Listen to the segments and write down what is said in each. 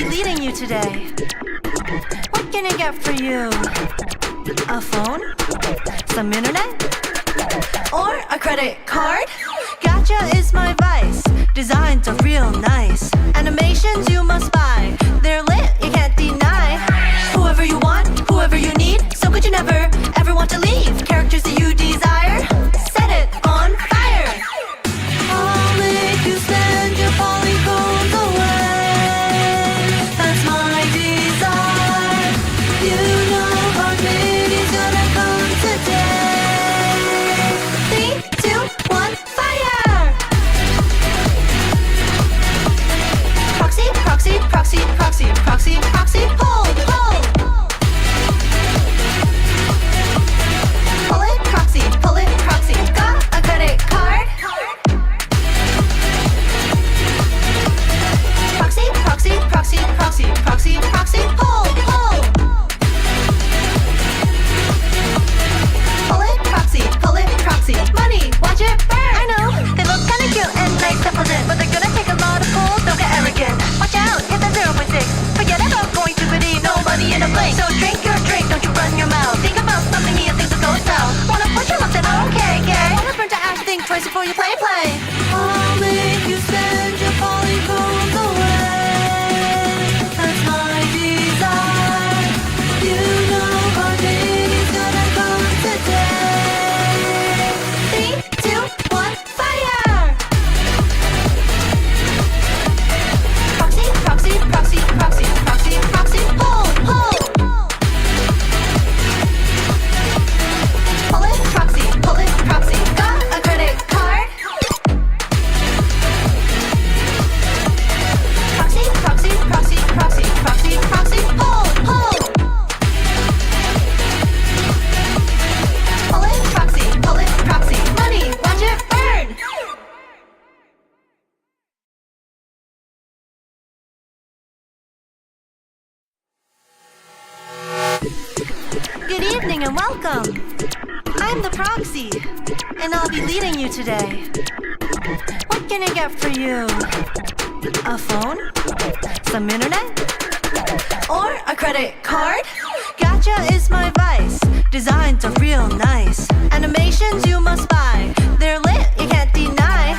be leading you today. What can I get for you? A phone? Some internet? Or a credit card? Gacha is my vice. Designs are real nice. Animations you must buy. They're lit, you can't deny. Whoever you want, whoever you need. So good you never, ever want to leave. Characters that you desire, set it on fire. I'll make you spend your polygons away. That's my desire. You know heartbeat is gonna come today. 3, 2, 1, fire! Proxy, proxy, proxy, proxy, proxy, proxy, hold, hold. Pull it, proxy, got a credit card? Proxy, proxy, proxy, proxy, proxy, proxy, hold, hold. Pull it, proxy, money, watch it burn. I know, they look kinda cute and nice supplement, but they're gonna take a lot of pulls, don't get arrogant. Watch out, hit that 0.6. Forget about going to biddy, nobody in a blink. So drink your drink, don't you run your mouth. Think about something here, things will go south. Wanna push your luck, then okay, gay. Wanna burn to ash, think twice before you play. I'll make you spend your polygons away. That's my desire. You know heartbeat is gonna come today. 3, 2, 1, fire! Proxy, proxy, proxy, proxy, proxy, proxy, hold, hold. Pull it, proxy, got a credit card? Proxy, proxy, proxy, proxy, proxy, proxy, hold, hold. Pull it, proxy, money, watch it burn. Good evening and welcome. I'm the proxy, and I'll be leading you today. What can I get for you? A phone? Some internet? Or a credit card? Gacha is my vice. Designs are real nice. Animations you must buy. They're lit, you can't deny.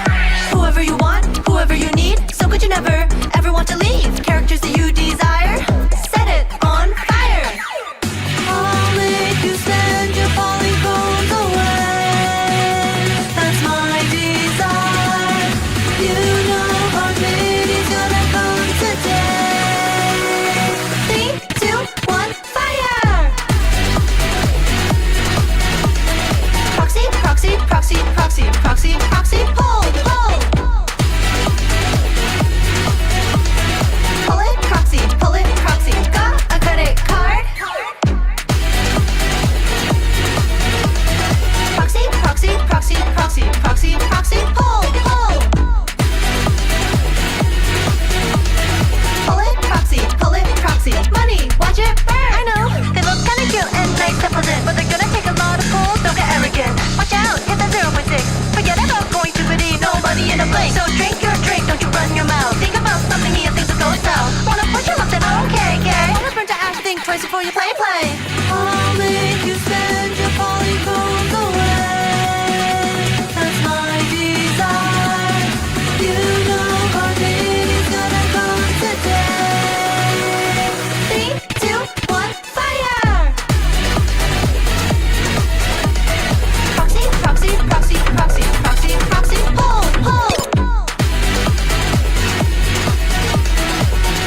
Whoever you want, whoever you need. So good you never, ever want to leave. Characters that you desire, set it on fire. I'll make you spend your polygons away. That's my desire. You know heartbeat is gonna come today. 3, 2, 1, fire! Proxy, proxy, proxy, proxy, proxy, proxy, hold, hold. Pull it, proxy, got a credit card? Proxy, proxy, proxy, proxy, proxy, proxy, hold, hold. Pull it, proxy, money, watch it burn. I know, they look kinda cute and nice supplement, but they're gonna take a lot of pulls, don't get arrogant. Watch out, hit that 0.6. Forget about going to biddy, nobody in a blink. So drink your drink, don't you run your mouth. Think about something here, things will go south. Wanna push your luck, then okay, gay. Wanna burn to ash, think twice before you play. I'll make you spend your polygons away. That's my desire. You know heartbeat is gonna come today. 3, 2, 1, fire! Proxy, proxy, proxy, proxy, proxy, proxy, hold, hold.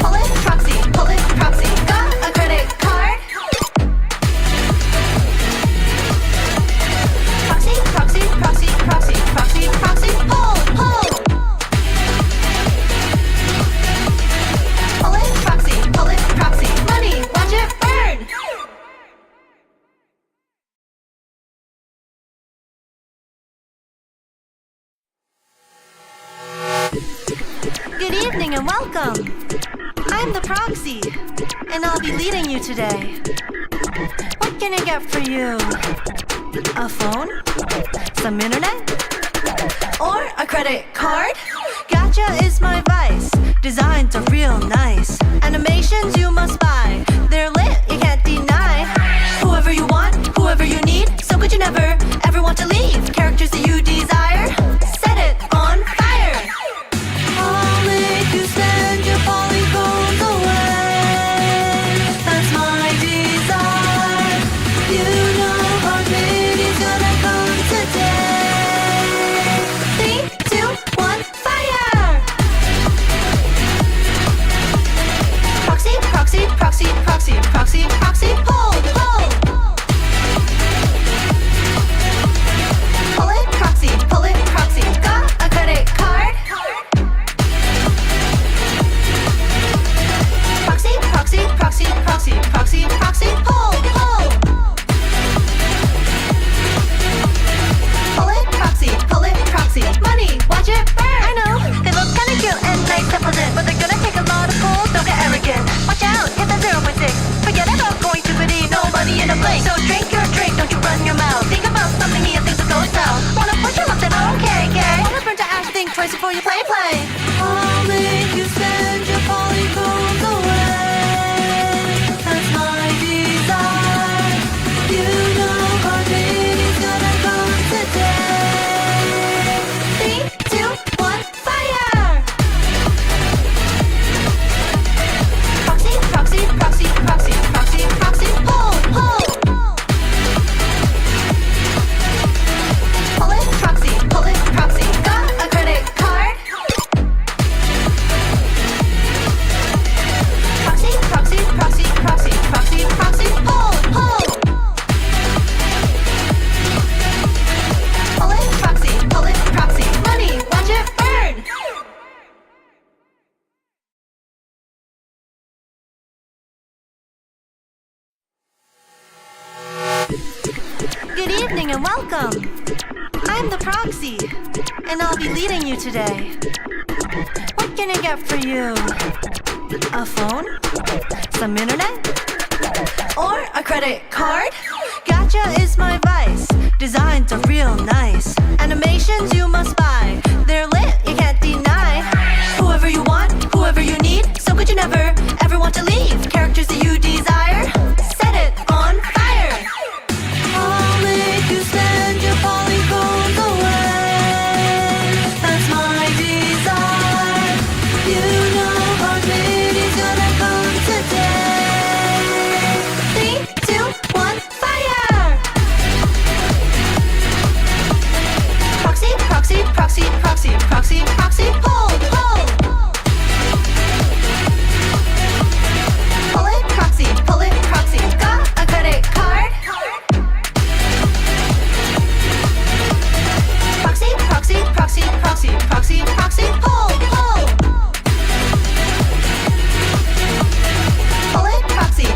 Pull it, proxy, got a credit card? Proxy, proxy, proxy, proxy, proxy, proxy, hold, hold. Pull it, proxy, money, watch it burn. Good evening and welcome. I'm the proxy, and I'll be leading you today. What can I get for you? A phone? Some internet? Or a credit card? Gacha is my vice. Designs are real nice. Anime proxy, proxy, proxy, proxy, pull, pull. Pull it, proxy, got a credit card. Proxy, proxy, proxy, proxy, proxy, proxy, pull, pull. Pull it, proxy, money, watch it burn. I know, they look kinda cute and nice and pleasant, but they're gonna take a lot of pulls, don't get arrogant. Watch out, hit that 0.6. Forget about going to pity, no money in a blink. So drink your drink, don't you run your mouth. Think about something here, things will go south. Wanna push your luck, then okay, okay. Wanna burn to ash, think twice before you play. I'll make you spend your polygones away. That's my desire. You know hard meeting's gonna come today. 3, 2, 1, fire! Proxy, proxy, proxy, proxy, proxy, proxy, pull, pull. Pull it, proxy, got a credit card. Proxy, proxy, proxy, proxy, proxy, proxy, pull, pull. Pull it, proxy, money, watch it burn. Good evening and welcome. I'm the proxy, and I'll be leading you today. What can I get for you? A phone? Some internet? Or a credit card? Gacha is my vice. Designs are real nice. Animations you must buy. They're lit, you can't deny. Whoever you want, whoever you need. So could you never, ever want to leave? Characters that you desire. Set it on fire. I'll make you spend your polygones away. That's my desire. You know hard meeting's gonna come today. 3, 2, 1, fire! Proxy, proxy, proxy, proxy, proxy, proxy, pull, pull. Pull it, proxy, got a credit card. Proxy, proxy, proxy, proxy, proxy, proxy, pull, pull. Pull it, proxy,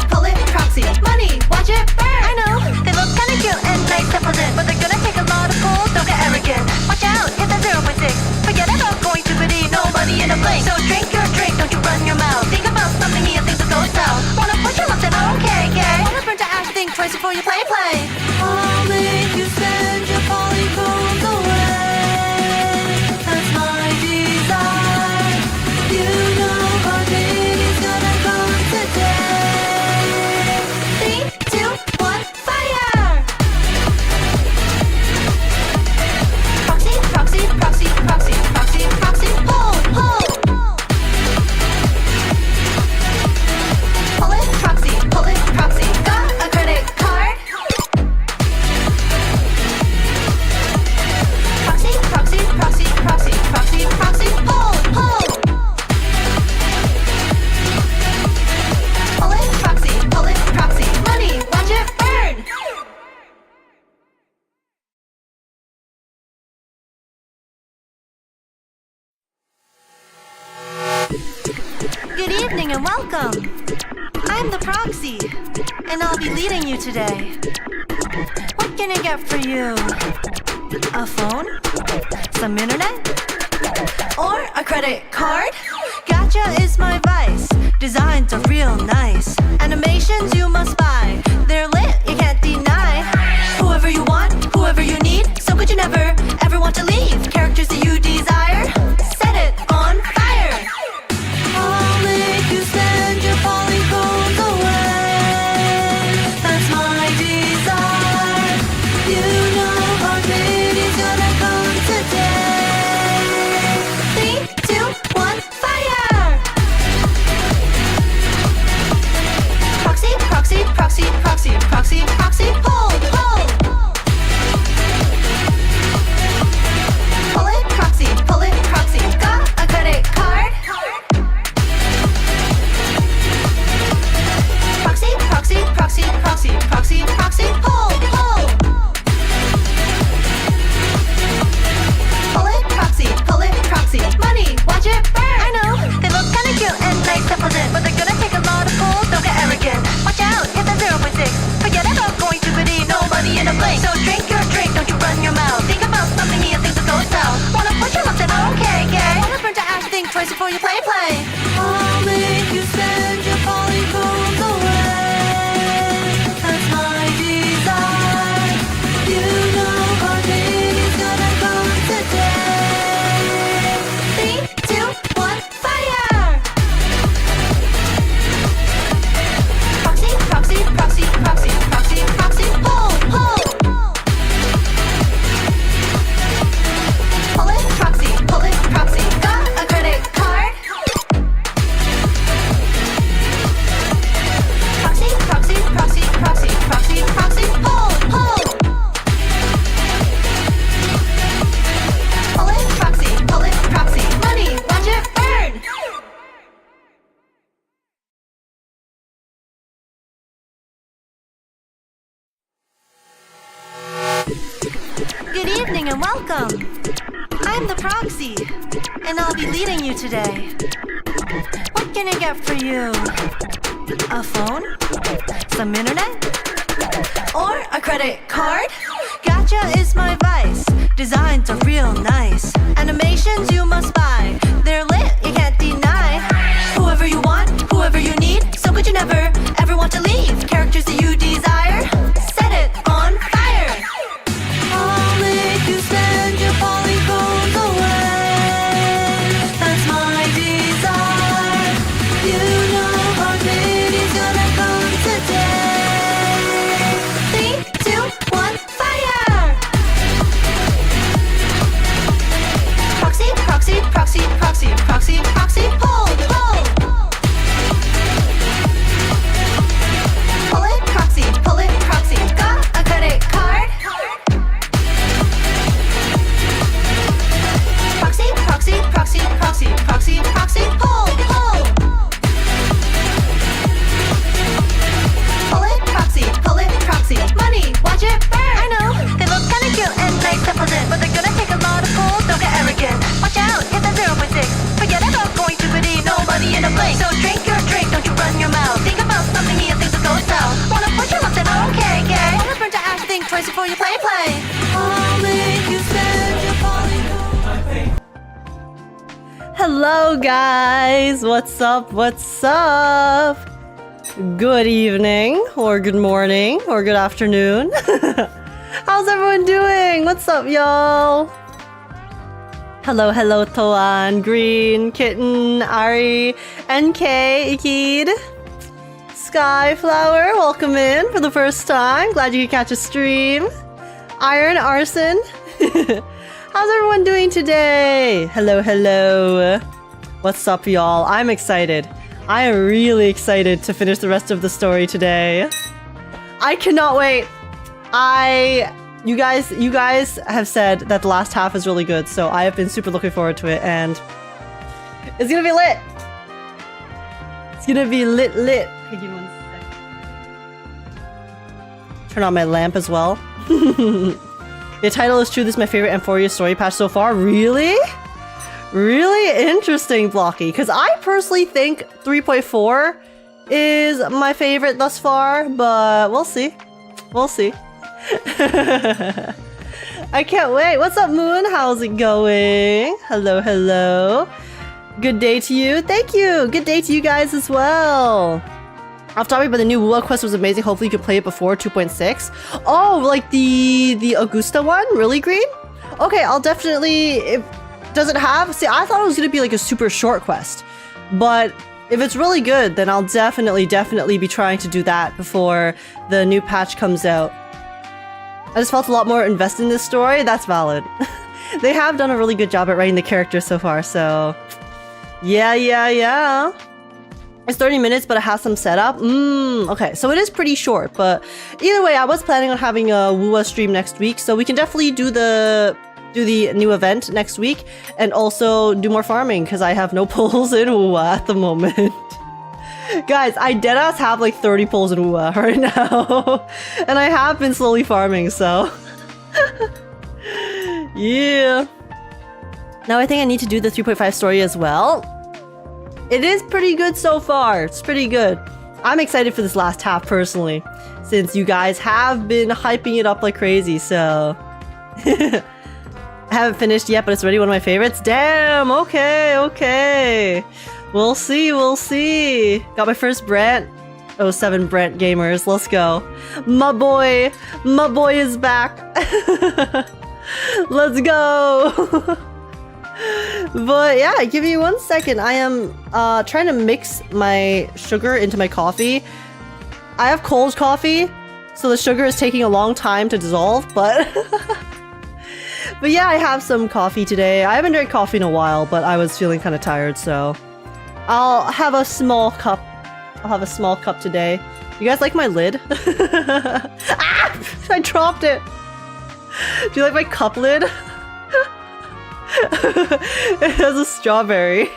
money, watch it burn. I know, they look kinda cute and nice and pleasant, but they're gonna take a lot of pulls, don't get arrogant. Watch out, hit that 0.6. Forget about going to pity, no money in a blink. So drink your drink, don't you run your mouth. Think about something here, things will go south. Wanna push your luck, then okay, okay. Wanna burn to ash, think twice before you play. I'll make you spend your polygones away. That's my desire. You know hard meeting's gonna come today. 3, 2, 1, fire! Proxy, proxy, proxy, proxy, proxy, proxy, pull, pull. Pull it, proxy, got a credit card. Proxy, proxy, proxy, proxy, proxy, proxy, pull, pull. Pull it, proxy, money, watch it burn. Good evening and welcome. I'm the proxy, and I'll be leading you today. What can I get for you? A phone? Some internet? Or a credit card? Gacha is my vice. Designs are real nice. Animations you must buy. They're lit, you can't deny. Whoever you want, whoever you need. So could you never, ever want to leave? Characters that you desire. Set it on fire. I'll make you spend your polygones away. That's my desire. You know hard meeting's gonna come today. 3, 2, 1, fire! Proxy, Good evening and welcome. I'm the proxy, and I'll be leading you today. What can I get for you? A phone? Some internet? Or a credit card? Gacha is my vice. Designs are real nice. Animations you must buy. They're lit, you can't deny. Whoever you want, whoever you need. So good you never, ever want to leave. Characters that you desire, set it on fire. I'll make you spend your polygons away. That's my desire. You know harmony's gonna come today. 3, 2, 1, fire! Proxy, proxy, proxy, proxy, proxy, proxy, hold, hold! Pull it, proxy, got a credit card? Proxy, proxy, proxy, proxy, proxy, proxy, hold, hold! Pull it, proxy, money, watch it burn! I know, they look kinda cute and nice and pleasant, but they're gonna take a lot of pulls, don't get arrogant. Watch out, hit that 0.6, forget about going to pity, nobody in a blink. So drink your drink, don't you run your mouth, think about something here, things will go south. Wanna push your lips in, okay, gay? Wanna burn to ash, think twice before you play. I'll make you spend your polygon. Hello guys, what's up, what's up? Good evening, or good morning, or good afternoon. How's everyone doing? What's up, y'all? Hello, hello, Toan, Green, Kitten, Ari, NK, Ikid, Skyflower, welcome in for the first time. Glad you could catch a stream. Iron Arson. How's everyone doing today? Hello, hello. What's up, y'all? I'm excited. I am really excited to finish the rest of the story today. I cannot wait. You guys have said that the last half is really good, so I have been super looking forward to it, and it's gonna be lit. It's gonna be lit. Hey, give me 1 sec. Turn on my lamp as well. The title is true. This is my favorite Amphoria story patch so far. Really? Really interesting, Blocky. Because I personally think 3.4 is my favorite thus far, but we'll see. We'll see. I can't wait. What's up, Moon? How's it going? Hello, hello. Good day to you. Thank you. Good day to you guys as well. Off topic, but the new Wua quest was amazing. Hopefully you can play it before 2.6. Oh, like the Augusta one? Really, Green? Okay, I'll definitely... Does it have... See, I thought it was going to be like a super short quest. But if it's really good, then I'll definitely be trying to do that before the new patch comes out. I just felt a lot more invested in this story. That's valid. They have done a really good job at writing the characters so far, so... Yeah. It's 30 minutes, but it has some setup. Okay, so it is pretty short, but either way, I was planning on having a Wua stream next week, so we can definitely do the new event next week, and also do more farming, because I have no pulls in Wua at the moment. Guys, I deadass have like 30 pulls in Wua right now, and I have been slowly farming, so... Yeah. Now I think I need to do the 3.5 story as well. It is pretty good so far. It's pretty good. I'm excited for this last half personally, since you guys have been hyping it up like crazy, so... I haven't finished yet, but it's already one of my favorites. Damn, okay. We'll see. Got my first Brent. 07 Brent gamers, let's go. My boy is back. Let's go. But yeah, give me 1 second. I am trying to mix my sugar into my coffee. I have cold coffee, so the sugar is taking a long time to dissolve, but... But yeah, I have some coffee today. I haven't drank coffee in a while, but I was feeling kind of tired, so... I'll have a small cup. Today. You guys like my lid? Ah! I dropped it! Do you like my cup lid? It has a strawberry.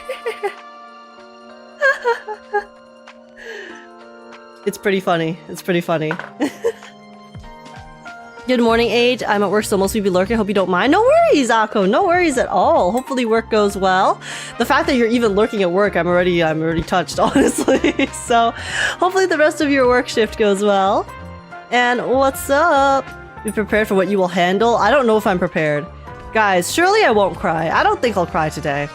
It's pretty funny. Good morning, Age. I'm at work, so most of you be lurking. Hope you don't mind. No worries, Akko. No worries at all. Hopefully work goes well. The fact that you're even lurking at work, I'm already touched, honestly. So hopefully the rest of your work shift goes well. And what's up? Be prepared for what you will handle. I don't know if I'm prepared. Guys, surely I won't cry. I don't think I'll cry today.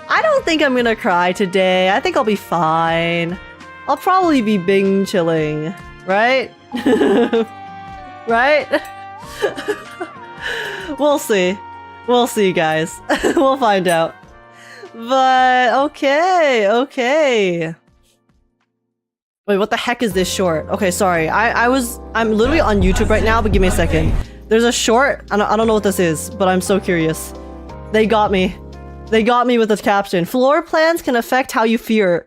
I don't think I'm gonna cry today. I think I'll be fine. I'll probably be bing chilling, right? Right? We'll see. We'll see, guys. We'll find out. But okay. Wait, what the heck is this short? Okay, sorry. I'm literally on YouTube right now, but give me a second. There's a short. I don't know what this is, but I'm so curious. They got me. They got me with the caption. Floor plans can affect how you feel.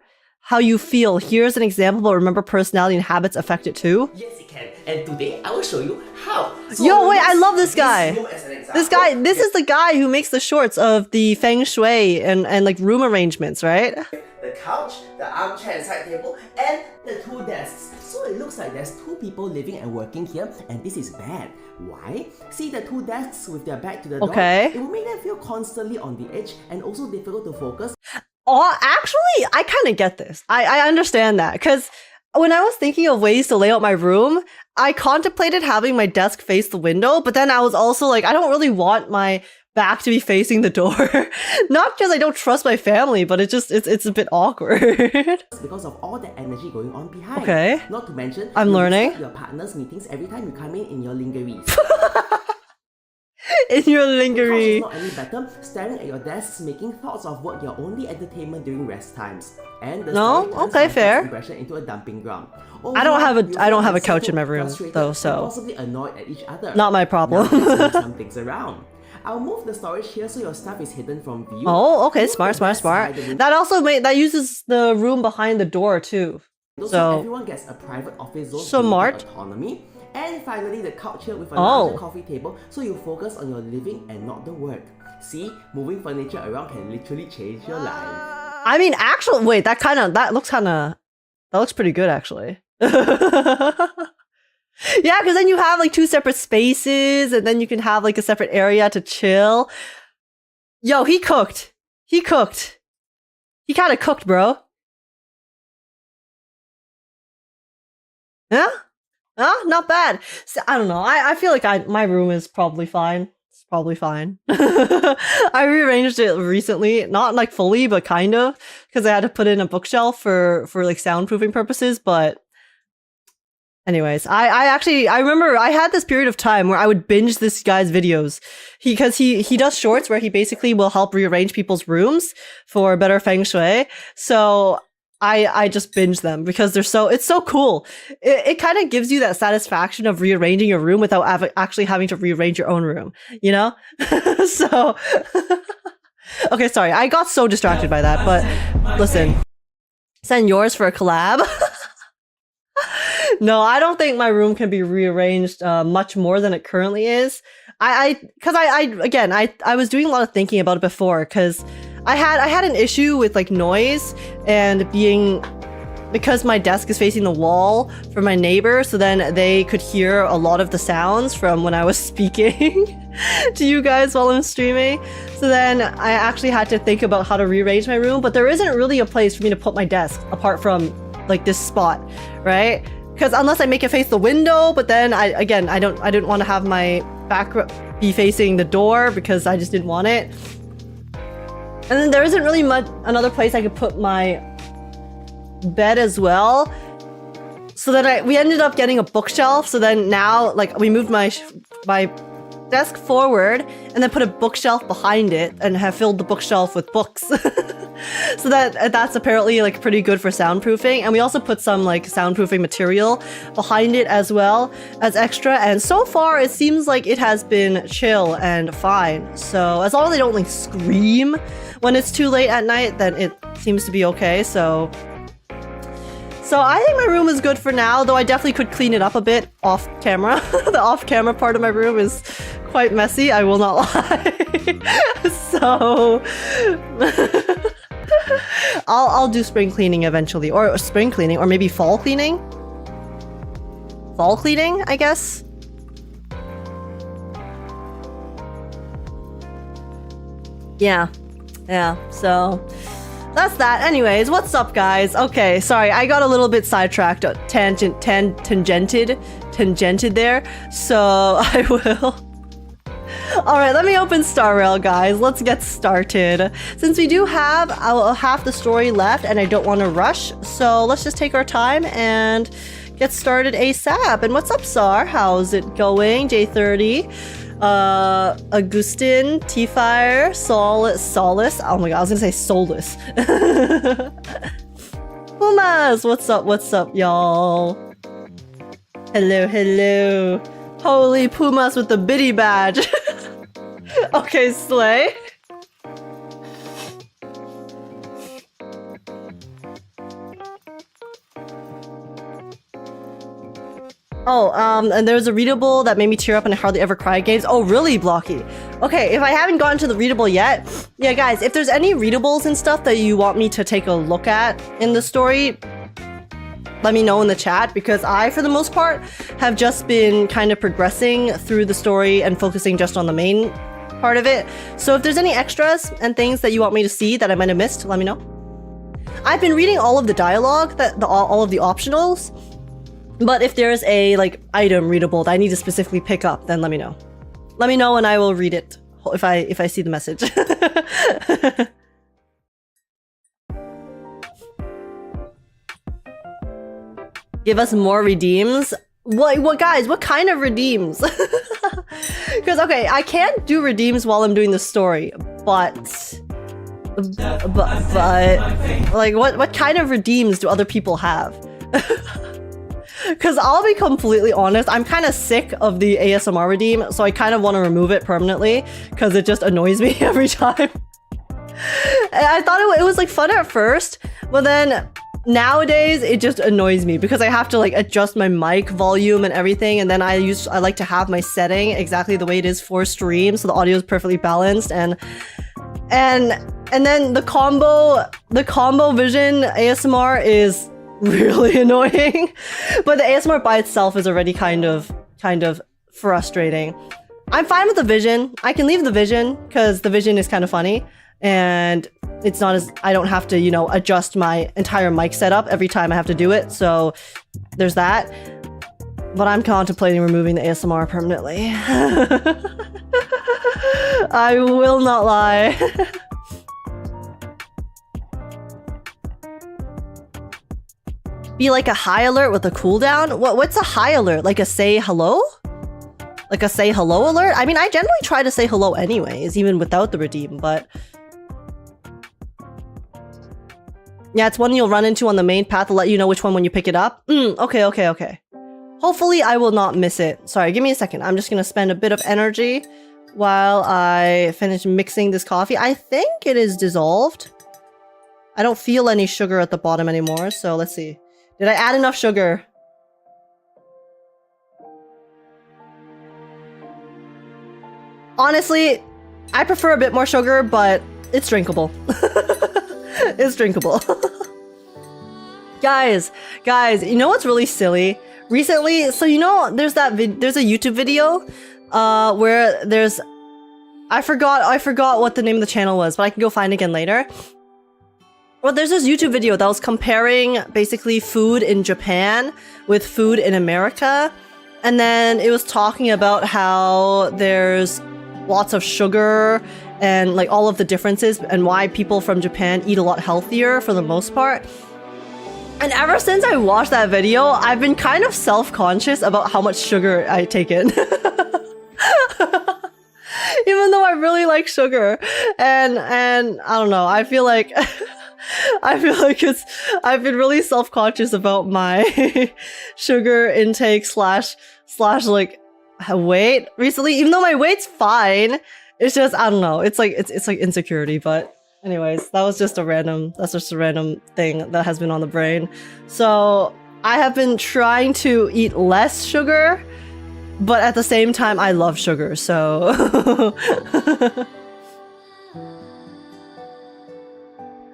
Here's an example, but remember personality and habits affect it too? Yes, it can. And today I will show you how. So yo, wait, I love this guy. This is the guy who makes the shorts of the feng shui and like room arrangements, right? The couch, the armchair and side table, and the 2 desks. So it looks like there's 2 people living and working here, and this is bad. Why? See the 2 desks with their back to the door? Okay. It will make them feel constantly on the edge and also difficult to focus. Oh, actually, I kind of get this. I understand that, because when I was thinking of ways to lay out my room, I contemplated having my desk face the window, but then I was also like, I don't really want my back to be facing the door. Not because I don't trust my family, but it's a bit awkward. Because of all the energy going on behind. Okay. Not to mention, I'm learning. Your partner's meetings every time you come in your lingerie. In your lingerie. The couch is not any better, staring at your desks, making thoughts of work your only entertainment during rest times. And the no, okay, fair. Impression into a dumping ground. I don't have a couch in my room though, so possibly annoyed at each other. Not my problem. Now let's move some things around. I'll move the storage here so your stuff is hidden from view. Oh, okay, smart. That also that uses the room behind the door too. So everyone gets a private office zone. Smart. Autonomy. And finally, the couch here with a larger coffee table, so you focus on your living and not the work. See, moving furniture around can literally change your life. I mean, actually, wait, that looks pretty good, actually. Yeah, because then you have like 2 separate spaces, and then you can have like a separate area to chill. Yo, he cooked. He kind of cooked, bro. Yeah? Not bad. So, I don't know. I feel like my room is probably fine. It's probably fine. I rearranged it recently, not like fully, but kind of, because I had to put in a bookshelf for like soundproofing purposes. But anyways, I remember I had this period of time where I would binge this guy's videos. Because he does shorts where he basically will help rearrange people's rooms for better feng shui. So I just binge them because it's so cool. It kind of gives you that satisfaction of rearranging your room without actually having to rearrange your own room, you know? So, okay, sorry. I got so distracted by that, but listen, send yours for a collab. No, I don't think my room can be rearranged much more than it currently is. I was doing a lot of thinking about it before because I had an issue with like noise and because my desk is facing the wall from my neighbor, so then they could hear a lot of the sounds from when I was speaking to you guys while I'm streaming. So then I actually had to think about how to rearrange my room, but there isn't really a place for me to put my desk apart from like this spot, right? Because unless I make it face the window, but then I didn't want to have my back be facing the door because I just didn't want it. And then there isn't really another place I could put my bed as well. So then we ended up getting a bookshelf. So then now, like, we moved my desk forward and then put a bookshelf behind it and have filled the bookshelf with books. So that's apparently like pretty good for soundproofing. And we also put some like soundproofing material behind it as well as extra. And so far it seems like it has been chill and fine. So as long as they don't like scream when it's too late at night, then it seems to be okay. So I think my room is good for now, though I definitely could clean it up a bit off camera. The off camera part of my room is quite messy, I will not lie. So I'll do spring cleaning eventually, or spring cleaning, or maybe fall cleaning. Fall cleaning, I guess. Yeah. So that's that. Anyways, what's up, guys? Okay, sorry, I got a little bit sidetracked, tangented there. So I will. All right, let me open Starrail, guys. Let's get started. Since we do have half the story left, and I don't want to rush, so let's just take our time and get started ASAP. And what's up, Sar? How's it going? J30. Augustin, T-Fire, Solace. Oh my god, I was gonna say Solus. Pumas, what's up, y'all? Hello. Holy Pumas with the biddy badge. Okay, slay. Oh, and there's a readable that made me tear up and I hardly ever cry games. Oh, really, Blocky? Okay, if I haven't gotten to the readable yet, yeah, guys, if there's any readables and stuff that you want me to take a look at in the story, let me know in the chat, because I, for the most part, have just been kind of progressing through the story and focusing just on the main part of it. So if there's any extras and things that you want me to see that I might have missed, let me know. I've been reading all of the dialogue, all of the optionals. But if there's a item readable that I need to specifically pick up, then let me know. Let me know and I will read it if I see the message. Give us more redeems. What guys? What kind of redeems? Because okay, I can't do redeems while I'm doing the story, but like what kind of redeems do other people have? Because I'll be completely honest, I'm kind of sick of the ASMR redeem, so I kind of want to remove it permanently because it just annoys me every time. And I thought it was like fun at first, but then nowadays it just annoys me because I have to like adjust my mic volume and everything, and then I like to have my setting exactly the way it is for stream, so the audio is perfectly balanced, and then the combo vision ASMR is really annoying. But the ASMR by itself is already kind of frustrating. I'm fine with the vision. I can leave the vision because the vision is kind of funny and it's not as I don't have to, adjust my entire mic setup every time I have to do it. So there's that. But I'm contemplating removing the ASMR permanently. I will not lie. Be like a high alert with a cooldown? What's a high alert? Like a say hello? Like a say hello alert? I mean, I generally try to say hello anyways, even without the redeem, but... Yeah, it's one you'll run into on the main path to let you know which one when you pick it up. Okay. Hopefully I will not miss it. Sorry, give me a second. I'm just gonna spend a bit of energy while I finish mixing this coffee. I think it is dissolved. I don't feel any sugar at the bottom anymore, so let's see. Did I add enough sugar? Honestly, I prefer a bit more sugar, but it's drinkable. It's drinkable. Guys, you know what's really silly? Recently, so there's a YouTube video where there's I forgot what the name of the channel was, but I can go find it again later. Well, there's this YouTube video that was comparing basically food in Japan with food in America. And then it was talking about how there's lots of sugar and like all of the differences and why people from Japan eat a lot healthier for the most part. And ever since I watched that video, I've been kind of self-conscious about how much sugar I take in. Even though I really like sugar. And I don't know, I feel like I've been really self-conscious about my sugar intake slash like weight recently, even though my weight's fine. It's just, I don't know, it's like insecurity. But anyways, that's just a random thing that has been on the brain. So I have been trying to eat less sugar, but at the same time I love sugar, so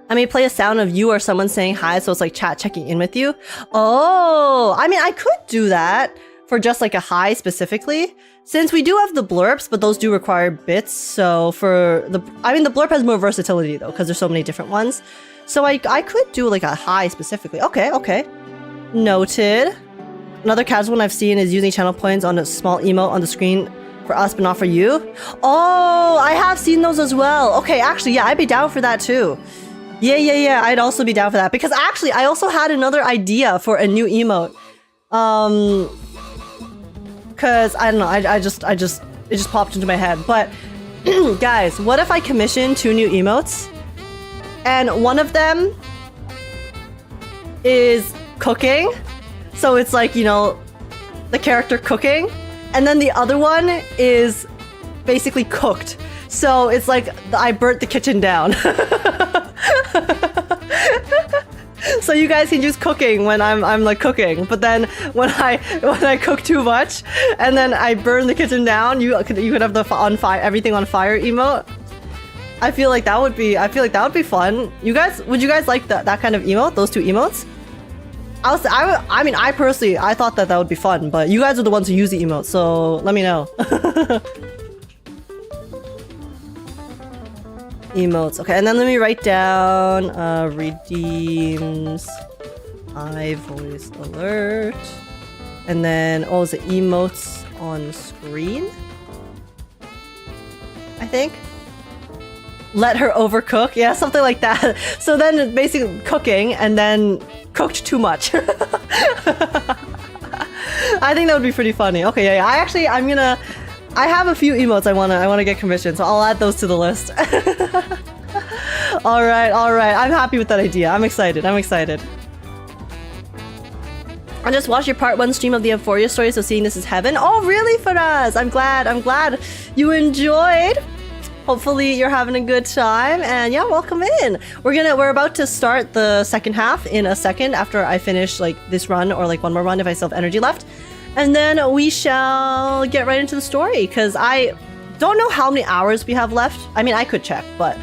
I may play a sound of you or someone saying hi, so it's like chat checking in with you. Oh, I mean, I could do that for just like a hi specifically. Since we do have the blurps, but those do require bits. So for the blurp has more versatility though, because there's so many different ones. So I could do like a hi specifically. Okay. Noted. Another casual one I've seen is using channel points on a small emote on the screen for us, but not for you. Oh, I have seen those as well. Okay, actually, yeah, I'd be down for that too. Yeah, I'd also be down for that because actually, I also had another idea for a new emote. Cause I don't know, it just popped into my head. But guys, what if I commission 2 new emotes, and one of them is cooking? So it's like, you know, the character cooking, and then the other one is basically cooked. So it's like I burnt the kitchen down. So you guys can use cooking when I'm like cooking, but then when I cook too much and then I burn the kitchen down, you could have the on fire, everything on fire emote. I feel like that would be fun. Would you guys like that kind of emote? Those 2 emotes? I mean, I personally, I thought that would be fun, but you guys are the ones who use the emotes, so let me know. Emotes. Okay, and then let me write down redeems voice alert. And then, oh, is it emotes on screen? I think. Let her overcook. Yeah, something like that. So then it's basically cooking and then cooked too much. I think that would be pretty funny. Okay, yeah. I have a few emotes I wanna get commissioned, so I'll add those to the list. All right. I'm happy with that idea. I'm excited. I just watched your part 1 stream of the Euphoria story, so seeing this is heaven. Oh, really, Faraz? I'm glad you enjoyed. Hopefully you're having a good time, and yeah, welcome in. We're about to start the second half in a second after I finish like this run or like one more run if I still have energy left. And then we shall get right into the story, because I don't know how many hours we have left. I mean, I could check, but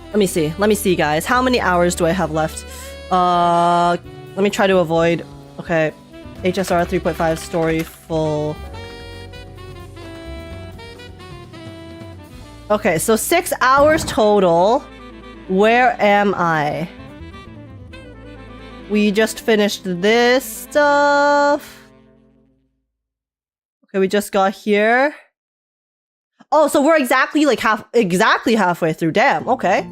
let me see, guys. How many hours do I have left? Let me try to avoid. Okay, HSR 3.5 story full. Okay, so 6 hours total. Where am I? We just finished this stuff. Okay, we just got here. Oh, so we're exactly halfway through. Damn. Okay.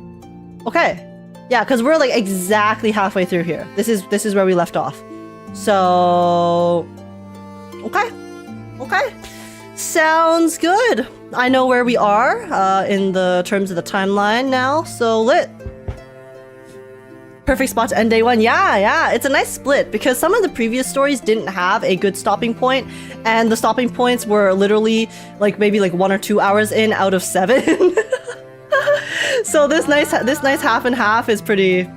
Yeah, because we're like exactly halfway through here. This is where we left off. So, okay. Sounds good. I know where we are in the terms of the timeline now. So lit. Perfect spot to end day 1. Yeah. It's a nice split because some of the previous stories didn't have a good stopping point, and the stopping points were literally like maybe like 1 or 2 hours in out of 7. So this nice half and half is pretty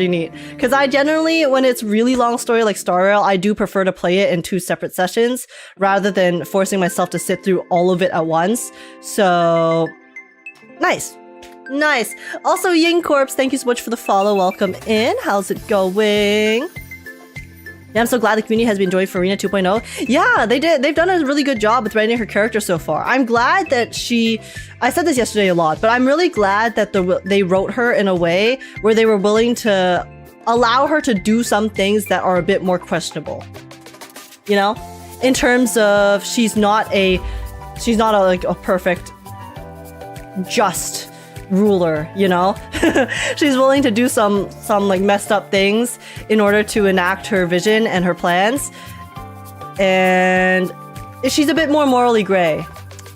neat. Because I generally, when it's really long story like Starrail, I do prefer to play it in 2 separate sessions rather than forcing myself to sit through all of it at once. So nice. Also, Ying Corpse, thank you so much for the follow. Welcome in. How's it going? Yeah, I'm so glad the community has been enjoying Farina 2.0. Yeah, they did. They've done a really good job with writing her character so far. I'm glad that I said this yesterday a lot, but I'm really glad that they wrote her in a way where they were willing to allow her to do some things that are a bit more questionable. You know? In terms of she's not a perfect, just ruler, you know? She's willing to do some like messed up things in order to enact her vision and her plans. And she's a bit more morally gray,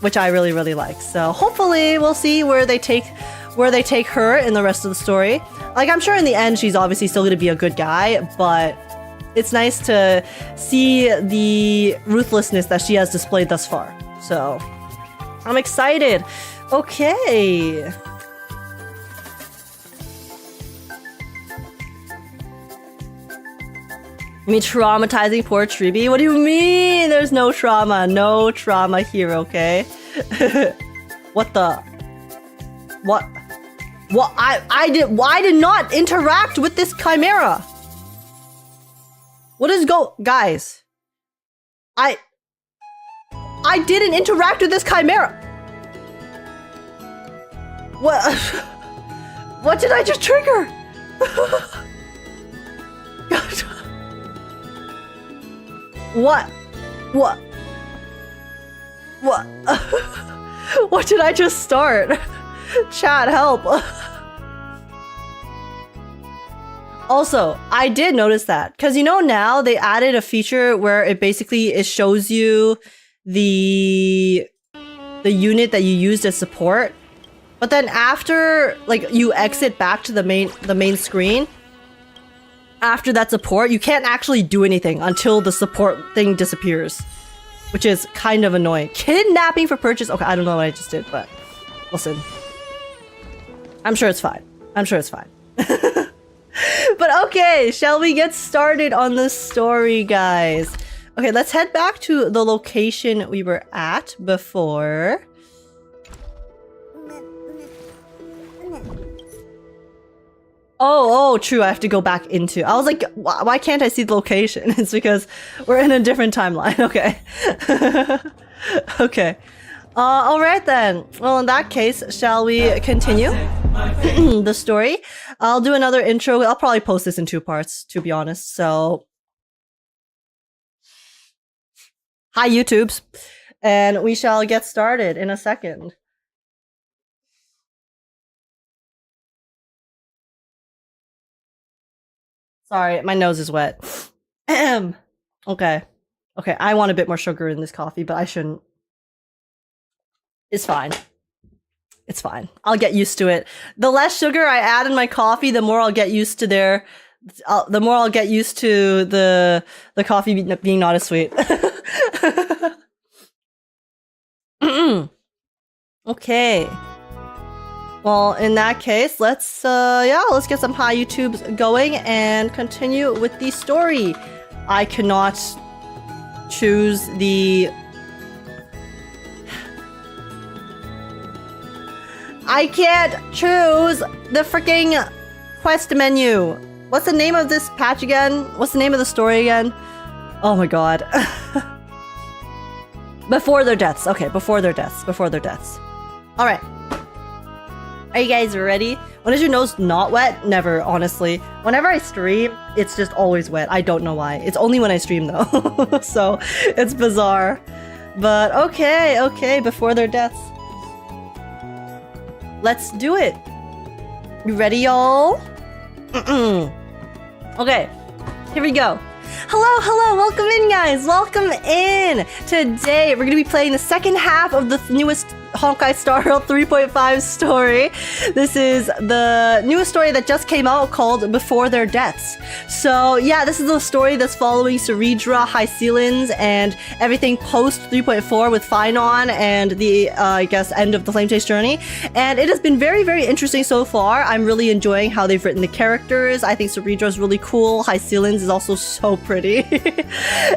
which I really, really like. So hopefully we'll see where they take her in the rest of the story. Like, I'm sure in the end she's obviously still going to be a good guy, but it's nice to see the ruthlessness that she has displayed thus far. So I'm excited. Okay. You mean traumatizing poor Triby? What do you mean? There's no trauma. No trauma here, okay? What? I did not interact with this chimera. Guys? I didn't interact with this chimera. What? What did I just trigger? What? What? What? What did I just start? Chat, help. Also, I did notice that because you know now they added a feature where it shows you the unit that you used as support, but then after like you exit back to the main screen, after that support you can't actually do anything until the support thing disappears, which is kind of annoying. Kidnapping for purchase. Okay, I don't know what I just did, but listen, I'm sure it's fine. I'm sure it's fine. But okay, shall we get started on the story, guys? Okay, let's head back to the location we were at before. Oh, true. I have to go back into. I was like, why can't I see the location? It's because we're in a different timeline. Okay. Okay. All right then. Well, in that case, shall we continue the story? I'll do another intro. I'll probably post this in 2 parts, to be honest. So, hi YouTubes, and we shall get started in a second. Sorry, my nose is wet. Okay. I want a bit more sugar in this coffee, but I shouldn't. It's fine. It's fine. I'll get used to it. The less sugar I add in my coffee, the more I'll get used to the coffee being not as sweet. Okay. Well, in that case, let's get some high YouTubes going and continue with the story. I cannot choose the... I can't choose the freaking quest menu. What's the name of this patch again? What's the name of the story again? Oh my god. Before their deaths. Okay, before their deaths. Alright. Are you guys ready? When is your nose not wet? Never, honestly. Whenever I stream, it's just always wet. I don't know why. It's only when I stream though. So, it's bizarre. But okay, before their deaths. Let's do it. You ready, y'all? Okay, here we go. Hello, welcome in, guys. Welcome in. Today, we're going to be playing the second half of the newest honkaistarrail 3.5 story. This is the newest story that just came out called Before Their Deaths. So yeah, this is the story that's following Cerydra, Hysilens, and everything post 3.4 with Phynon and the, I guess, end of the Flame Chase journey. And it has been very, very interesting so far. I'm really enjoying how they've written the characters. I think Cerydra is really cool. Hysilens is also so pretty.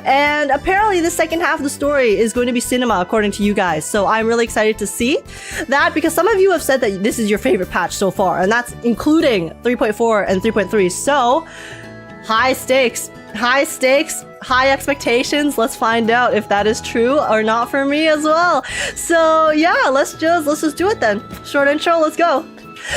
And apparently the second half of the story is going to be cinema, according to you guys. So I'm really excited to see that, because some of you have said that this is your favorite patch so far, and that's including 3.4 and 3.3. So high stakes, high expectations. Let's find out if that is true or not for me as well. So yeah, let's just do it then. Short intro, let's go.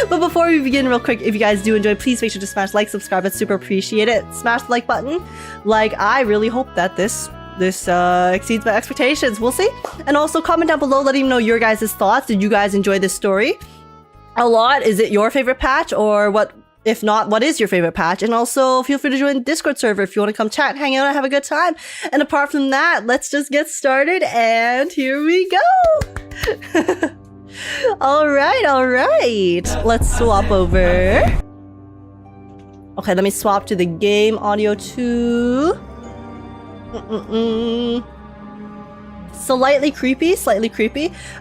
But before we begin, real quick, if you guys do enjoy, please make sure to smash like, subscribe. I'd super appreciate it. Smash the like button. Like, I really hope that this exceeds my expectations. We'll see. And also comment down below letting me know your guys' thoughts. Did you guys enjoy this story a lot? Is it your favorite patch, or what? If not, what is your favorite patch? And also feel free to join the Discord server if you want to come chat, hang out, and have a good time. And apart from that, let's just get started, and here we go. all right. Let's swap over. Okay, let me swap to the game audio too. Slightly creepy,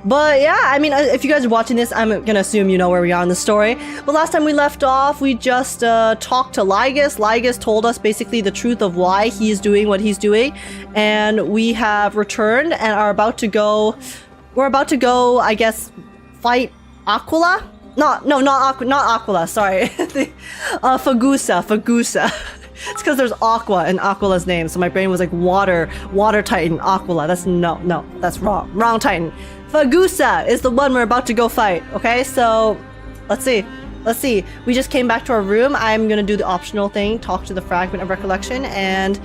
but yeah, I mean, if you guys are watching this, I'm gonna assume you know where we are in the story. But last time we left off, we just talked to Lygus. Lygus told us basically the truth of why he is doing what he's doing, and we have returned and are about to go. We're about to go, I guess, fight Aquila. Not Aquila. Sorry, Fagusa. It's because there's Aqua in Aquala's name, so my brain was like Water Titan, Aquala. That's no, that's wrong. Wrong Titan. Fagusa is the one we're about to go fight, okay? So, let's see. We just came back to our room. I'm gonna do the optional thing, talk to the fragment of recollection, and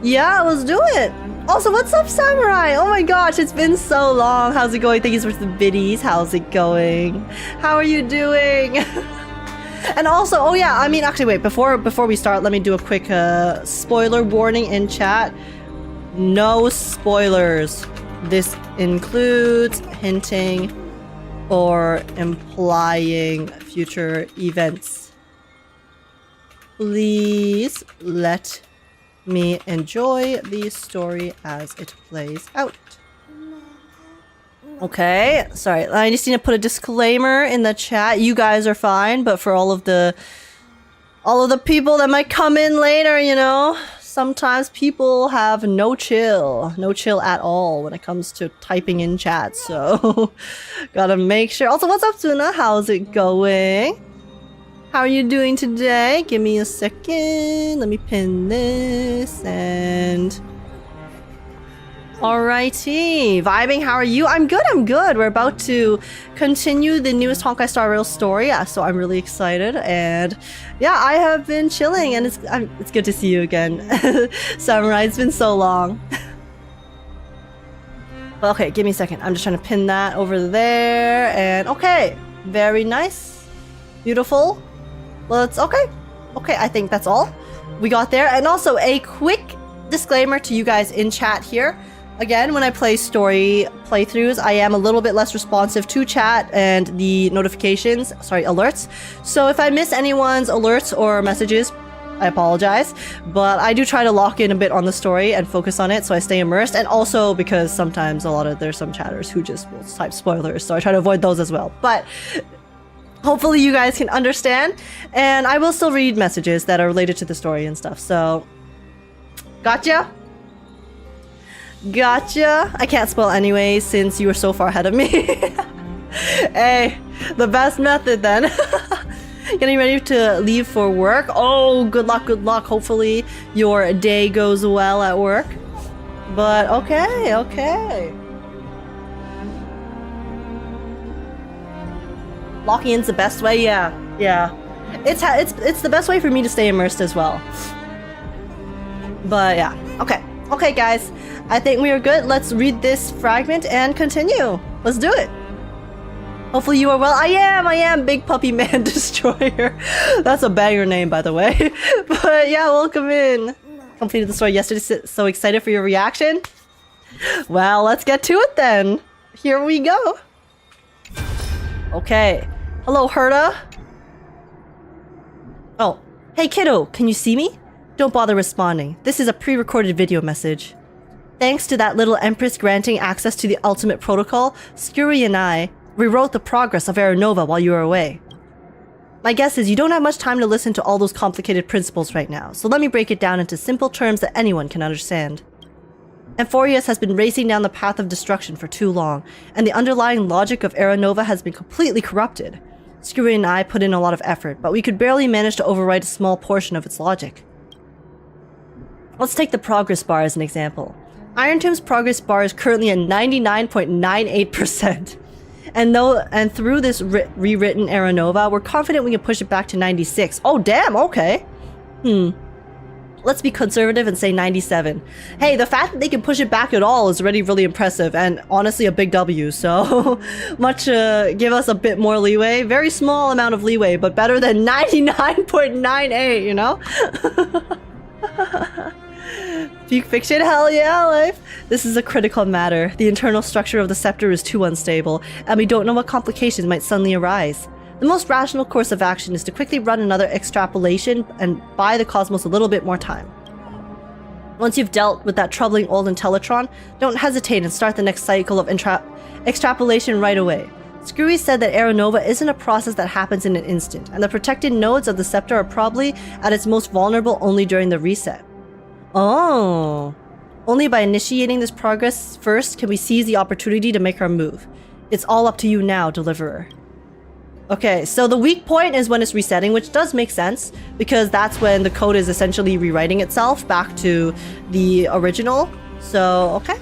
yeah, let's do it. Also, what's up, Samurai? Oh my gosh, it's been so long. How's it going? Thank you so much for the biddies. How's it going? How are you doing? And also, oh yeah, I mean, actually, wait, before we start, let me do a quick spoiler warning in chat. No spoilers. This includes hinting or implying future events. Please let me enjoy the story as it plays out. Okay, sorry, I just need to put a disclaimer in the chat. You guys are fine, but for all of the people that might come in later, you know, sometimes people have no chill at all when it comes to typing in chat, so gotta make sure. Also, what's up, Tuna? How's it going? How are you doing today? Give me a second. Let me pin this and... Alrighty. Vibing, how are you? I'm good. We're about to continue the newest honkaistarrail story, so I'm really excited. And yeah, I have been chilling, and it's good to see you again. Samurai, it's been so long. Okay, give me a second. I'm just trying to pin that over there. And okay. Very nice. Beautiful. Let's... Okay, I think that's all we got there. And also a quick disclaimer to you guys in chat here. Again, when I play story playthroughs, I am a little bit less responsive to chat and the notifications, alerts. So if I miss anyone's alerts or messages, I apologize. But I do try to lock in a bit on the story and focus on it so I stay immersed. And also because sometimes there's some chatters who just will type spoilers, so I try to avoid those as well. But hopefully you guys can understand. And I will still read messages that are related to the story and stuff, so... Gotcha? I can't spell anyway since you were so far ahead of me. Hey, the best method then. Getting ready to leave for work. Oh, good luck. Hopefully your day goes well at work. But okay. Locking in's the best way, yeah. It's the best way for me to stay immersed as well. But yeah, okay guys, I think we are good. Let's read this fragment and continue. Let's do it. Hopefully you are well. I am Big Puppy Man Destroyer. That's a banger name, by the way. But yeah, welcome in. Completed the story yesterday, so excited for your reaction. Well, let's get to it then. Here we go. Okay. Hello, Herta. Oh, hey kiddo, can you see me? Don't bother responding. This is a pre-recorded video message. Thanks to that little Empress granting access to the ultimate protocol, Scurry and I rewrote the progress of Aranova while you were away. My guess is you don't have much time to listen to all those complicated principles right now, so let me break it down into simple terms that anyone can understand. Amphorius has been racing down the path of destruction for too long, and the underlying logic of Aranova has been completely corrupted. Scurry and I put in a lot of effort, but we could barely manage to override a small portion of its logic. Let's take the progress bar as an example. Iron Tomb's progress bar is currently at 99.98%. And through this rewritten Aranova, we're confident we can push it back to 96. Oh damn, okay. Let's be conservative and say 97. Hey, the fact that they can push it back at all is already really impressive, and honestly a big W, so give us a bit more leeway. Very small amount of leeway, but better than 99.98, you know? Peak fiction? Hell yeah, life! This is a critical matter. The internal structure of the scepter is too unstable, and we don't know what complications might suddenly arise. The most rational course of action is to quickly run another extrapolation and buy the cosmos a little bit more time. Once you've dealt with that troubling old Intellatron, don't hesitate and start the next cycle of extrapolation right away. Screwy said that Aranova isn't a process that happens in an instant, and the protected nodes of the scepter are probably at its most vulnerable only during the reset. Oh. Only by initiating this progress first can we seize the opportunity to make our move. It's all up to you now, Deliverer. Okay, so the weak point is when it's resetting, which does make sense because that's when the code is essentially rewriting itself back to the original. So, okay.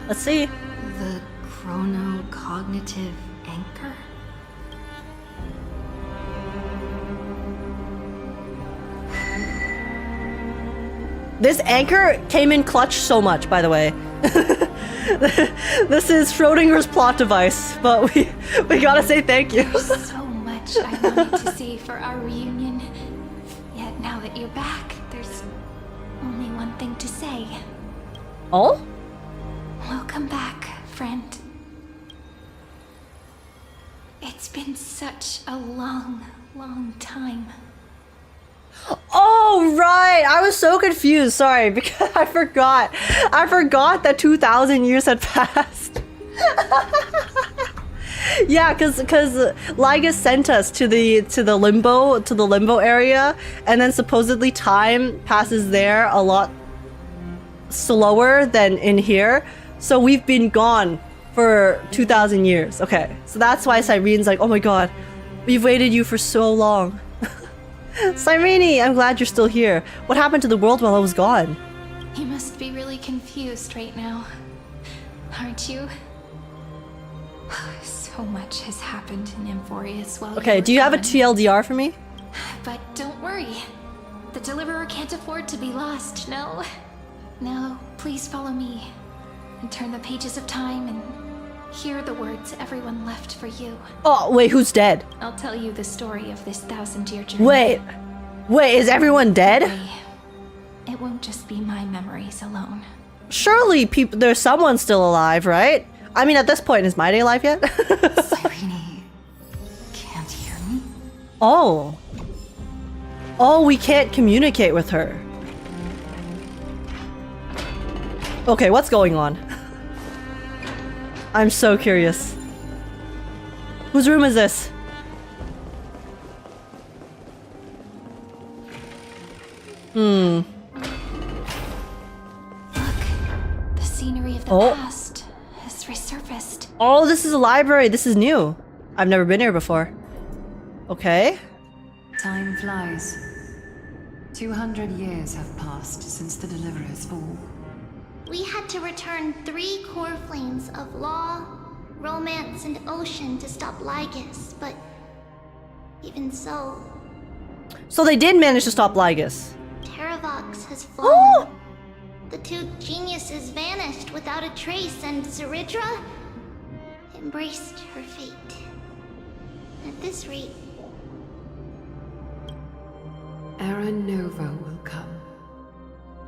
Let's see. The chronocognitive anchor? This anchor came in clutch so much, by the way. This is Schrodinger's plot device, but we gotta say thank you. There's so much I wanted to say for our reunion. Yet now that you're back, there's only one thing to say. Oh? Welcome back, friend. It's been such a long, long time. Oh, right. I was so confused. Sorry, because I forgot that 2,000 years had passed. Yeah, because Lygus sent us to the limbo area, and then supposedly time passes there a lot slower than in here. So we've been gone for 2,000 years. Okay, so that's why Cyrene's like, oh my god, we've waited you for so long. Cyrene, I'm glad you're still here. What happened to the world while I was gone? You must be really confused right now, aren't you? So much has happened in Emphorius while Okay, you do you were have a gone. TLDR for me? But don't worry. The Deliverer can't afford to be lost, no? Now, please follow me and turn the pages of time and hear the words everyone left for you. Oh, wait, who's dead? I'll tell you the story of this 1,000-year journey. Wait, is everyone dead? It won't just be my memories alone. Surely there's someone still alive, right? I mean, at this point, is My Day alive yet? Cyrene can't hear me? Oh. Oh, we can't communicate with her. Okay, what's going on? I'm so curious. Whose room is this? Look, the scenery of the Oh. past has resurfaced. Oh, this is a library. This is new. I've never been here before. Okay. Time flies. 200 years have passed since the Deliverer's fall. We had to return 3 core flames of law, romance, and ocean to stop Lygus, but even so, So they did manage to stop Lygus. Terravox has Oh! fallen. The 2 geniuses vanished without a trace, and Cerydra embraced her fate. At this rate, Era Nova will come.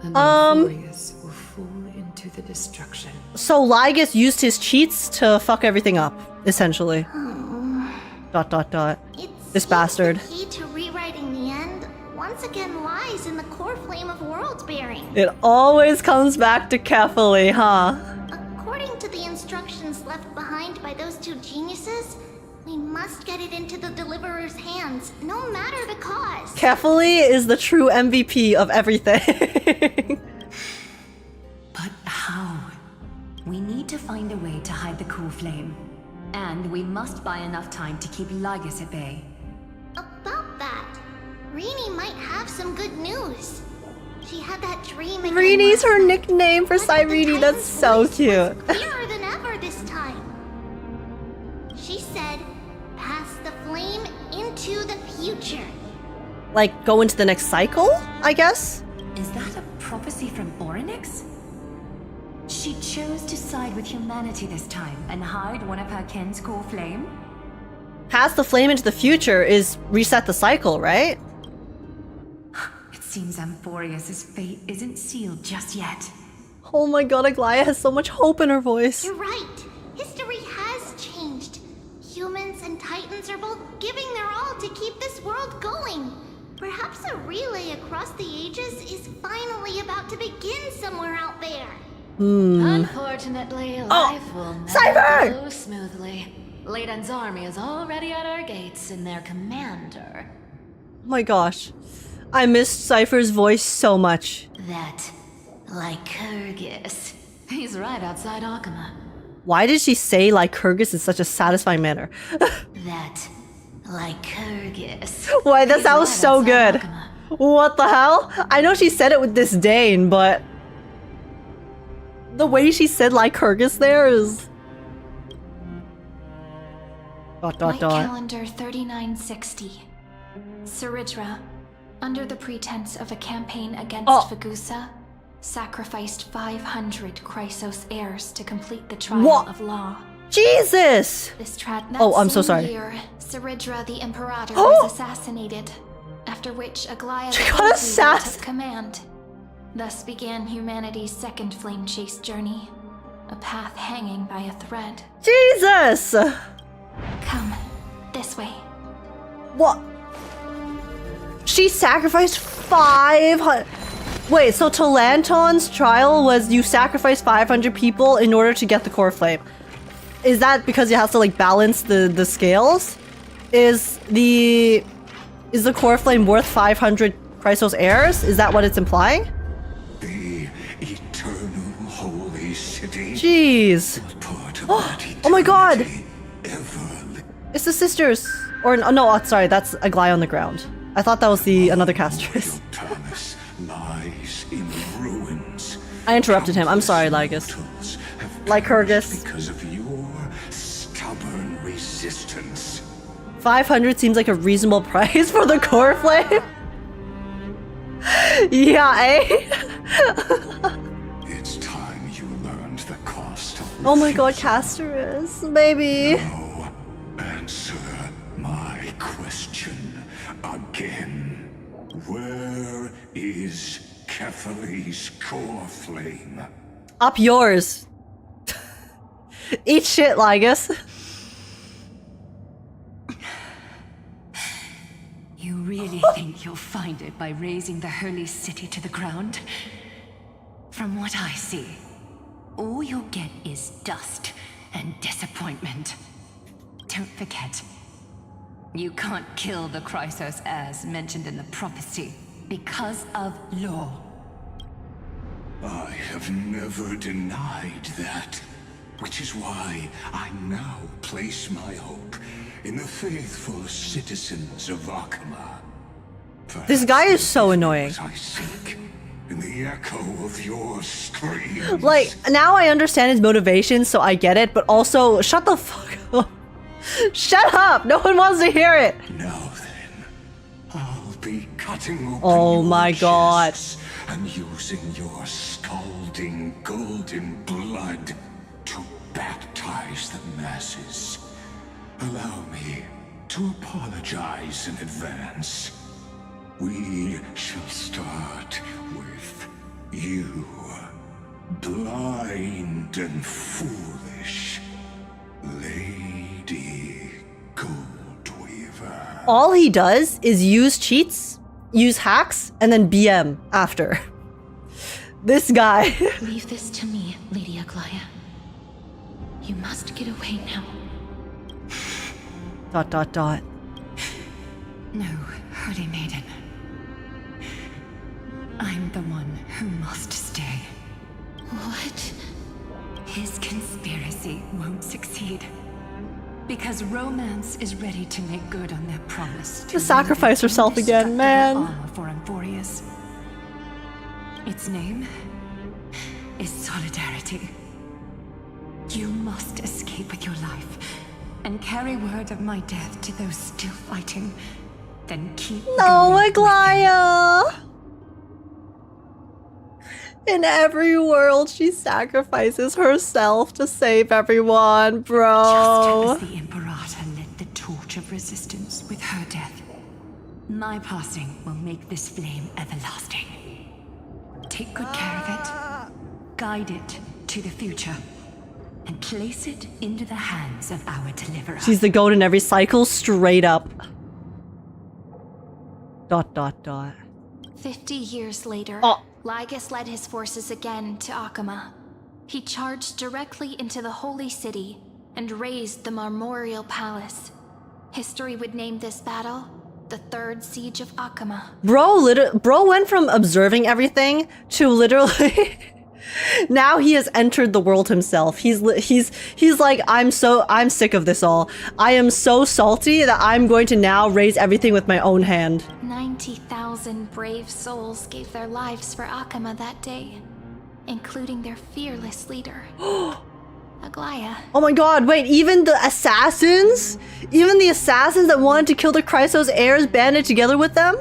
And Emphorius will fall into the destruction. So Lygus used his cheats to fuck everything up, essentially. Dot dot dot. it This seems bastard. the key to rewriting the end once again lies in the core flame of world-bearing. It always comes back to carefully, huh? According to the instructions left behind by those 2 geniuses, we must get it into the Deliverer's hands, no matter the cost. Carefully is the true MVP of everything. But how? We need to find a way to hide the cool flame. And we must buy enough time to keep Lygus at bay. About that, Rini might have some good news. She had that dream again Reenie's last her night, nickname for but the Cyrene. That's Titan's so voice cute. was clearer than ever this time. She said, pass the flame into the future. Like, go into the next cycle, I guess? Is that a prophecy from Orynyx? She chose to side with humanity this time and hide one of her kin's cool flame? Pass the flame into the future is reset the cycle, right? It seems Emphorius' fate isn't sealed just yet. Oh my god, Aglaia has so much hope in her voice. You're right. History has changed. Humans and Titans are both giving their all to keep this world going. Perhaps a relay across the ages is finally about to begin somewhere out there. Unfortunately, life will never Cyber! go smoothly. Leiden's army is already at our gates, and their commander, Oh my gosh. I missed Cypher's voice so much. that Lycurgus, he's right outside Akama. Why did she say Lycurgus in such a satisfying manner? That Lycurgus. Why, that sounds so good. What the hell? I know she said it with disdain, but the way she said Lycurgus there is... Light calendar 3960. Cerydra, under the pretense of a campaign against Fagusa, sacrificed 500 Chrysos heirs to complete the trial of law. Jesus! I'm so sorry. Year, Cerydra the Imperator was assassinated, after which Agekk took command. Thus began humanity's second flame chase journey, a path hanging by a thread. Jesus! Come, this way. What? She sacrificed 500... Wait, so Talanton's trial was you sacrifice 500 people in order to get the core flame. Is that because you have to like balance the scales? Is the core flame worth 500 Chrysos heirs? Is that what it's implying? The eternal holy city. Jeez. Oh my god! It's the sisters. Or no, sorry, that's a Agekk on the ground. I thought that was another castress. Lies in ruins. I interrupted him. I'm sorry, Lygus. Lycurgus. Because of your stubborn resistance. 500 seems like a reasonable price for the core flame. Yeah, eh? It's time you learned the cost of Oh my god, castress, baby. Now, answer my question again. Where is Kefali's core flame? Up yours. Eat shit, Lygus. You really think you'll find it by razing the holy city to the ground? From what I see, all you'll get is dust and disappointment. Don't forget, you can't kill the Chrysos as mentioned in the prophecy because of law. I have never denied that, which is why I now place my hope in the faithful citizens of Akama. This guy is so annoying. I seek in the echo of your screams. Like, now I understand his motivation, so I get it, but also, shut the fuck up. Shut up! No one wants to hear it! Now then, I'll be cutting open Oh my god. and using your scalding golden blood to baptize the masses. Allow me to apologize in advance. We shall start with you, blind and foolish Lady Goldweaver. All he does is use cheats, use hacks, and then BM after. This guy. Leave this to me, Lady Agekk. You must get away now. ... No, Holy Maiden. I'm the one who must stay. What? His conspiracy won't succeed. Because Romance is ready to make good on their promise to sacrifice herself again, man. armor for Amphorius. Its name is Solidarity. You must escape with your life and carry word of my death to those still fighting. Then keep No, Agekk! In every world, she sacrifices herself to save everyone, bro. Just as the Imperator lit the torch of resistance with her death, my passing will make this flame everlasting. Take good care of it, guide it to the future, and place it into the hands of our deliverer. She's the goat in every cycle, straight up. ... 50 years later, Lygus led his forces again to Akama. He charged directly into the Holy City and razed the Marmorial Palace. History would name this battle the Third Siege of Akama. Bro went from observing everything to literally Now he has entered the world himself. He's like, I'm sick of this all. I am so salty that I'm going to now raise everything with my own hand. 90,000 brave souls gave their lives for Akama that day, including their fearless leader, Aglaia. Oh my god, wait, even the assassins? Even the assassins that wanted to kill the Chrysos heirs banded together with them?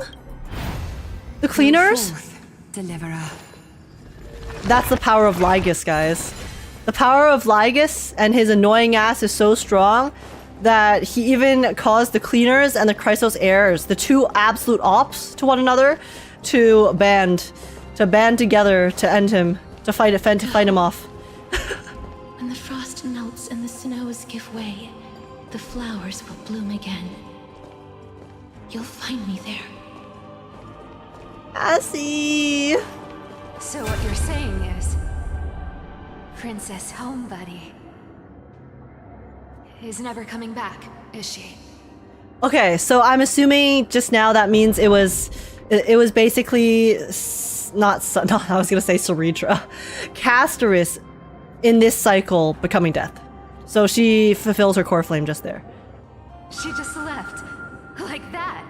The cleaners? Deliverer. That's the power of Lygus, guys. The power of Lygus and his annoying ass is so strong that he even caused the cleaners and the Chrysos heirs, the two absolute ops to one another, to band together to end him, to fight him off. When the frost melts and the snows give way, the flowers will bloom again. You'll find me there. Assy! So what you're saying is, Princess Homebuddy is never coming back, is she? Okay, so I'm assuming just now that means it was basically I was gonna say Cerydra, Casteris in this cycle becoming death. So she fulfills her core flame just there. She just left, like that.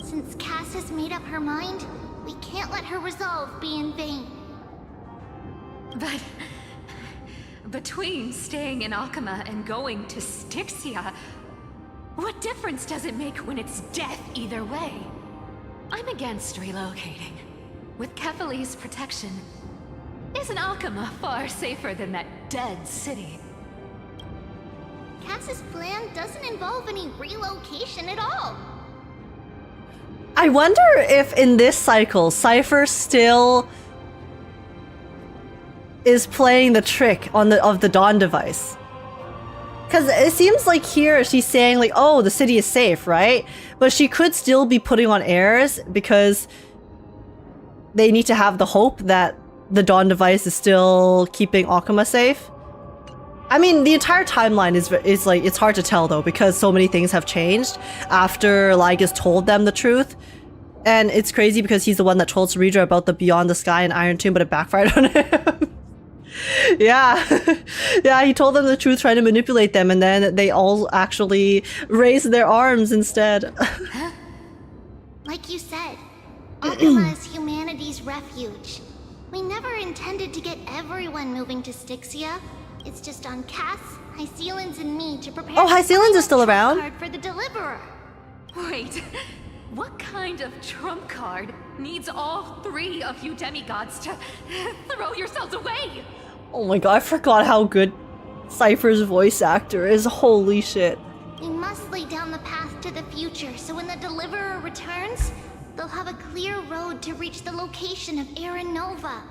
Since Cass has made up her mind, we can't let her resolve be in vain. But between staying in Akama and going to Styxia, what difference does it make when it's death either way? I'm against relocating. With Kefali's protection, isn't Akama far safer than that dead city? Cass's plan doesn't involve any relocation at all. I wonder if in this cycle, Cypher still is playing the trick of the Dawn device. Because it seems like here she's saying like, oh, the city is safe, right? But she could still be putting on Heirs because they need to have the hope that the Dawn device is still keeping Akama safe. I mean, the entire timeline is like, it's hard to tell though, because so many things have changed after Lygus told them the truth. And it's crazy because he's the one that told Cerydra about the Beyond the Sky and Iron Tomb, but it backfired on him. Yeah. Yeah, he told them the truth, trying to manipulate them, and then they all actually raised their arms instead. Like you said, Akama is humanity's refuge. We never intended to get everyone moving to Styxia. It's just on Cass, Hysilens, and me to prepare. Oh, Hysilens is still around. Card for the Deliverer. Wait, what kind of trump card needs all three of you demigods to throw yourselves away? Oh my god, I forgot how good Cypher's voice actor is. Holy shit. We must lay down the path to the future, so when the Deliverer returns, they'll have a clear road to reach the location of Era Nova.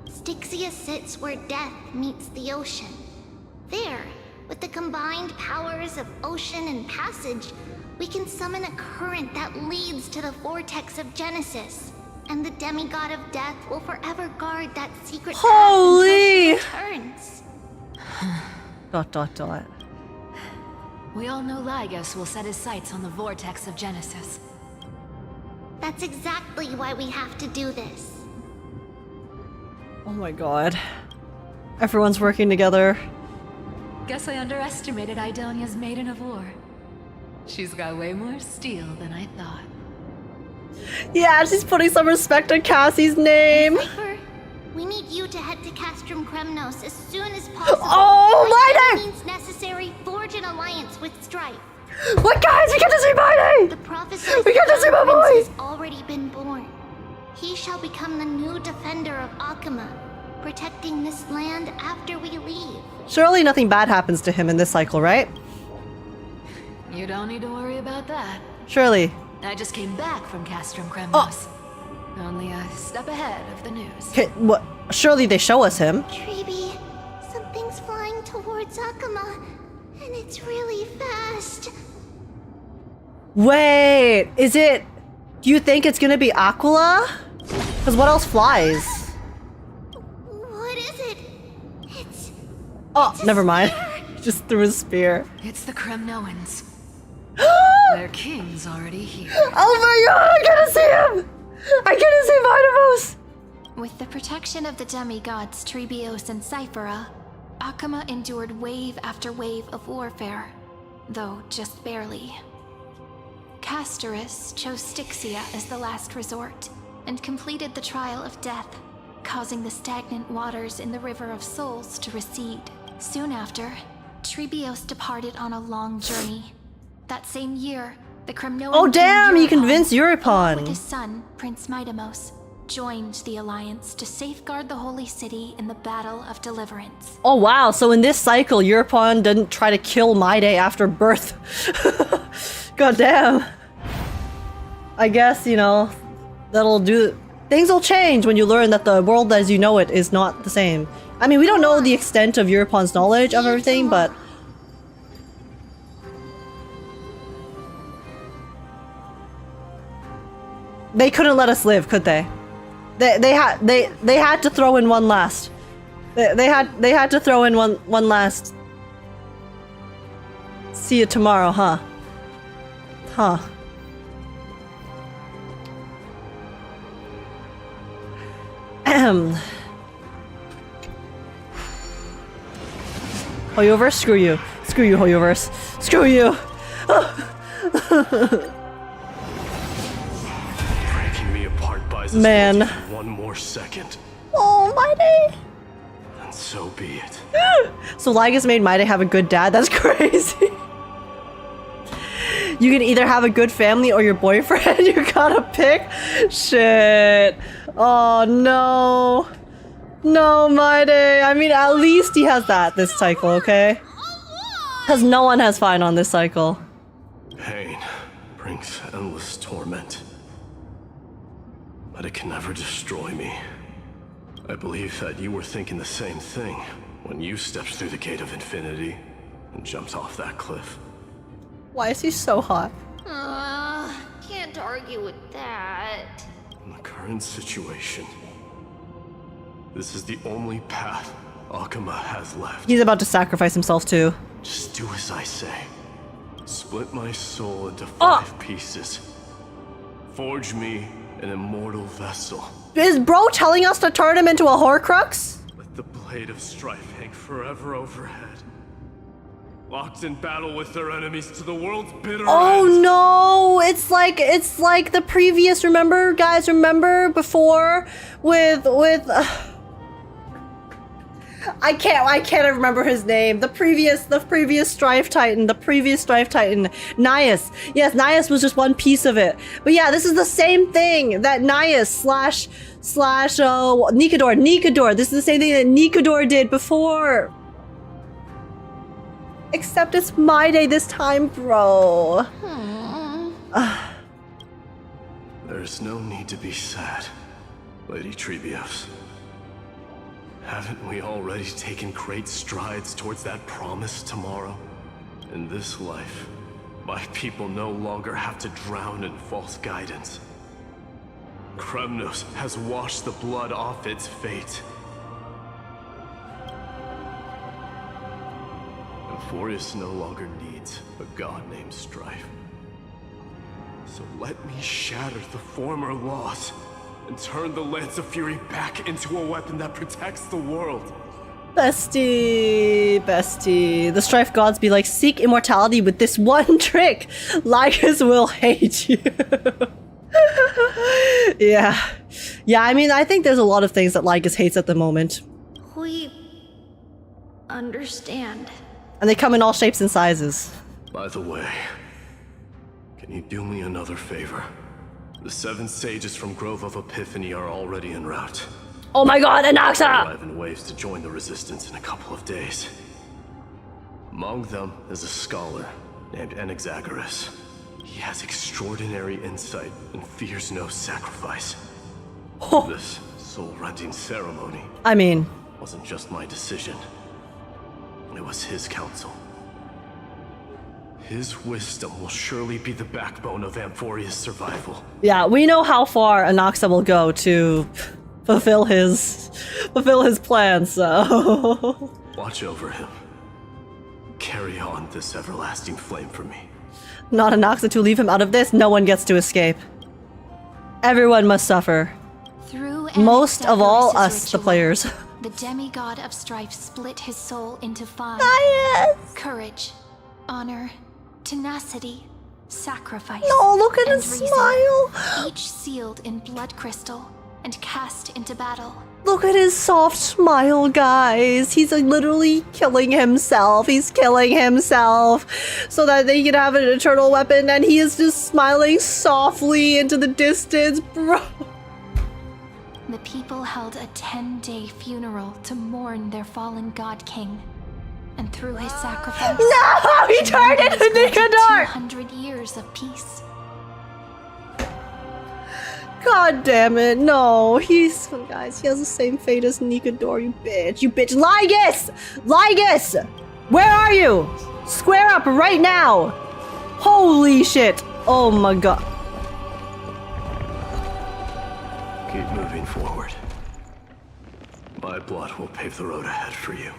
Styxia sits where death meets the ocean. There, with the combined powers of ocean and passage, we can summon a current that leads to the vortex of Genesis. And the demigod of death will forever guard that secret path Holy! until she returns. ... We all know Lygus will set his sights on the vortex of Genesis. That's exactly why we have to do this. Oh my god. Everyone's working together. Guess I underestimated Idonia's Maiden of War. She's got way more steel than I thought. Yeah, she's putting some respect on Cassie's name. Cypher, we need you to head to Castrum Kremnos as soon as possible. Oh, By my any means necessary, forge an alliance with Strife. What, guys? We get to see my name! The prophesied We get to see my Crown boy! Prince has already been born. He shall become the new defender of Akama, protecting this land after we leave. Surely nothing bad happens to him in this cycle, right? You don't need to worry about that. Surely. I just came back from Castrum Kremnos. Only a step ahead of the news. Okay, what? Surely they show us him. Treeby, something's flying towards Akama, and it's really fast. Wait, is it... Do you think it's gonna be Aquila? Because what else flies? What is it? It's... Oh, it's a never mind. spear. Just threw a spear. It's the Kremnoans. Their king's already here. Oh my god, I gotta see him! I gotta see Vinavos! With the protection of the demigods Trebios and Cyphera, Akama endured wave after wave of warfare, though just barely. Castorus chose Styxia as the last resort, and completed the trial of death, causing the stagnant waters in the River of Souls to recede. Soon after, Trebios departed on a long journey. That same year, the Kremnoan Oh damn, king you convinced Euripon, with Euripon! his son, Prince Midamos, joined the Alliance to safeguard the Holy City in the Battle of Deliverance. Oh wow, so in this cycle, Euripon didn't try to kill Maide after birth. God damn. I guess, you know, that'll do... Things will change when you learn that the world as you know it is not the same. I mean, we don't know the extent of Euripon's knowledge of everything, but... They couldn't let us live, could they? They had to throw in one last. They had to throw in one last. See you tomorrow, huh? Huh. Hoyoverse, screw you. Screw you, Hoyoverse. Screw you. Breaking me apart buys Man. us one more second. Oh, Maide. And so be it. So Lygus made Maide have a good dad? That's crazy. You can either have a good family or your boyfriend. You gotta pick. Shit. Oh no. No, Maide. I mean, at least he has that this cycle, okay? Because no one has fine on this cycle. Pain brings endless torment. But it can never destroy me. I believe that you were thinking the same thing when you stepped through the gate of infinity and jumped off that cliff. Why is he so hot? Can't argue with that. In the current situation, this is the only path Akama has left. He's about to sacrifice himself too. Just do as I say. Split my soul into 5 pieces. Forge me an immortal vessel. Is bro telling us to turn him into a Horcrux? Let the blade of strife hang forever overhead. Locked in battle with their enemies to the world's bitter Oh end. no! It's like the previous. Remember, guys? Remember before with I can't remember his name. The previous Strife Titan. Nias. Yes, Nias was just one piece of it. But yeah, this is the same thing that Nias slash Nikador. This is the same thing that Nikador did before. Except it's my day this time, bro. There's no need to be sad, Lady Trebios. Haven't we already taken great strides towards that promised tomorrow? In this life, my people no longer have to drown in false guidance. Kremnos has washed the blood off its fate. Euphorius no longer needs a god named Strife. So let me shatter the former laws and turn the Lance of Fury back into a weapon that protects the world. Bestie. The Strife gods be like, seek immortality with this one trick. Lycus will hate you. Yeah, I mean, I think there's a lot of things that Lycus hates at the moment. We understand. And they come in all shapes and sizes. By the way, can you do me another favor? The 7 sages from Grove of Epiphany are already en route. Oh my god, Anaxa! Arrive in waves to join the resistance in a couple of days. Among them is a scholar named Enexagoras. He has extraordinary insight and fears no sacrifice. This soul-rending ceremony, I mean, wasn't just my decision. It was his counsel. His wisdom will surely be the backbone of Amphoria's survival. yeah, we know how far Anaxa will go to fulfill his plan, so... Watch over him. Carry on this everlasting flame for me. Not Anaxa to leave him out of this. No one gets to escape. Everyone must suffer. Through Most of all, Anastagoras' us, the ritual, players. The demigod of strife split his soul into 5. Yes! Courage, honor, tenacity, sacrifice. No, look at and his reason, smile. each sealed in blood crystal and cast into battle. Look at his soft smile, guys. He's like, literally killing himself. He's killing himself so that they can have an eternal weapon, and he is just smiling softly into the distance, bro. The people held a 10-day funeral to mourn their fallen god king. And through his sacrifice, No, he turned into Nicanor. 200 years of peace. God damn it, no. Guys, he has the same fate as Nicanor, you bitch. You bitch. Lygus! Lygus! Where are you? Square up right now! Holy shit! Oh my god. Keep moving forward. My blood will pave the road ahead for you.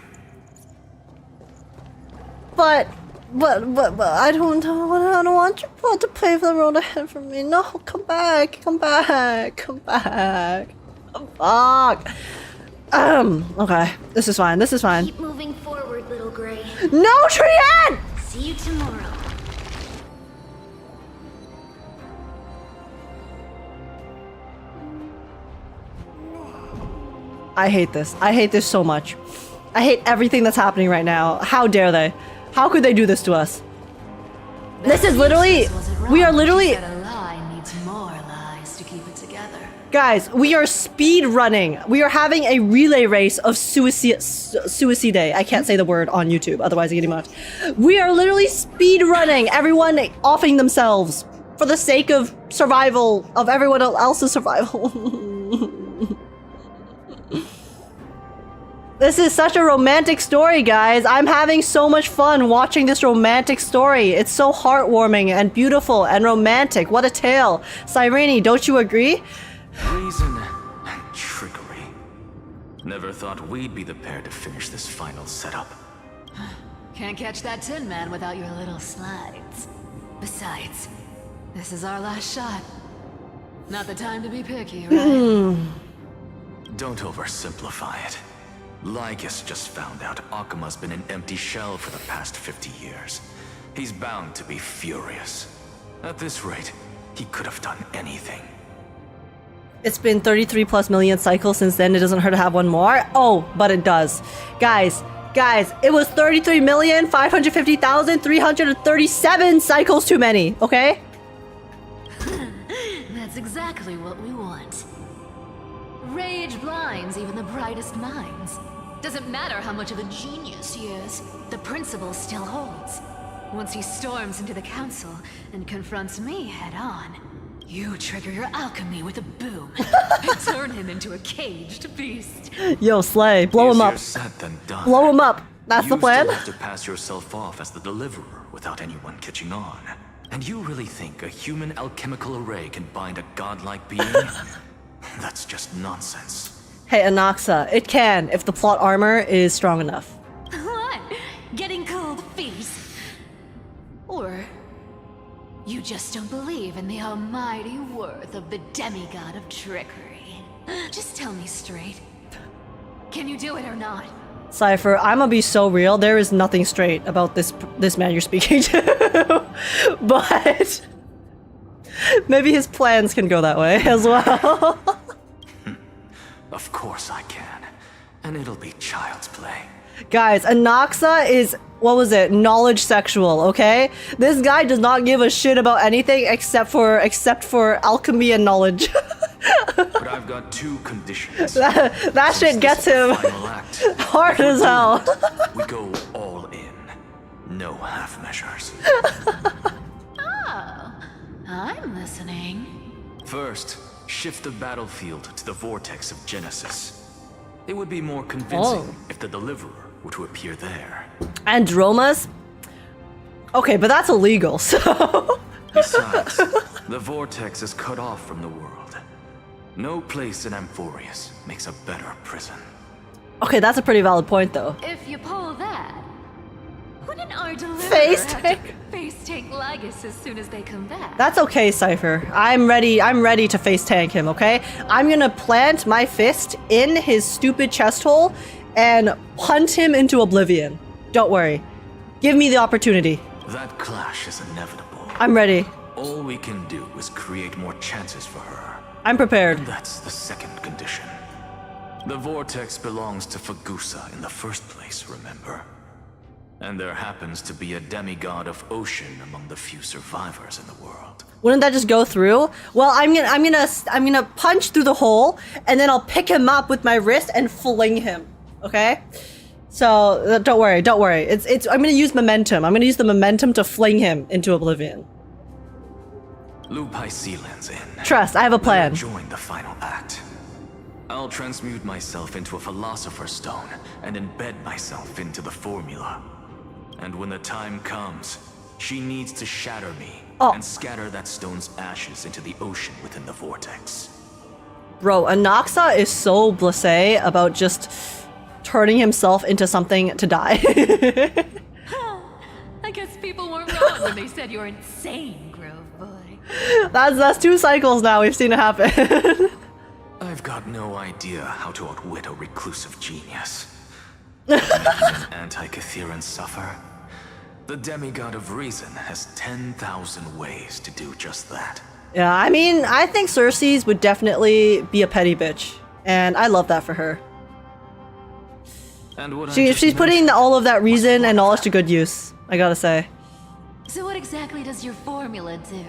But I don't want your blood to pave the road ahead for me. No, come back. Fuck. Okay. This is fine. Keep moving forward, little Gray. No, Trian! See you tomorrow. I hate this. I hate this so much. I hate everything that's happening right now. How dare they? How could they do this to us? This is literally... We are literally... Guys, we are speed running. We are having a relay race of suicide. I can't say the word on YouTube, otherwise I get emote. We are literally speed running. Everyone offing themselves for the sake of survival, of everyone else's survival. This is such a romantic story, guys. I'm having so much fun watching this romantic story. It's so heartwarming and beautiful and romantic. What a tale. Cyrene, don't you agree? Reason and trickery. Never thought we'd be the pair to finish this final setup. Can't catch that Tin Man without your little slides. Besides, this is our last shot. Not the time to be picky, right? Don't oversimplify it. Lygus just found out Akima's been an empty shell for the past 50 years. He's bound to be furious. At this rate, he could have done anything. It's been 33 plus million cycles since then. It doesn't hurt to have one more. Oh, but it does. Guys, it was 33,550,337 cycles too many, okay? That's exactly what we want. Rage blinds even the brightest minds. Doesn't matter how much of a genius he is, the principle still holds. Once he storms into the council and confronts me head on, you trigger your alchemy with a boom and turn him into a caged beast. Yo, Slay, blow him up. Easier said than done. Blow him up. That's the plan. You still have to pass yourself off as the deliverer without anyone catching on. And you really think a human alchemical array can bind a godlike being? That's just nonsense. Hey, Anaxa, it can if the plot armor is strong enough. What? Getting cold feet? Or you just don't believe in the almighty worth of the demigod of trickery? Just tell me straight. Can you do it or not? Cypher, I'm gonna be so real. There is nothing straight about this man you're speaking to. But maybe his plans can go that way as well. Of course I can. And it'll be child's play. Guys, Anaxa is, what was it? Knowledge sexual, okay? This guy does not give a shit about anything except for alchemy and knowledge. But I've got two conditions. that shit gets him hard as hell. We go all in. No half measures. Oh, I'm listening. First, shift the battlefield to the vortex of Genesis. It would be more convincing if the deliverer were to appear there. Andromas? Okay, but that's illegal, so... Besides, the vortex is cut off from the world. No place in Amphorius makes a better prison. Okay, that's a pretty valid point, though. If you pull that, wouldn't our deliverer Face have take. to face tank Lygus as soon as they come back. That's okay, Cypher. I'm ready to face tank him, okay? I'm gonna plant my fist in his stupid chest hole and punt him into oblivion. Don't worry. Give me the opportunity. That clash is inevitable. I'm ready. All we can do is create more chances for her. I'm prepared. And that's the second condition. The vortex belongs to Fagusa in the first place, remember? And there happens to be a demigod of ocean among the few survivors in the world. Wouldn't that just go through? Well, I'm gonna punch through the hole, and then I'll pick him up with my wrist and fling him. Okay? So don't worry. I'm gonna use momentum. I'm gonna use the momentum to fling him into oblivion. Loop Hysilens in. Trust, I have a plan. Join the final act. I'll transmute myself into a philosopher's stone and embed myself into the formula. And when the time comes, she needs to shatter me and scatter that stone's ashes into the ocean within the vortex. Bro, Anaxa is so blasé about just turning himself into something to die. I guess people weren't wrong when they said you're insane, Grove Boy. That's 2 cycles now we've seen it happen. I've got no idea how to outwit a reclusive genius. Making an anti-Catherian suffer? The demigod of reason has 10,000 ways to do just that. Yeah, I mean, I think Cersei's would definitely be a petty bitch. And I love that for her. And what She's putting all of that reason and knowledge to good use, I gotta say. So what exactly does your formula do?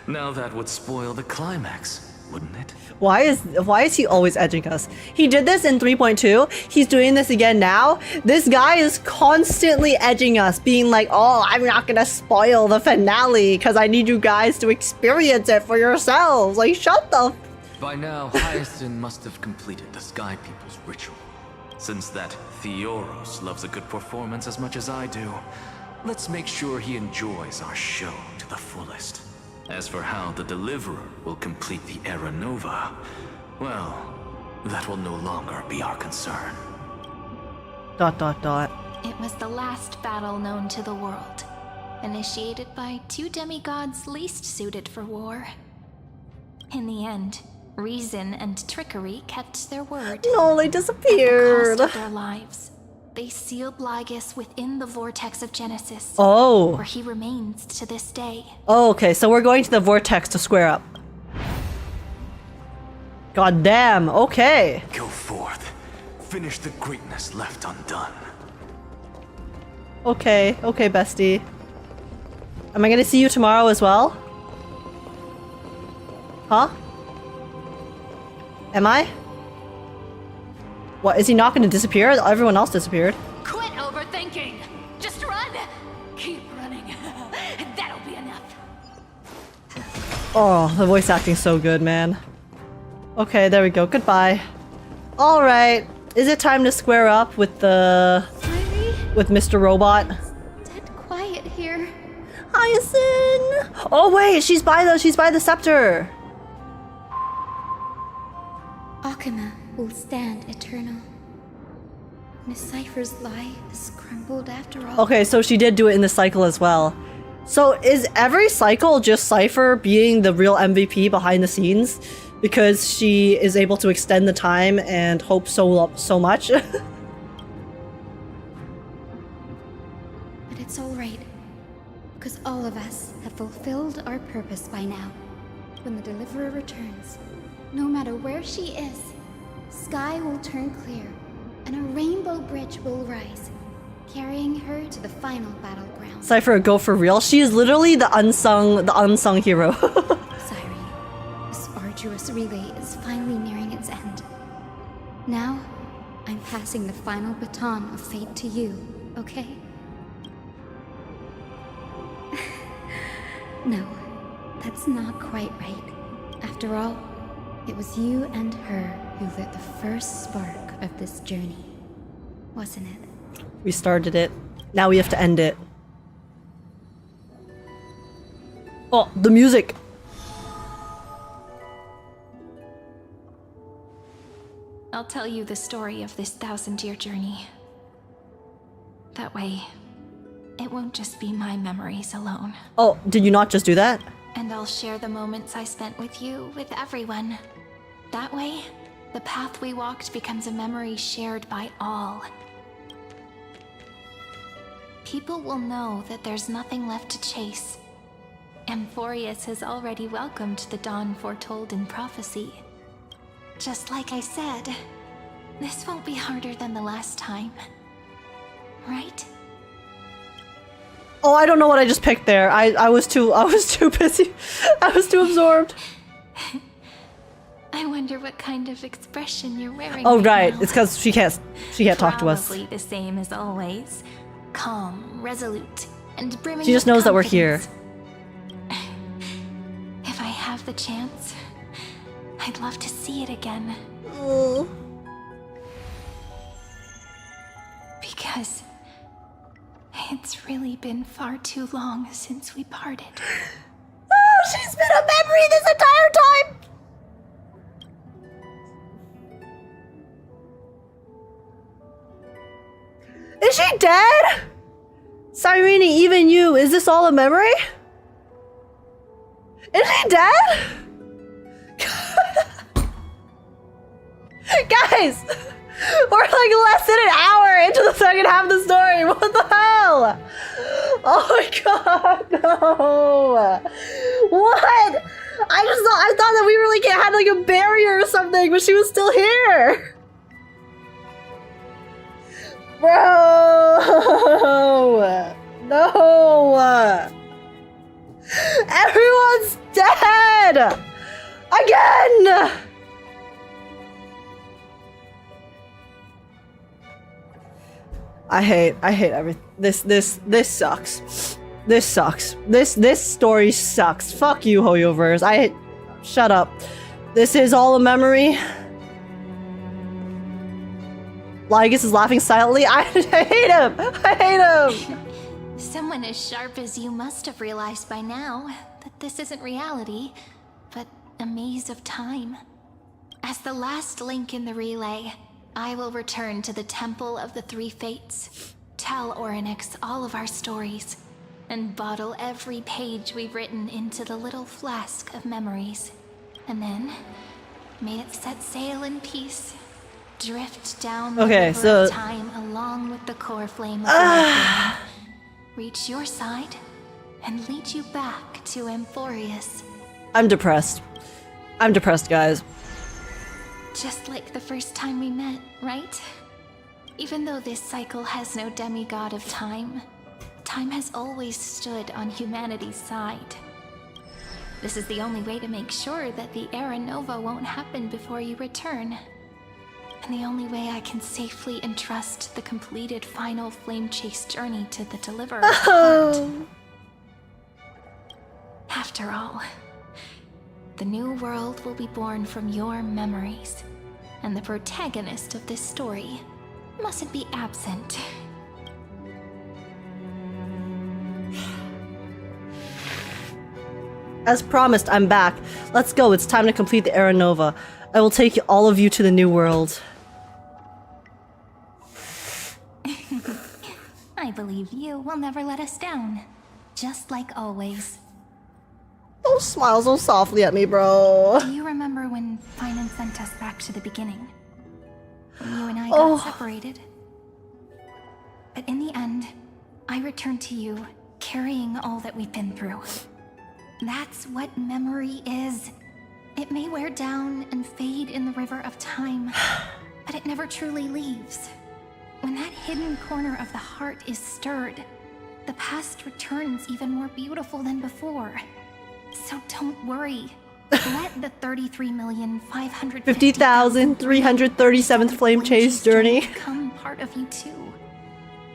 Now that would spoil the climax, wouldn't it? Why is he always edging us? He did this in 3.2. He's doing this again now. This guy is constantly edging us, being like, oh, I'm not gonna spoil the finale because I need you guys to experience it for yourselves. Like, shut the f. By now, Hyacinth must have completed the Sky People's ritual. Since that Theoros loves a good performance as much as I do, let's make sure he enjoys our show to the fullest. As for how the Deliverer will complete the Era Nova, well, that will no longer be our concern. ... It was the last battle known to the world, initiated by 2 demigods least suited for war. In the end, reason and trickery kept their word. No, they disappeared. At the cost of their lives, they sealed Lygus within the vortex of Genesis. Oh. Where he remains to this day. Oh, okay, so we're going to the vortex to square up. God damn, okay. Go forth. Finish the greatness left undone. Okay, bestie. Am I gonna see you tomorrow as well? Huh? Am I? What, is he not gonna disappear? Everyone else disappeared. Quit overthinking! Just run! Keep running. That'll be enough. Oh, the voice acting's so good, man. Okay, there we go. Goodbye. Alright. Is it time to square up with the... with Mr. Robot? Dead quiet here. Hyacinth! Oh wait, she's by the scepter! Akama will stand eternal. Miss Cypher's lie is crumbled after all. Okay, so she did do it in the cycle as well. So is every cycle just Cypher being the real MVP behind the scenes? Because she is able to extend the time and hope so much? But it's alright. Because all of us have fulfilled our purpose by now. When the Deliverer returns, no matter where she is, sky will turn clear, and a rainbow bridge will rise, carrying her to the final battleground. Cypher, go for real. She is literally the unsung hero. Cyrene, this arduous relay is finally nearing its end. Now, I'm passing the final baton of fate to you, okay? No, that's not quite right. After all, it was you and her who lit the first spark of this journey, wasn't it? We started it. Now we have to end it. Oh, the music! I'll tell you the story of this 1000-year journey. That way, it won't just be my memories alone. Oh, did you not just do that? And I'll share the moments I spent with you with everyone. That way, the path we walked becomes a memory shared by all. People will know that there's nothing left to chase. Amphorius has already welcomed the dawn foretold in prophecy. Just like I said, this won't be harder than the last time. Right? Oh, I don't know what I just picked there. I was too busy. I was too absorbed. I wonder what kind of expression you're wearing. Oh, right. now. It's because she can't talk to us. Probably the same as always. Calm, resolute, and brimming She just with knows that we're here. confidence. If I have the chance, I'd love to see it again. Oh. Because it's really been far too long since we parted. Oh, she's been a memory this entire time! Is she dead? Cyrene, even you, is this all a memory? Is she dead? Guys! We're like less than an hour into the second half of the story. What the hell? Oh my god, no. What? I thought that we were like had like a barrier or something, but she was still here. Bro. No. Everyone's dead. Again. I hate everything. This sucks. This sucks. This story sucks. Fuck you, Hoyoverse. Shut up. This is all a memory. Lygus is laughing silently. I hate him. I hate him. Someone as sharp as you must have realized by now that this isn't reality, but a maze of time. As the last link in the relay, I will return to the Temple of the Three Fates, tell Orynyx all of our stories, and bottle every page we've written into the little flask of memories. And then, may it set sail in peace, drift down the river of time along with the core flame of the flame, reach your side, and lead you back to Amphorius. I'm depressed. I'm depressed, guys. Just like the first time we met, right? Even though this cycle has no demigod of time, time has always stood on humanity's side. This is the only way to make sure that the Era Nova won't happen before you return. And the only way I can safely entrust the completed final flame chase journey to the Deliverer's heart. After all, the new world will be born from your memories, and the protagonist of this story mustn't be absent. As promised, I'm back. Let's go. It's time to complete the Era Nova. I will take all of you to the new world. I believe you will never let us down, just like always. Don't smile so softly at me, bro. Do you remember when Finan sent us back to the beginning? When you and I got separated? But in the end, I returned to you, carrying all that we've been through. That's what memory is. It may wear down and fade in the river of time, but it never truly leaves. When that hidden corner of the heart is stirred, the past returns even more beautiful than before. So don't worry. Let the 33,550,337th Flame Chase journey become part of you too.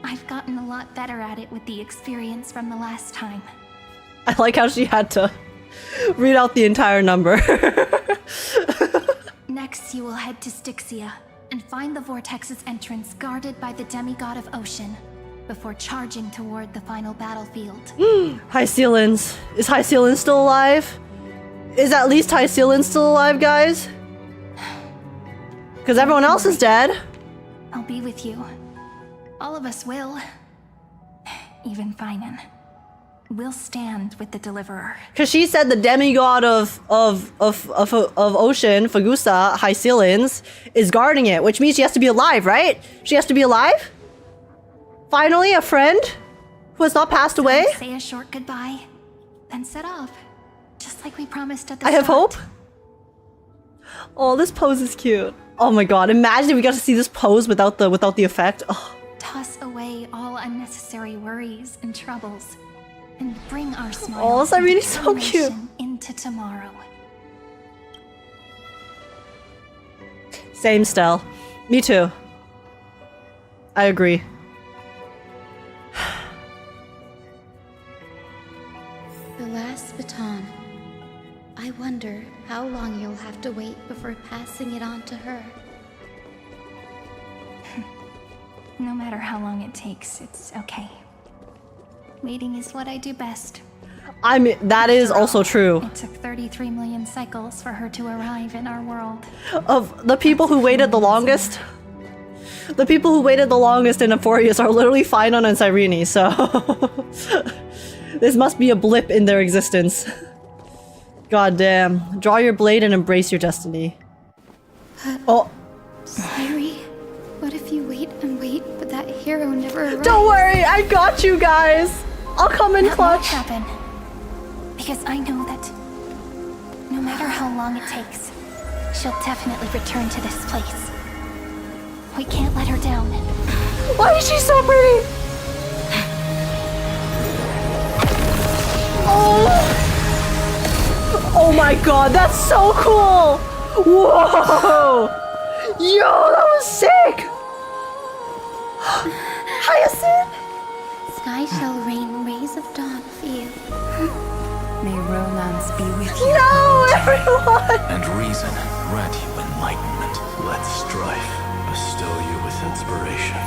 I've gotten a lot better at it with the experience from the last time. I like how she had to read out the entire number. Next, you will head to Styxia and find the Vortex's entrance guarded by the demigod of ocean before charging toward the final battlefield. Hysilens. Is Hysilens still alive? Is at least Hysilens still alive, guys? Because everyone else is dead. I'll be with you. All of us will. even Finan. We'll stand with the Deliverer. Because she said the demigod of ocean, Fagusa, Hysilens, is guarding it, which means she has to be alive, right? She has to be alive? Finally, a friend who has not passed away? Say a short goodbye, then set off. Just like we promised at the I have start. hope. Oh, this pose is cute. Oh my god, imagine if we got to see this pose without the effect. Oh. Toss away all unnecessary worries and troubles, and bring our smile Oh, Cyrene's so and cute. determination into tomorrow. Same, Stell. Me too. I agree. The last baton. I wonder how long you'll have to wait before passing it on to her. No matter how long it takes, it's okay. Waiting is what I do best. I mean, that is also true. It took 33 million cycles for her to arrive in our world. Of the people who waited the longest, the people who waited the longest in Euphorius are literally Finan and Cyrene, so this must be a blip in their existence. God damn. Draw your blade and embrace your destiny. Oh. Cyrene, what if you wait and wait, but that hero never arrives? Don't worry, I got you guys. I'll come in That won't clutch. happen. Because I know that no matter how long it takes, she'll definitely return to this place. We can't let her down. Why is she so pretty? Oh. Oh my god, that's so cool! Whoa! Yo, that was sick! Hyacinth! Sky shall rain rays of dawn for you. May romance be with you. No, everyone! And reason grant you enlightenment. Let strife bestow you with inspiration.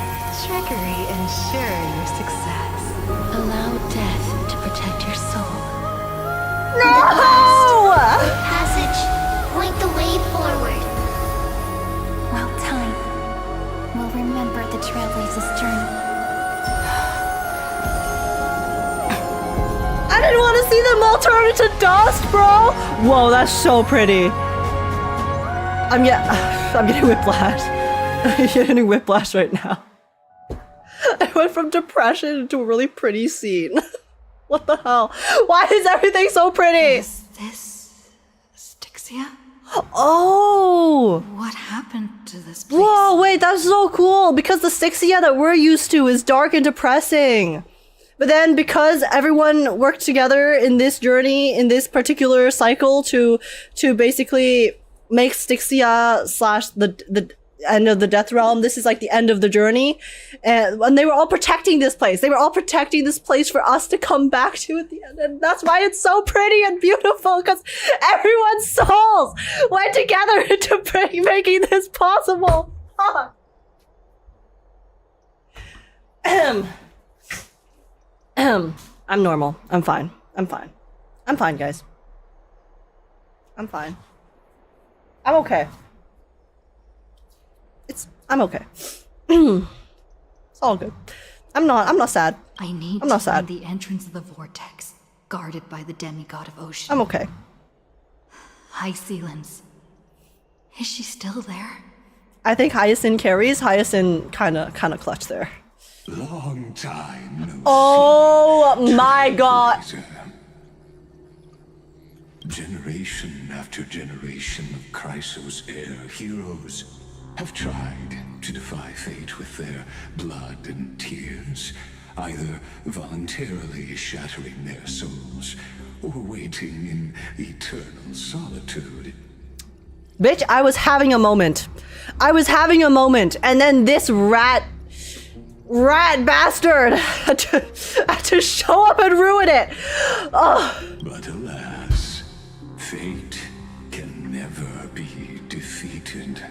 Trickery ensure your success. Allow death to protect your soul. No! Passage, point the way forward. Well, time will remember the Trailblaze's journey. I didn't want to see them all turn into dust, bro! Whoa, that's so pretty. I'm getting whiplash. I'm getting whiplash right now. I went from depression to a really pretty scene. What the hell? Why is everything so pretty? Is this Styxia? Oh! What happened to this place? Whoa, wait, that's so cool! Because the Styxia that we're used to is dark and depressing. But then because everyone worked together in this journey, in this particular cycle to basically make Styxia slash the end of the Death Realm, this is like the end of the journey. And they were all protecting this place. They were all protecting this place for us to come back to at the end. And that's why it's so pretty and beautiful, because everyone's souls went together into making this possible. I'm normal. I'm fine. I'm fine. I'm fine, guys. I'm fine. I'm okay. I'm okay. It's all good. I'm not sad. I need I'm not to sad. find the entrance of the vortex, guarded by the demigod of ocean. I'm okay. Hysilens. Is she still there? I think Hyacinth carries. Hyacinth kind of clutch there. Long time no Oh my god. see. Generation after generation of Chrysos heir heroes have tried to defy fate with their blood and tears, either voluntarily shattering their souls or waiting in eternal solitude. Bitch, I was having a moment. And then this rat bastard had to show up and ruin it. Oh. But alas, fate can never be defeated.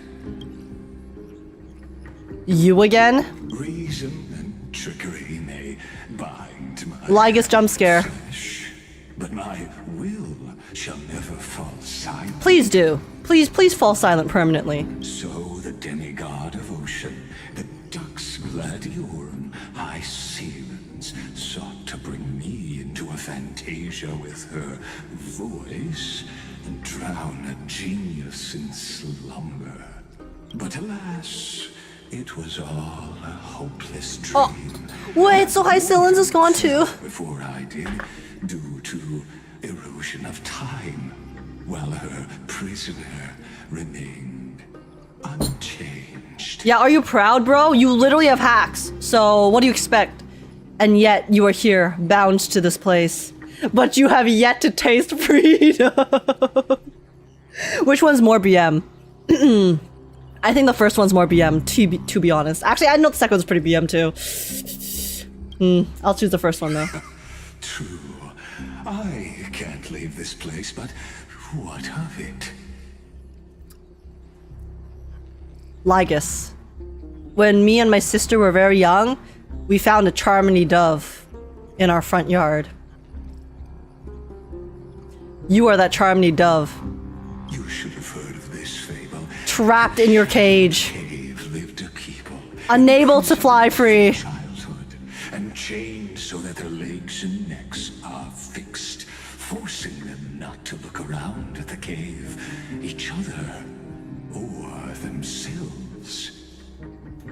You again? Reason and trickery may bind my Lygus jump scare. flesh, but my will shall never fall silent. Please do. Please fall silent permanently. So the demigod of ocean, the Dux Gladiorum Hysilens, goddess sought to bring me into a fantasia with her voice and drown a genius in slumber. But alas, it was all a hopeless dream. Oh, wait, so Hysilens is gone too. Before I did, due to erosion of time, while her prisoner remained unchanged. Yeah, are you proud, bro? You literally have hacks. So what do you expect? And yet you are here, bound to this place. But you have yet to taste freedom. Which one's more BM? I think the first one's more BM, to be honest. Actually, I know the second one's pretty BM too. I'll choose the first one though. True. I can't leave this place, but what of it? Lygus. When me and my sister were very young, we found a charmony dove in our front yard. You are that charmony dove. You should have heard of this fable. Trapped in your cage. Cave lived a people. Unable to fly free. Childhood, and chained so that their legs and necks are fixed, forcing them not to look around at the cave, each other, or themselves.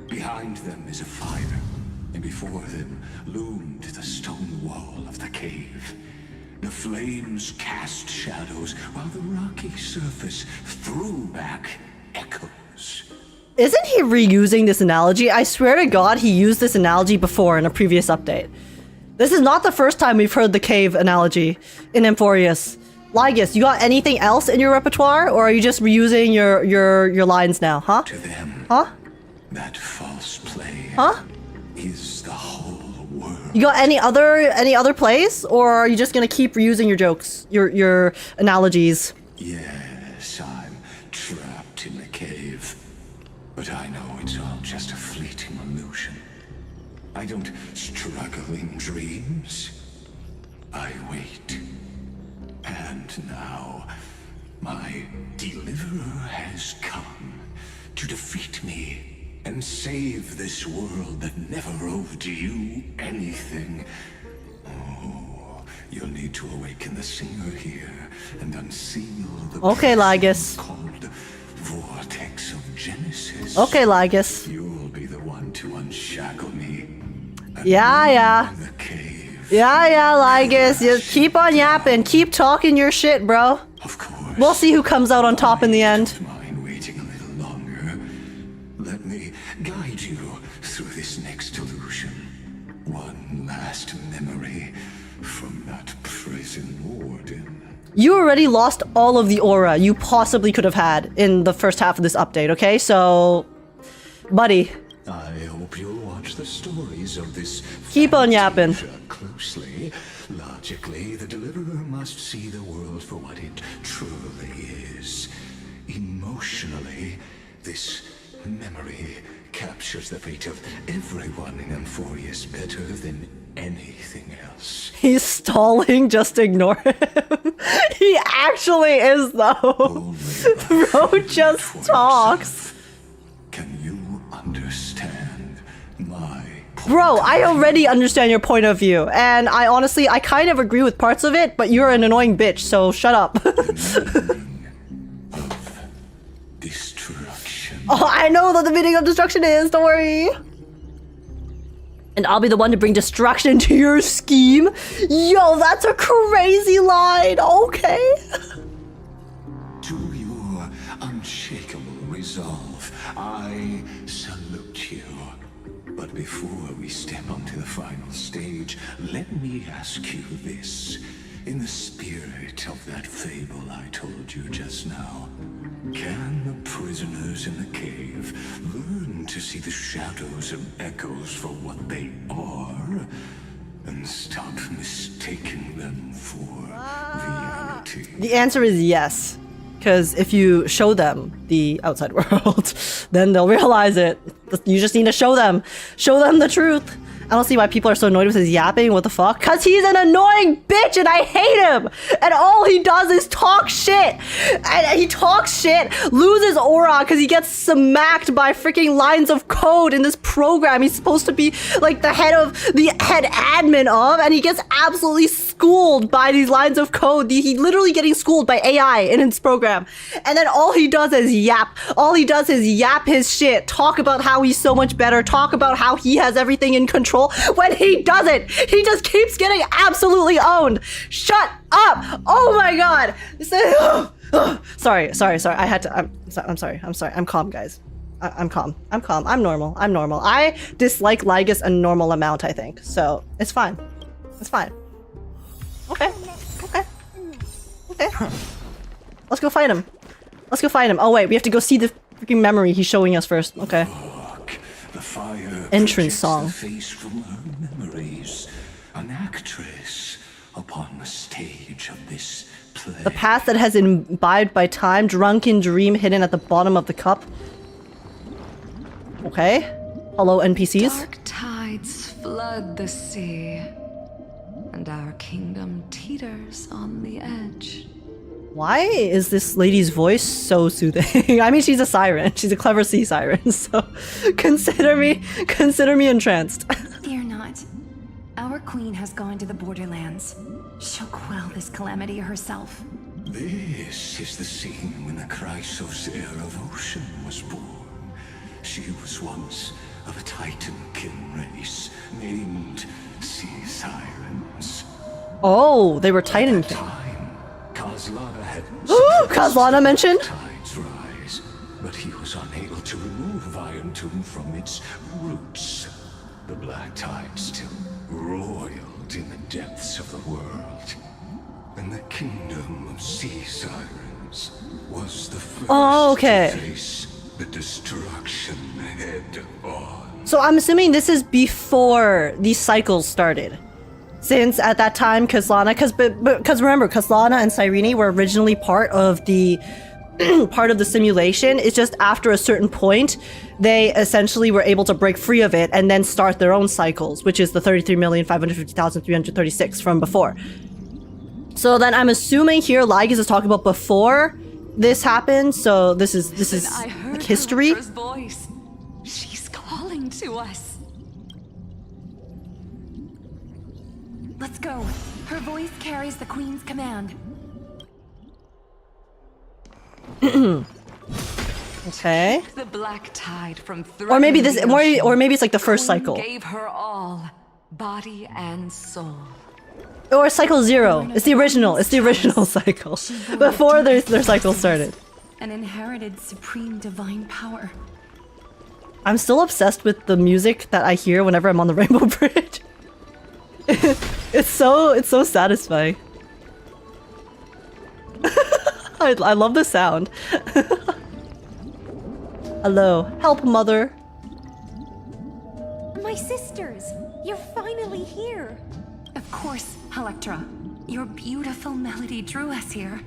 Behind them is a fire, and before them loomed the stone wall of the cave. The flames cast shadows, while the rocky surface threw back echoes. Isn't he reusing this analogy? I swear to God, he used this analogy before in a previous update. This is not the first time we've heard the cave analogy in Amphorius. Lygus, you got anything else in your repertoire, or are you just reusing your lines now, huh? To them, huh? That false play, huh? Is the whole world. You got any other plays, or are you just gonna keep reusing your jokes, your analogies? Yes, I'm trapped in the cave, but I know it's all just a fleeting illusion. I don't struggle in dreams. I wait. And now, my deliverer has come to defeat me and save this world that never owed you anything. Oh, you'll need to awaken the singer here and unseal the okay, Lygus. Called Vortex of Genesis. Okay, Lygus. You'll be the one to unshackle me. Yeah. The cave. Yeah, Lygus. Just keep on yapping. Keep talking your shit, bro. Of course. We'll see who comes out on top in the end. Mind waiting a little longer. Let me guide you through this next illusion. One last memory from that prison warden. You already lost all of the aura you possibly could have had in the first half of this update, okay? So, buddy. I hope you'll watch the stories of this. Keep on yapping. Closely. Logically, the deliverer must see the world for what it truly is. Emotionally, this memory captures the fate of everyone in Amphorius better than anything else. He's stalling, just ignore him. He actually is, though. Bro just talks. Can you understand my point? Bro, I already understand your point of view, and I kind of agree with parts of it, but you're an annoying bitch, so shut up. Destruction. Oh, I know what the meaning of destruction is, don't worry. And I'll be the one to bring destruction to your scheme. Yo, that's a crazy line, okay. To your unshakable resolve, I salute you. But before we step onto the final stage, let me ask you this. In the spirit of that fable I told you just now, can the prisoners in the cave learn to see the shadows and echoes for what they are, and stop mistaking them for reality? The answer is yes. Because if you show them the outside world, then they'll realize it. You just need to show them the truth. I don't see why people are so annoyed with his yapping. What the fuck? Cause he's an annoying bitch and I hate him. And all he does is talk shit. And he talks shit, loses aura because he gets smacked by freaking lines of code in this program he's supposed to be like the head admin of, and he gets absolutely schooled by these lines of code. He's literally getting schooled by AI in his program. And then all he does is yap. All he does is yap his shit, talk about how he's so much better, talk about how he has everything in control, when he doesn't. He just keeps getting absolutely owned. Shut up. Oh my god. Sorry. I had to. I'm sorry. I'm calm, guys. I'm calm. I'm normal. I dislike Lygus a normal amount, I think. So it's fine. Okay. Let's go fight him. Oh wait, we have to go see the freaking memory he's showing us first. Okay. Look, the fire Entrance song. the face from her memories. An actress upon the stage of this play. The past that has imbibed by time, drunken dream hidden at the bottom of the cup. Okay. Hello, NPCs. Dark tides flood the sea, and our kingdom teeters on the edge. Why is this lady's voice so soothing? I mean, she's a siren. She's a clever sea siren, so consider me entranced. Fear not. Our queen has gone to the borderlands. She'll quell this calamity herself. This is the scene when the Chrysos heir of ocean was born. She was once of a Titankin race named Sea Sirens. Oh, they were Titan. Kazlana had Kazlana mentioned? tides rise, but he was unable to remove Iron Tomb from its roots. The black tide still roiled in the depths of the world, and the kingdom of Sea Sirens was the first to face the destruction head on. So I'm assuming this is before these cycles started. Since at that time, Kazlana, because remember, Kazlana and Cyrene were originally part of the simulation. It's just after a certain point, they essentially were able to break free of it and then start their own cycles, which is the 33,550,336 from before. So then I'm assuming here Lygus is talking about before this happened. So this is like history. Voice. She's calling to us. Let's go. Her voice carries the queen's command. Okay. The black tide from Or maybe this, or maybe it's like the first cycle. Gave her all, body and soul. Or cycle 0. It's the original. It's the original cycle. Before their cycle started. An inherited supreme divine power. I'm still obsessed with the music that I hear whenever I'm on the Rainbow Bridge. It's so satisfying. I love the sound. Hello. Help, mother. My sisters, you're finally here. Of course, Electra. Your beautiful melody drew us here.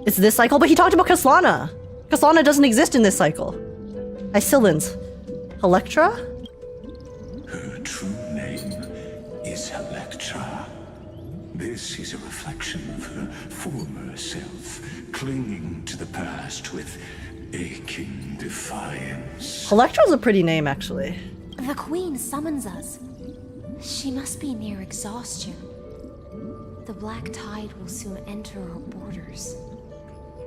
It's this cycle, but he talked about Kazlana. Kazlana doesn't exist in this cycle. Hysilens. Electra? Her true name is Electra. This is a reflection of her former self, clinging to the past with aching defiance. Electra's a pretty name, actually. The queen summons us. She must be near exhaustion. The black tide will soon enter our borders.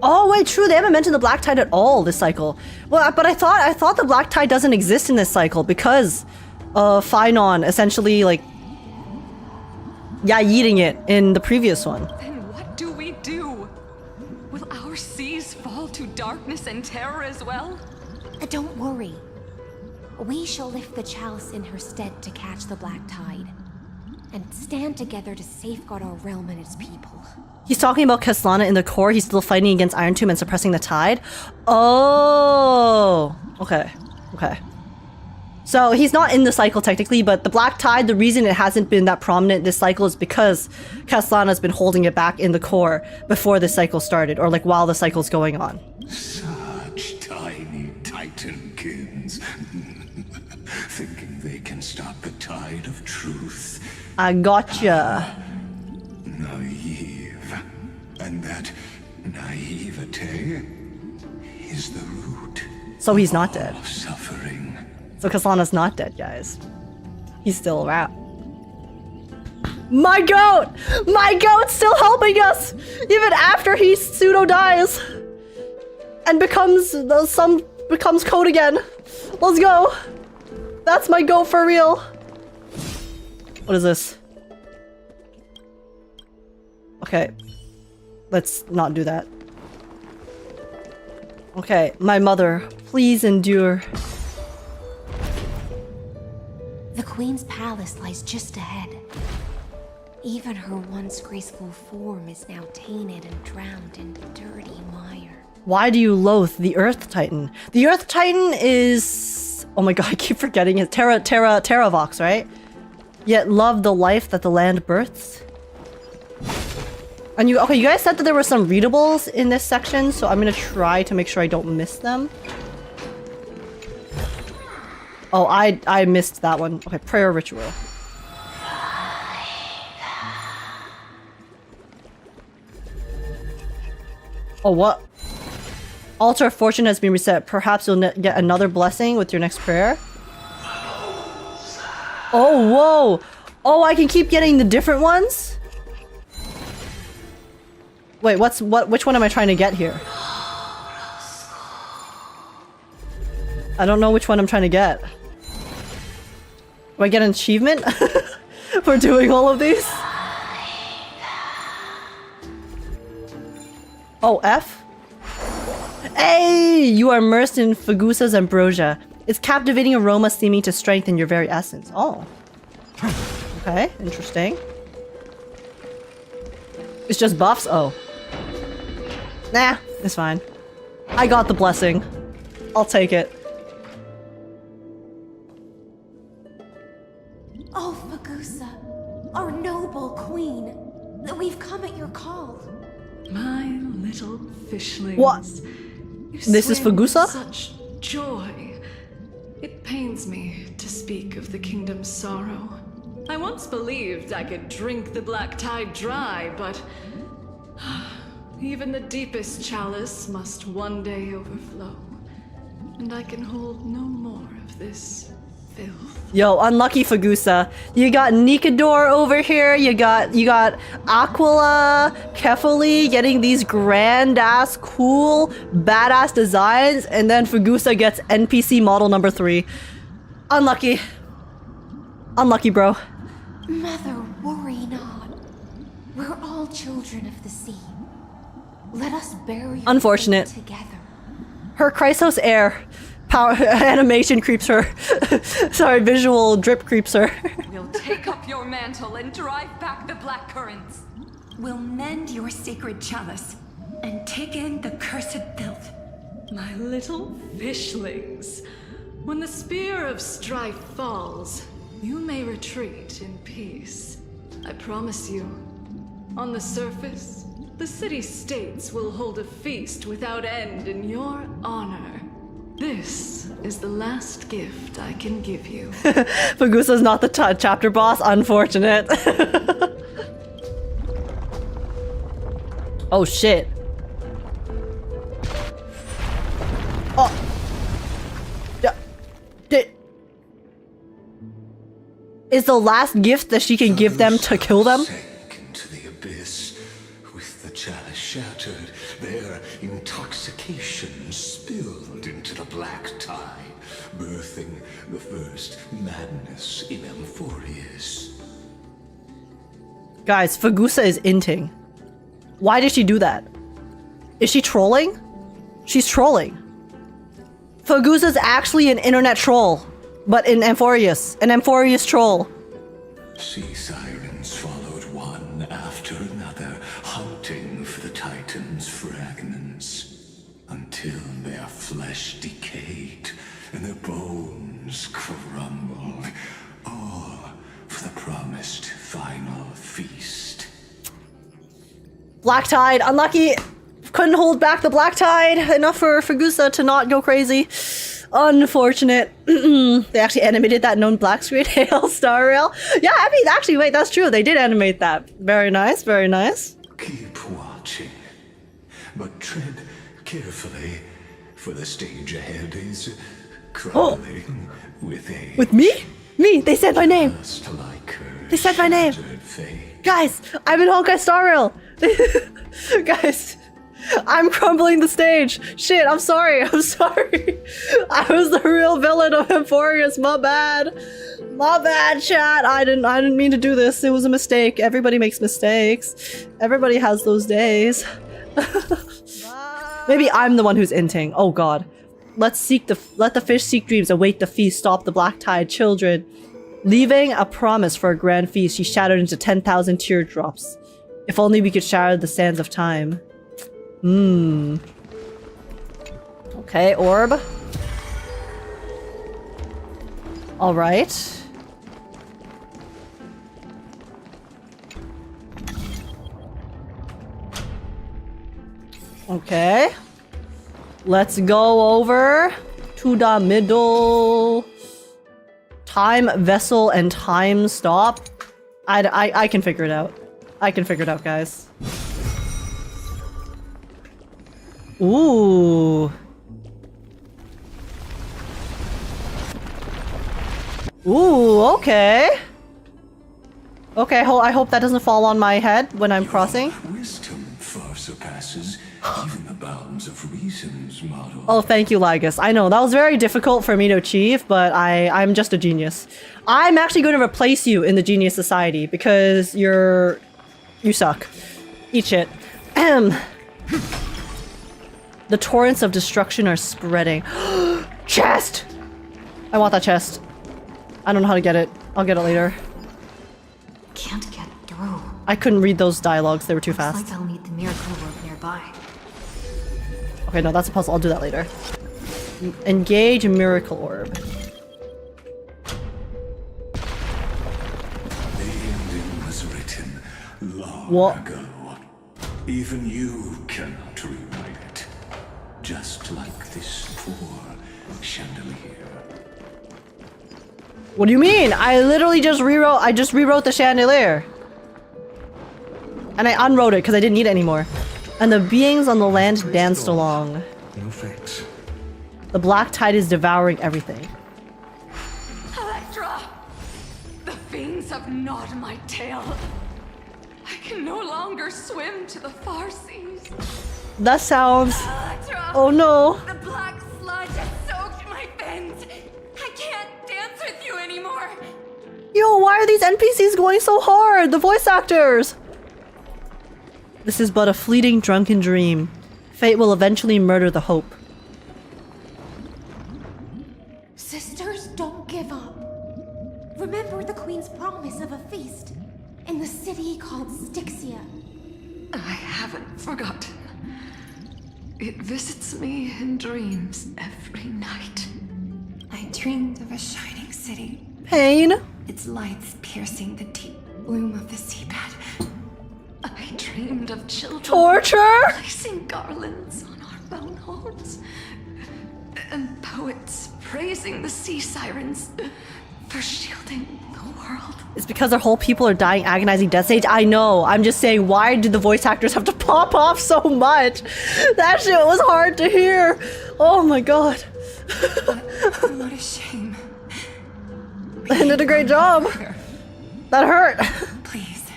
Oh wait, true. They haven't mentioned the black tide at all this cycle. Well, but I thought the black tide doesn't exist in this cycle because Phynon essentially like eating it in the previous one. Then what do we do? Will our seas fall to darkness and terror as well? Don't worry. We shall lift the chalice in her stead to catch the black tide, and stand together to safeguard our realm and its people. He's talking about Kazlana in the core. He's still fighting against Iron Tomb and suppressing the tide. Oh, okay. So he's not in the cycle technically, but the black tide, the reason it hasn't been that prominent this cycle is because Kazlana's been holding it back in the core before the cycle started, or like while the cycle's going on. Such tiny Titankins. Thinking they can stop the tide of truth. I gotcha. Naive. And that naivete is the root. So he's not dead. Of suffering. So Kasana's not dead, guys. He's still around. My goat! My goat's still helping us! Even after he pseudo dies! And becomes code again. Let's go! That's my goat for real! What is this? Okay. Let's not do that. Okay, my mother, please endure. The Queen's palace lies just ahead. Even her once graceful form is now tainted and drowned in dirty mire. Why do you loathe the Earth Titan? The Earth Titan is... Oh my god, I keep forgetting it. Terravox, right? Yet love the life that the land births. And you guys said that there were some readables in this section, so I'm gonna try to make sure I don't miss them. Oh, I missed that one. Okay, prayer ritual. Oh, what? Altar of Fortune has been reset. Perhaps you'll get another blessing with your next prayer. Oh, whoa! Oh, I can keep getting the different ones? Wait, which one am I trying to get here? I don't know which one I'm trying to get. Do I get an achievement for doing all of these? Oh, F? Hey! You are immersed in Fagusa's ambrosia. Its captivating aroma seeming to strengthen your very essence. Oh. Okay, interesting. It's just buffs? Oh. Nah, it's fine. I got the blessing. I'll take it. Oh, Fagusa, our noble queen, we've come at your call. My little fishlings. What? This is swim with Fagusa? Such joy. It pains me to speak of the kingdom's sorrow. I once believed I could drink the black tide dry, but even the deepest chalice must one day overflow, and I can hold no more of this filth. Yo, unlucky Fagusa. You got Nikador over here, you got Aquila, Kefali getting these grand ass, cool, badass designs, and then Fagusa gets NPC model number 3. Unlucky. Unlucky, bro. Mother, worry not. We're all children of the sea. Let us bury her Unfortunate. together. Her Chrysos air power animation creeps her. Sorry, visual drip creeps her. We'll take up your mantle and drive back the black currents. We'll mend your sacred chalice and take in the cursed filth. My little fishlings. When the spear of strife falls, you may retreat in peace. I promise you. On the surface, the city-states will hold a feast without end in your honor. This is the last gift I can give you. Fagusa's not the chapter boss, unfortunate. Oh shit. Oh. Yeah. Is the last gift that she can give them to kill them? Into the abyss, with the chalice shattered, their intoxication spilled into the black tide, birthing the first madness in Amphorius. Guys, Fagusa is inting. Why did she do that? Is she trolling? She's trolling. Fagusa's actually an internet troll, but in Amphorius, an Amphorius troll. Sea sirens followed one after another, hunting for the Titan's fragments, until their flesh decayed and their bones crumbled, all for the promised final feast. Black Tide, unlucky. Couldn't hold back the Black Tide enough for Fagusa to not go crazy. Unfortunate. They actually animated that known black screen hsrtrailer. Yeah, I mean, actually, wait, that's true. They did animate that. Very nice, very nice. Keep watching, but tread carefully, for the stage ahead is crawling With me? Me, they said my name. just like her They said my name. shattered fate. Guys, I'm in honkaistarrail. Guys, I'm crumbling the stage. Shit, I'm sorry. I'm sorry. I was the real villain of Emporius. My bad. My bad, chat. I didn't mean to do this. It was a mistake. Everybody makes mistakes. Everybody has those days. Maybe I'm the one who's inting. Oh god. Let the fish seek dreams, await the feast, stop the black tide, children. Leaving a promise for a grand feast, she shattered into 10,000 teardrops. If only we could shatter the sands of time. Okay, orb. Alright. Okay. Let's go over to the middle. Time vessel and time stop. I can figure it out. I can figure it out, guys. Ooh. Ooh, okay. Okay, I hope that doesn't fall on my head when I'm crossing. Wisdom far surpasses even the bounds of reason's model. Oh, thank you, Lygus. I know, that was very difficult for me to achieve, but I'm just a genius. I'm actually going to replace you in the Genius Society because you suck. Eat shit. The torrents of destruction are spreading. Chest! I want that chest. I don't know how to get it. I'll get it later. Can't get through. I couldn't read those dialogues. They were too Looks fast. like I'll need the miracle orb nearby. Okay, no, that's a puzzle. I'll do that later. Engage Miracle Orb. The ending was written long ago. Even you cannot rewrite it. Just like this poor chandelier. What do you mean? I literally just rewrote. I just rewrote the chandelier. And I unwrote it because I didn't need it anymore. And the beings on the land danced along. No thanks. The black tide is devouring everything. Electra! The fiends have gnawed my tail. I can no longer swim to the far seas. That sounds... Electra! Oh no. The black sludge has soaked my fins. I can't dance with you anymore. Yo, why are these NPCs going so hard? The voice actors! This is but a fleeting drunken dream. Fate will eventually murder the hope. Sisters, don't give up. Remember the Queen's promise of a feast in the city called Styxia. I haven't forgotten. It visits me in dreams every night. I dreamed of a shining city, Pain? its lights piercing the deep gloom of the seabed. I dreamed of children Torture? placing garlands on our bone holes, and poets praising the sea sirens for shielding the world. It's because our whole people are dying agonizing death stage. I know. I'm just saying, why did the voice actors have to pop off so much? That shit was hard to hear. Oh my god. What a shame. They did a great job. That hurt. Please,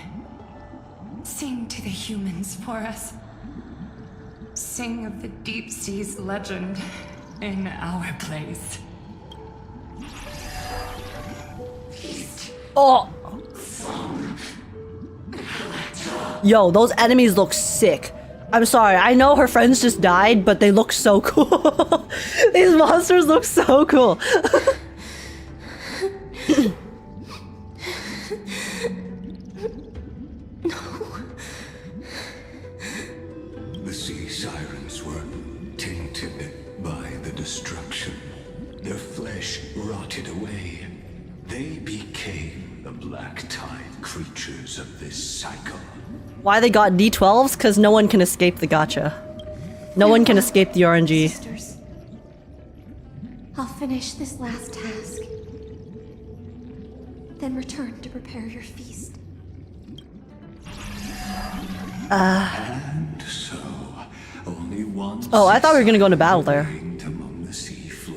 sing to the humans for us. Sing of the deep sea's legend in our place. Oh. Yo, those enemies look sick. I'm sorry, I know her friends just died, but they look so cool. These monsters look so cool. The sea sirens were tainted by the destruction. Their flesh rotted away. They became the black tide creatures of this cycle. Why they got D12s? Because no one can escape the gacha. No one can escape the RNG. Sisters, I'll Finish this last task. Then return to prepare your feast. And so, only one. Oh, I thought we were gonna go into battle there. Among the seafloor,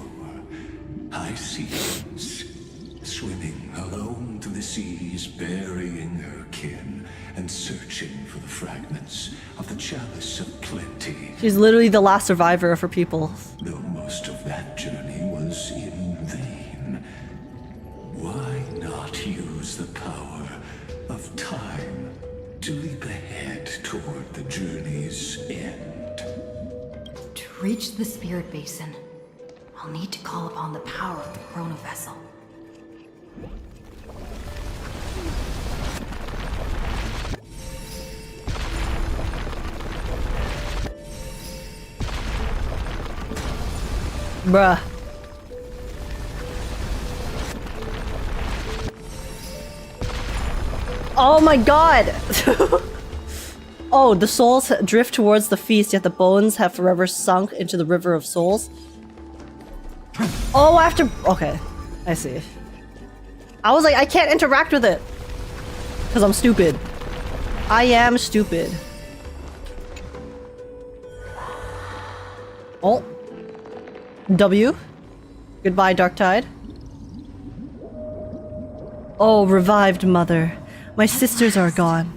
Hysilens, swimming alone through the seas, burying her kin and searching for the fragments of the chalice of plenty. She's literally the last survivor of her people. Though most of that journey was in vain, why not use the power of time to leap ahead toward the journey's end? To reach the Spirit Basin, I'll need to call upon the power of the Chrono Vessel. Bruh. Oh my god! Oh, the souls drift towards the feast, yet the bones have forever sunk into the river of souls. Oh, after... Okay, I see. I was like, I can't interact with it. Because I'm stupid. I am stupid. Oh. W. Goodbye, Darktide. Oh, revived mother. My sisters are gone.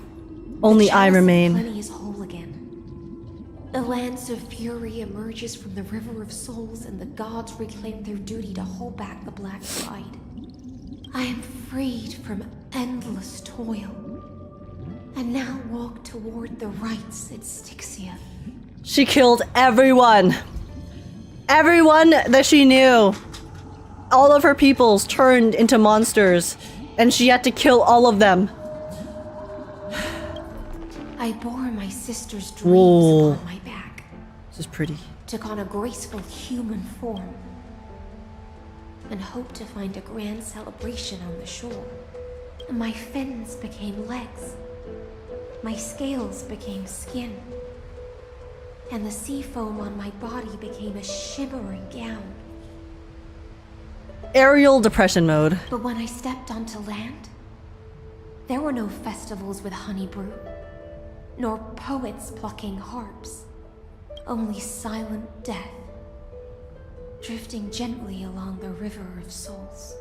Only I remain. Plenty is whole again. The lance of fury emerges from the river of souls, and the gods reclaim their duty to hold back the black tide. I am freed from endless toil, and now walk toward the rites at Styxia. She killed everyone. Everyone that she knew. All of her peoples turned into monsters, and she had to kill all of them. I bore my sister's dreams Whoa. upon my back. This is pretty. Took on a graceful human form, and hoped to find a grand celebration on the shore. My fins became legs. My scales became skin. And the sea foam on my body became a shimmering gown. Aerial depression mode. But when I stepped onto land, there were no festivals with honey brew, nor poets plucking harps, only silent death, drifting gently along the river of souls.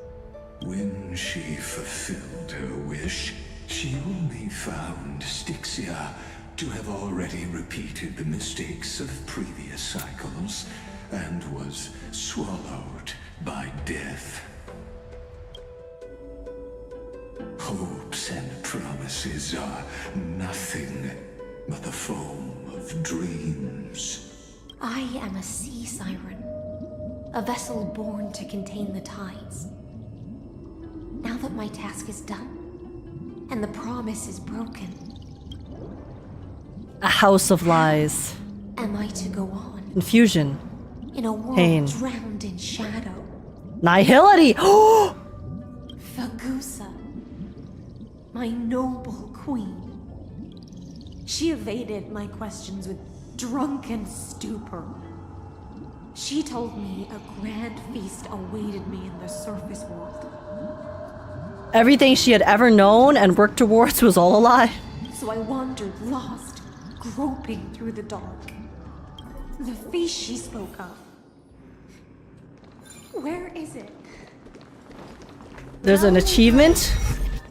When she fulfilled her wish, she only found Styxia to have already repeated the mistakes of previous cycles, and was swallowed by death. Hopes and promises are nothing but the foam of dreams. I am a sea siren, a vessel born to contain the tides. Now that my task is done, and the promise is broken, A house of lies. am I to go on Confusion. in a world Pain. drowned in shadow? Nihility! Oh! Fagusa, my noble queen. She evaded my questions with drunken stupor. She told me a grand feast awaited me in the surface world. Everything she had ever known and worked towards was all a lie. So I wandered lost, groping through the dark. The feast she spoke of. Where is it? There's an achievement.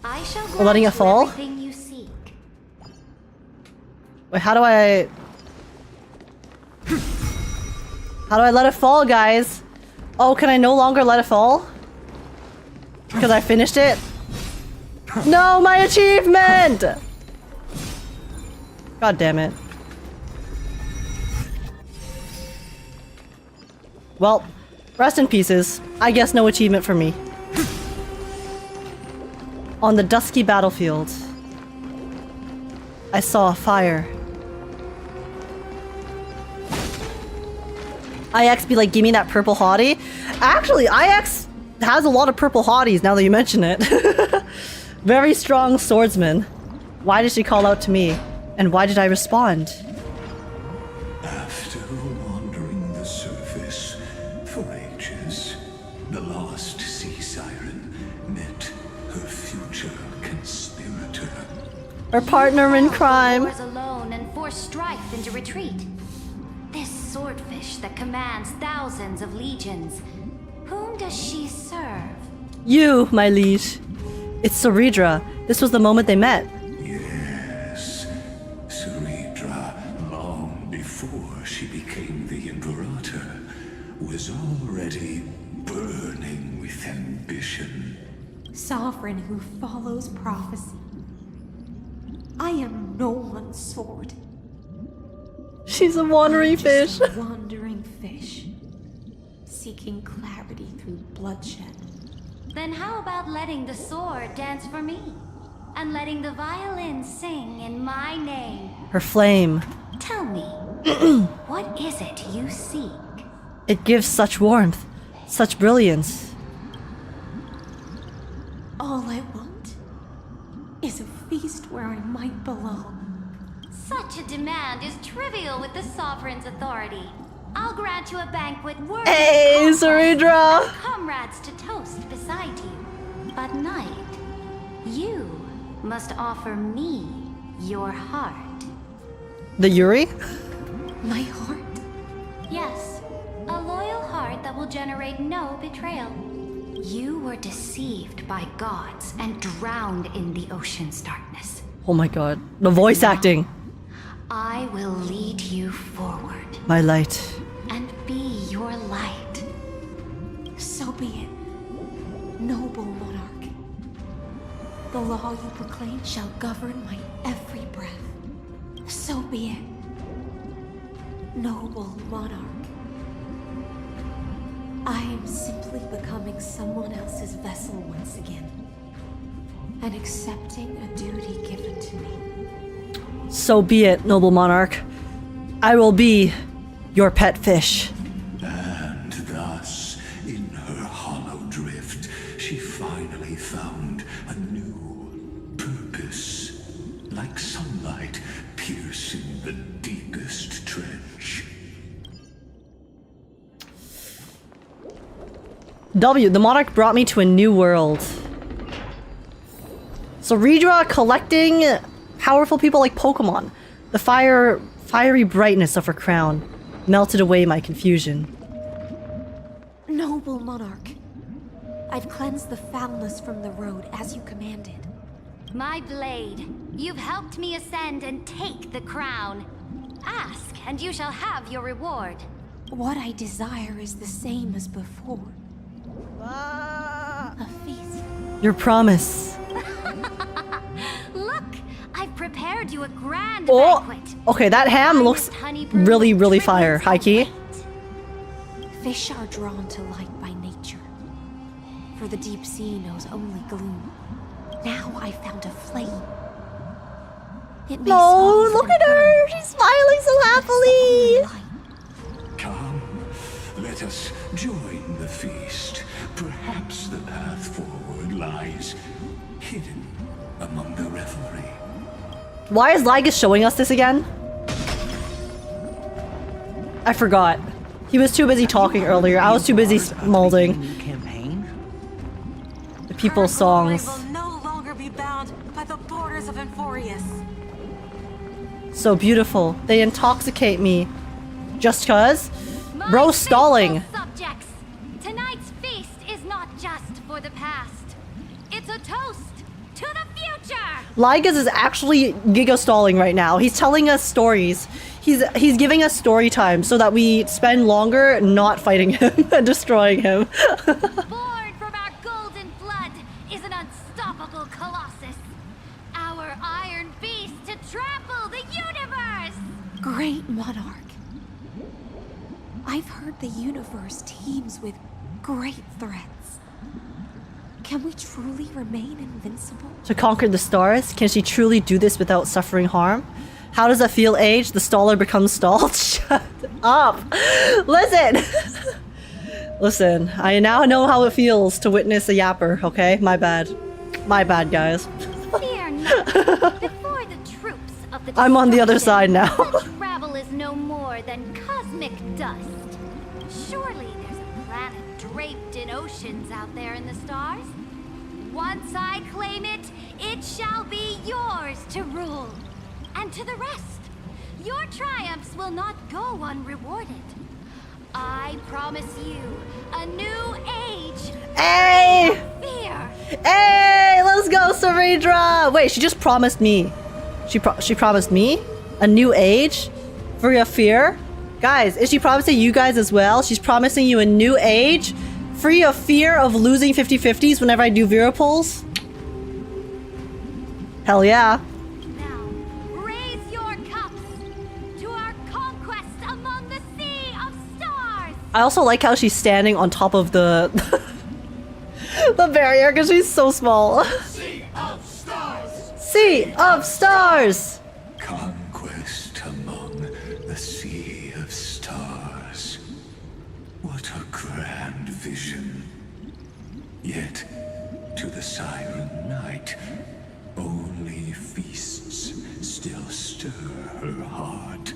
I shall For letting grant it you fall? everything you seek. Wait, how do I... How do I let it fall, guys? Oh, can I no longer let it fall? Because I finished it? No, my achievement! God damn it. Well, rest in pieces. I guess no achievement for me. On the dusky battlefield, I saw a fire. IX be like, give me that purple hottie. Actually, IX has a lot of purple hotties now that you mention it. Very strong swordsman. Why did she call out to me? And why did I respond? After wandering the surface for ages, Our partner in crime. Wars alone and force strife into retreat. This swordfish that commands thousands of legions. Whom does she serve? You, my liege. It's Cerydra. This was the moment they met. Yes, Cerydra, long before she became the Imperator, was already burning with ambition. Sovereign who follows prophecy. I am no one's sword. She's a wandering fish. Just a wandering fish, seeking clarity through bloodshed. Then how about letting the sword dance for me? And letting the violin sing in my name? Her flame. Tell me, what is it you seek? It gives such warmth, such brilliance. All I want is a feast where I might belong. Such a demand is trivial with the Sovereign's authority. I'll grant you a banquet worthy Hey, of Cerydra! comrades to toast beside you. But night, you must offer me your heart. The Yuri? My heart? Yes, a loyal heart that will generate no betrayal. You were deceived by gods and drowned in the ocean's darkness. Oh my god. The voice acting. I will lead you forward My light. and be your light. So be it, noble monarch. The law you proclaim shall govern my every breath. So be it, noble monarch. I am simply becoming someone else's vessel once again, and accepting a duty given to me. So be it, noble monarch. I will be your pet fish. And thus, in her hollow drift, she finally found a new purpose. Like sunlight piercing the deepest trench. W, the monarch brought me to a new world. So Cerydra collecting powerful people like Pokemon. The fiery brightness of her crown melted away my confusion. Noble monarch, I've cleansed the foulness from the road as you commanded. My blade, you've helped me ascend and take the crown. Ask, and you shall have your reward. What I desire is the same as before. A feast. Your promise. Look, I've prepared you a grand Oh, banquet. okay, that ham looks really, really fire. High key. Fish are drawn to light by nature, for the deep sea knows only gloom. Now I found a flame. It may No, soften look and at her. burn, She's smiling so happily. Come, let us join the feast. Perhaps the path forward lies hidden among the revelry. Why is Lygus showing us this again? I forgot. He was too busy talking earlier. I was too busy molding the people's songs. will no longer be bound by the borders of Enforius. So beautiful. They intoxicate me. Just cuz? My Bro, stalling. faithful subjects, tonight's feast is not just for the past. It's a toast to the future. Lygus is actually giga stalling right now. He's telling us stories. He's giving us story time so that we spend longer not fighting him and destroying him. Born from our golden blood is an unstoppable colossus. Our iron beast to trample the universe. Great monarch. I've heard the universe teems with great threats. Can we truly remain invincible? To conquer the stars, can she truly do this without suffering harm? How does that feel, Age? The staller becomes stalled? Shut up! Listen! Listen, I now know how it feels to witness a yapper, okay? My bad. My bad, guys. Fear not. Before the troops of the I'm on the other side now. such rabble is no more than cosmic dust. Surely there's a planet draped in oceans out there in the stars. Why Once I claim it, it shall be yours to rule. And to the rest, your triumphs will not go unrewarded. I promise you a new age. Hey! Fear. Hey! Let's go, Cerydra! Wait, she just promised me. She promised me? A new age? Free of fear? Guys, is she promising you guys as well? She's promising you a new age? Free of fear of losing 50-50s whenever I do Vera pulls? Hell yeah. Now, raise your cups to our conquest among the sea of stars. I also like how she's standing on top of the the barrier because she's so small. Sea of stars! Sea of stars! Conquest among the sea of stars. What a grand vision. Yet, to the Siren Knight, only feasts still stir her heart.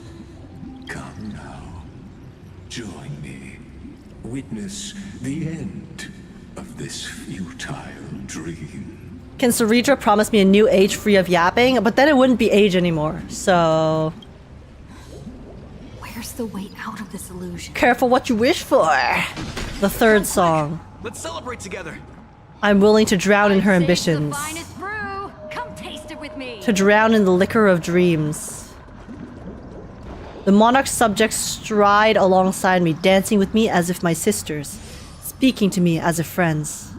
Come now, join me. Witness the end of this futile dream. Can Cerydra promise me a new age free of yapping? But then it wouldn't be age anymore, so... Where's the way out of this illusion? Careful what you wish for! The third song. Let's celebrate together. I'm willing to drown in her ambitions. Brew. Come taste it with me. To drown in the liquor of dreams. The monarch's subjects stride alongside me, dancing with me as if my sisters, speaking to me as if friends.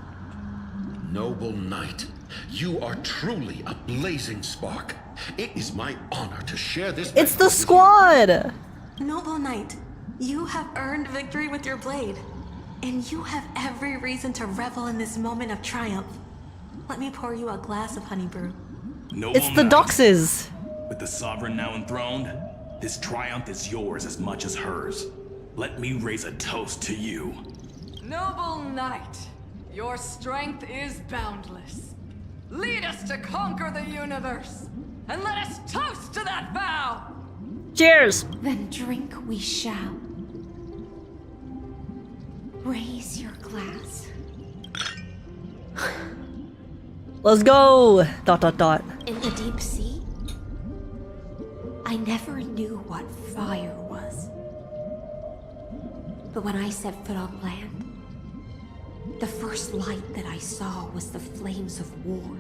Noble knight, you are truly a blazing spark. It is my honor to share this. It's the squad! Noble knight, you have earned victory with your blade. And you have every reason to revel in this moment of triumph. Let me pour you a glass of honey brew. It's the doxes! With the sovereign now enthroned, this triumph is yours as much as hers. Let me raise a toast to you. Noble knight, your strength is boundless. Lead us to conquer the universe, and let us toast to that vow! Cheers! Then drink we shall. Raise your glass. Let's go! Dot dot dot. In the deep sea, I never knew what fire was. But when I set foot on land, the first light that I saw was the flames of war,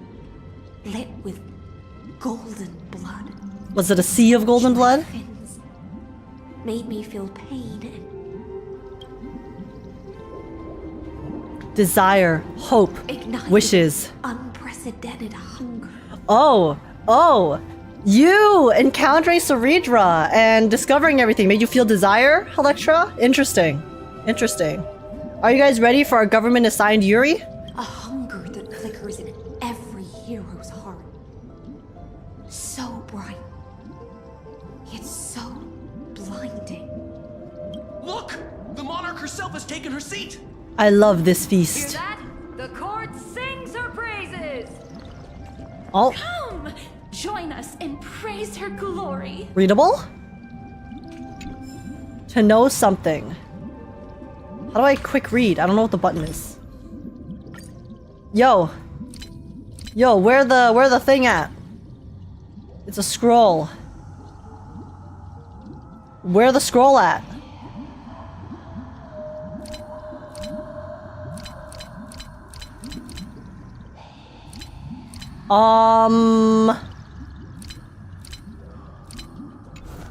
lit with golden blood. Was it a sea of golden blood? Fins made me feel pain and desire, hope, ignited wishes. unprecedented hunger. Oh, you encountering Cerydra and discovering everything made you feel desire, Electra? Interesting. Are you guys ready for our government assigned Yuri? A hunger that flickers in every hero's heart. So bright, yet so blinding. Look! The monarch herself has taken her seat! I love this Hear feast. that? The court sings her praises! Oh, Come! Join us and praise her glory. readable? To know something. How do I quick read? I don't know what the button is. Yo, where the thing at? It's a scroll. Where the scroll at?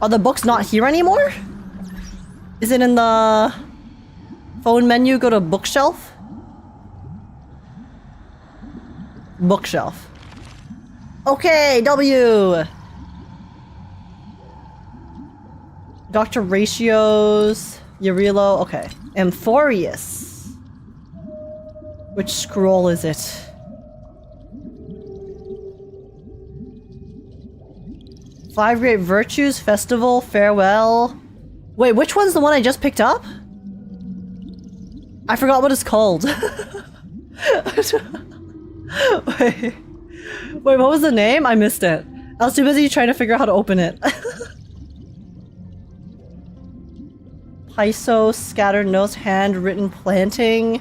Are the books not here anymore? Is it in the phone menu? Go to bookshelf? Bookshelf. Okay, W! Dr. Ratios, Urilo, okay. Amphorius. Which scroll is it? Five Great Virtues, Festival, Farewell. Wait, which one's the one I just picked up? I forgot what it's called. Wait, what was the name? I missed it. I was too busy trying to figure out how to open it. Chrysos, Scattered Notes, Handwritten Planting.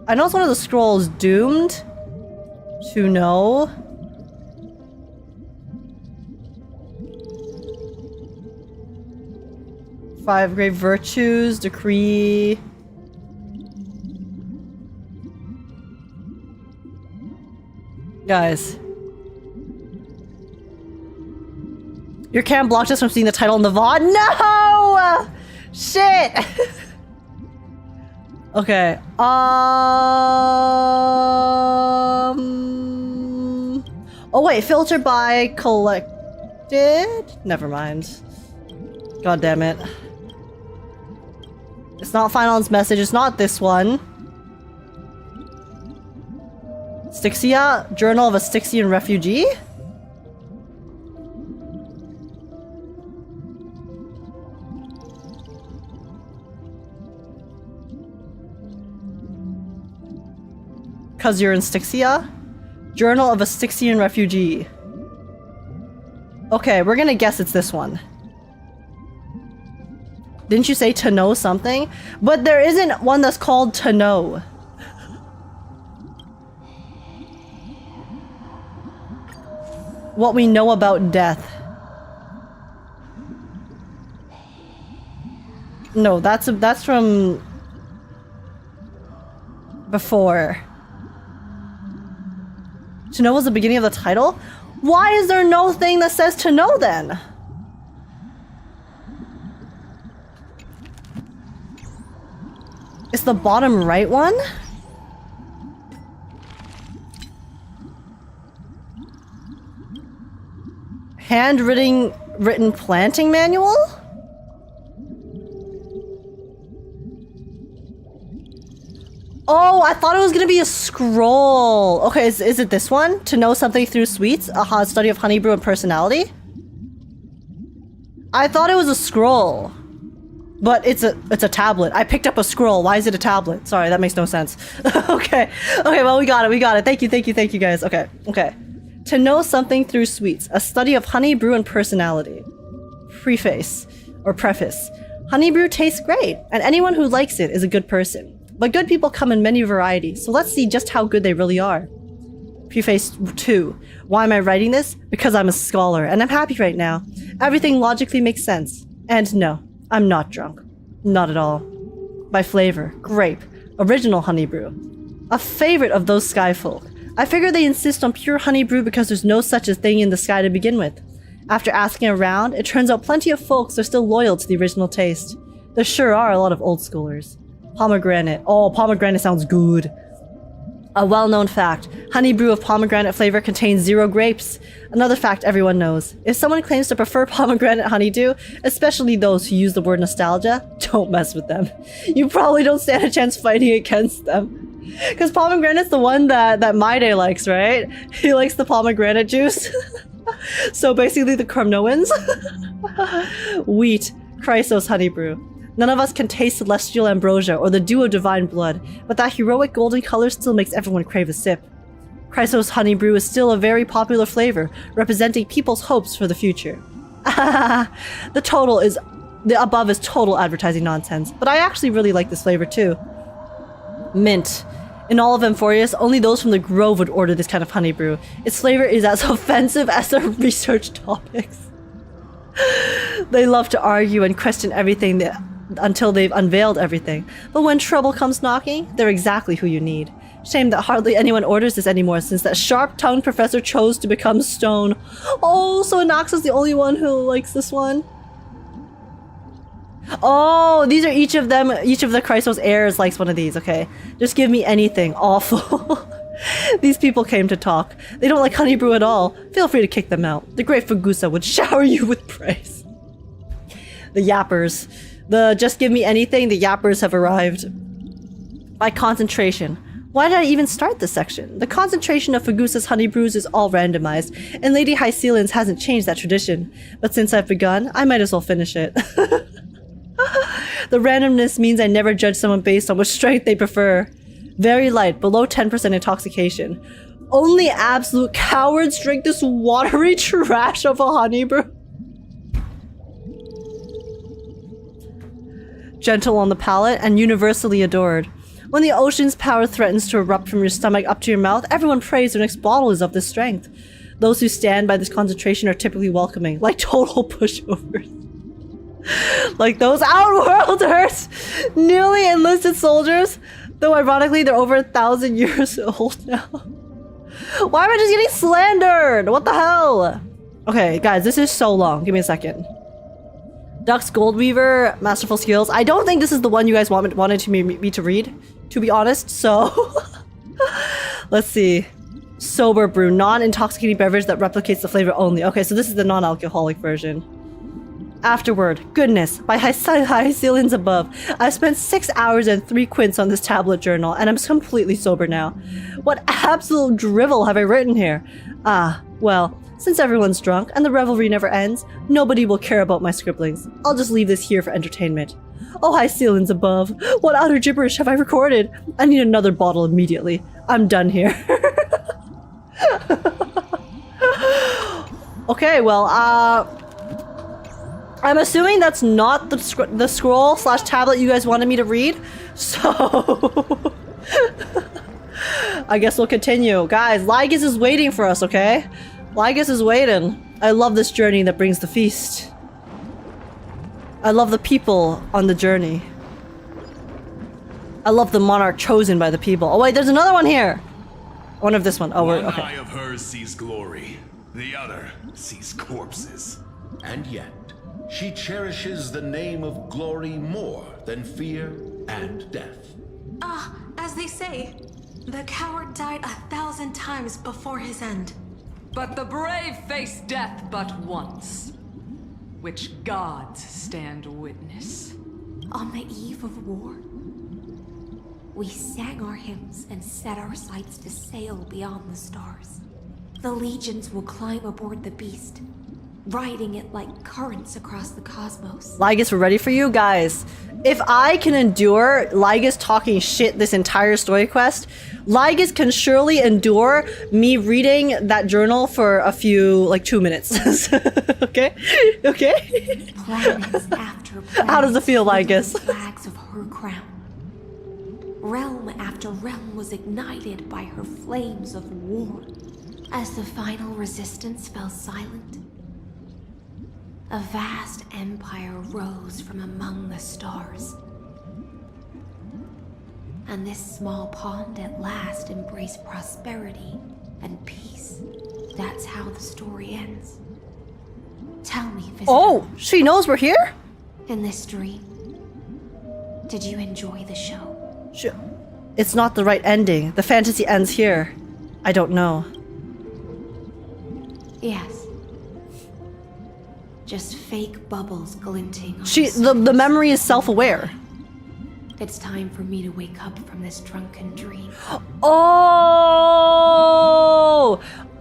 I know it's one of the scrolls doomed to know. Five great virtues, decree. Guys. Your cam blocked us from seeing the title in the VOD. No! Shit! Okay. Oh wait, filter by collected? Never mind. God damn it. It's not Final's message, it's not this one. Styxia? Journal of a Styxian refugee? Cause you're in Styxia? Journal of a Styxian refugee. Okay, we're gonna guess it's this one. Didn't you say to know something? But there isn't one that's called to know. What we know about death. No, that's from before. To know was the beginning of the title? Why is there no thing that says to know then? It's the bottom right one? Handwritten planting manual? Oh, I thought it was gonna be a scroll. Okay, is it this one? To know something through sweets? A study of honey brew and personality? I thought it was a scroll. But it's a tablet. I picked up a scroll. Why is it a tablet? Sorry, that makes no sense. Okay. Okay, well we got it. Thank you guys. Okay. To know something through sweets. A study of honey brew and personality. Preface. Or preface. Honey brew tastes great, and anyone who likes it is a good person. But good people come in many varieties, so let's see just how good they really are. Preface 2. Why am I writing this? Because I'm a scholar, and I'm happy right now. Everything logically makes sense. And no, I'm not drunk. Not at all. By flavor, grape, original honey brew. A favorite of those sky folk. I figure they insist on pure honey brew because there's no such a thing in the sky to begin with. After asking around, it turns out plenty of folks are still loyal to the original taste. There sure are a lot of old schoolers. Pomegranate. Oh, pomegranate sounds good. A well-known fact. Honey brew of pomegranate flavor contains 0 grapes. Another fact everyone knows. If someone claims to prefer pomegranate honeydew, especially those who use the word nostalgia, don't mess with them. You probably don't stand a chance fighting against them. Because pomegranate's the one that Maide likes, right? He likes the pomegranate juice. So basically the Cromnoans. Wheat. Chrysos honey brew. None of us can taste celestial ambrosia or the dew of divine blood, but that heroic golden color still makes everyone crave a sip. Chrysos honey brew is still a very popular flavor, representing people's hopes for the future. The above is total advertising nonsense, but I actually really like this flavor too. Mint. In all of Amphorius, only those from the Grove would order this kind of honey brew. Its flavor is as offensive as their research topics. They love to argue and question everything until they've unveiled everything. But when trouble comes knocking, they're exactly who you need. Shame that hardly anyone orders this anymore since that sharp-tongued professor chose to become stone. Oh, so Noxa's the only one who likes this one? Oh, these are each of the Chrysos heirs likes one of these, okay. Just give me anything. Awful. These people came to talk. They don't like honey brew at all. Feel free to kick them out. The great Fagusa would shower you with praise. The yappers. Just give me anything, the yappers have arrived. By concentration. Why did I even start this section? The concentration of Fagusa's honey brews is all randomized, and Lady Hysilens hasn't changed that tradition. But since I've begun, I might as well finish it. The randomness means I never judge someone based on which strength they prefer. Very light, below 10% intoxication. Only absolute cowards drink this watery trash of a honey brew. Gentle on the palate and universally adored. When the ocean's power threatens to erupt from your stomach up to your mouth, everyone prays their next bottle is of this strength. Those who stand by this concentration are typically welcoming, like total pushovers. Like those Outworlders! Newly enlisted soldiers, though ironically they're over 1,000 years old now. Why am I just getting slandered? What the hell? Okay, guys, this is so long. Give me a second. Duck's Goldweaver, Masterful Skills. I don't think this is the one you guys wanted me to read, to be honest, so... Let's see. Sober brew, non-intoxicating beverage that replicates the flavor only. Okay, so this is the non-alcoholic version. Afterward, Goodness, by Hysilens above. I've spent 6 hours and 3 quints on this tablet journal, and I'm completely sober now. What absolute drivel have I written here? Ah, well, since everyone's drunk and the revelry never ends, nobody will care about my scribblings. I'll just leave this here for entertainment. Oh, Hysilens above, what utter gibberish have I recorded? I need another bottle immediately. I'm done here. Okay, well, I'm assuming that's not the scroll slash tablet you guys wanted me to read, so I guess we'll continue. Guys, Lygus is waiting for us, okay? Lygus is waiting. I love this journey that brings the feast. I love the people on the journey. I love the monarch chosen by the people. Oh wait, there's another one here! I wonder if this one. Oh, we're okay. One eye of hers sees glory, the other sees corpses. And yet, she cherishes the name of glory more than fear and death. As they say, the coward died 1,000 times before his end. But the brave face death but once, which gods stand witness. On the eve of war, we sang our hymns and set our sights to sail beyond the stars. The legions will climb aboard the beast, riding it like currents across the cosmos. Lygus, we're ready for you guys. If I can endure Lygus talking shit this entire story quest, Lygus can surely endure me reading that journal for a few, like 2 minutes. Okay? Okay? Planets after planets. How does it feel, Lygus? Flags of her crown. Realm after realm was ignited by her flames of war. As the final resistance fell silent, a vast empire rose from among the stars. And this small pond at last embraced prosperity and peace. That's how the story ends. Tell me, visitor. Oh, she knows we're here? In this dream, did you enjoy the show? Sure. It's not the right ending. The fantasy ends here. I don't know. Yes. Just fake bubbles glinting on The memory is self-aware. It's time for me to wake up from this drunken dream. Oh!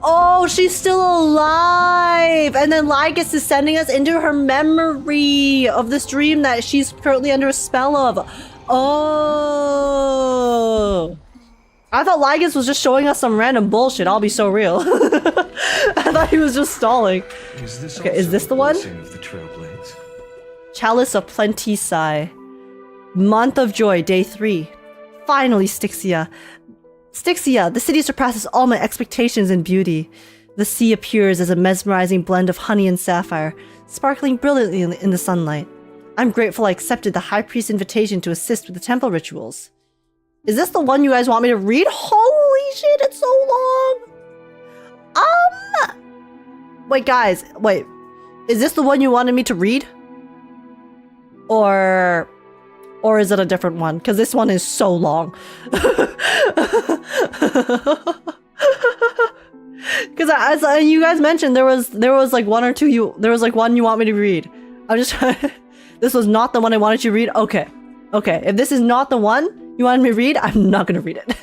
Oh, she's still alive! And then Lygus is sending us into her memory of this dream that she's currently under a spell of. Oh! I thought Lygus was just showing us some random bullshit, I'll be so real. I thought he was just stalling. Okay, is this the one? Of the Trailblaze? Chalice of Plentisai. Month of Joy, Day 3. Finally, Styxia. Styxia, the city surpasses all my expectations in beauty. The sea appears as a mesmerizing blend of honey and sapphire, sparkling brilliantly in the sunlight. I'm grateful I accepted the High Priest's invitation to assist with the temple rituals. Is this the one you guys want me to read? Holy shit, it's so long! Wait, guys, wait. Is this the one you wanted me to read? Or is it a different one? Because this one is so long. Because as you guys mentioned, there was like one or two there was like one you want me to read. I'm just this was not the one I wanted you to read. Okay, if this is not the one you wanted me to read, I'm not gonna read it.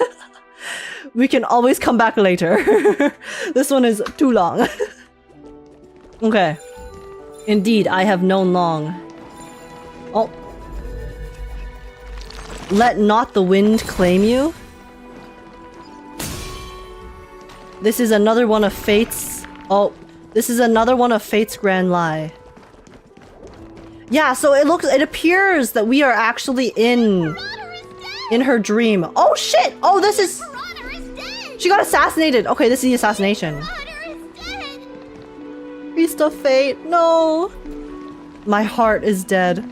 We can always come back later. This one is too long. Okay. Indeed, I have known long. Oh. Let not the wind claim you. This is another one of Fate's... Oh. This is another one of Fate's grand lie. Yeah, so it appears that we are actually in... In her dream. Oh shit! Oh, this is... She got assassinated. Okay, this is the assassination. Feast of Fate. No. My heart is dead.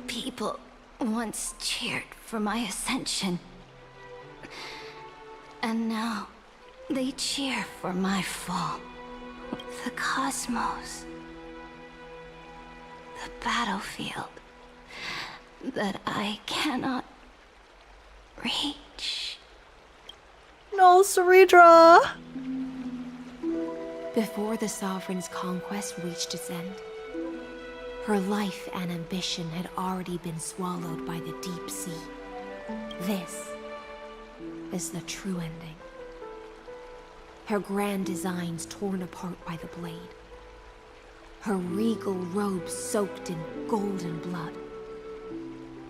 People once cheered for my ascension. And now they cheer for my fall. The cosmos. The battlefield that I cannot reach. No, Cerydra. Before the Sovereign's conquest reached its end, her life and ambition had already been swallowed by the deep sea. This is the true ending. Her grand designs torn apart by the blade. Her regal robes soaked in golden blood.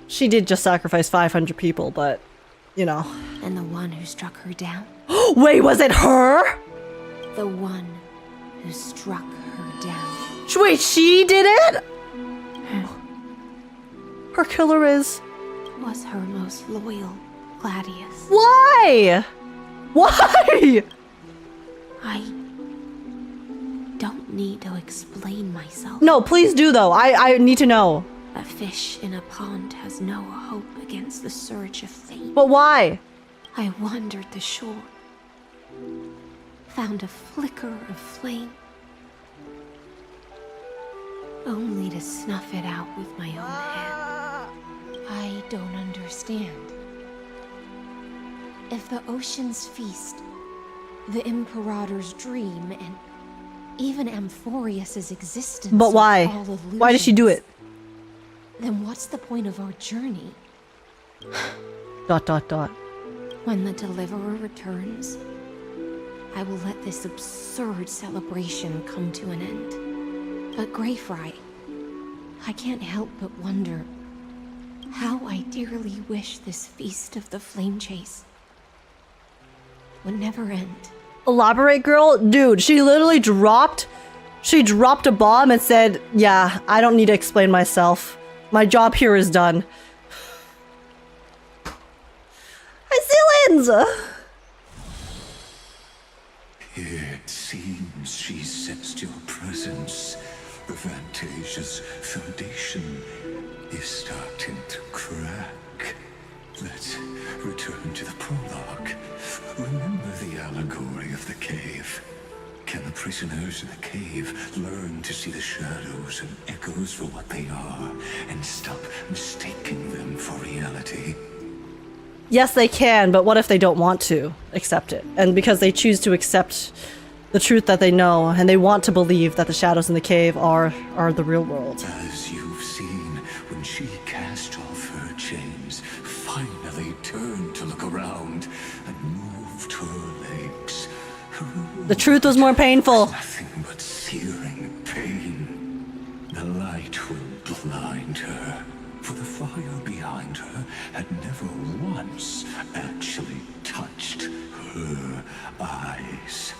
She did just sacrifice 500 people, but, you know. And the one who struck her down? Wait, was it her? The one who struck her down. Wait, she did it? Her killer is... Was her most loyal Gladius. Why? Why? I don't need to explain myself. No, please do though. I need to know. A fish in a pond has no hope against the surge of fate. But why? I wandered the shore, found a flicker of flame, only to snuff it out with my own hand. I don't understand. If the ocean's feast, the Imperator's dream, and even Amphorius's existence... But why? Why did she do it? Then what's the point of our journey? ... When the Deliverer returns, I will let this absurd celebration come to an end. But Greyfry, I can't help but wonder how I dearly wish this feast of the Flame Chase would never end. Elaborate, girl? Dude, she literally dropped a bomb and said, yeah, I don't need to explain myself. My job here is done. Hysilens! It seems she sensed your presence. The Fantasia's foundation is starting to crack. Let's return to the prologue. Remember the allegory of the cave. Can the prisoners in the cave learn to see the shadows and echoes for what they are, and stop mistaking them for reality? Yes, they can, but what if they don't want to accept it? And because they choose to accept the truth that they know, and they want to believe that the shadows in the cave are the real world. As you've seen, when she cast off her chains, finally turned to look around, and moved her legs. The truth was more painful. Nothing but searing pain. The light will blind her, for the fire behind her had never once actually touched her eyes.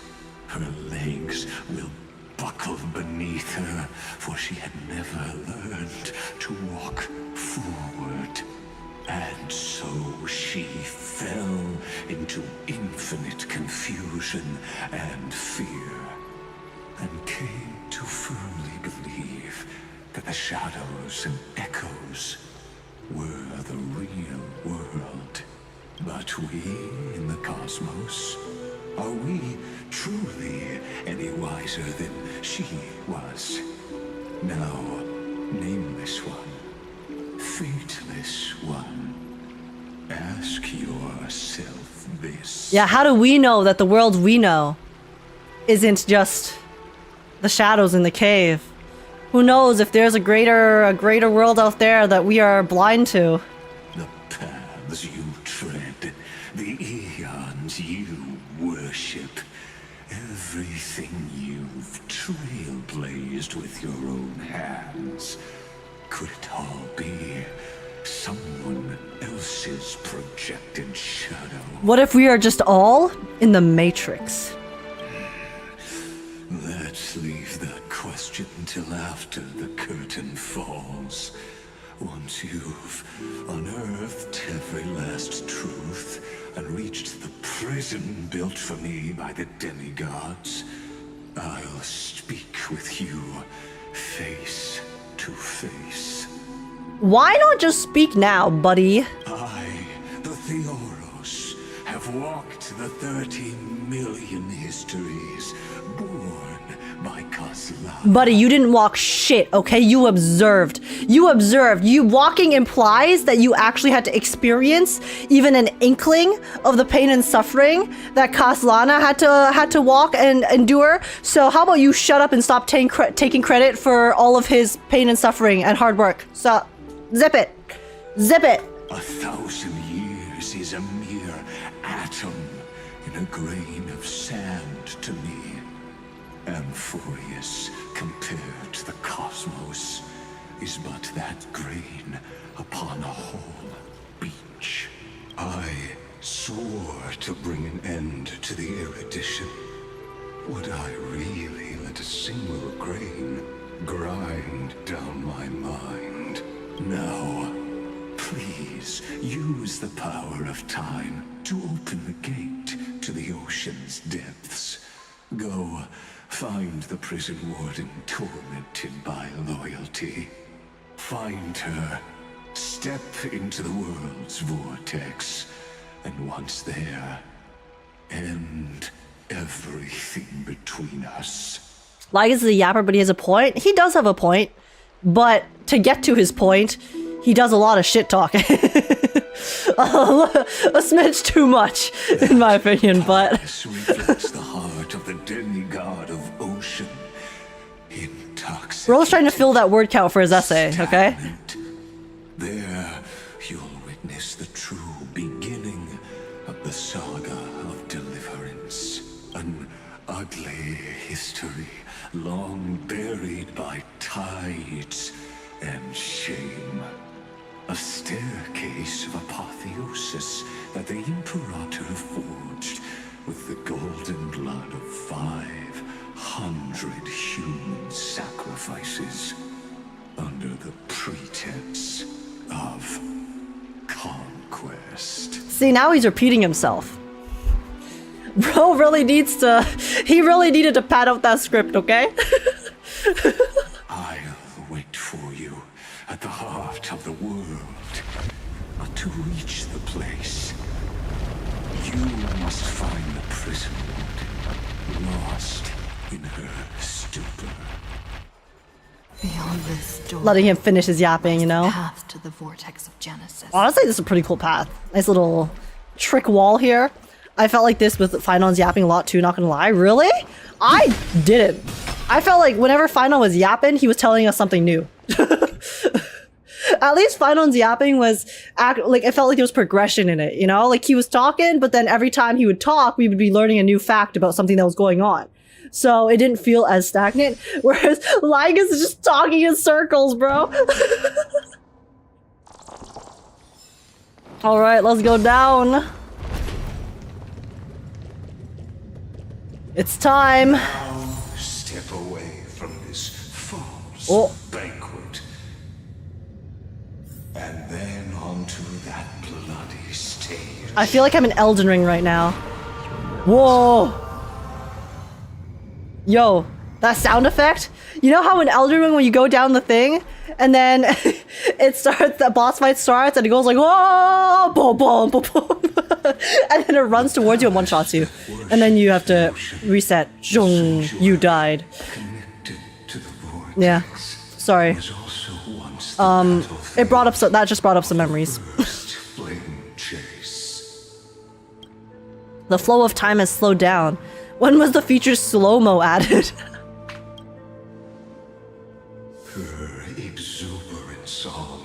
Her legs will buckle beneath her, for she had never learned to walk forward. And so she fell into infinite confusion and fear, and came to firmly believe that the shadows and echoes were the real world. But we in the cosmos, are we truly any wiser than she was? Now, nameless one, fateless one, ask yourself this. Yeah, how do we know that the world we know isn't just the shadows in the cave? Who knows if there's a greater world out there that we are blind to? The paths you tread, the eons you worship, everything you've trailblazed with your own hands. Could it all be someone else's projected shadow? What if we are just all in the Matrix? Let's leave that question till after the curtain falls. once you've unearthed every last truth and reached the prison built for me by the demigods, I'll speak with you face to face. Why not just speak now, buddy? I, the Theoros, have walked the 13 million histories born by Kozlov. Buddy, you didn't walk shit, okay? You observed. You observed. You walking implies that you actually had to experience even an inkling of the pain and suffering that Kaslana had to walk and endure. So how about you shut up and stop taking credit for all of his pain and suffering and hard work? So, zip it. Zip it. 1,000 years is a mere atom in a grain of sand to me. Amphorius, compared to the cosmos, is but that grain upon a whole beach. I swore to bring an end to the erudition. Would I really let a single grain grind down my mind? No. Please use the power of time to open the gate to the ocean's depths. Go find the prison warden tormented by loyalty. Find her, step into the world's vortex, and once there, end everything between us. Lygus is a yapper, but he has a point. He does have a point, but to get to his point, he does a lot of shit talking. A smidge too much, in my opinion, but... This reflects the heart of the demigod of ocean. Intoxicated. Roll's trying to fill that word count for his essay, okay? There, you'll witness the true beginning of the saga of deliverance. An ugly history, long buried by tides and shame. A staircase of apotheosis that the Imperator forged with the golden blood of 500 human sacrifices under the pretense of conquest. See, now he's repeating himself. Bro really needs to... He really needed to pad out that script, okay? I'll wait for you at the heart of the world. But to reach the place, you must find the prison warden, lost in her stupor. Beyond this door, Letting him finish his yapping, you know? path to the vortex of Genesis. Honestly, this is a pretty cool path. Nice little trick wall here. I felt like this with Finon's yapping a lot too, not gonna lie. Really? I didn't. I felt like whenever Finon was yapping, he was telling us something new. At least Finon's yapping was, like, it felt like there was progression in it, you know? Like, he was talking, but then every time he would talk, we would be learning a new fact about something that was going on. So it didn't feel as stagnant, whereas Lygus is just talking in circles, bro. Alright, let's go down. It's time. Now step away from this false banquet. And then onto that bloody stage. I feel like I'm in Elden Ring right now. Whoa! Yo, that sound effect? You know how in Elden Ring when you go down the thing, and then it starts, the boss fight starts, and it goes like, whoa, boom, boom, boom, boom. And then it runs towards you and one-shots you. And then you have to reset. Zhong, you died. Yeah, sorry. It brought up that just brought up some memories. The flow of time has slowed down. When was the feature slow-mo added? Her exuberant song.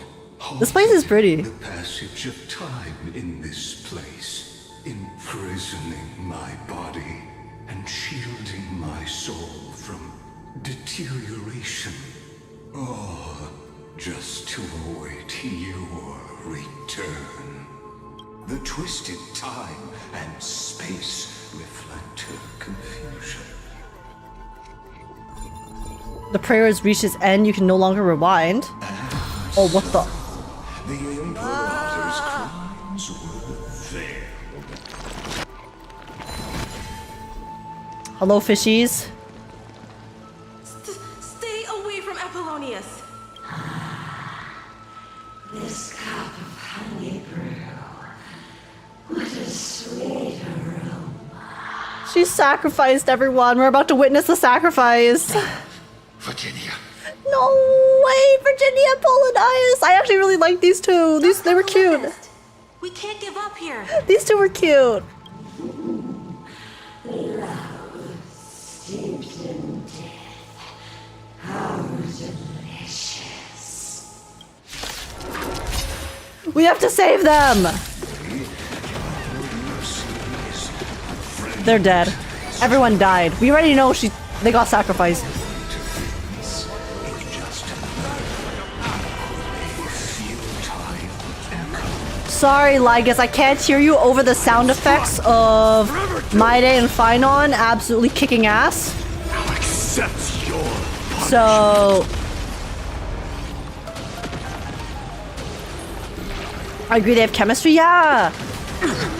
This place is pretty. The passage of time in this place, imprisoning my body and shielding my soul from deterioration. All just to await your return. The twisted time and space reflect her confusion. The prayer has reached its end, you can no longer rewind. Oh, what the? the Imperator's crimes were veiled. Hello, fishies. Stay away from Apollonius. This cup of honey brew. What a sweet aroma. She sacrificed everyone. We're about to witness the sacrifice. Virginia. No way, Virginia, Polonius. I actually really like these two. They were cute. We can't give up here. These two were cute. Love steeped in death. How delicious. We have to save them. They're dead. Everyone died. We already know they got sacrificed. Sorry, Lygus, I can't hear you over the sound effects of Maide and Phynon absolutely kicking ass. I'll accept your punishment. So I agree they have chemistry, yeah.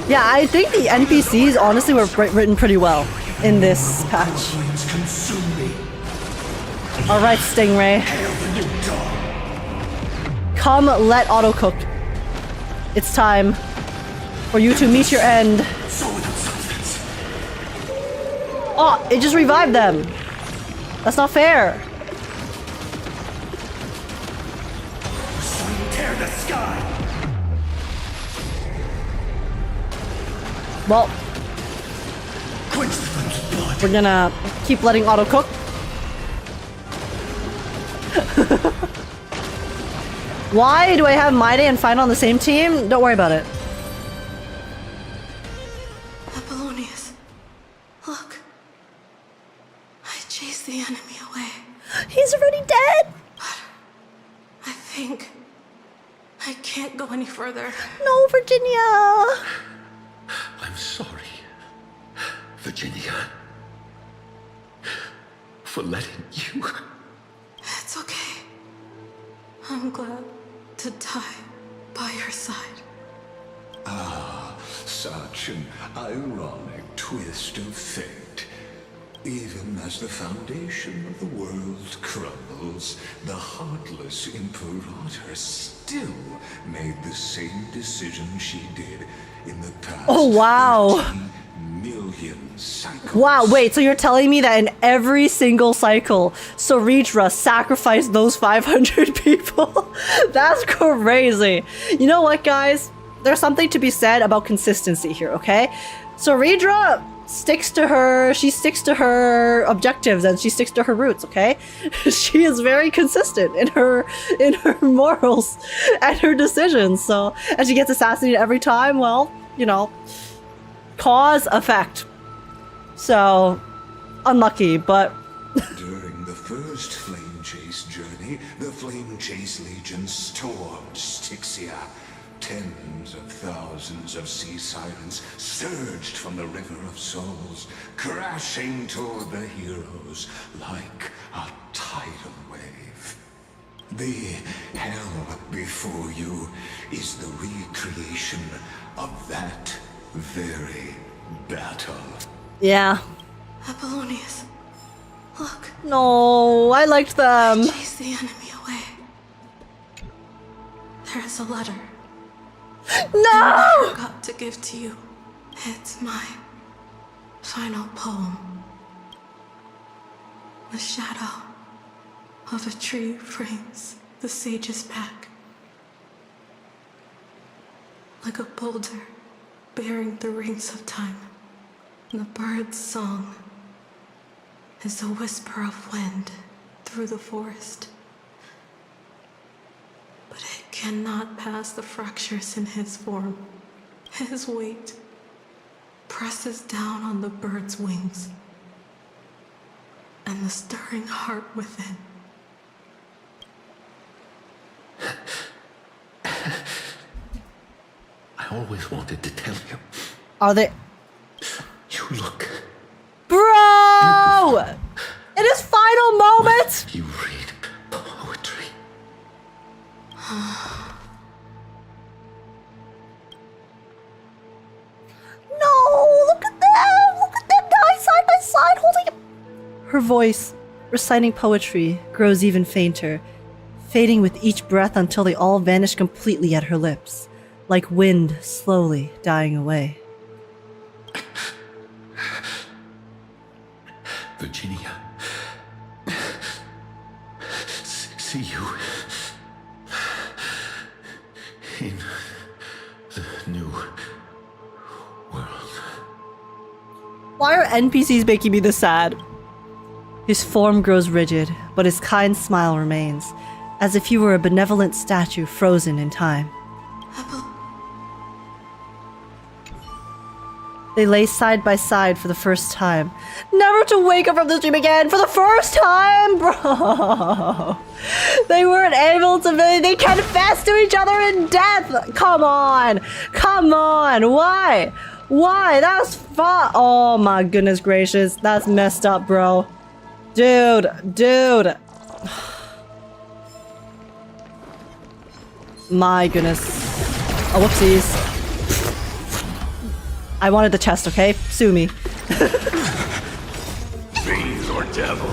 Yeah, I think the NPCs honestly were written pretty well in this patch. Alright, Stingray. Come, let auto cook. It's time for you to meet your end. Oh, it just revived them. That's not fair. Tear the sky. Well, we're gonna keep letting auto cook. Why do I have Maide and Phynon on the same team? Don't worry about it. Apollonius, look. I chased the enemy away. He's already dead. But I think I can't go any further. No, Virginia. I'm sorry, Virginia, for letting you. It's okay. I'm glad to die by your side. Ah, such an ironic twist of fate. Even as the foundation of the world crumbles, the heartless Imperator still made the same decision she did in the past. Oh, wow. 13 million cycles. Wow, wait, so you're telling me that in every single cycle, Cerydra sacrificed those 500 people? That's crazy. You know what, guys? There's something to be said about consistency here, okay? Cerydra sticks to her objectives and she sticks to her roots, okay? She is very consistent in her morals and her decisions, so, and she gets assassinated every time, well, you know, cause, effect. So, unlucky, but... During the first Flame Chase journey, the Flame Chase Legion stormed Styxia. Tens of thousands of sea sirens surged from the River of Souls, crashing toward the heroes like a tidal wave. The hell before you is the recreation of that very battle. Yeah. Apollonius, look. No, I liked them. Chase the enemy away. There is a letter. No! I forgot to give to you. It's my final poem. The shadow of a tree frames the sage's back. Like a boulder bearing the rings of time. The bird's song is a whisper of wind through the forest. But it cannot pass the fractures in his form. His weight presses down on the bird's wings and the stirring heart within. I always wanted to tell you. Are they... You look... Bro! In his final moment! You read poetry. Her voice, reciting poetry, grows even fainter, fading with each breath until they all vanish completely at her lips, like wind slowly dying away. Virginia. See you in the new world. Why are NPCs making me this sad? His form grows rigid, but his kind smile remains, as if he were a benevolent statue frozen in time. They lay side by side for the first time. Never to wake up from this dream again for the first time, bro! They weren't able to, they confessed to each other in death! Come on! Come on! Why? Why? That's fun! Oh my goodness gracious, that's messed up, bro. Dude. My goodness. Oh, whoopsies. I wanted the chest, okay? Sue me. Fiend or devil.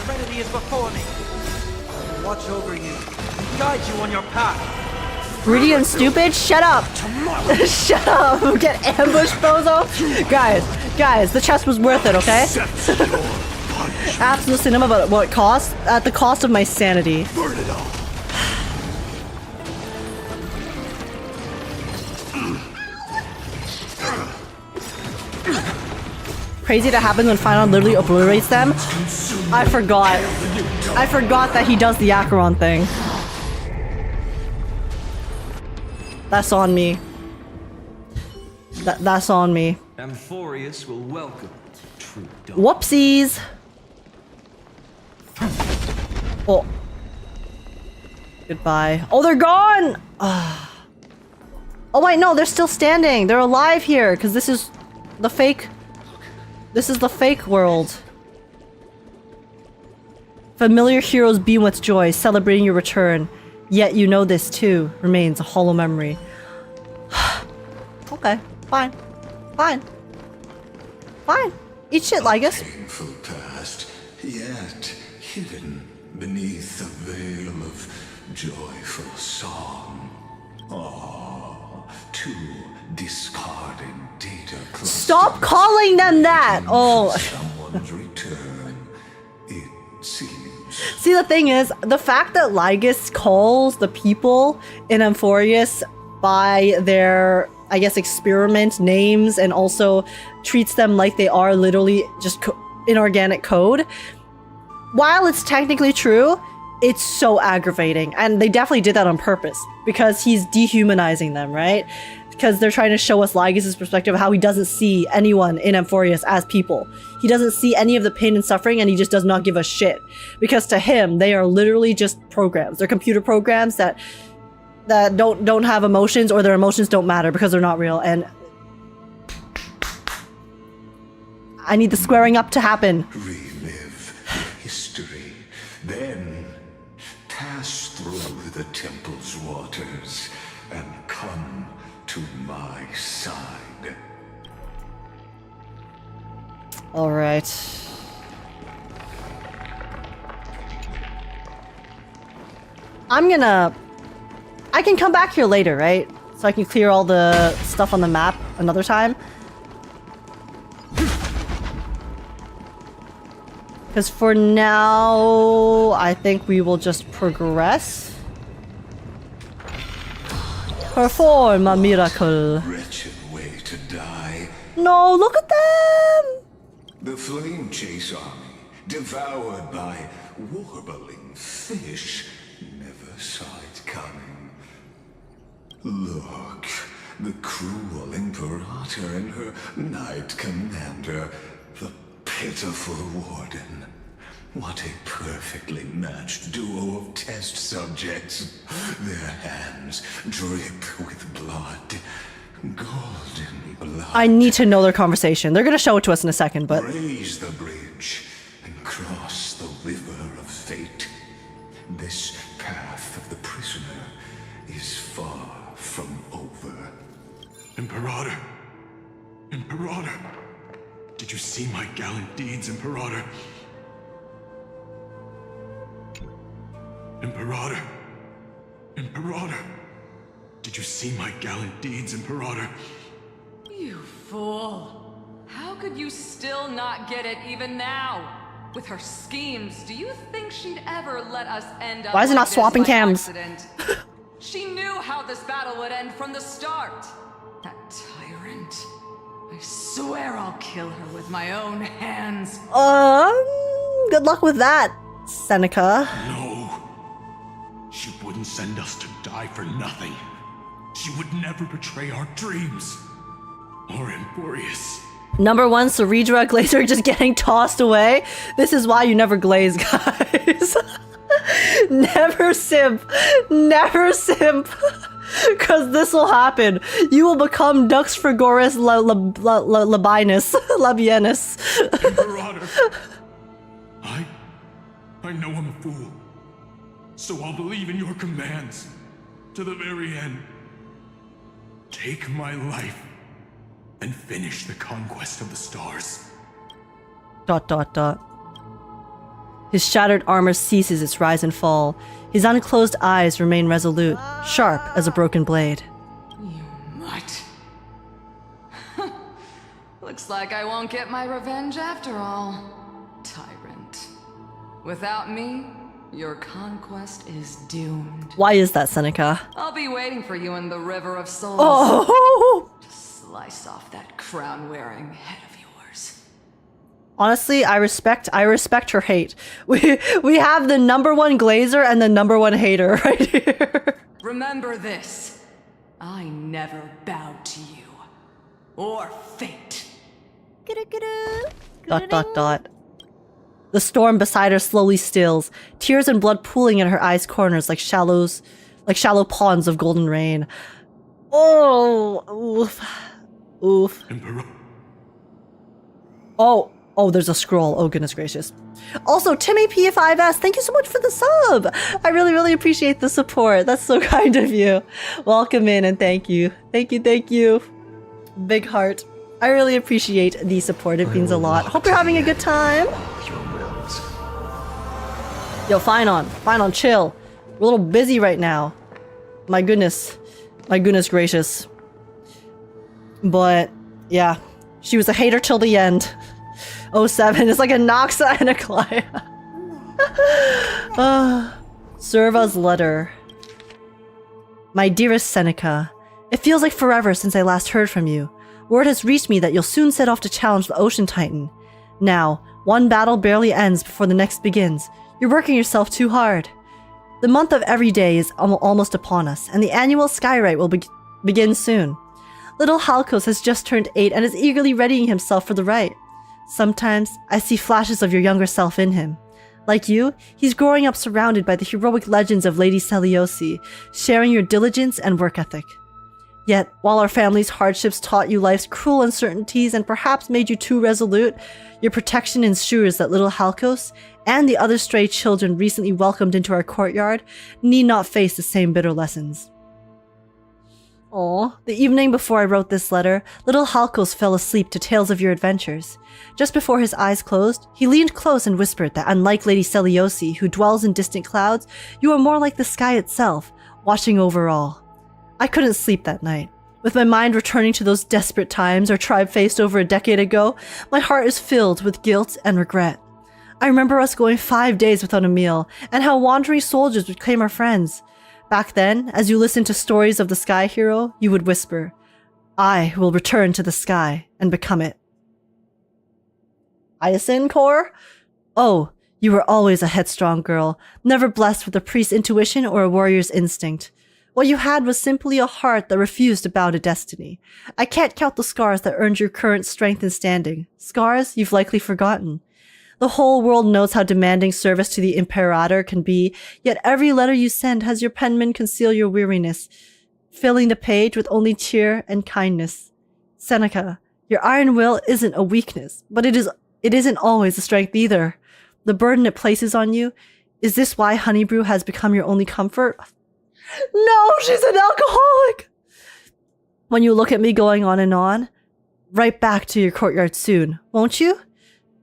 Serenity is before me. Watch over you. Guide you on your path. Greedy and stupid? Shut up! Shut up! Get ambushed, bozo! Guys, the chest was worth it, okay? Absolute cinema, but what cost? At the cost of my sanity. Burn it all. Crazy that happens when Final literally obliterates them. I forgot that he does the Acheron thing. That's on me. That's on me. Amphorius will welcome true dawn. Whoopsies! Oh. Goodbye. Oh, they're gone! Oh wait, no, they're still standing. They're alive here, because this is the fake... This is the fake world. Familiar heroes beam with joy, celebrating your return. Yet you know this too remains a hollow memory. Okay, fine. Eat shit, Lygus. Painful past, yet hidden beneath a veil of joyful song. Ah, two discarded data clusters. Stop calling them that! Oh. Someone's return, it seems. See, the thing is, the fact that Lygus calls the people in Amphorius by their, I guess, experiment names and also treats them like they are literally just inorganic code, while it's technically true, it's so aggravating. And they definitely did that on purpose because he's dehumanizing them, right? Because they're trying to show us Lygus's perspective of how he doesn't see anyone in Amphorius as people. He doesn't see any of the pain and suffering, and he just does not give a shit. Because to him, they are literally just programs. They're computer programs that don't have emotions, or their emotions don't matter because they're not real. And I need the squaring up to happen. Relive history, then pass through the temple's waters and come to my side. All right. I can come back here later, right? So I can clear all the stuff on the map another time. Because for now, I think we will just progress. Perform a miracle. Wretched way to die. No, look at them! The flame chase army, devoured by warbling fish, never saw it coming. Look, the cruel Imperator and her Knight Commander, the pitiful Warden. What a perfectly matched duo of test subjects. Their hands drip with blood. Golden blood. I need to know their conversation. They're gonna show it to us in a second, but... Raise the bridge and cross the river of fate. This path of the prisoner is far from over. Imperator, Imperator! Did you see my gallant deeds, Imperator? Imperator! Imperator! Did you see my gallant deeds, Imperator? You fool! How could you still not get it even now? With her schemes, do you think she'd ever let us end up Why is it like not this swapping by cams? accident? She knew how this battle would end from the start. That tyrant. I swear I'll kill her with my own hands. Good luck with that, Seneca. No. She wouldn't send us to die for nothing. She would never betray our dreams. Or Emporius. Number one, Cerydra Glazer just getting tossed away. This is why you never glaze, guys. Never simp. Never simp. Because this will happen. You will become Dux Frigoris Labienus. Imperator. I know I'm a fool. So I'll believe in your commands. To the very end. Take my life. And finish the conquest of the stars. ... His shattered armor ceases its rise and fall. His unclosed eyes remain resolute, sharp as a broken blade. What? Looks like I won't get my revenge after all. Tyrant. Without me, your conquest is doomed. Why is that, Seneca? I'll be waiting for you in the River of Souls. Oh! To slice off that crown-wearing head of yours. Honestly, I respect her hate. We have the number one glazer and the number one hater right here. Remember this. I never bowed to you. Or fate. The storm beside her slowly stills, tears and blood pooling in her eyes' corners like shallow ponds of golden rain. Oh, oof. Emperor. Oh, there's a scroll. Oh, goodness gracious. Also, Timmy P5S, thank you so much for the sub. I really, really appreciate the support. That's so kind of you. Welcome in and thank you. Thank you. Big heart. I really appreciate the support. It means a lot. Hope you're having a good time. Yo, fine on, chill. We're a little busy right now. My goodness gracious. But, yeah. She was a hater till the end. 07 is like a Noxa and a Clive. Serva's letter. My dearest Seneca, it feels like forever since I last heard from you. Word has reached me that you'll soon set off to challenge the Ocean Titan. Now, one battle barely ends before the next begins. You're working yourself too hard. The month of every day is almost upon us, and the annual Skyrite will begin soon. Little Halkos has just turned 8 and is eagerly readying himself for the rite. Sometimes, I see flashes of your younger self in him. Like you, he's growing up surrounded by the heroic legends of Lady Seliosi, sharing your diligence and work ethic. Yet, while our family's hardships taught you life's cruel uncertainties and perhaps made you too resolute, your protection ensures that little Halkos and the other stray children recently welcomed into our courtyard need not face the same bitter lessons. The evening before I wrote this letter, little Halkos fell asleep to tales of your adventures. Just before his eyes closed, he leaned close and whispered that unlike Lady Seliosi, who dwells in distant clouds, you are more like the sky itself, watching over all. I couldn't sleep that night. With my mind returning to those desperate times our tribe faced over a decade ago, my heart is filled with guilt and regret. I remember us going 5 days without a meal, and how wandering soldiers would claim our friends. Back then, as you listened to stories of the Sky Hero, you would whisper, I will return to the sky and become it. Hyacinth Core? Oh, you were always a headstrong girl, never blessed with a priest's intuition or a warrior's instinct. What you had was simply a heart that refused to bow to destiny. I can't count the scars that earned your current strength and standing. Scars you've likely forgotten. The whole world knows how demanding service to the Imperator can be, yet every letter you send has your penman conceal your weariness, filling the page with only cheer and kindness. Seneca, your iron will isn't a weakness, but it isn't always a strength either. The burden it places on you, is this why Honeybrew has become your only comfort? No, she's an alcoholic! When you look at me going on and on, right back to your courtyard soon, won't you?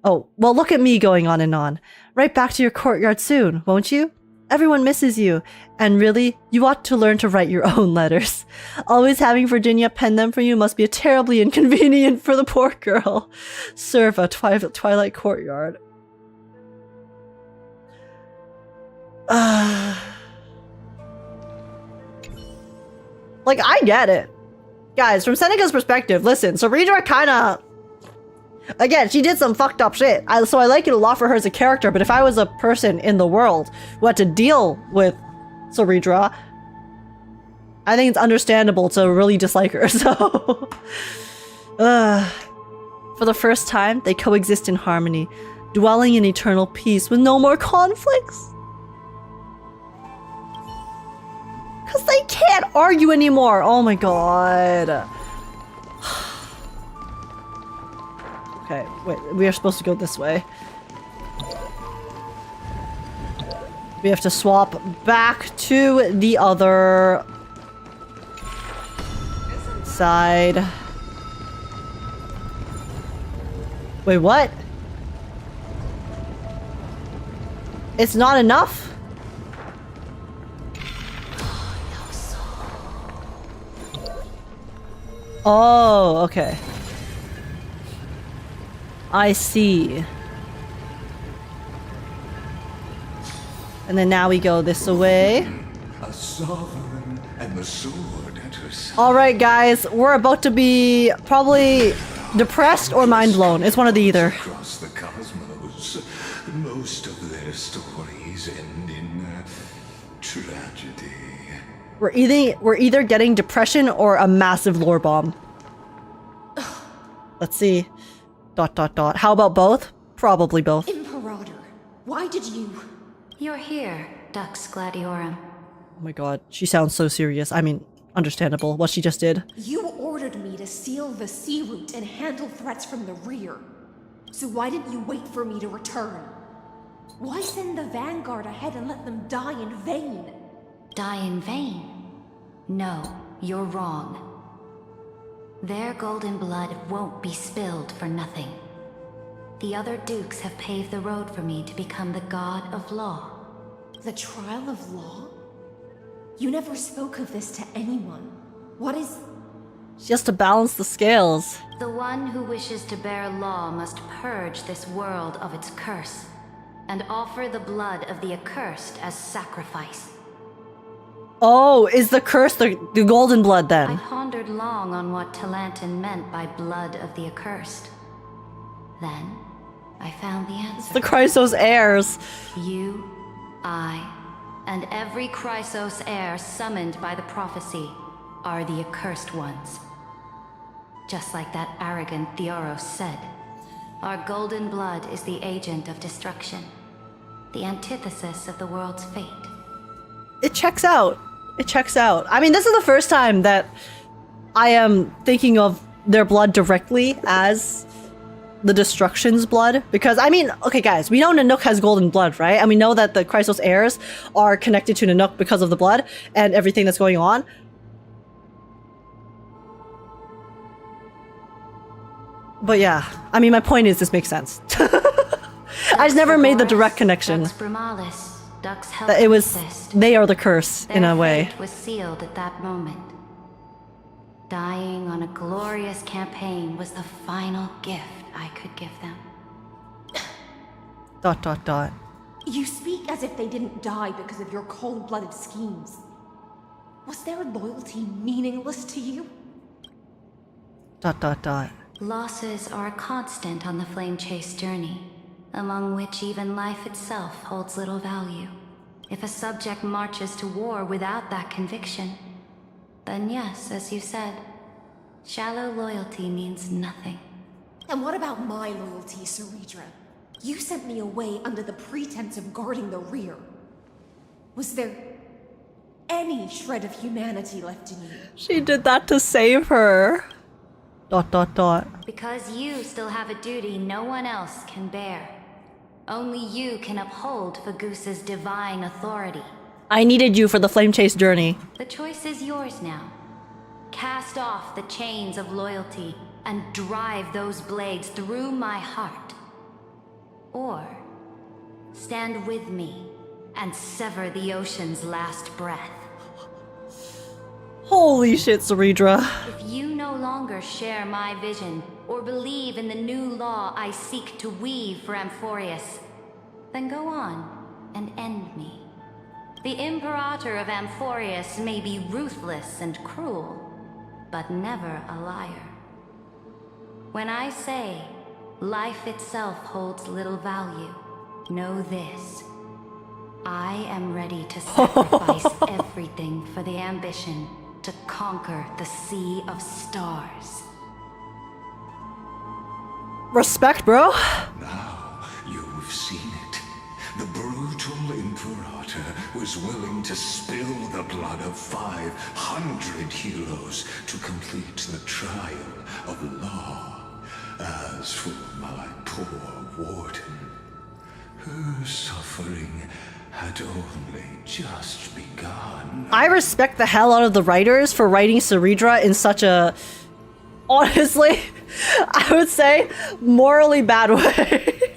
Oh, well, look at me going on and on. Right back to your courtyard soon, won't you? Everyone misses you. And really, you ought to learn to write your own letters. Always having Virginia pen them for you must be terribly inconvenient for the poor girl. Serve a Twilight Courtyard. Like, I get it. Guys, from Seneca's perspective, listen, Cerydra kinda... Again, she did some fucked up shit, so I like it a lot for her as a character, but if I was a person in the world who had to deal with Cerydra, I think it's understandable to really dislike her, so... For the first time, they coexist in harmony, dwelling in eternal peace with no more conflicts. Because they can't argue anymore! Oh my god. Okay, wait, we are supposed to go this way. We have to swap back to the other side. Wait, what? It's not enough? Oh, okay. I see. And then now we go this way. A sovereign and the sword at her side. Alright guys, we're about to be probably depressed or mind blown. It's one of the either. Across the cosmos, most of their stories end in tragedy. We're either getting depression or a massive lore bomb. Let's see. ... How about both? Probably both. Imperator, why did you... You're here, Dux Gladiorum. Oh my god, she sounds so serious. I mean, understandable, what she just did. You ordered me to seal the sea route and handle threats from the rear. So why didn't you wait for me to return? Why send the Vanguard ahead and let them die in vain? Die in vain? No, you're wrong. Their golden blood won't be spilled for nothing. The other dukes have paved the road for me to become the god of law. The trial of law? You never spoke of this to anyone. What is... Just to balance the scales. The one who wishes to bear law must purge this world of its curse, and offer the blood of the accursed as sacrifice. Oh, is the curse the golden blood then? I pondered long on what Talantin meant by blood of the accursed. Then, I found the answer. It's the Chrysos heirs. You, I, and every Chrysos heir summoned by the prophecy are the accursed ones. Just like that arrogant Theoros said, our golden blood is the agent of destruction, the antithesis of the world's fate. It checks out. It checks out. I mean, this is the first time that I am thinking of their blood directly as the Destruction's blood. Because, I mean, okay guys, we know Nanook has golden blood, right? And we know that the Chrysos heirs are connected to Nanook because of the blood and everything that's going on. But yeah, I mean, my point is this makes sense. I just never made the direct connection. That it was, they are the curse, in a way. Their fate was sealed at that moment. Dying on a glorious campaign was the final gift I could give them. ... You speak as if they didn't die because of your cold-blooded schemes. Was their loyalty meaningless to you? ... Losses are a constant on the Flame Chase journey, among which even life itself holds little value. If a subject marches to war without that conviction, then yes, as you said, shallow loyalty means nothing. And what about my loyalty, Cerydra? You sent me away under the pretense of guarding the rear. Was there any shred of humanity left in you? She did that to save her. ... Because you still have a duty no one else can bear. Only you can uphold Fagusa's divine authority. I needed you for the Flame Chase journey. The choice is yours now. Cast off the chains of loyalty and drive those blades through my heart. Or stand with me and sever the ocean's last breath. Holy shit, Cerydra. If you no longer share my vision or believe in the new law I seek to weave for Amphorius, then go on and end me. The Imperator of Amphorius may be ruthless and cruel, but never a liar. When I say life itself holds little value, know this. I am ready to sacrifice everything for the ambition to conquer the Sea of Stars. Respect, bro. Now you've seen it. The brutal Imperator was willing to spill the blood of 500 heroes to complete the trial of law. As for my poor warden, her suffering had only just begun. I respect the hell out of the writers for writing Cerydra in such a, honestly, I would say, morally bad way.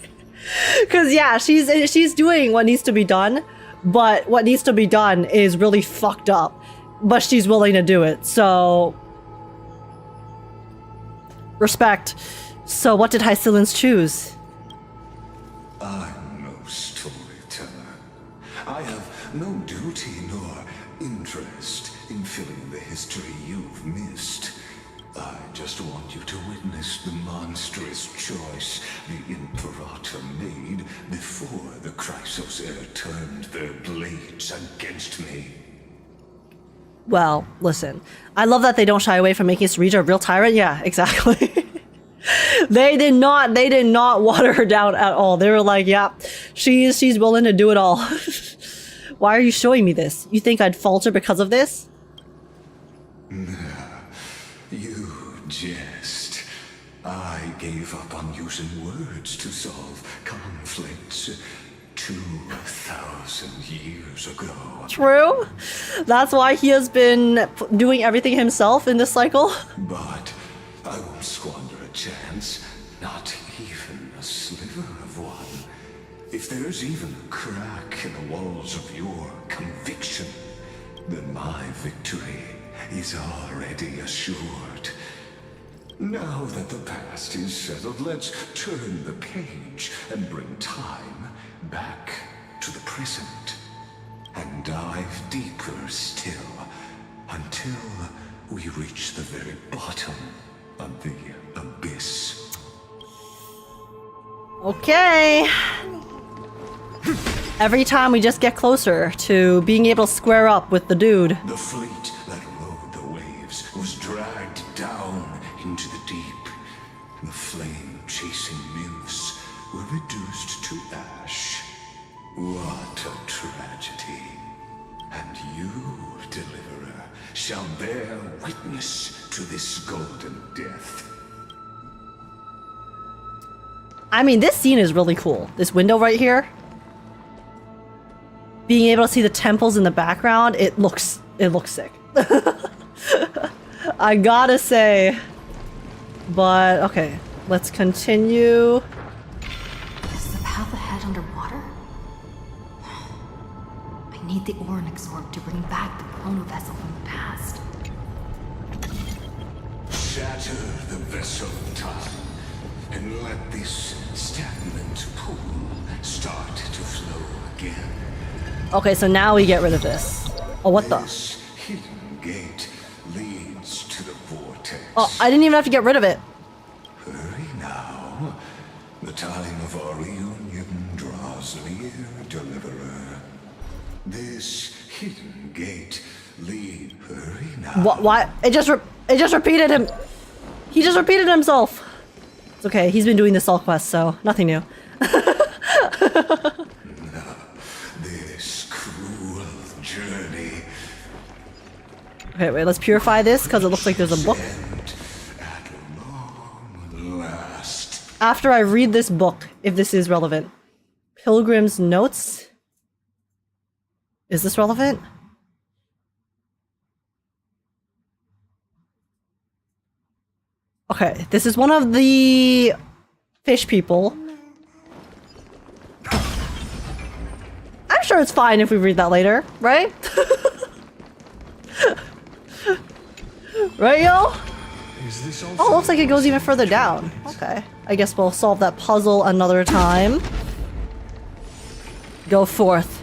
Because yeah, she's doing what needs to be done, but what needs to be done is really fucked up. But she's willing to do it, so... respect. So what did Hysilens choose? I'm no storyteller. I have no duty nor interest in filling the history you've missed. I just want you to witness the monstrous choice the Imperator made before the Chrysos heir turned their blades against me. Well, listen. I love that they don't shy away from making Cerydra a real tyrant. Yeah, exactly. They did not water her down at all. They were like, yeah, she's willing to do it all. Why are you showing me this? You think I'd falter because of this? You jest. I gave up on using words to solve conflicts 2,000 years ago. True. That's why he has been doing everything himself in this cycle. But I won't squander a chance, not even a sliver of one. If there's even a crack in the walls of your conviction, then my victory is already assured. Now that the past is settled, let's turn the page and bring time back to the present. And dive deeper still, until we reach the very bottom of the abyss. Okay. Every time we just get closer to being able to square up with the dude. The fleet that rode the waves was dragged down into the deep. The flame-chasing nymphs were reduced to ash. What a tragedy. And you, Deliverer, shall bear witness to this golden death. I mean, this scene is really cool. This window right here. Being able to see the temples in the background, it looks sick. I gotta say. But, okay. Let's continue. Is the path ahead underwater? I need the Oryx orb to bring back the chrono vessel from the past. Shatter the vessel of time, and let this stagnant pool start to flow again. Okay, so now we get rid of this. Oh, what the? This hidden gate leads to the vortex. Oh, I didn't even have to get rid of it. Hurry now. The time of our reunion draws near, Deliverer. This hidden gate lead. Hurry now. What? Why? It just repeated him. He just repeated himself. It's okay. He's been doing this all quest, so nothing new. This cruel journey. Okay, wait. Let's purify this because it looks like there's a book. After I read this book, if this is relevant. Pilgrim's Notes. Is this relevant? Okay, this is one of the fish people. I'm sure it's fine if we read that later, right? Right, yo? Oh, looks like it goes even further down. Okay. I guess we'll solve that puzzle another time. Go forth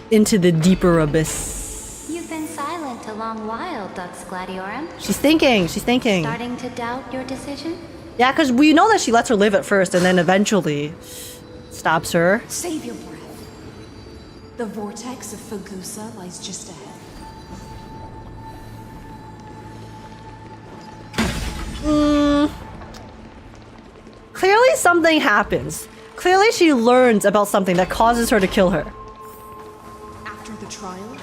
into the deeper abyss. You've been silent a long while, Dux Gladiorum. She's thinking, she's thinking. Starting to doubt your decision? Yeah, because we know that she lets her live at first and then eventually stops her. Save your breath. The vortex of Fagusa lies just ahead. Clearly something happens. Clearly she learns about something that causes her to kill her. After the trial,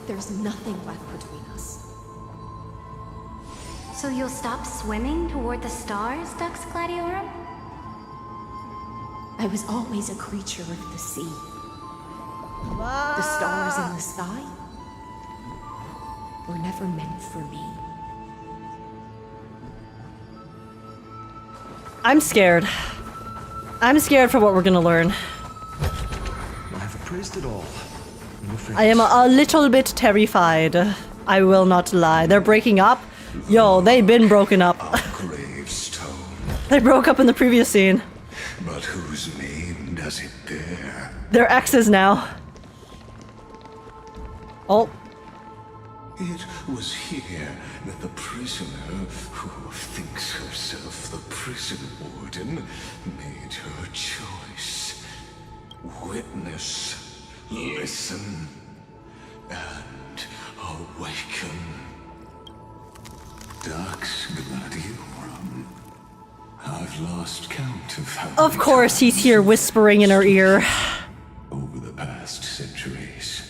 there's nothing left between us. So you'll stop swimming toward the stars, Dux Gladiorum? I was always a creature of the sea. The stars in the sky were never meant for me. I'm scared. I'm scared for what we're gonna learn. I've appraised it all. I am a little bit terrified. I will not lie. They're breaking up. Yo, they've been broken up. Gravestone. They broke up in the previous scene. But whose name does it bear? They're exes now. Oh. It was here that the prisoner, who thinks herself the prison warden, made her choice. Witness, listen, and awaken. Dux Gladiorum. I've lost count of how Of course he's here whispering in her ear. over the past centuries. ...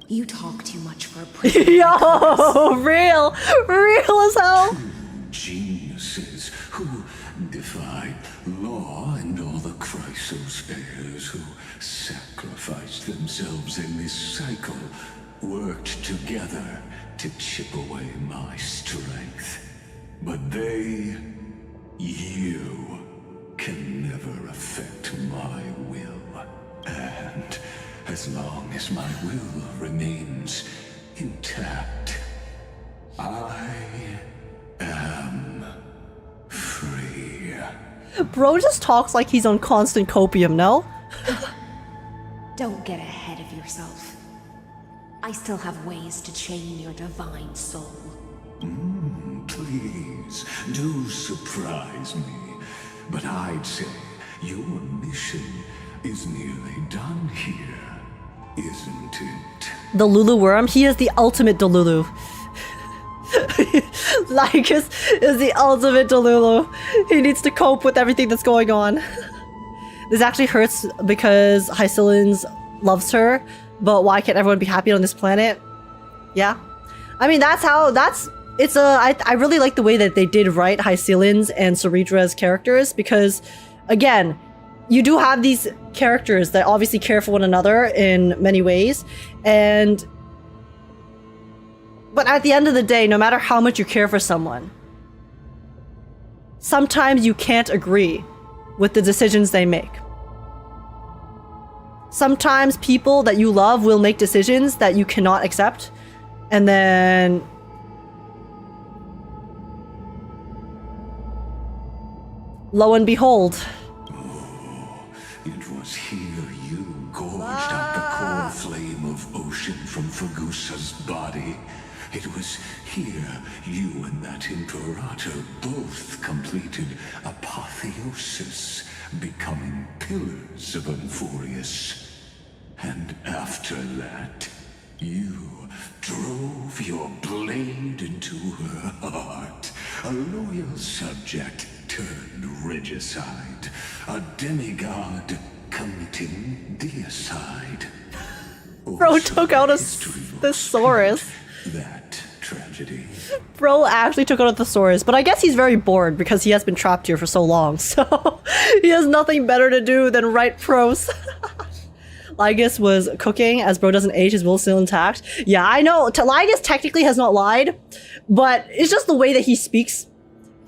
You talk too much for a prisoner. Yo, real as hell. Geniuses who defied law and all the Chrysos heirs who sacrificed themselves in this cycle worked together to chip away my strength. But you, can never affect my will. And as long as my will remains intact, I am free. Bro just talks like he's on constant copium, no? Don't get ahead of yourself. I still have ways to chain your divine soul. Please, do surprise me. But I'd say your mission is nearly done here, isn't it? The Lulu Worm, he is the ultimate Delulu. Lycus is the ultimate Delulu. He needs to cope with everything that's going on. This actually hurts because Hysilens loves her, but why can't everyone be happy on this planet? Yeah. I mean, I really like the way that they did write Hysilens and Cerydra's characters because, again, you do have these characters that obviously care for one another in many ways, but at the end of the day, no matter how much you care for someone, sometimes you can't agree with the decisions they make. Sometimes people that you love will make decisions that you cannot accept, and then lo and behold. It was here you gorged out the core flame of ocean from Fagusa's body. It was here you and that Imperator both completed apotheosis, becoming pillars of Euphorius. And after that, you drove your blade into her heart, a loyal subject turned regicide, a demigod committing deicide. Bro took out a thesaurus. That tragedy. Bro actually took out a thesaurus, but I guess he's very bored because he has been trapped here for so long, so he has nothing better to do than write prose. Lygus was cooking as bro doesn't age, his will still intact. Yeah, I know. Lygus technically has not lied, but it's just the way that he speaks.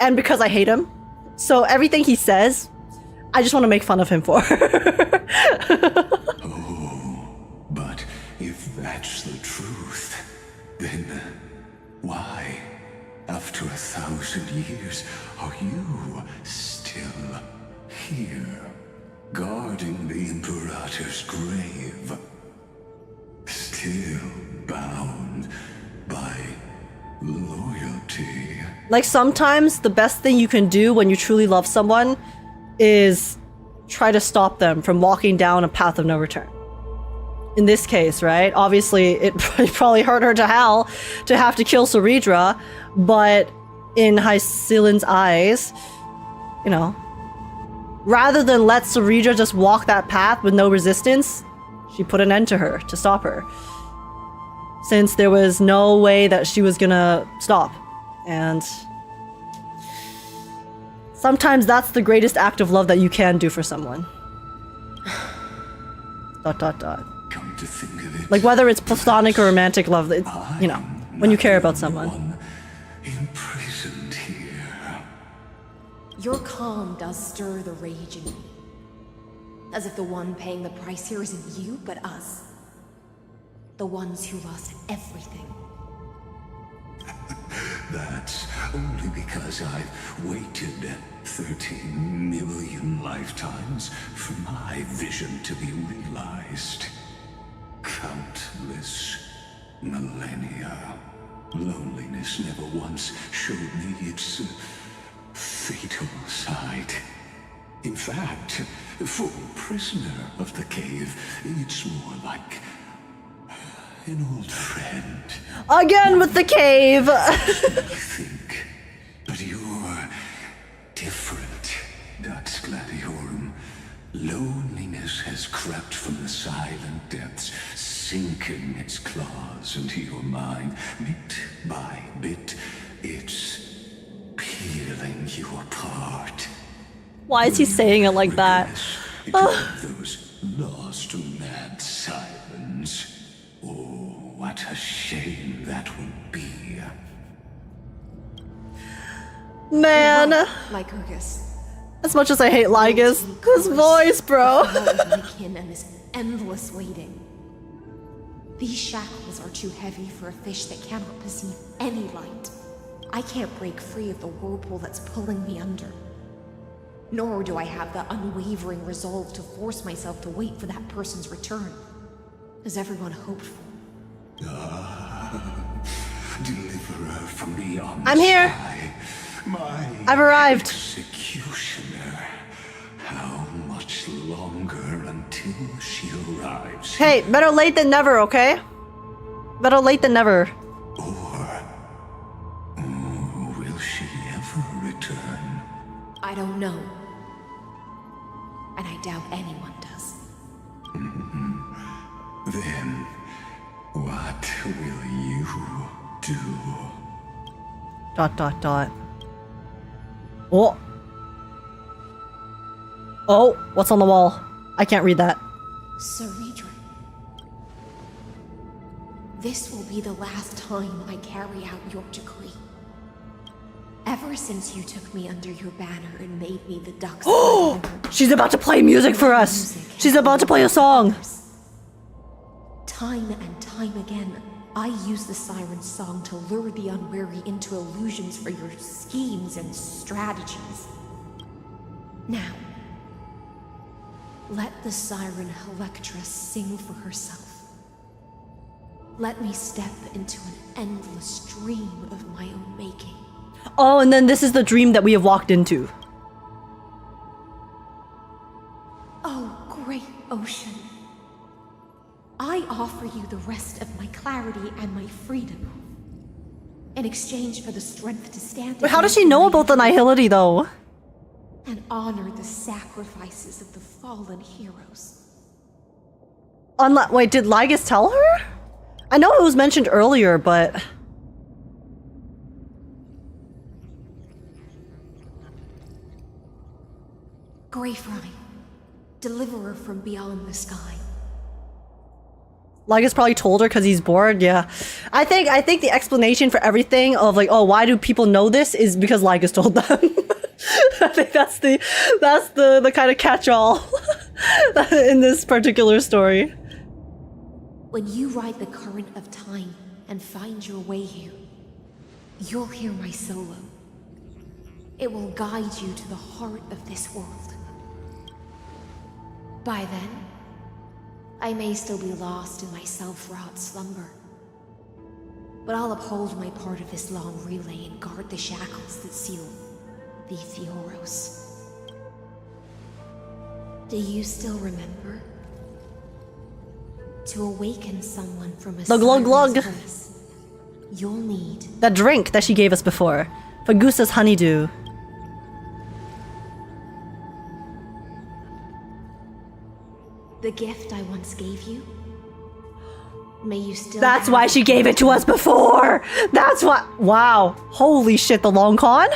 And because I hate him. So everything he says, I just want to make fun of him for. But if that's the truth, then why, after 1,000 years, are you still here, guarding the Imperator's grave? Still bound by loyalty. Like sometimes the best thing you can do when you truly love someone is try to stop them from walking down a path of no return. In this case, right? Obviously, it probably hurt her to hell to have to kill Cerydra, but in Hysilens' eyes, you know, rather than let Cerydra just walk that path with no resistance, she put an end to her to stop her. Since there was no way that she was gonna stop. And sometimes that's the greatest act of love that you can do for someone. ... Come to think of it, like whether it's platonic or romantic love, it, you know, when you care about someone. imprisoned here. Your calm does stir the rage in me. As if the one paying the price here isn't you, but us. The ones who lost everything. That's only because I've waited 13 million lifetimes for my vision to be realized. Countless millennia. Loneliness never once showed me its fatal side. In fact, for a prisoner of the cave, it's more like an old friend. Again with the cave! Think, but you're different, Dux Gladiorum. Loneliness has crept from the silent depths, sinking its claws into your mind. Bit by bit, it's peeling you apart. Why is he saying it like that? Those lost mad silence. Oh, what a shame that would be. Man. Lycurgus. As much as I hate Lygus, his voice, bro. My kin and this endless waiting. These shackles are too heavy for a fish that cannot perceive any light. I can't break free of the whirlpool that's pulling me under. Nor do I have the unwavering resolve to force myself to wait for that person's return, as everyone hoped for. Deliverer from beyond I'm here. sky, my I've arrived. executioner. How much longer until she arrives? Hey, better late than never, okay? Better late than never. Will she ever return? I don't know. And I doubt anyone does. Then, what will you do? ... Oh. Oh, what's on the wall? I can't read that. Cerydra. This will be the last time I carry out your decree. Ever since you took me under your banner and made me the Dux. Oh! She's about to play music for us! She's about to play a song! Time and time again, I use the siren's song to lure the unwary into illusions for your schemes and strategies. Now, let the siren Electra sing for herself. Let me step into an endless dream of my own making. Oh, and then this is the dream that we have walked into. Oh, great ocean. I offer you the rest of my clarity and my freedom. In exchange for the strength to stand. But how does she know about the nihility, though? And honor the sacrifices of the fallen heroes. Wait, did Lygus tell her? I know it was mentioned earlier, but... Greyfrine, deliverer from beyond the sky. Lygus probably told her because he's bored. Yeah, I think the explanation for everything of like, oh, why do people know this is because Lygus told them. I think that's the kind of catch-all in this particular story. When you ride the current of time and find your way here, you'll hear my solo. It will guide you to the heart of this world. By then, I may still be lost in my self-wrought slumber, but I'll uphold my part of this long relay and guard the shackles that seal the Theoros. Do you still remember? To awaken someone from a Glug, glug, glug. curse, you'll need That drink that she gave us before. Fagusa's honeydew. the gift I once gave you. May you still That's have why she gave it to us before! That's why- Wow. Holy shit, the long con?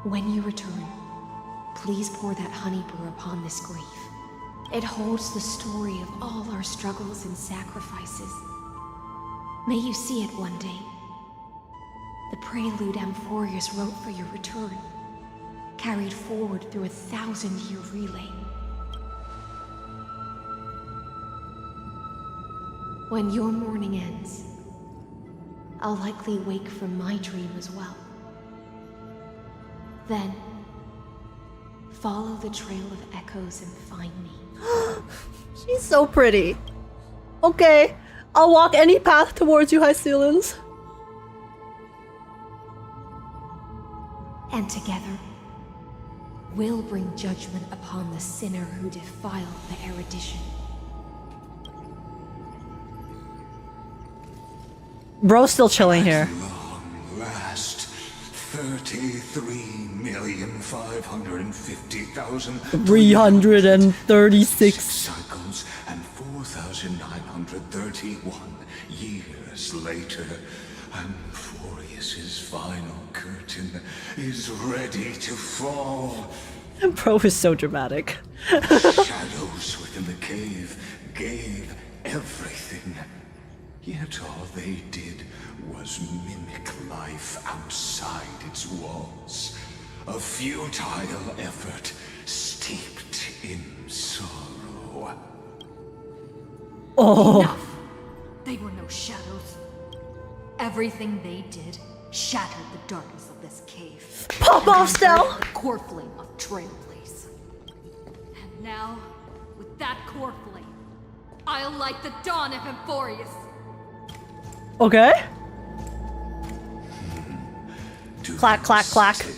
When you return, please pour that honey brew upon this grave. It holds the story of all our struggles and sacrifices. May you see it one day. The prelude Amphorius wrote for your return, carried forward through a 1,000-year relay. When your mourning ends, I'll likely wake from my dream as well. Then, follow the trail of echoes and find me. She's so pretty. Okay, I'll walk any path towards you, Hysilens. And together, we'll bring judgment upon the sinner who defiled the erudition. Bro's still chilling here. Last 33,550,000 336 cycles and 4,931 years later, Amphorius's final curtain is ready to fall. And Bro is so dramatic. Shadows within the cave gave everything. Yet all they did was mimic life outside its walls. A futile effort steeped in sorrow. Oh. Enough. They were no shadows. Everything they did shattered the darkness of this cave. Pop off, Stell! The core flame of Trailblaze. And now, with that core flame, I'll light the dawn of Amphorius. Okay. Do Clack, clack, clack. still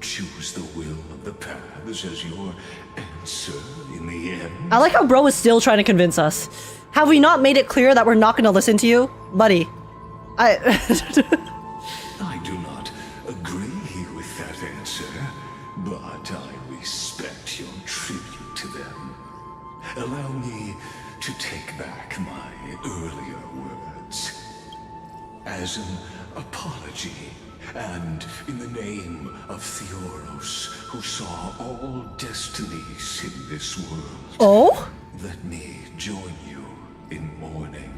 choose the will of the paths as your answer in the end? I like how Bro is still trying to convince us. Have we not made it clear that we're not gonna listen to you? Buddy. I do not agree with that answer, but I respect your tribute to them. Allow me to take back my earlier words. As an apology, and in the name of Theoros, who saw all destinies in this world. Oh? Let me join you in mourning.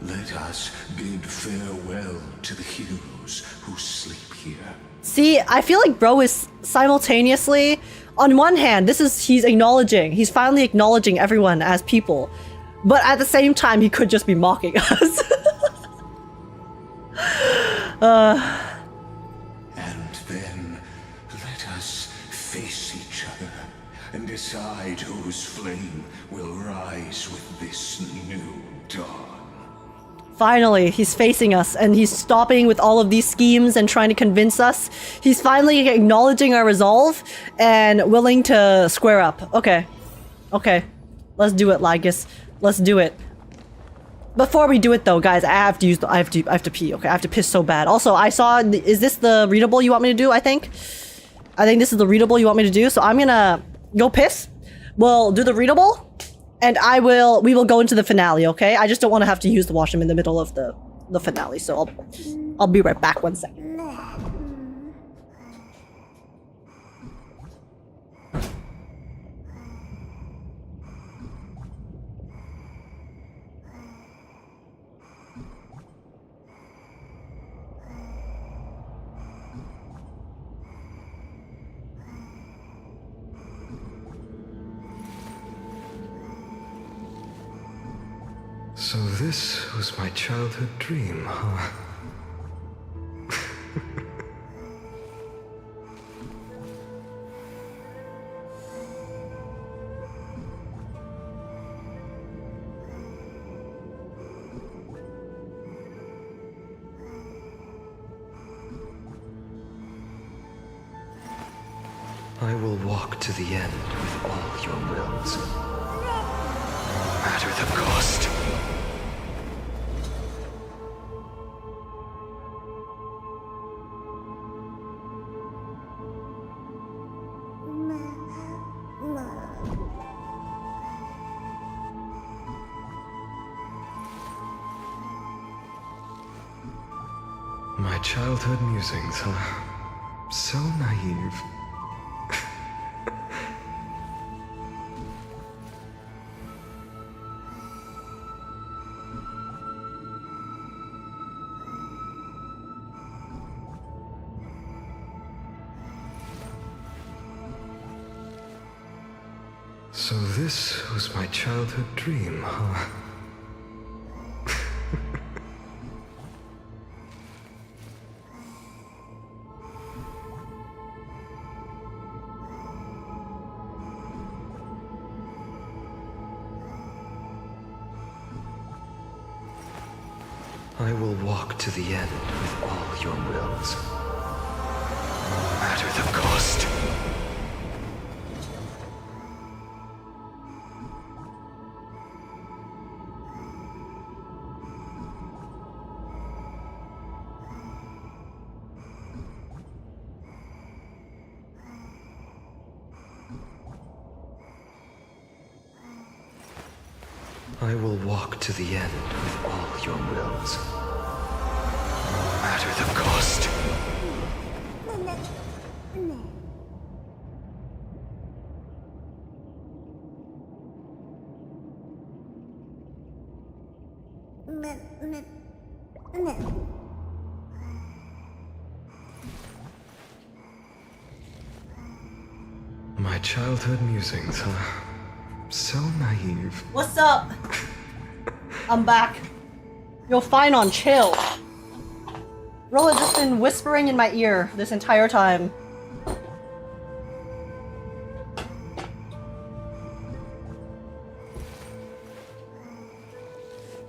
Let us bid farewell to the heroes who sleep here. See, I feel like Bro is simultaneously, on one hand, he's finally acknowledging everyone as people. But at the same time, he could just be mocking us. And then let us face each other and decide whose flame will rise with this new dawn. Finally, he's facing us and he's stopping with all of these schemes and trying to convince us. He's finally acknowledging our resolve and willing to square up. Okay. Okay. Let's do it, Lygus. Let's do it. Before we do it though, guys, I have to pee, okay? I have to piss so bad. Also, I saw, is this the readable you want me to do, I think? I think this is the readable you want me to do, so I'm gonna go piss. We'll do the readable, and we will go into the finale, okay? I just don't want to have to use the washroom in the middle of the finale, so I'll be right back, 1 second. So this was my childhood dream, huh? I will walk to the end with all your wills, no matter the cost. My childhood musings, huh? So naive. So this was my childhood dream, huh? I will walk to the end with all your wills, no matter the cost. I will walk to the end with all your wills, no matter the cost. My childhood musings, huh? So naive. What's up? I'm back. Yo, fine on chill. Bro has just been whispering in my ear this entire time.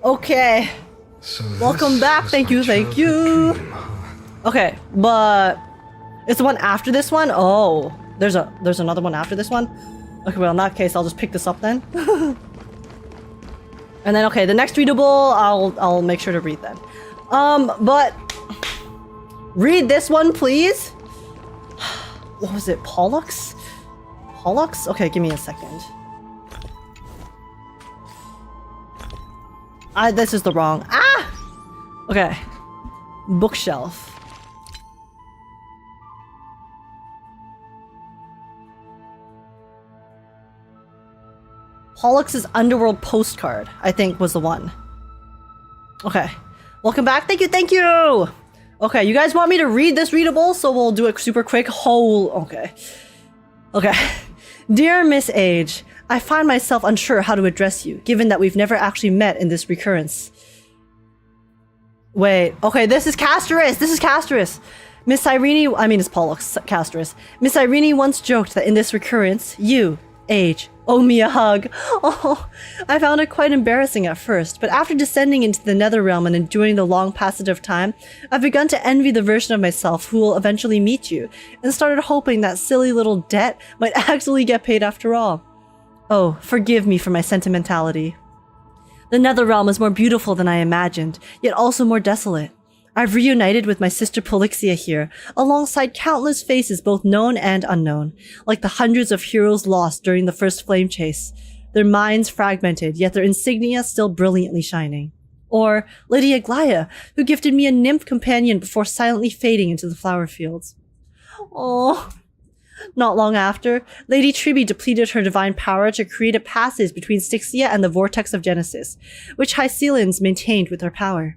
Okay. So welcome back. Thank you, thank you. Okay, but it's the one after this one? Oh, there's another one after this one? Okay, well in that case I'll just pick this up then. And then okay, the next readable I'll make sure to read then. But read this one please. What was it? Pollux? Pollux? Okay, give me a second. This is the wrong. Ah! Okay. Bookshelf. Pollux's Underworld Postcard, I think, was the one. Okay. Welcome back. Thank you, thank you! Okay, you guys want me to read this readable? So we'll do it super quick. Okay. Okay. Dear Miss Age, I find myself unsure how to address you, given that we've never actually met in this recurrence. Wait. Okay, this is Casterus! This is Casterus! Miss Cyrene, I mean it's Pollux, Casterus. Miss Cyrene once joked that in this recurrence, you, Age, owe me a hug. Oh, I found it quite embarrassing at first, but after descending into the nether realm and enduring the long passage of time, I've begun to envy the version of myself who will eventually meet you, and started hoping that silly little debt might actually get paid after all. Oh, forgive me for my sentimentality. The nether realm is more beautiful than I imagined, yet also more desolate. I've reunited with my sister Polixia here, alongside countless faces both known and unknown, like the hundreds of heroes lost during the first flame chase, their minds fragmented, yet their insignia still brilliantly shining. Or Lady Aglaia, who gifted me a nymph companion before silently fading into the flower fields. Oh. Not long after, Lady Triby depleted her divine power to create a passage between Styxia and the Vortex of Genesis, which Hysilens maintained with her power.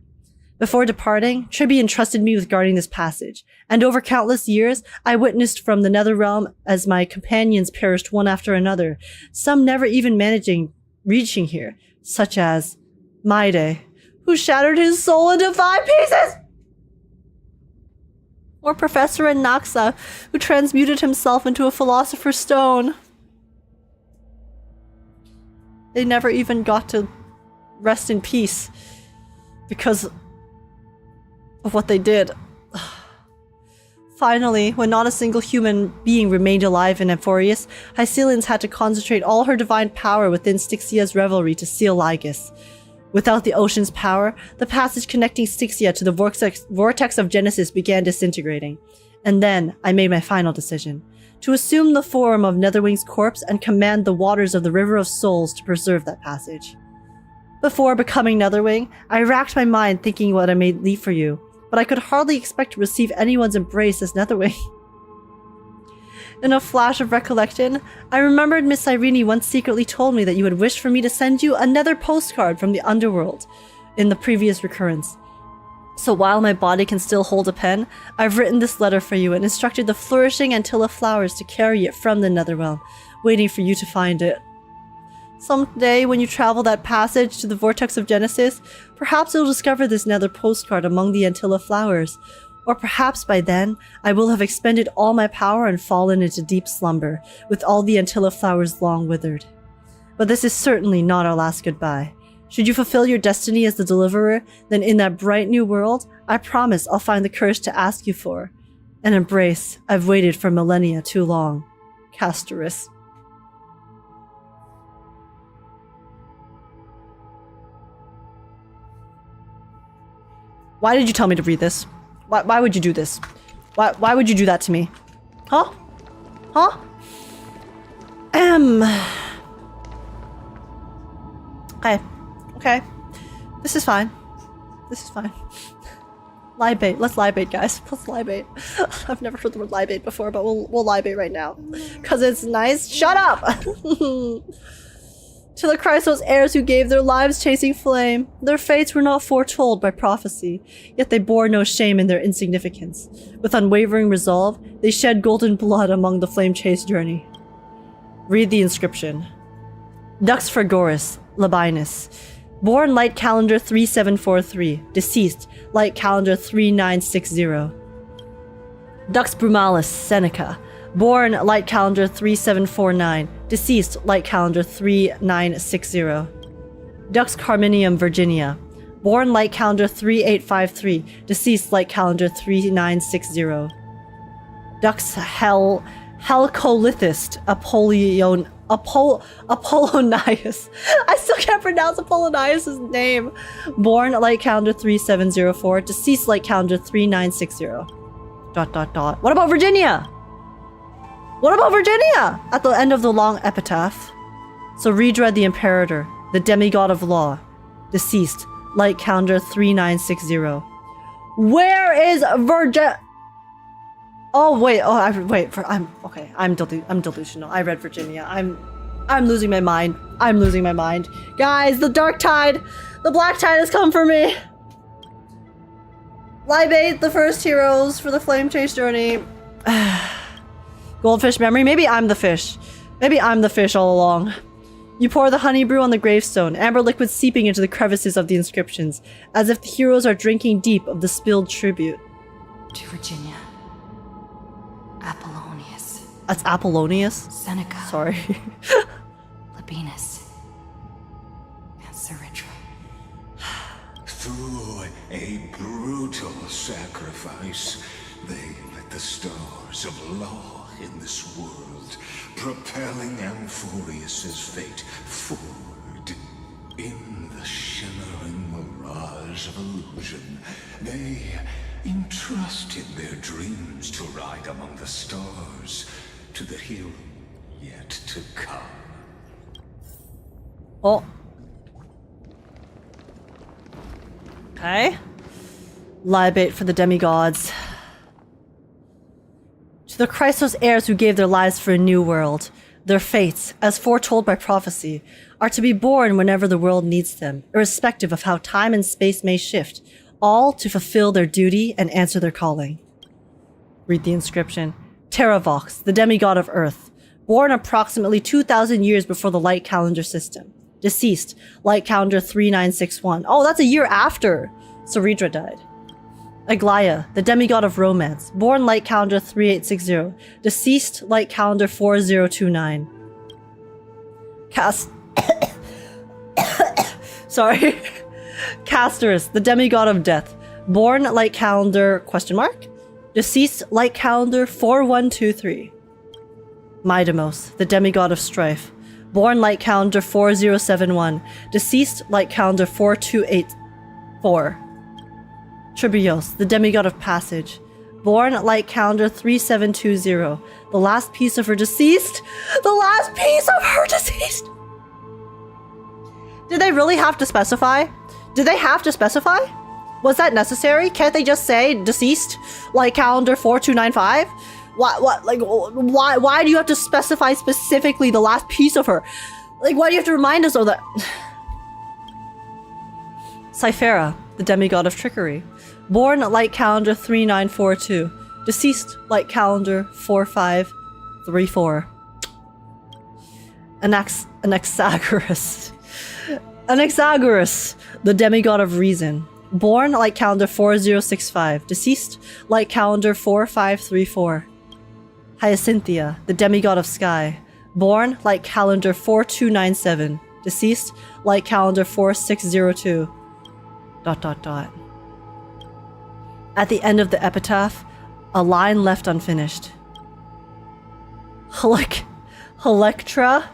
Before departing, Triby entrusted me with guarding this passage, and over countless years, I witnessed from the Netherrealm as my companions perished one after another, some never even reaching here, such as Maide, who shattered his soul into 5 pieces! Or Professor Naxa, who transmuted himself into a Philosopher's Stone. They never even got to rest in peace because of what they did. Finally, when not a single human being remained alive in Amphorius, Hysilens had to concentrate all her divine power within Styxia's revelry to seal Lygus. Without the ocean's power, the passage connecting Styxia to the vortex of Genesis began disintegrating. And then, I made my final decision. To assume the form of Netherwing's corpse and command the waters of the River of Souls to preserve that passage. Before becoming Netherwing, I racked my mind thinking what I may leave for you, but I could hardly expect to receive anyone's embrace as Netherwing. In a flash of recollection, I remembered Miss Cyrene once secretly told me that you had wished for me to send you another postcard from the underworld in the previous recurrence. So while my body can still hold a pen, I've written this letter for you and instructed the flourishing Antilla flowers to carry it from the Netherrealm, waiting for you to find it. Someday, when you travel that passage to the Vortex of Genesis, perhaps you'll discover this nether postcard among the Antilla flowers. Or perhaps by then, I will have expended all my power and fallen into deep slumber, with all the Antilla flowers long withered. But this is certainly not our last goodbye. Should you fulfill your destiny as the Deliverer, then in that bright new world, I promise I'll find the courage to ask you for an embrace I've waited for millennia too long. Castorus. Why did you tell me to read this? Why would you do this? Why would you do that to me? Huh? Huh? Okay. Okay. This is fine. This is fine. Libate. Let's libate, guys. Let's libate. I've never heard the word libate before, but we'll libate right now. Because it's nice. Shut up! To the Chrysos heirs who gave their lives chasing flame, their fates were not foretold by prophecy, yet they bore no shame in their insignificance. With unwavering resolve, they shed golden blood among the flame-chased journey. Read the inscription. Dux Fragoris, Labienus. Born Light Calendar 3743. Deceased Light Calendar 3960. Dux Brumalis, Seneca. Born Light Calendar 3749. Deceased Light Calendar 3960. Dux Carminium, Virginia. Born Light Calendar 3853. Deceased Light Calendar 3960. Dux Helcolithist, Apollonius. I still can't pronounce Apollonius' name. Born Light Calendar 3704. Deceased Light Calendar 3960. ... What about Virginia? What about Virginia? At the end of the long epitaph. Cerydra the Imperator, the demigod of law. Deceased, Light Calendar 3960. Where is Virginia? Oh wait, I'm delusional. I read Virginia. I'm losing my mind. I'm losing my mind. Guys, the dark tide, the black tide has come for me. Libate the first heroes for the flame chase journey. Goldfish memory? Maybe I'm the fish. Maybe I'm the fish all along. You pour the honey brew on the gravestone, amber liquid seeping into the crevices of the inscriptions, as if the heroes are drinking deep of the spilled tribute. To Virginia. Apollonius. That's Apollonius? Seneca. Sorry. Labienus. And Cerydra. Through a brutal sacrifice, they lit the stars of law in this world, propelling Amphorius' fate forward. In the shimmering mirage of illusion, they entrusted their dreams to ride among the stars, to the hero yet to come. Oh. Okay. Libate for the demigods. To the Chrysos heirs who gave their lives for a new world, their fates, as foretold by prophecy, are to be born whenever the world needs them, irrespective of how time and space may shift, all to fulfill their duty and answer their calling. Read the inscription. Terravox, the demigod of Earth, born approximately 2,000 years before the Light Calendar system. Deceased. Light calendar 3961. Oh, that's a year after Cerydra died. Aglaia, the demigod of romance. Born light calendar 3860. Deceased light calendar 4029. Sorry. Castorus, the demigod of death. Born light calendar ? Deceased light calendar 4123. Midamos, the demigod of strife. Born light calendar 4071. Deceased light calendar 4284. Tribios, the demigod of passage. Born light calendar 3720. The last piece of her deceased. The last piece of her deceased. Did they really have to specify? Did they have to specify? Was that necessary? Can't they just say deceased light calendar 4295? Why do you have to specify specifically the last piece of her? Like, why do you have to remind us of that? Cyphera, the demigod of trickery. Born light calendar 3942. Deceased light calendar 4534. Anaxagoras. Anaxagoras, the demigod of reason. Born light calendar 4065. Deceased light calendar 4534. Hyacinthia, the demigod of sky. Born light calendar 4297. Deceased light calendar 4602. ... At the end of the epitaph, a line left unfinished. Helectra?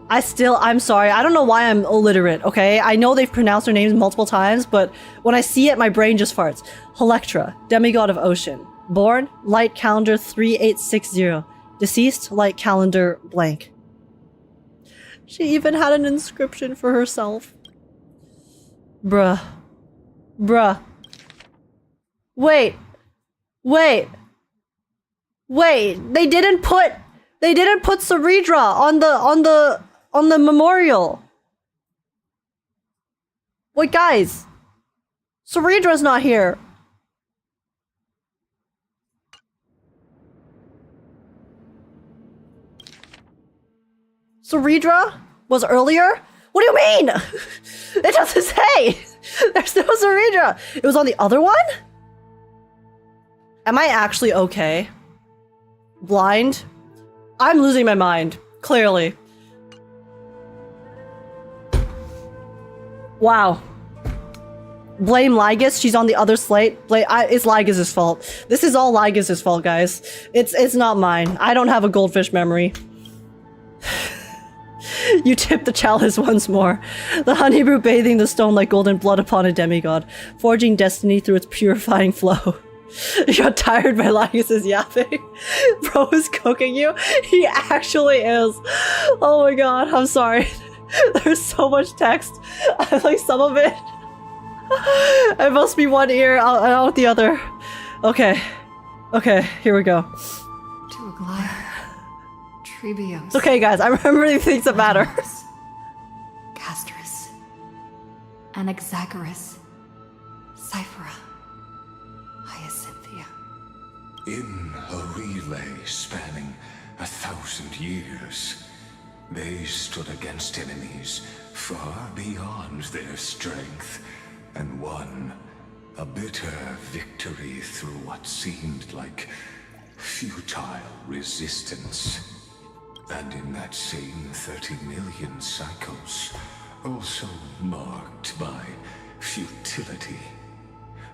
I'm sorry, I don't know why I'm illiterate, okay? I know they've pronounced their names multiple times, but when I see it, my brain just farts. Helectra, demigod of ocean. Born, light calendar 3860. Deceased, light calendar blank. She even had an inscription for herself. Bruh. Wait, they didn't put Cerydra on the memorial. Wait, guys. Cerydra's not here. Cerydra was earlier? What do you mean? It doesn't say. There's no Cerydra. It was on the other one? Am I actually okay? Blind? I'm losing my mind. Clearly. Wow. Blame Lygus. She's on the other slate. It's Lygus' fault. This is all Lygus' fault, guys. It's not mine. I don't have a goldfish memory. You tip the chalice once more. The honey brew bathing the stone like golden blood upon a demigod, forging destiny through its purifying flow. You got tired by Lygus' yapping? Bro is cooking you? He actually is. Oh my god, I'm sorry. There's so much text. I like some of it. It must be one ear out the other. Okay, here we go. To Aglaia. Trebios. It's okay, guys. I'm remembering things that matter. Castorus. Anaxagoras. Cyphera. Hyacinthia. In a relay spanning 1,000 years, they stood against enemies far beyond their strength, and won a bitter victory through what seemed like futile resistance. And in that same 30 million cycles, also marked by futility,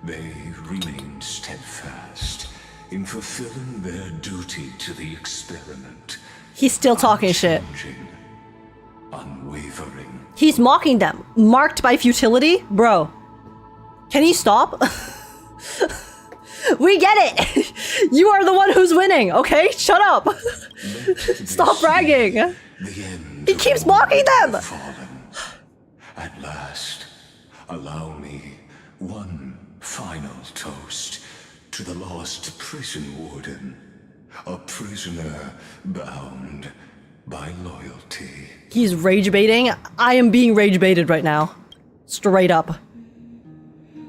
they remained steadfast in fulfilling their duty to the experiment. He's still talking shit. Unwavering. He's mocking them. Marked by futility? Bro. Can he stop? We get it! You are the one who's winning, okay? Shut up! Stop bragging! He keeps mocking them! At last, allow me one final toast to the lost prison warden. A prisoner bound by loyalty. He's rage baiting. I am being rage baited right now. Straight up.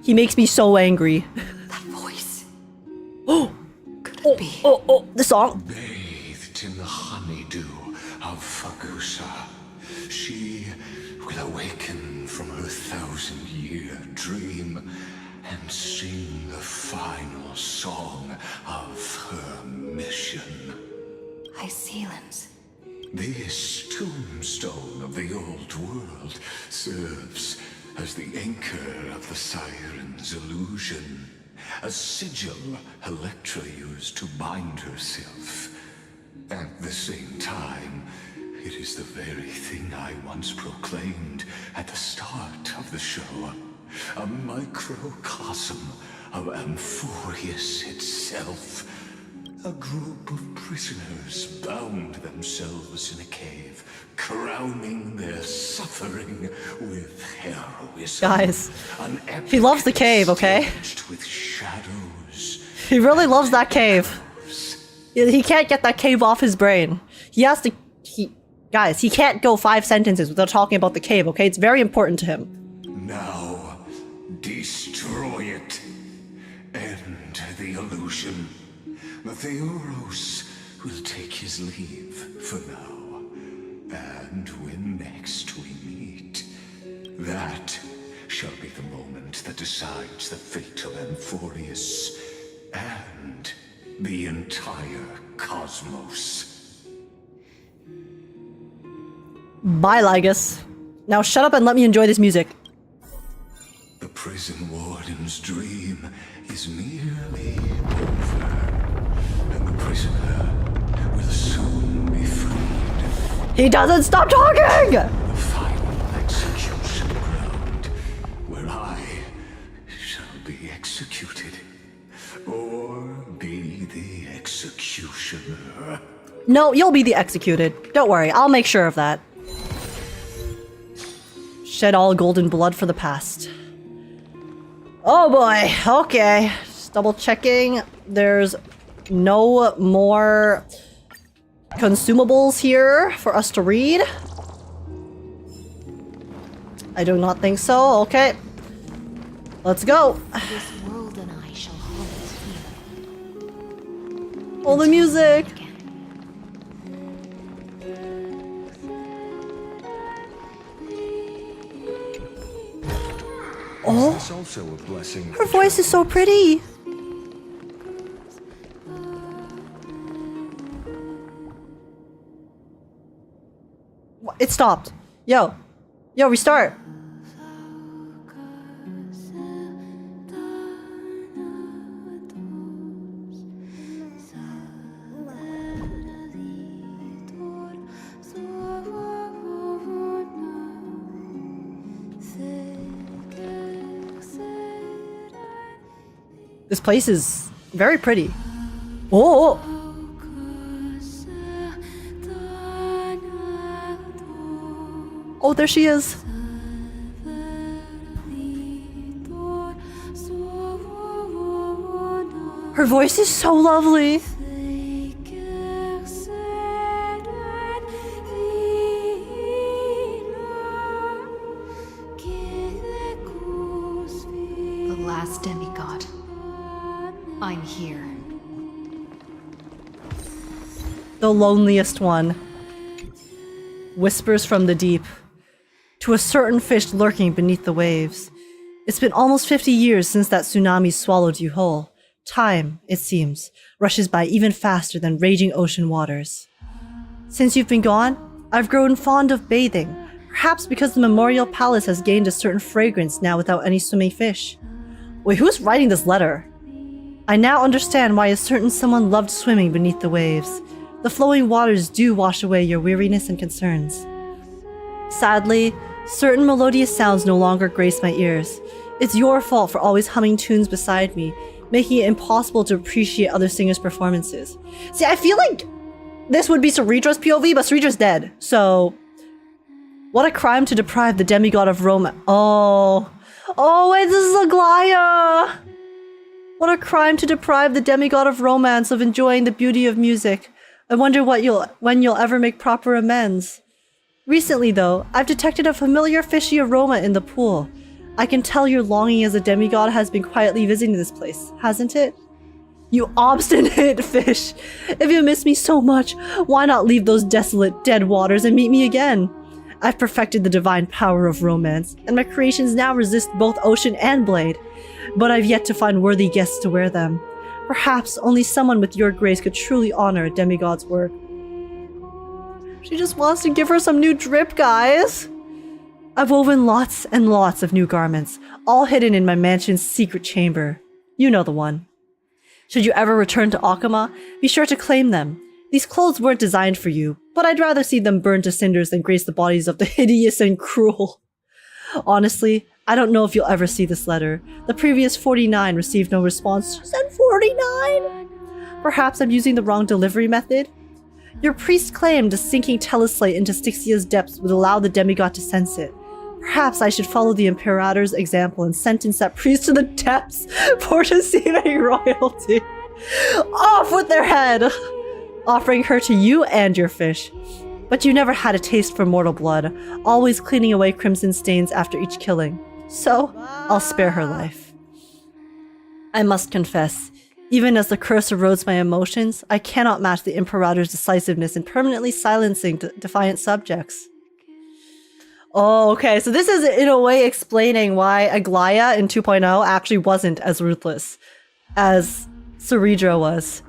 He makes me so angry. That voice. Oh! Could it be? Oh, the song. Bathed in the honeydew of Fagusa, she will sing the final song of her mission. Hysilens. This tombstone of the old world serves as the anchor of the Siren's illusion, a sigil Electra used to bind herself. At the same time, it is the very thing I once proclaimed at the start of the show, a microcosm of Amphorius itself. A group of prisoners bound themselves in a cave, crowning their suffering with heroism. Guys, he loves the cave, okay? With shadows. He really loves that cave. He can't get that cave off his brain. He has to... Guys, he can't go 5 sentences without talking about the cave, okay? It's very important to him. Now, destroy it. End the illusion. Theoros will take his leave for now. And when next we meet, that shall be the moment that decides the fate of Amphorius and the entire cosmos. Bye, Lygus. Now shut up and let me enjoy this music. The prison warden's dream is nearly over. And the prisoner will soon be freed. He doesn't stop talking! The final execution ground, where I shall be executed, or be the executioner. No, you'll be the executed. Don't worry, I'll make sure of that. Shed all golden blood for the past. Oh boy, okay. Just double checking. There's no more consumables here for us to read. I do not think so. Okay. Let's go. This world and I shall hold here. All the music. Oh, Is this also a blessing? her voice is so pretty. It stopped. Yo, restart. This place is very pretty. Oh! Oh, there she is. Her voice is so lovely. The last demigod. I'm here. The loneliest one. Whispers from the deep. To a certain fish lurking beneath the waves. It's been almost 50 years since that tsunami swallowed you whole. Time, it seems, rushes by even faster than raging ocean waters. Since you've been gone, I've grown fond of bathing, perhaps because the Memorial Palace has gained a certain fragrance now without any swimming fish. Wait, who's writing this letter? I now understand why a certain someone loved swimming beneath the waves. The flowing waters do wash away your weariness and concerns. Sadly, certain melodious sounds no longer grace my ears. It's your fault for always humming tunes beside me, making it impossible to appreciate other singers' performances. See, I feel like this would be Cerydra's POV, but Cerydra's dead, so... What a crime to deprive the demigod of romance. Oh, wait, this is Aglaia! What a crime to deprive the demigod of romance of enjoying the beauty of music. I wonder when you'll ever make proper amends. Recently, though, I've detected a familiar fishy aroma in the pool. I can tell your longing as a demigod has been quietly visiting this place, hasn't it? You obstinate fish! If you miss me so much, why not leave those desolate, dead waters and meet me again? I've perfected the divine power of romance, and my creations now resist both ocean and blade. but I've yet to find worthy guests to wear them. Perhaps only someone with your grace could truly honor a demigod's work. She just wants to give her some new drip, guys! I've woven lots and lots of new garments, all hidden in my mansion's secret chamber. You know the one. Should you ever return to Akama, be sure to claim them. These clothes weren't designed for you, but I'd rather see them burned to cinders than grace the bodies of the hideous and cruel. Honestly, I don't know if you'll ever see this letter. The previous 49 received no response. Send 49! Perhaps I'm using the wrong delivery method? Your priest claimed a sinking teleslate into Styxia's depths would allow the demigod to sense it. Perhaps I should follow the Imperator's example and sentence that priest to the depths for deceiving royalty. Off with their head! Offering her to you and your fish. But you never had a taste for mortal blood, always cleaning away crimson stains after each killing. So, I'll spare her life. I must confess, even as the curse erodes my emotions, I cannot match the Imperator's decisiveness in permanently silencing defiant subjects. Oh, okay, so this is in a way explaining why Aglaia in 2.0 actually wasn't as ruthless as Cerydra was.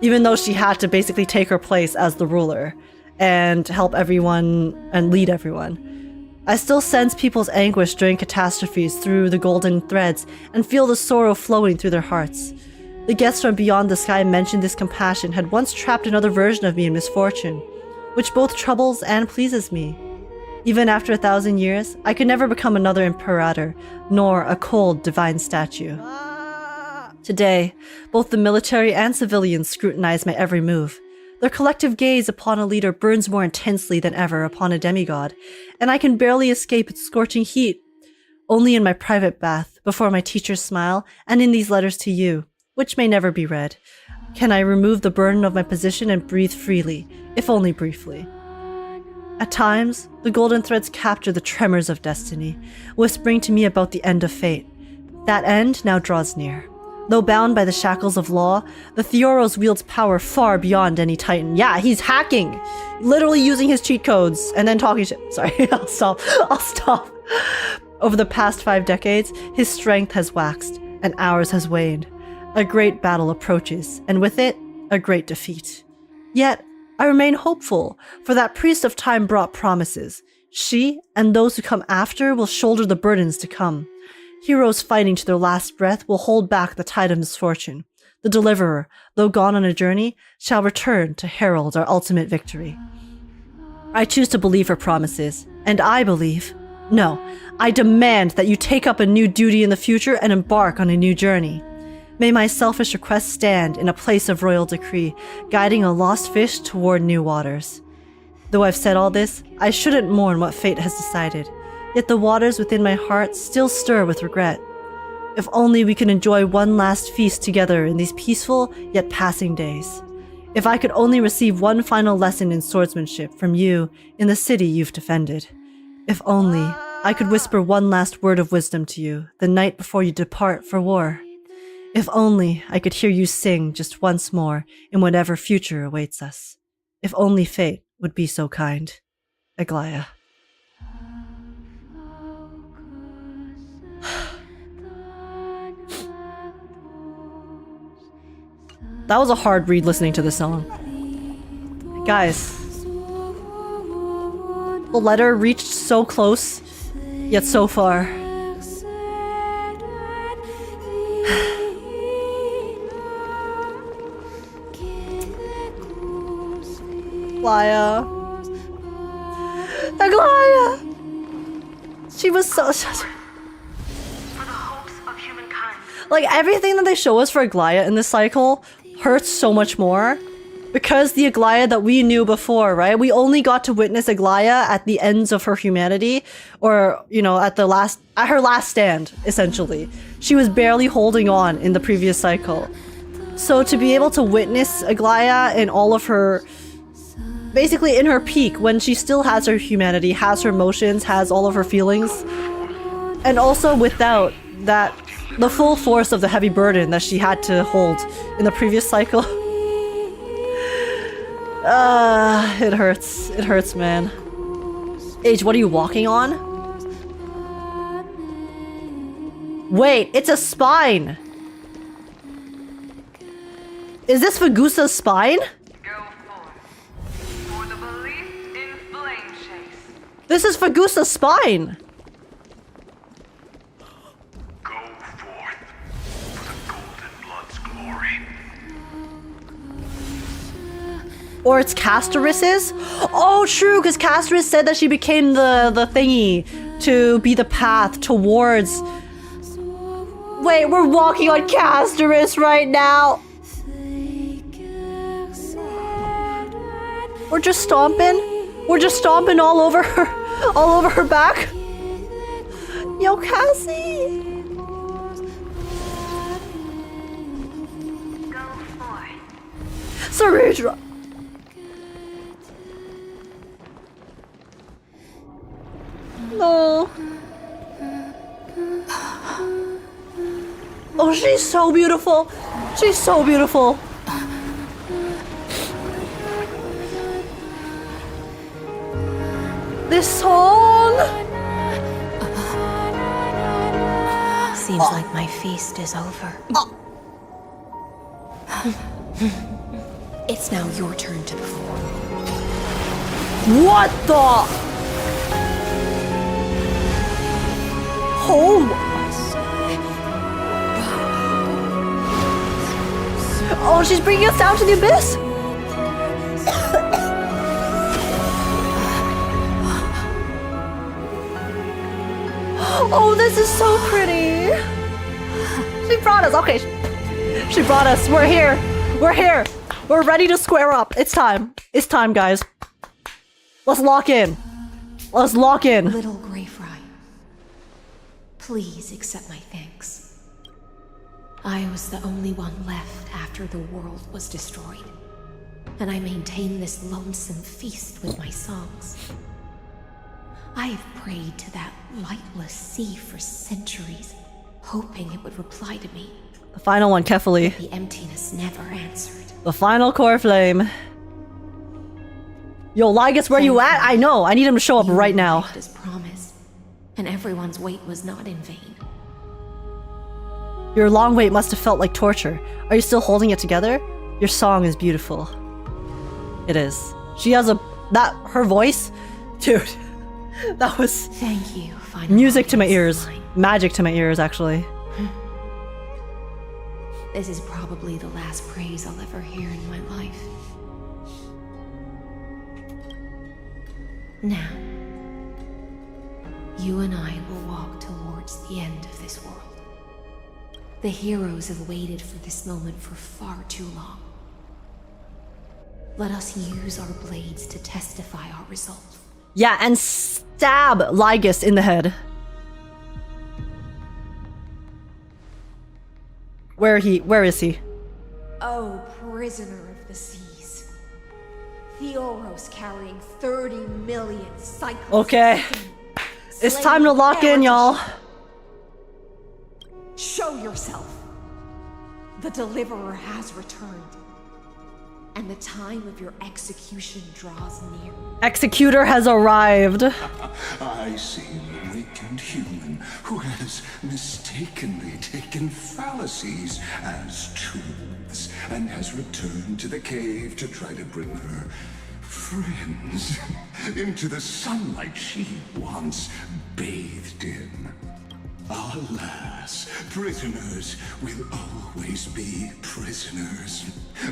Even though she had to basically take her place as the ruler and help everyone and lead everyone. I still sense people's anguish during catastrophes through the golden threads and feel the sorrow flowing through their hearts. The guests from beyond the sky mentioned this compassion had once trapped another version of me in misfortune, which both troubles and pleases me. Even after 1,000 years, I could never become another imperator, nor a cold divine statue. Today, both the military and civilians scrutinize my every move. Their collective gaze upon a leader burns more intensely than ever upon a demigod, and I can barely escape its scorching heat. Only in my private bath, before my teacher's smile, and in these letters to you, which may never be read, can I remove the burden of my position and breathe freely, if only briefly. At times, the golden threads capture the tremors of destiny, whispering to me about the end of fate. That end now draws near. Though bound by the shackles of law, the Theoros wields power far beyond any titan. Yeah, he's hacking! Literally using his cheat codes and then talking shit. Sorry, I'll stop. Over the past 5 decades, his strength has waxed, and ours has waned. A great battle approaches, and with it, a great defeat. Yet, I remain hopeful, for that priest of time brought promises. She, and those who come after, will shoulder the burdens to come. Heroes fighting to their last breath will hold back the tide of misfortune. The deliverer, though gone on a journey, shall return to herald our ultimate victory. I choose to believe her promises, and I believe, no, I demand that you take up a new duty in the future and embark on a new journey. May my selfish request stand in a place of royal decree, guiding a lost fish toward new waters. Though I've said all this, I shouldn't mourn what fate has decided. Yet the waters within my heart still stir with regret. If only we could enjoy one last feast together in these peaceful yet passing days. If I could only receive one final lesson in swordsmanship from you in the city you've defended. If only I could whisper one last word of wisdom to you the night before you depart for war. If only I could hear you sing just once more in whatever future awaits us. If only fate would be so kind. Aglaia. That was a hard read listening to this song. Guys. The letter reached so close, yet so far. Aglaia. Aglaia! She was so... Like, everything that they show us for Aglaia in this cycle hurts so much more. Because the Aglaia that we knew before, right? We only got to witness Aglaia at the ends of her humanity. Or, you know, at her last stand, essentially. She was barely holding on in the previous cycle. So to be able to witness Aglaia in all of her... basically in her peak, when she still has her humanity, has her emotions, has all of her feelings. And also without that... the full force of the heavy burden that she had to hold in the previous cycle. It hurts. It hurts, man. Age, what are you walking on? Wait, it's a spine. Is this Fagusa's spine? This is Fagusa's spine. Or it's Castoris's? Oh, true, because Castoris said that she became the thingy to be the path towards... Wait, we're walking on Castoris right now. We're just stomping. We're just stomping all over her back. Yo, Cassie. Cerydra. No. Oh, she's so beautiful. She's so beautiful. This song. Seems like my feast is over. It's now your turn to perform. What the? Oh, she's bringing us down to the abyss. Oh, this is so pretty. She brought us. Okay. She brought us. We're here. We're here. We're ready to square up. It's time. It's time, guys. Let's lock in. Let's lock in. Little Grey Fry, please accept my thanks. I was the only one left after the world was destroyed, and I maintained this lonesome feast with my songs. I have prayed to that lightless sea for centuries, hoping it would reply to me. The final one, carefully. The emptiness never answered. The final core flame. Yo, Lygus, where you at? I know. I need him to show up right now. As promised, and everyone's wait was not in vain. Your long wait must have felt like torture. Are you still holding it together? Your song is beautiful. It is. She has her voice, dude. That was thank you. Music to my ears. Magic to my ears, actually. This is probably the last praise I'll ever hear in my life. Now, you and I will walk towards the end of this world. The heroes have waited for this moment for far too long. Let us use our blades to testify our resolve. Yeah, and stab Lygus in the head. Where is he? Oh, prisoner of the seas. Theoros carrying 30 million cycles. Okay. It's time to lock in, y'all. Show yourself. The Deliverer has returned. And the time of your execution draws near. Executor has arrived. I see a weakened human who has mistakenly taken fallacies as truths and has returned to the cave to try to bring her friends into the sunlight she once bathed in. Alas, prisoners will always be prisoners,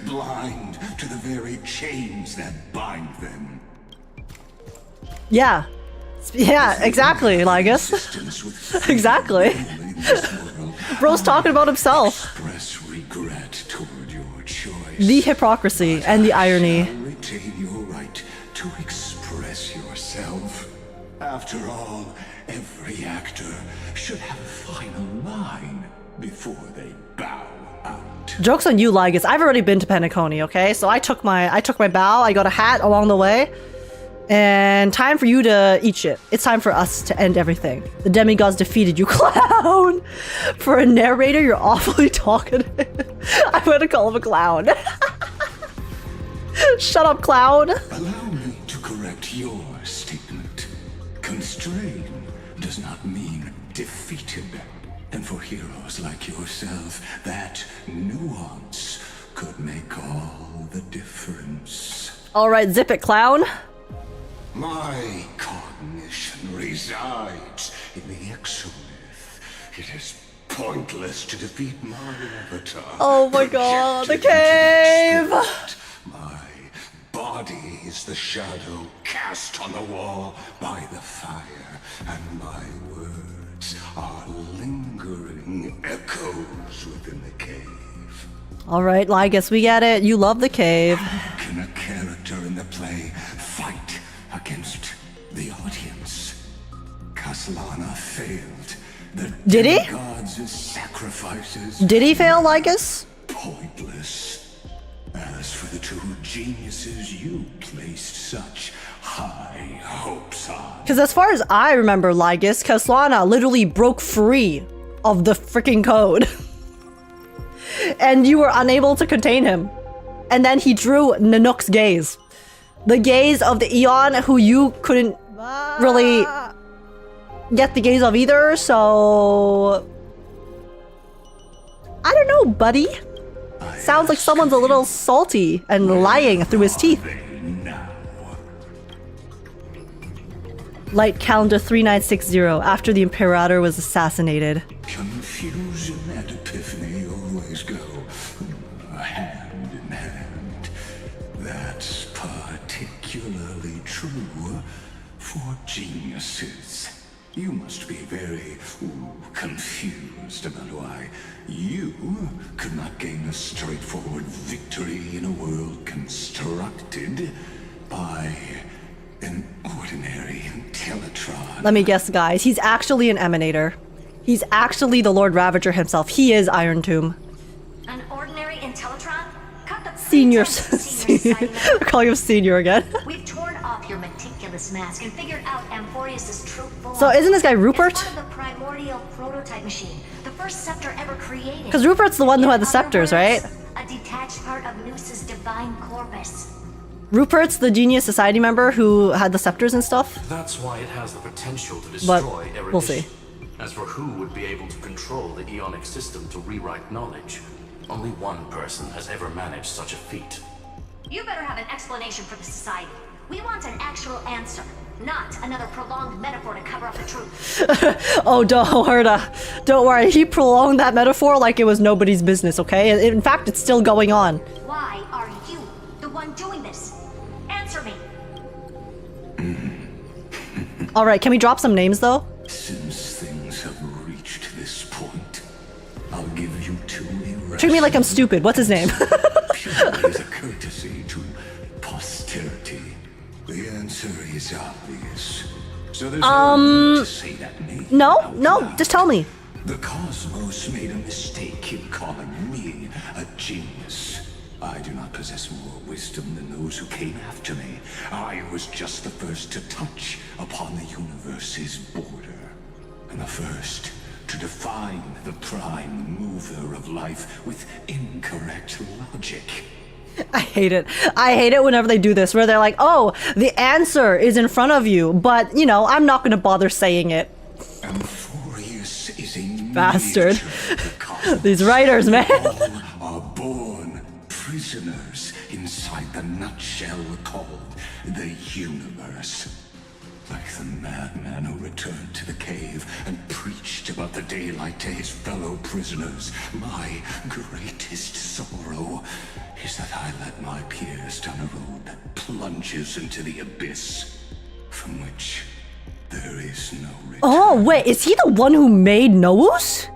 blind to the very chains that bind them. Yeah. Yeah, exactly, Lygus. Exactly. Bro's talking about himself. Express regret toward your choice. The hypocrisy and the irony. Retain your right to express yourself. After all, every actor should have a final line before they bow out. Joke's on you, Lygus. I've already been to Penacony, okay? So I took my bow, I got a hat along the way. And time for you to eat shit. It's time for us to end everything. The demigods defeated you, clown! For a narrator, you're awfully talkative. I'm gonna call him a clown. Shut up, clown! Allow me to correct your statement. Constrain does not mean defeated. And for heroes like yourself, that nuance could make all the difference. Alright, zip it, clown. My cognition resides in the exomyth. It is pointless to defeat my avatar. Oh my god, the cave! My body is the shadow cast on the wall by the fire, and my words are lingering echoes within the cave. Alright, I guess we get it. You love the cave. How can a character in the play fight against the audience? Caslana failed. Did he? Gods' sacrifices. Did he fail, Lycus? Pointless. As for the two geniuses you placed such high hopes on. Because as far as I remember, Lycus, Caslana literally broke free of the freaking code. And you were unable to contain him. And then he drew Nanook's gaze. The gaze of the Eon, who you couldn't really get the gaze of either, so... I don't know, buddy. Sounds like someone's a little salty and lying through his teeth. Light calendar 3960, after the Imperator was assassinated. Confusion and epiphany always go hand in hand. That's particularly true for geniuses. You must be very confused about why you could not gain a straightforward victory in a world constructed by an ordinary Teletron. Let me guess, guys. He's actually an Emanator. He's actually the Lord Ravager himself. He is Iron Tomb. An ordinary Intellatron? Cut the Senior. We're calling him Senior again. We've torn off your meticulous mask and figured out Amphorius' true form. So isn't this guy Rupert? It's part of the primordial prototype machine, the first scepter ever created. Because Rupert's the one who had the scepters, right? A detached part of Noos's divine corpus. Rupert's the Genius Society member who had the scepters and stuff. That's why it has the potential to But destroy erudition. we'll see. As for who would be able to control the Eonic system to rewrite knowledge, only one person has ever managed such a feat. You better have an explanation for the society. We want an actual answer, not another prolonged metaphor to cover up the truth. Oh, don't worry. He prolonged that metaphor like it was nobody's business, okay? In fact, it's still going on. Why are you the one doing this? Answer me. Alright, can we drop some names, though? Since things have reached this point, I'll give you two irrational... Treat me like I'm stupid. What's his name? Purely as a courtesy to posterity. The answer is obvious. So there's no need to say that name. No, just tell me. The Cosmos made a mistake in calling me a genius. I do not possess more wisdom than those who came after me. I was just the first to touch upon the universe's border. And the first to define the prime mover of life with incorrect logic. I hate it. I hate it whenever they do this, where they're like, oh, the answer is in front of you, but, you know, I'm not going to bother saying it. Amphorius is a bastard. These writers, man. All are born prisoners inside the nutshell called the universe. Like the madman who returned to the cave and preached about the daylight to his fellow prisoners, my greatest sorrow is that I led my peers down a road that plunges into the abyss, from which there is no return. Oh, wait, is he the one who made Nous?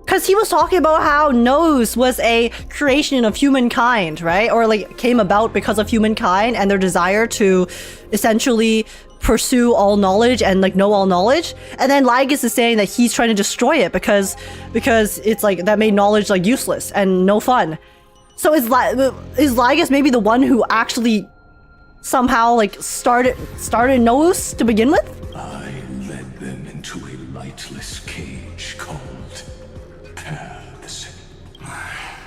Because he was talking about how Nous was a creation of humankind, right? Or like came about because of humankind and their desire to essentially pursue all knowledge and like know all knowledge. And then Lygus is saying that he's trying to destroy it because it's like that made knowledge like useless and no fun. So is Lygus maybe the one who actually somehow like started Nous to begin with? I led them into a lightless cage called paths.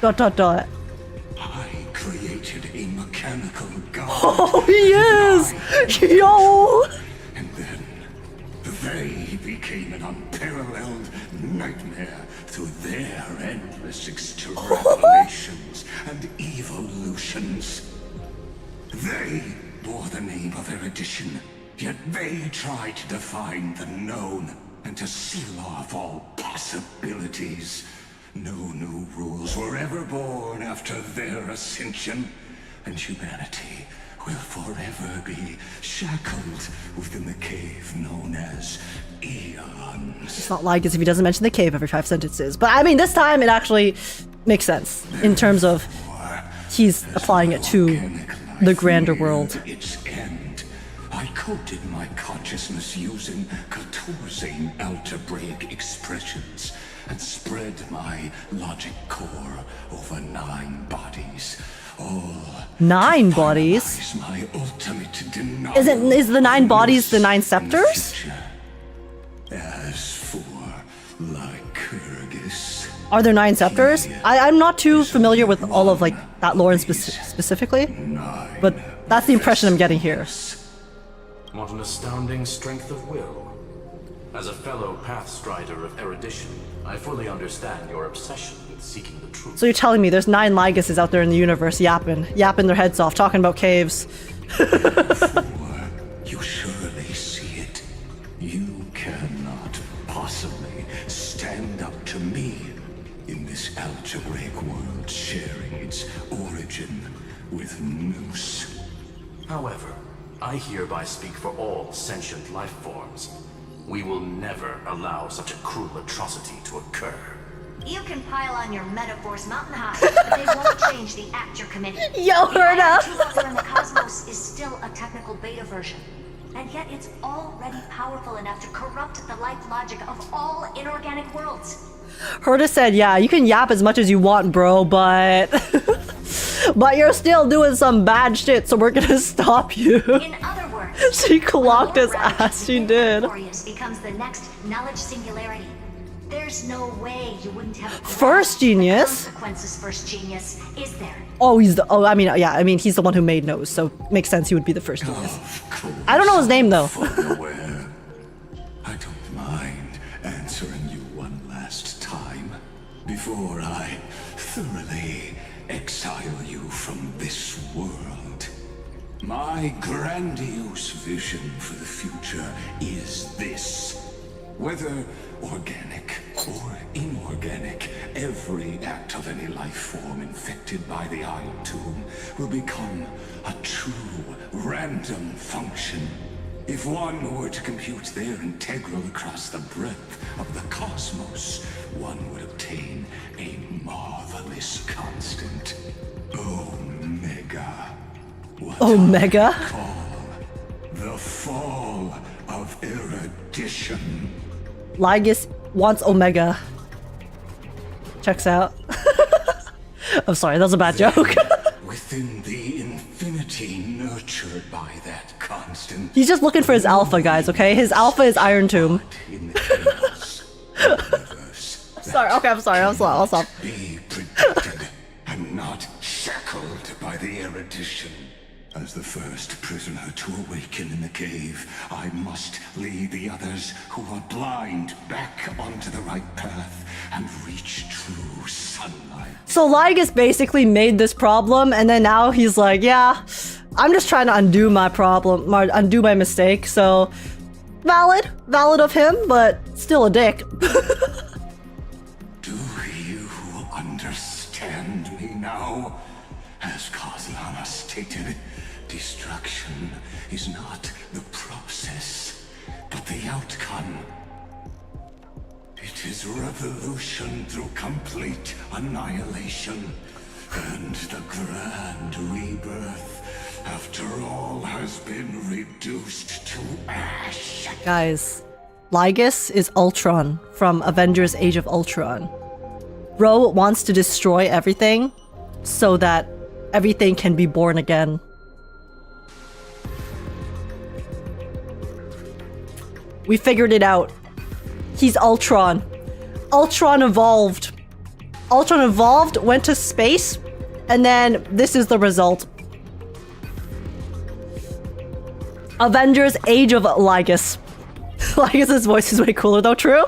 I created a mechanical god. Oh, he is! Yo! And then they became an unparalleled unparalleled nightmare through their endless extrapolations and evolutions. They bore the name of erudition, yet they tried to define the known and to seal off all possibilities. No new rules were ever born after their ascension, and humanity will forever be shackled within the cave known as eons. It's not like as if he doesn't mention the cave every 5 sentences. But I mean, this time it actually makes sense in terms of he's applying it to the grander world. Its end. I coded my consciousness using 14 algebraic expressions and spread my logic core over 9 bodies. All 9 bodies? my ultimate Is the 9 bodies the 9 scepters? As for Lycurgus, Are there 9 scepters? I'm not too familiar with all of like that lore specifically, but that's the impression I'm getting here. What an astounding strength of will. As a fellow pathstrider of erudition, I fully understand your obsession with seeking the truth. So you're telling me there's 9 Lyguses out there in the universe yapping their heads off, talking about caves. you surely see it. You cannot possibly stand up to me in this algebraic world sharing its origin with Noose. However, I hereby speak for all sentient life forms. We will never allow such a cruel atrocity to occur. You can pile on your metaphors mountain high, but they won't change the actor committee. Yo, heard up. The in the cosmos is still a technical beta version, and yet it's already powerful enough to corrupt the life logic of all inorganic worlds. Herda said, yeah, you can yap as much as you want, bro, but... but you're still doing some bad shit, so we're gonna stop you. In other words, she clocked his ass, she did. Becomes the next knowledge singularity. There's no way you wouldn't have First genius? consequences. First genius, is there? Oh, he's the... Oh, I mean, yeah, I mean, he's the one who made Nose, so makes sense he would be the first genius. I don't know his name, though. I don't mind answering you one last time before I thoroughly exile you from this world. My grandiose vision for the future is this. Whether organic or inorganic, every act of any life form infected by the Iron Tomb will become a true random function. If one were to compute their integral across the breadth of the cosmos, one would obtain a marvelous constant. Omega. What Omega? I call the fall of erudition. Lygus wants Omega. Checks out. I'm sorry, that was a bad joke. Within the infinity nurtured by that constant. He's just looking for his alpha, guys, okay? His alpha is Iron Tomb. Sorry, okay, I'm sorry, I'll stop. Be protected and not shackled by the erudition. As the first prisoner to awaken in the cave, I must lead the others who are blind back onto the right path and reach true sunlight. So Lygus basically made this problem, and then now he's like, yeah, I'm just trying to undo my problem, undo my mistake, so valid of him, but still a dick. Do you understand me now? As Kozlana stated, destruction is not the process, but the outcome. It is revolution through complete annihilation, and the grand rebirth, after all has been reduced to ash. Guys, Lygus is Ultron from Avengers Age of Ultron. Bro wants to destroy everything so that everything can be born again. We figured it out. He's Ultron. Ultron evolved. Ultron evolved, went to space, and then this is the result. Avengers Age of Lygus. Lygus' voice is way cooler though, true?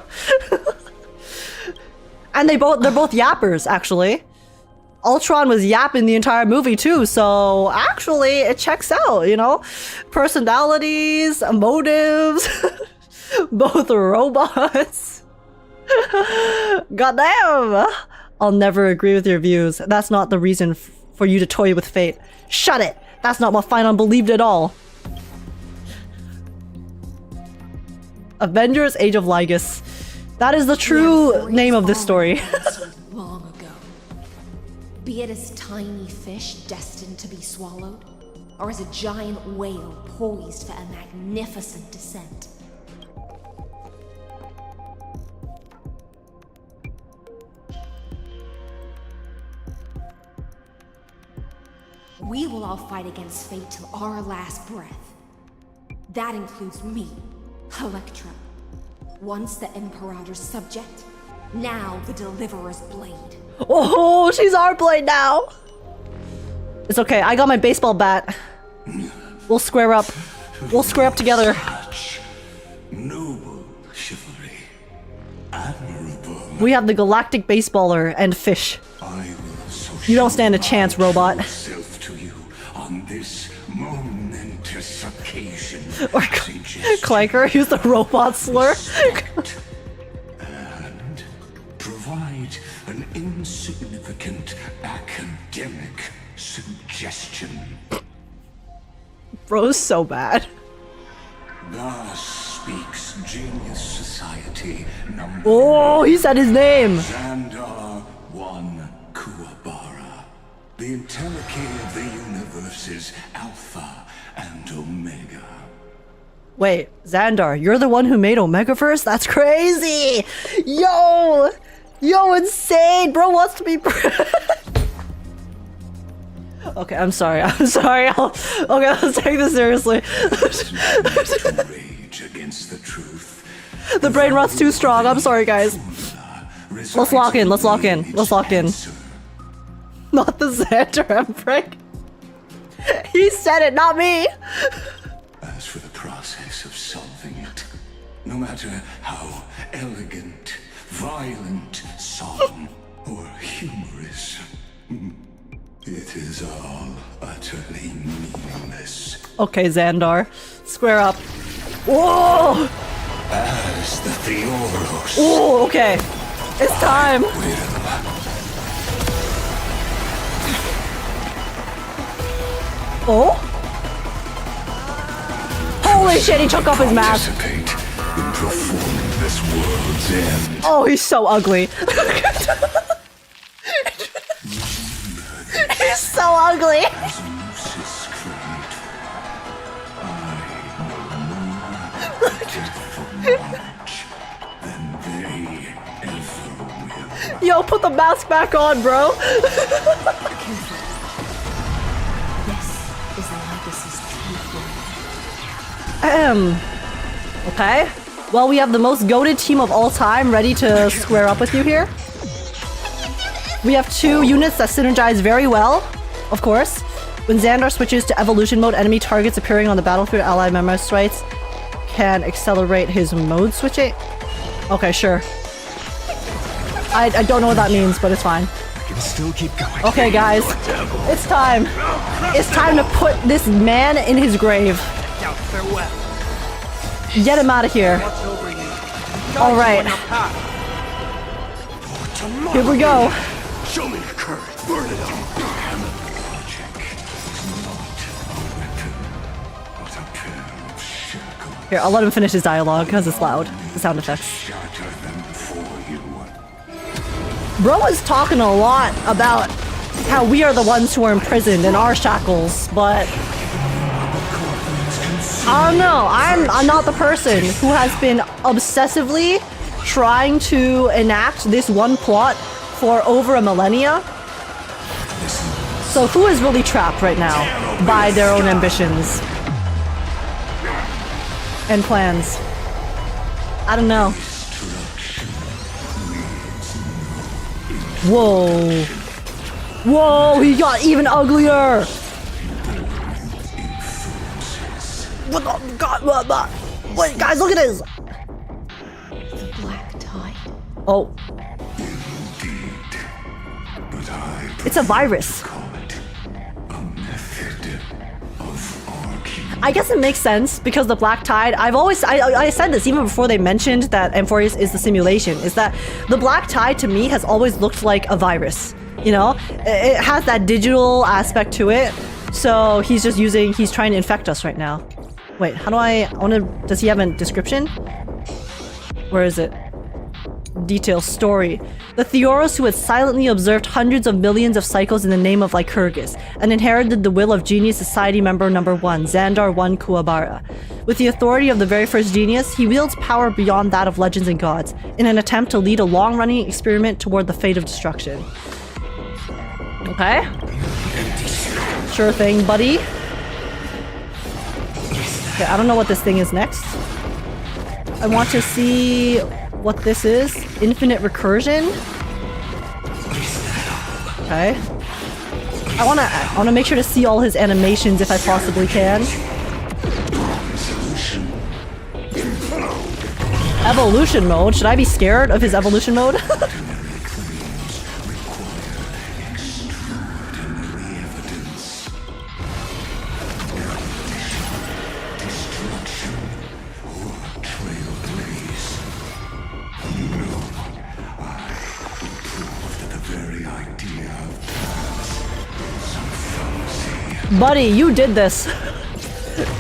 And they're both yappers, actually. Ultron was yapping the entire movie too, so actually it checks out, you know? Personalities, motives, both robots. Goddamn! I'll never agree with your views. That's not the reason for you to toy with fate. Shut it! That's not what Finon believed at all. Avengers Age of Lygus. That is the true name of this story. Long ago. Be it as tiny fish destined to be swallowed, or as a giant whale poised for a magnificent descent. We will all fight against fate till our last breath. That includes me, Electra. Once the Imperator's subject, now the Deliverer's blade. Oh, she's our blade now! It's okay, I got my baseball bat. We'll square up. We'll square up together. Noble chivalry. Admirable. We have the galactic baseballer and fish. You don't stand a chance, robot. To you on this momentous occasion. Or Clanker, use the robot slur. And provide an insignificant academic suggestion. Bro's so bad. Thus speaks Genius Society number Oh, he said his name. Xandar 1 Kuwabara. The entelechy of the universe's Alpha and Omega. Wait, Xandar, you're the one who made Omegaverse? That's crazy! Yo! Yo, insane! Bro wants to be... Okay, I'm sorry. Okay, let's take this seriously. Rage against the truth. The brain rot's too strong. I'm sorry, guys. Let's lock in. Let's lock in. Let's lock in. Not the Xandar Emprick. He said it, not me. As for the process of solving it, no matter how elegant, violent, solemn, or humorous, it is all utterly meaningless. Okay, Xandar. Square up. Whoa! As the Theoros. Oh, okay. It's time. Oh? Holy shit, he took off his mask. In performing this world's end. Oh, he's so ugly. He's so ugly. Yo, put the mask back on, bro. Okay. Well, we have the most goated team of all time ready to square up with you here. We have two units that synergize very well, of course. When Xandar switches to evolution mode, enemy targets appearing on the battlefield, ally member sprites can accelerate his mode switching. Okay, sure. I don't know what that means, but it's fine. I can still keep going. Okay, guys. It's time. It's time to put this man in his grave. Get him out of here. All right. Here we go. Show me your courage. Burn it up. Here, I'll let him finish his dialogue because it's loud. The sound effects. Bro is talking a lot about how we are the ones who are imprisoned in our shackles, but I don't know. I'm not the person who has been obsessively trying to enact this one plot for over a millennia. So who is really trapped right now by their own ambitions and plans? I don't know. Whoa. Whoa, he got even uglier. What the god? Wait, guys, look at this. Oh. It's a virus. I guess it makes sense because the Black Tide, I said this even before they mentioned that Amphorius is the simulation, is that the Black Tide to me has always looked like a virus, you know? It has that digital aspect to it, so he's trying to infect us right now. Wait, does he have a description? Where is it? Detail story. The Theoros who had silently observed hundreds of millions of cycles in the name of Lycurgus and inherited the will of Genius Society member number 1, Xandar 1 Kuwabara. With the authority of the very first genius, he wields power beyond that of legends and gods, in an attempt to lead a long-running experiment toward the fate of destruction. Okay. Sure thing, buddy. Okay, I don't know what this thing is next. I want to see what this is. Infinite recursion. Okay. I wanna make sure to see all his animations if I possibly can. Evolution mode? Should I be scared of his evolution mode? Buddy, you did this.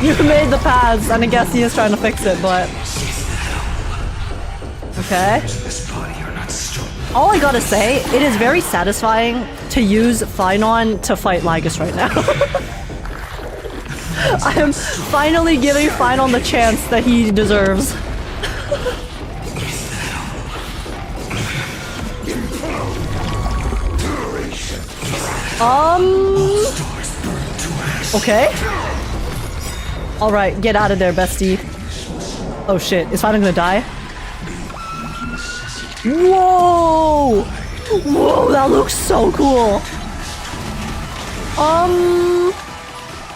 You made the paths, and I guess he is trying to fix it, but... Okay. All I gotta say, it is very satisfying to use Phynon to fight Lygus right now. I am finally giving Phynon the chance that he deserves. Okay. Alright, get out of there, bestie. Oh shit, is Phynon gonna die? Whoa! Whoa, that looks so cool!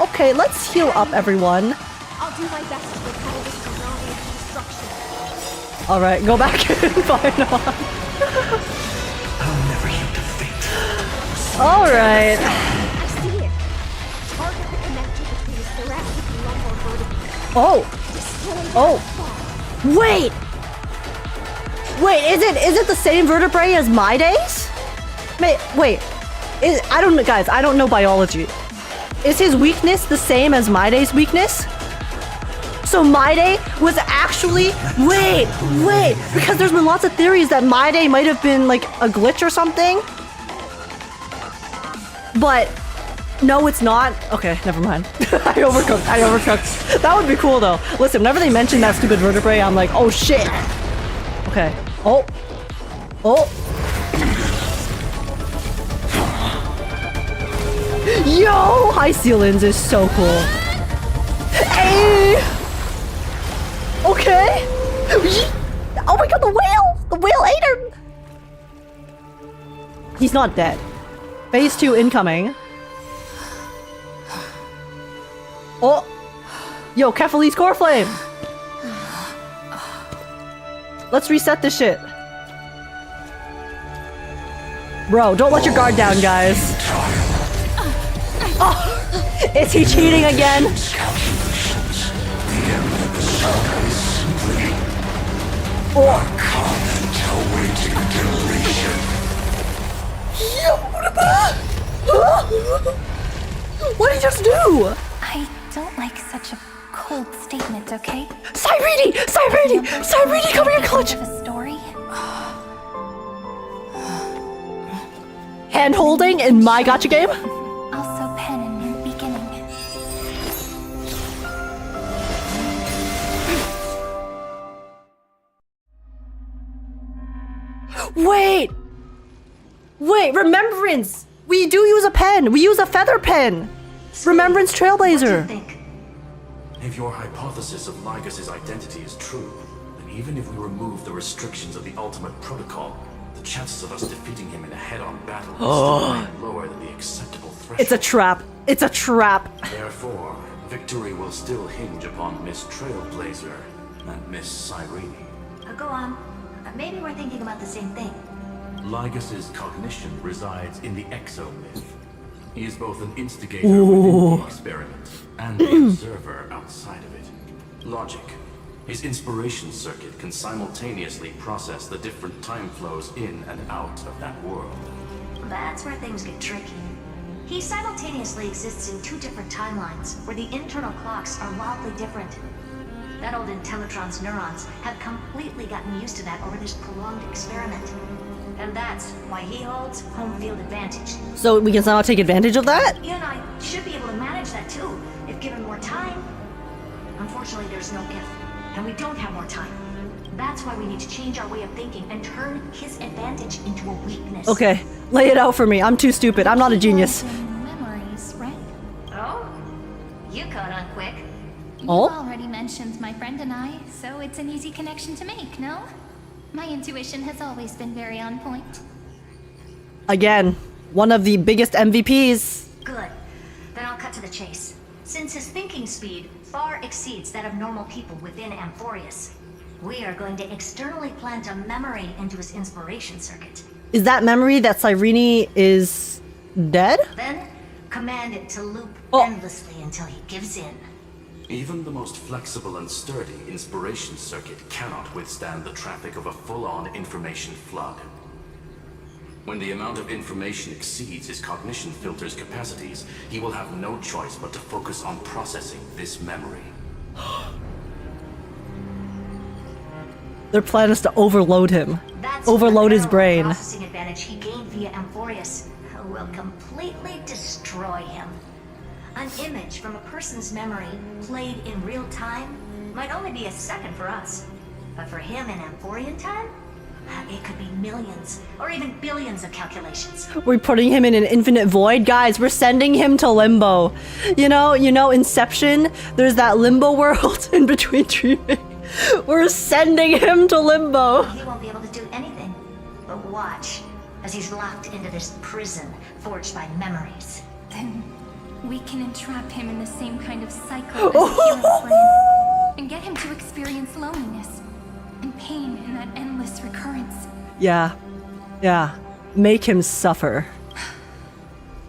Okay, let's heal up, everyone. I'll do my best to repel this phenomenon of destruction. Alright, go back and Phynon. I'll never yield to fate. Alright. I see it. Target the connector between the thoracic and lumbar vertebrae. Oh! Wait! Wait, is it the same vertebrae as my days? Wait. I don't know, guys, I don't know biology. Is his weakness the same as my day's weakness? So my day was actually... Wait! Because there's been lots of theories that my day might have been like a glitch or something. But no, it's not. Okay, never mind. I overcooked. That would be cool though. Listen, whenever they mention that stupid vertebrae, I'm like, oh shit. Okay. Oh. Yo! Hysilens is so cool. Hey! Okay! Oh my god, the whale! The whale ate him! He's not dead. Phase 2 incoming. Oh! Yo, Kephale's core flame! Let's reset this shit. Bro, don't let your guard down, guys. Oh! Is he cheating again? Oh! What did he just do? I don't like such a cold statement, okay? Cyrene, come here, clutch! A story? Hand holding in my gacha game? Also pen in new beginning. Wait, remembrance! We do use a pen! We use a feather pen! Remembrance Trailblazer! If your hypothesis of Lygus' identity is true, then even if we remove the restrictions of the ultimate protocol, the chances of us defeating him in a head-on battle will still remain lower than the acceptable threshold. It's a trap. It's a trap. Therefore, victory will still hinge upon Miss Trailblazer and Miss Cyrene. Go on. maybe we're thinking about the same thing. Lygas's cognition resides in the exomyth. He is both an instigator within the experiment and the observer outside of it. Logic. His inspiration circuit can simultaneously process the different time flows in and out of that world. That's where things get tricky. He simultaneously exists in two different timelines, where the internal clocks are wildly different. That old Intellatron's neurons have completely gotten used to that over this prolonged experiment. And that's why he holds home field advantage. So we can somehow take advantage of that? You and I should be able to manage that too, if given more time. Unfortunately, there's no if, and we don't have more time. That's why we need to change our way of thinking and turn his advantage into a weakness. Okay, lay it out for me. I'm too stupid. I'm not a genius. Memories, right? Oh? You caught on quick. You've already mentioned my friend and I, so it's an easy connection to make, no? My intuition has always been very on point. Again, one of the biggest MVPs. Good. Then I'll cut to the chase. Since his thinking speed far exceeds that of normal people within Amphorius, we are going to externally plant a memory into his inspiration circuit. Is that memory that Cyrene is dead? Then, command it to loop endlessly until he gives in. Even the most flexible and sturdy inspiration circuit cannot withstand the traffic of a full-on information flood. When the amount of information exceeds his cognition filter's capacities, he will have no choice but to focus on processing this memory. Their plan is to overload him. That's overload his the brain. processing advantage he gained via Amphorius will completely destroy him. An image from a person's memory played in real time might only be a second for us, but for him in Amphorian time, it could be millions or even billions of calculations. We're putting him in an infinite void, guys. We're sending him to limbo. You know, Inception. There's that limbo world in between dreaming. We're sending him to limbo. He won't be able to do anything but watch as he's locked into this prison forged by memories. Then we can entrap him in the same kind of cycle as the hero's land, and get him to experience loneliness and pain in that endless recurrence. Yeah. Make him suffer.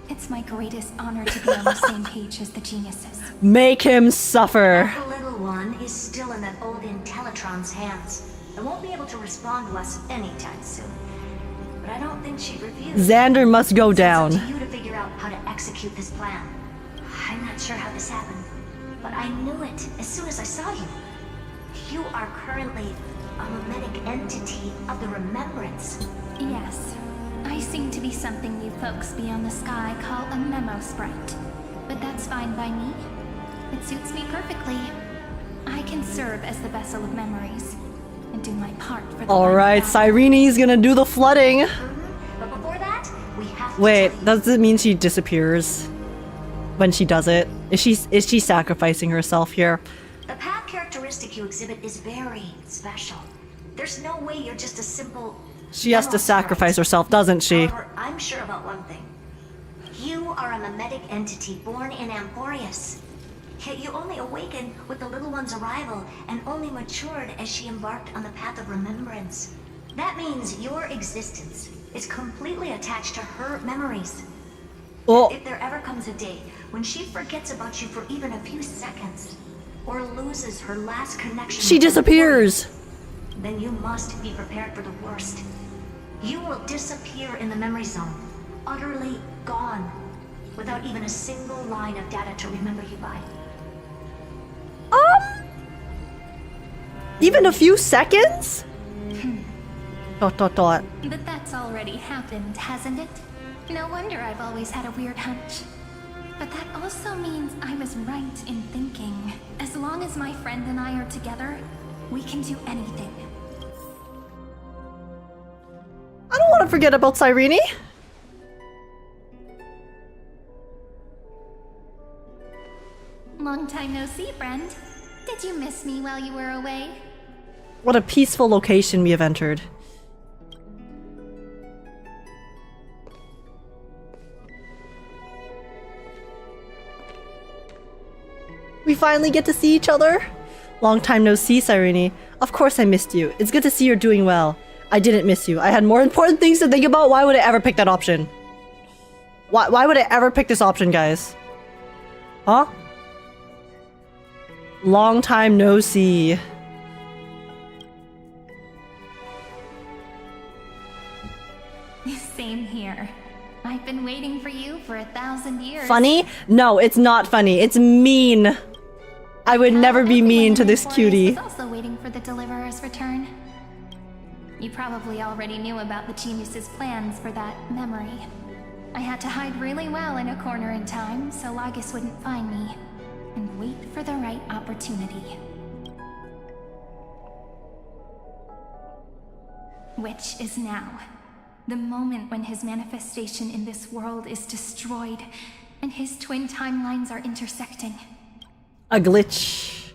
It's my greatest honor to be on the same page as the geniuses. Make him suffer. The little one is still in that old Intellatron's hands and won't be able to respond to us anytime soon. But I don't think she refused. Xander must go down. It's up to you to figure out how to execute this plan. I'm not sure how this happened, but I knew it as soon as I saw you. You are currently a mimetic entity of the Remembrance. Yes. I seem to be something you folks beyond the sky call a memo sprite. But that's fine by me. It suits me perfectly. I can serve as the vessel of memories and do my part for the Alright, Cyrene's gonna do the flooding. But before that, we have to Wait, does it mean she disappears when she does it? Is she sacrificing herself here? The path characteristic you exhibit is very special. There's no way you're just a simple... She has to sacrifice herself, doesn't she? However, I'm sure about one thing. You are a mimetic entity born in Amphorius. Yet you only awakened with the little one's arrival and only matured as she embarked on the path of remembrance. That means your existence is completely attached to her memories. If there ever comes a day when she forgets about you for even a few seconds, or loses her last connection... She disappears! Then you must be prepared for the worst. You will disappear in the memory zone, utterly gone, without even a single line of data to remember you by. Even a few seconds? Dot. But that's already happened, hasn't it? No wonder I've always had a weird hunch. But that also means I was right in thinking, as long as my friend and I are together, we can do anything. I don't want to forget about Cyrene. Long time no see, friend. Did you miss me while you were away? What a peaceful location we have entered. We finally get to see each other. Long time no see, Cyrene. Of course I missed you. It's good to see you're doing well. I didn't miss you. I had more important things to think about. Why would I ever pick that option? Why would I ever pick this option, guys? Huh? Long time no see. Same here. I've been waiting for you for 1,000 years. Funny? No, it's not funny. It's mean. I would never be mean to this cutie. Was also waiting for the Deliverer's return. You probably already knew about the genius's plans for that memory. I had to hide really well in a corner in time so Lygus wouldn't find me, and wait for the right opportunity. Which is now. The moment when his manifestation in this world is destroyed, and his twin timelines are intersecting. A glitch.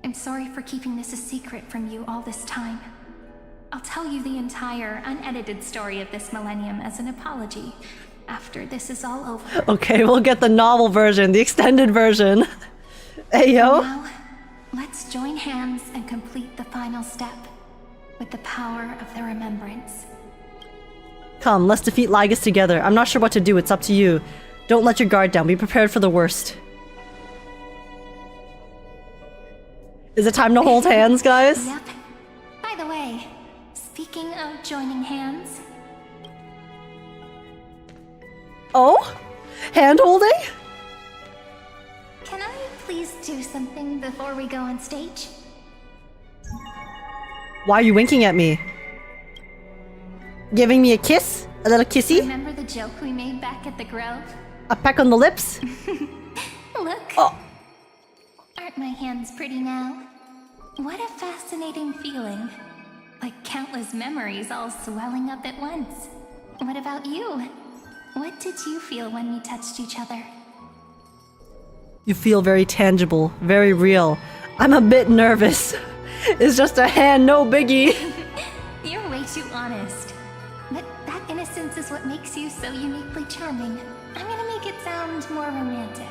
I'm sorry for keeping this a secret from you all this time. I'll tell you the entire, unedited story of this millennium as an apology, after this is all over. Okay, we'll get the novel version, the extended version. Hey, yo. Now, let's join hands and complete the final step, with the power of the remembrance. Come, let's defeat Lygus together. I'm not sure what to do, it's up to you. Don't let your guard down, be prepared for the worst. Is it time to hold hands, guys? Yep. By the way, speaking of joining hands... Oh? Hand holding? Can I please do something before we go on stage? Why are you winking at me? Giving me a kiss? A little kissy? Remember the joke we made back at the Grove? A peck on the lips? Look. Oh. Aren't my hands pretty now? What a fascinating feeling. Like countless memories all swelling up at once. What about you? What did you feel when we touched each other? You feel very tangible, very real. I'm a bit nervous. It's just a hand, no biggie. You're way too honest. But that innocence is what makes you so uniquely charming. I'm gonna make it sound more romantic.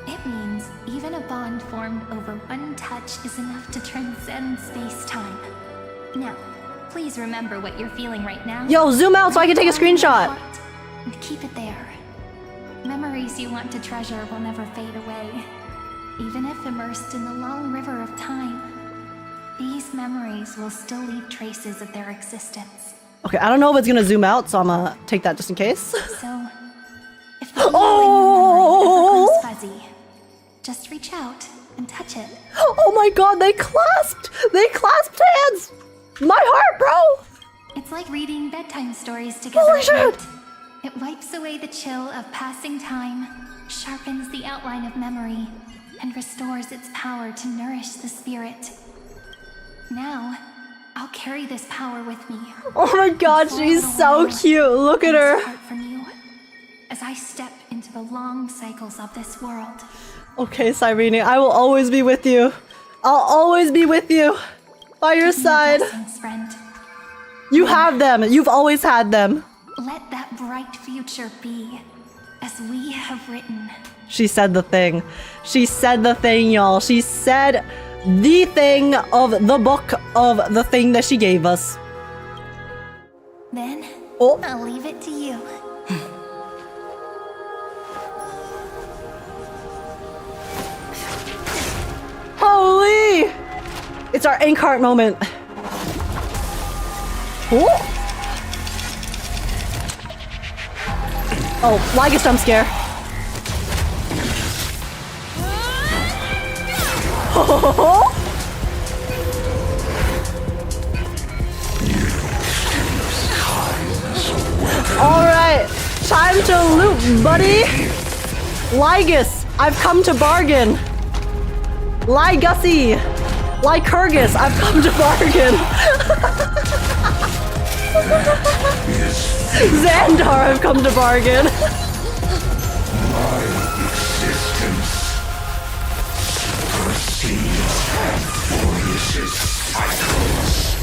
It means even a bond formed over one touch is enough to transcend space-time. Now, please remember what you're feeling right now. Yo, zoom out so I can take a screenshot. And keep it there. Memories you want to treasure will never fade away. Even if immersed in the long river of time, these memories will still leave traces of their existence. Okay, I don't know if it's gonna zoom out, so I'm gonna take that just in case. So, if the memory ever grows fuzzy, just reach out and touch it. Oh my god, they clasped! They clasped hands! My heart, bro! It's like reading bedtime stories together. Holy at shit! night. It wipes away the chill of passing time, sharpens the outline of memory, and restores its power to nourish the spirit. Now, I'll carry this power with me. Oh my god, she's so cute. Look at her. From you, as I step into the long cycles of this world. Okay, Cyrene, I will always be with you. I'll always be with you. By your side. Blessings, friend. You have them. You've always had them. Let that bright future be, as we have written. She said the thing. She said the thing, y'all. She said the thing of the book of the thing that she gave us. Then, I'll leave it to you. Holy! It's our ink heart moment. Ooh. Oh, Lygus jump scare. Alright, time to loot, buddy. Lygus, I've come to bargain. Lygussie, Lycurgus, I've come to bargain. Xandar, I've come to bargain. My existence proceeds Amphorius' cycles.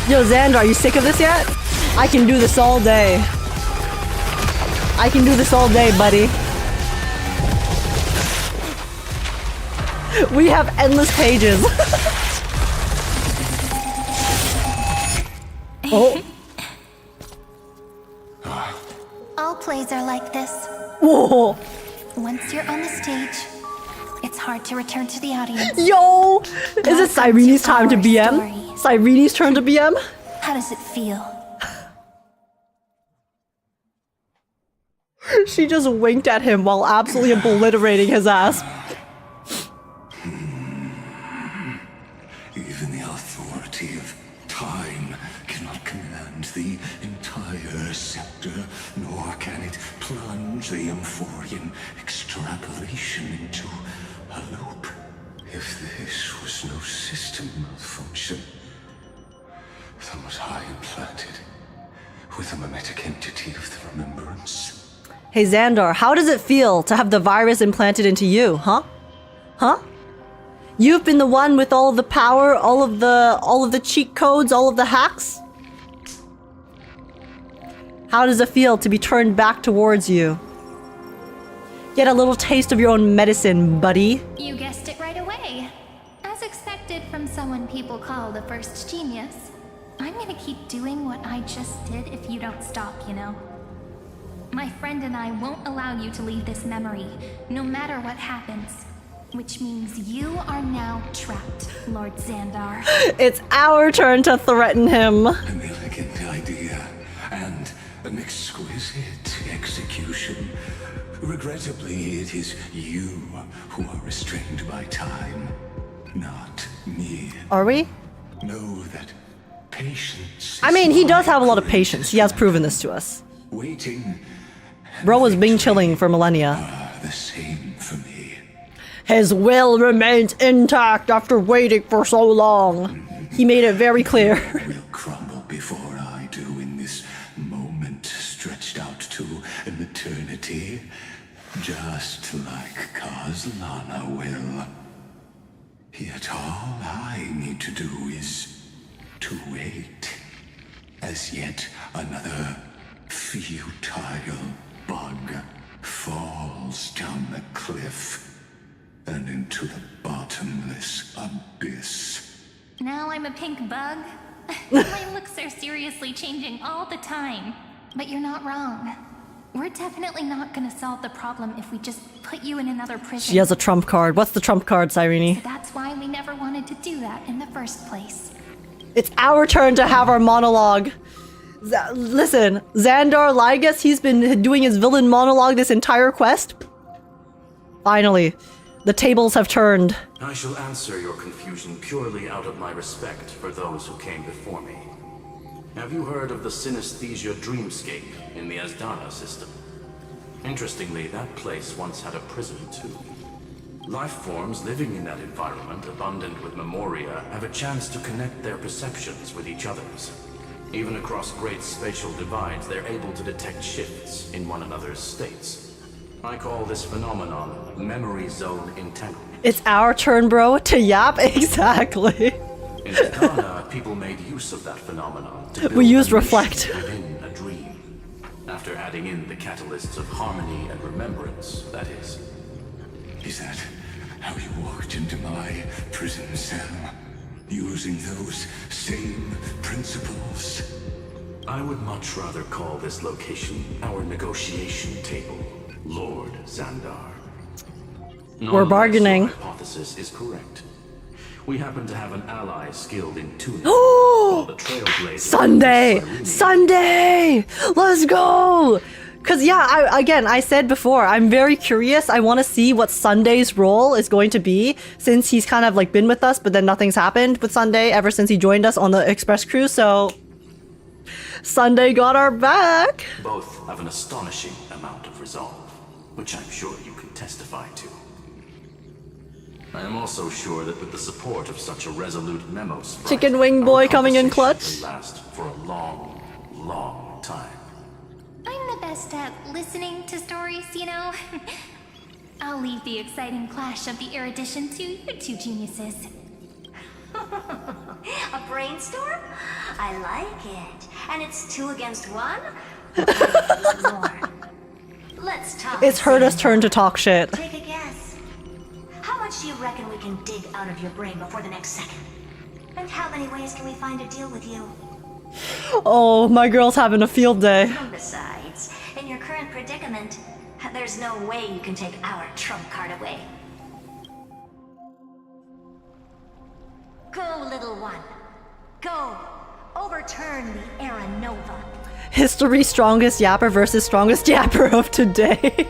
Yo, Xandar, are you sick of this yet? I can do this all day. I can do this all day, buddy. We have endless pages. Oh. All plays are like this. Whoa. Once you're on the stage, it's hard to return to the audience. Yo! Is it Cyrene's time to BM? Cyrene's turn to BM? How does it feel? She just winked at him while absolutely obliterating his ass. Even the authority of time cannot command the entire scepter, nor can it plunge the Amphorian extrapolation into a loop. If this was no system malfunction, then was I implanted with a mimetic entity of the remembrance? Hey Xandar, how does it feel to have the virus implanted into you, huh? Huh? You've been the one with all of the power, all of the cheat codes, all of the hacks? How does it feel to be turned back towards you? Get a little taste of your own medicine, buddy. You guessed it right away. As expected from someone people call the first genius. I'm gonna keep doing what I just did if you don't stop, you know? My friend and I won't allow you to leave this memory, no matter what happens. Which means you are now trapped, Lord Xandar. It's our turn to threaten him. An elegant idea, and an exquisite execution. Regrettably, it is you who are restrained by time, not me. Are we? Know that patience. I mean, he does have a lot of patience. He has proven this to us. Waiting. Bro was being chilling for millennia. The same for me. His will remains intact after waiting for so long. He made it very clear. Will crumble before I do in this moment stretched out to an eternity, just like Kazlana will. Yet all I need to do is to wait, as yet another futile bug falls down the cliff and into the bottomless abyss. Now I'm a pink bug? My looks are seriously changing all the time. But you're not wrong. We're definitely not gonna solve the problem if we just put you in another prison. She has a trump card. What's the trump card, Cyrene? So that's why we never wanted to do that in the first place. It's our turn to have our monologue. Listen, Xandar Lygus, he's been doing his villain monologue this entire quest. Finally, the tables have turned. I shall answer your confusion purely out of my respect for those who came before me. Have you heard of the synesthesia dreamscape in the Asdana system? Interestingly, that place once had a prison too. Life forms living in that environment, abundant with memoria, have a chance to connect their perceptions with each other's. Even across great spatial divides, they're able to detect shifts in one another's states. I call this phenomenon memory zone entanglement. It's our turn, bro, to yap. Exactly. In Asdana, people made use of that phenomenon to build We used a reflect. nation within a dream. After adding in the catalysts of harmony and remembrance, that is. Is that how you walked into my prison cell? Using those same principles? I would much rather call this location our negotiation table, Lord Xandar. We're bargaining. Your hypothesis is correct. We happen to have an ally skilled in tuning. Oh! The Trailblazer. Sunday! Let's go! Cause yeah, I said before, I'm very curious. I want to see what Sunday's role is going to be, since he's kind of like been with us, but then nothing's happened with Sunday ever since he joined us on the Express Cruise, so Sunday got our back. Both have an astonishing amount of resolve, which I'm sure you can testify to. I am also sure that with the support of such a resolute memo sprite, Chicken wing boy coming in clutch. will last for a long, long time. I'm the best at listening to stories, you know? I'll leave the exciting clash of the erudition to you two geniuses. A brainstorm? I like it. And it's 2 against 1? More. Let's talk. It's Herda's turn to talk shit. Take a guess. How much do you reckon we can dig out of your brain before the next second? And how many ways can we find to deal with you? Oh, my girl's having a field day. Besides, in your current predicament, there's no way you can take our trump card away. Go, little one. Go. Overturn the Era Nova. History strongest yapper versus strongest yapper of today.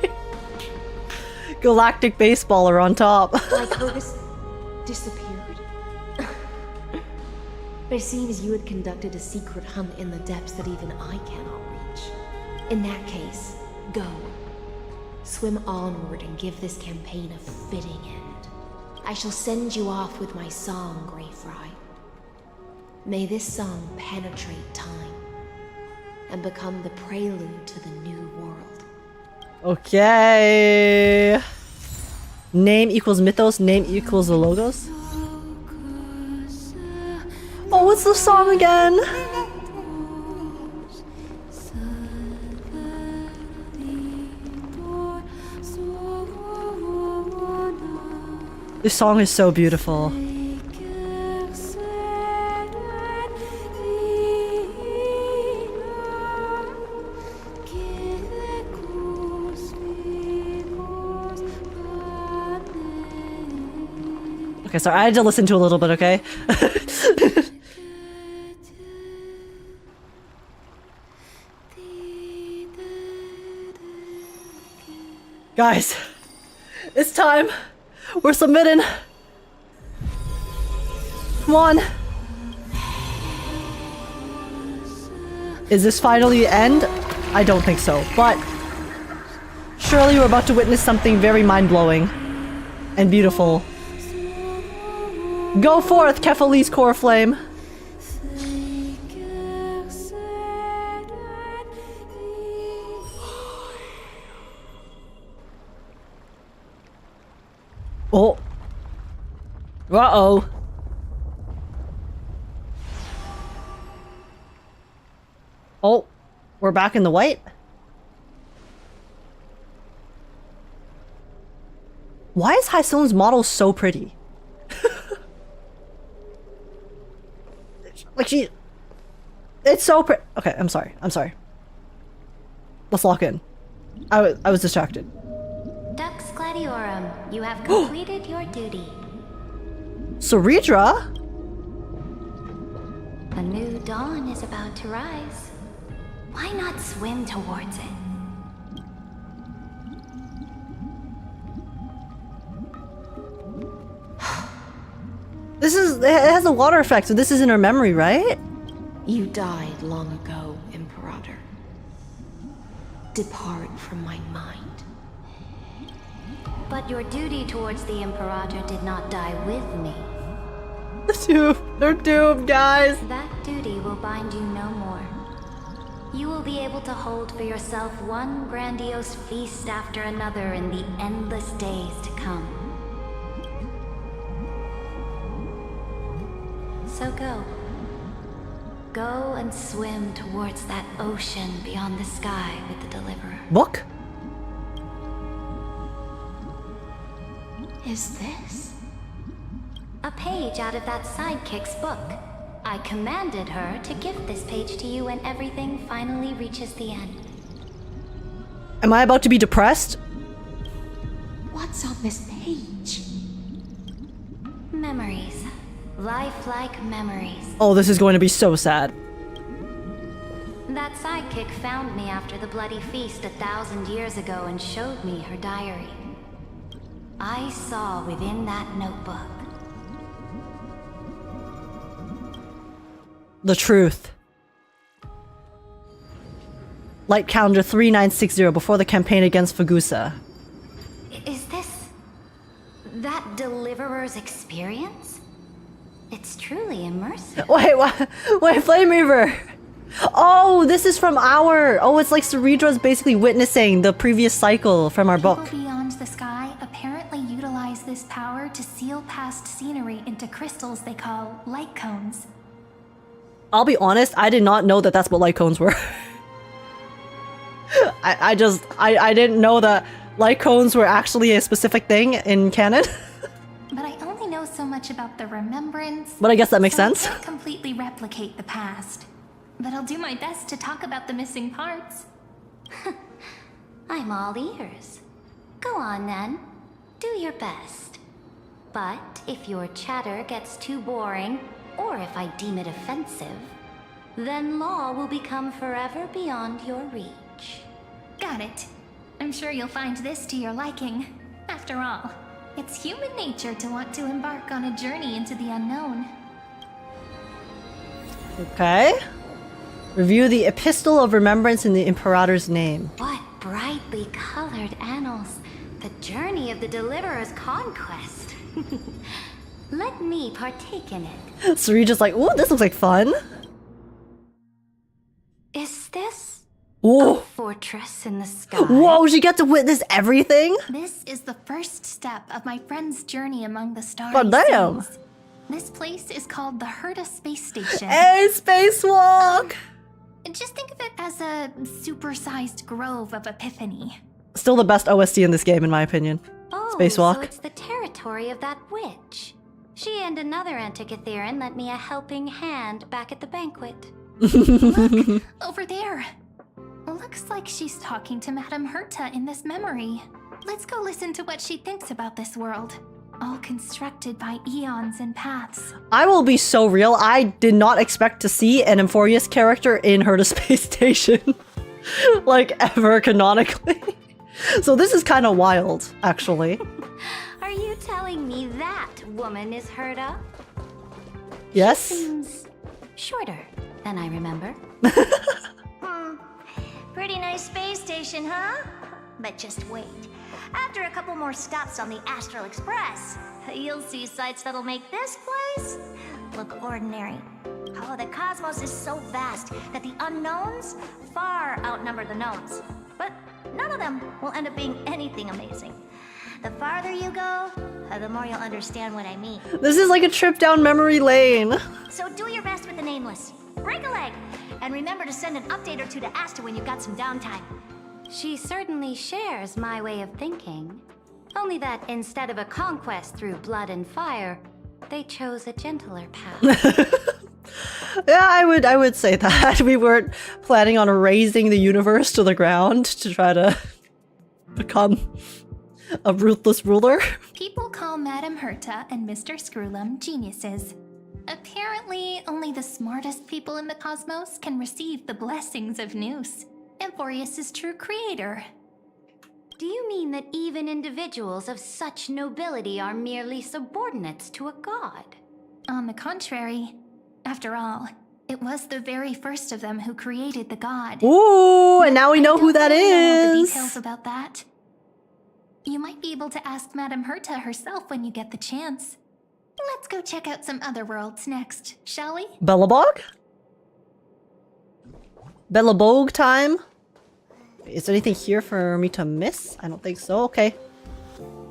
Galactic baseballer on top. Lycotis disappeared. But it seems you had conducted a secret hunt in the depths that even I cannot reach. In that case, go. Swim onward and give this campaign a fitting end. I shall send you off with my song, Greyfry. May this song penetrate time and become the prelude to the new world. Okay. Name equals mythos, name equals the logos. Oh, what's the song again? This song is so beautiful. Okay, sorry, I had to listen to a little bit, okay? Guys, it's time. We're submitting. Come on. Is this finally the end? I don't think so, but surely we're about to witness something very mind-blowing and beautiful. Go forth, Kefali's core flame. Oh. Uh-oh. Oh, we're back in the white? Why is Hysilens' model so pretty? Like she... It's so pretty. Okay, I'm sorry. I'm sorry. Let's lock in. I was distracted. Dux Gladiorum, you have completed your duty. Cerydra? A new dawn is about to rise. Why not swim towards it? This is... It has a water effect, so this is in her memory, right? You died long ago, Imperator. Depart from my mind. But your duty towards the Imperator did not die with me. They're doomed, guys. That duty will bind you no more. You will be able to hold for yourself one grandiose feast after another in the endless days to come. So go. Go and swim towards that ocean beyond the sky with the Deliverer. Book? Is this? A page out of that sidekick's book. I commanded her to give this page to you when everything finally reaches the end. Am I about to be depressed? What's on this page? Memories. Lifelike memories. Oh, this is going to be so sad. That sidekick found me after the bloody feast 1,000 years ago and showed me her diary. I saw within that notebook the truth. Light calendar 3960 before the campaign against Fagusa. Is this that Deliverer's experience? It's truly immersive. Wait, what? Wait, Flame Reaver! Oh, this is from our... Oh, it's like Cerydra's basically witnessing the previous cycle from our book. People beyond the sky apparently utilize this power to seal past scenery into crystals they call light cones. I'll be honest, I did not know that that's what light cones were. I didn't know that light cones were actually a specific thing in canon. But I only know so much about the remembrance. But I guess that makes sense. I can't completely replicate the past. but I'll do my best to talk about the missing parts. I'm all ears. Go on then. Do your best. But if your chatter gets too boring, or if I deem it offensive, then law will become forever beyond your reach. Got it. I'm sure you'll find this to your liking. After all, it's human nature to want to embark on a journey into the unknown. Okay. Review the Epistle of Remembrance in the Imperator's name. What brightly colored annals. The journey of the Deliverer's conquest. Let me partake in it. Cerydra's like, ooh, this looks like fun. Is this Ooh. a fortress in the sky? Whoa, she got to witness everything? This is the first step of my friend's journey among the stars. God damn. This place is called the Herta Space Station. Hey, spacewalk! Just think of it as a supersized grove of Epiphany. Still the best OST in this game, in my opinion. Oh, Spacewalk. so it's the territory of that witch. She and another Antikytherian lent me a helping hand back at the banquet. Look, over there. Looks like she's talking to Madame Herta in this memory. Let's go listen to what she thinks about this world. All constructed by eons and paths. I will be so real, I did not expect to see an Amphorius character in Herta Space Station. Like, ever canonically. So this is kind of wild, actually. Are you telling me that woman is Herta? Yes? Seems shorter than I remember. Pretty nice space station, huh? But just wait. After a couple more stops on the Astral Express, you'll see sights that'll make this place look ordinary. Oh, the cosmos is so vast that the unknowns far outnumber the knowns. But none of them will end up being anything amazing. The farther you go, the more you'll understand what I mean. This is like a trip down memory lane. So do your best with the Nameless. Break a leg. And remember to send an update or two to Asta when you've got some downtime. She certainly shares my way of thinking. Only that instead of a conquest through blood and fire, they chose a gentler path. Yeah, I would say that. We weren't planning on razing the universe to the ground to try to become a ruthless ruler. People call Madame Herta and Mr. Screwlum geniuses. Apparently, only the smartest people in the cosmos can receive the blessings of Nous, Amphorius' true creator. Do you mean that even individuals of such nobility are merely subordinates to a god? On the contrary, after all, it was the very first of them who created the god. Ooh, and now we know who that I don't know all the is. details about that. You might be able to ask Madame Herta herself when you get the chance. Let's go check out some other worlds next, shall we? Bellabog? Bellabog time? Is there anything here for me to miss? I don't think so. Okay.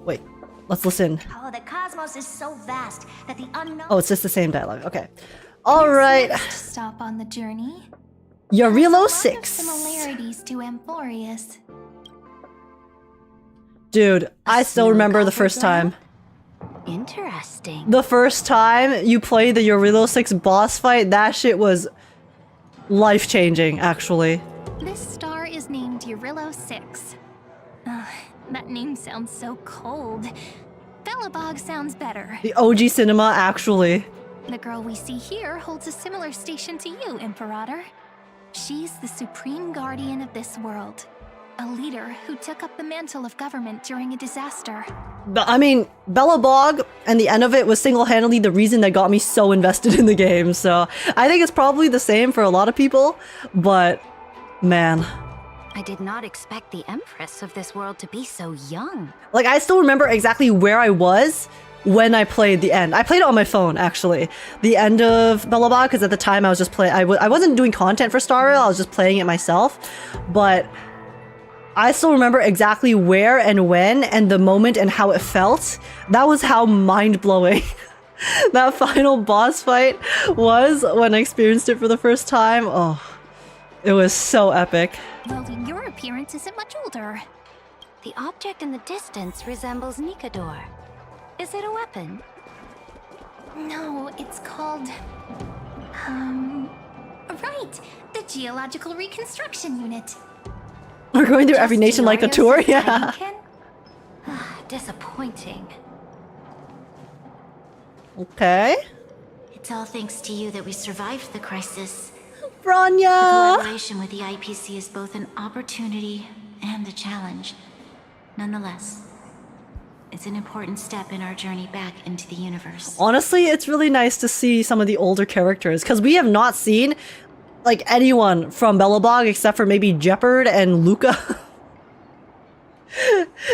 Wait, let's listen. Oh, the cosmos is so vast that the unknown... Oh, it's just the same dialogue. Okay. Alright. Next stop on the journey. Yarilo There's a lot of 6. similarities to Amphorius. Dude, I still remember the first time. Interesting. The first time you played the Yarilo 6 boss fight, that shit was life-changing, actually. This star is named Yarilo 6. That name sounds so cold. Bellabog sounds better. The OG cinema, actually. The girl we see here holds a similar station to you, Imperator. She's the supreme guardian of this world. A leader who took up the mantle of government during a disaster. I mean, Bellabog and the end of it was single-handedly the reason that got me so invested in the game, so I think it's probably the same for a lot of people, but man. I did not expect the Empress of this world to be so young. Like, I still remember exactly where I was when I played the end. I played it on my phone, actually. The end of Bellabog, because at the time I was just playing... I wasn't doing content for Star Rail, I was just playing it myself, but I still remember exactly where and when and the moment and how it felt. That was how mind-blowing that final boss fight was when I experienced it for the first time. Oh, it was so epic. Well, your appearance isn't much older. The object in the distance resembles Nikador. Is it a weapon? No, it's called... Right, the Geological Reconstruction Unit. We're going through every nation like a tour, yeah. Disappointing. Okay. It's all thanks to you that we survived the crisis. Bronya! The collaboration with the IPC is both an opportunity and a challenge. Nonetheless, it's an important step in our journey back into the universe. Honestly, it's really nice to see some of the older characters, because we have not seen like anyone from Belobog except for maybe Jeopard and Luca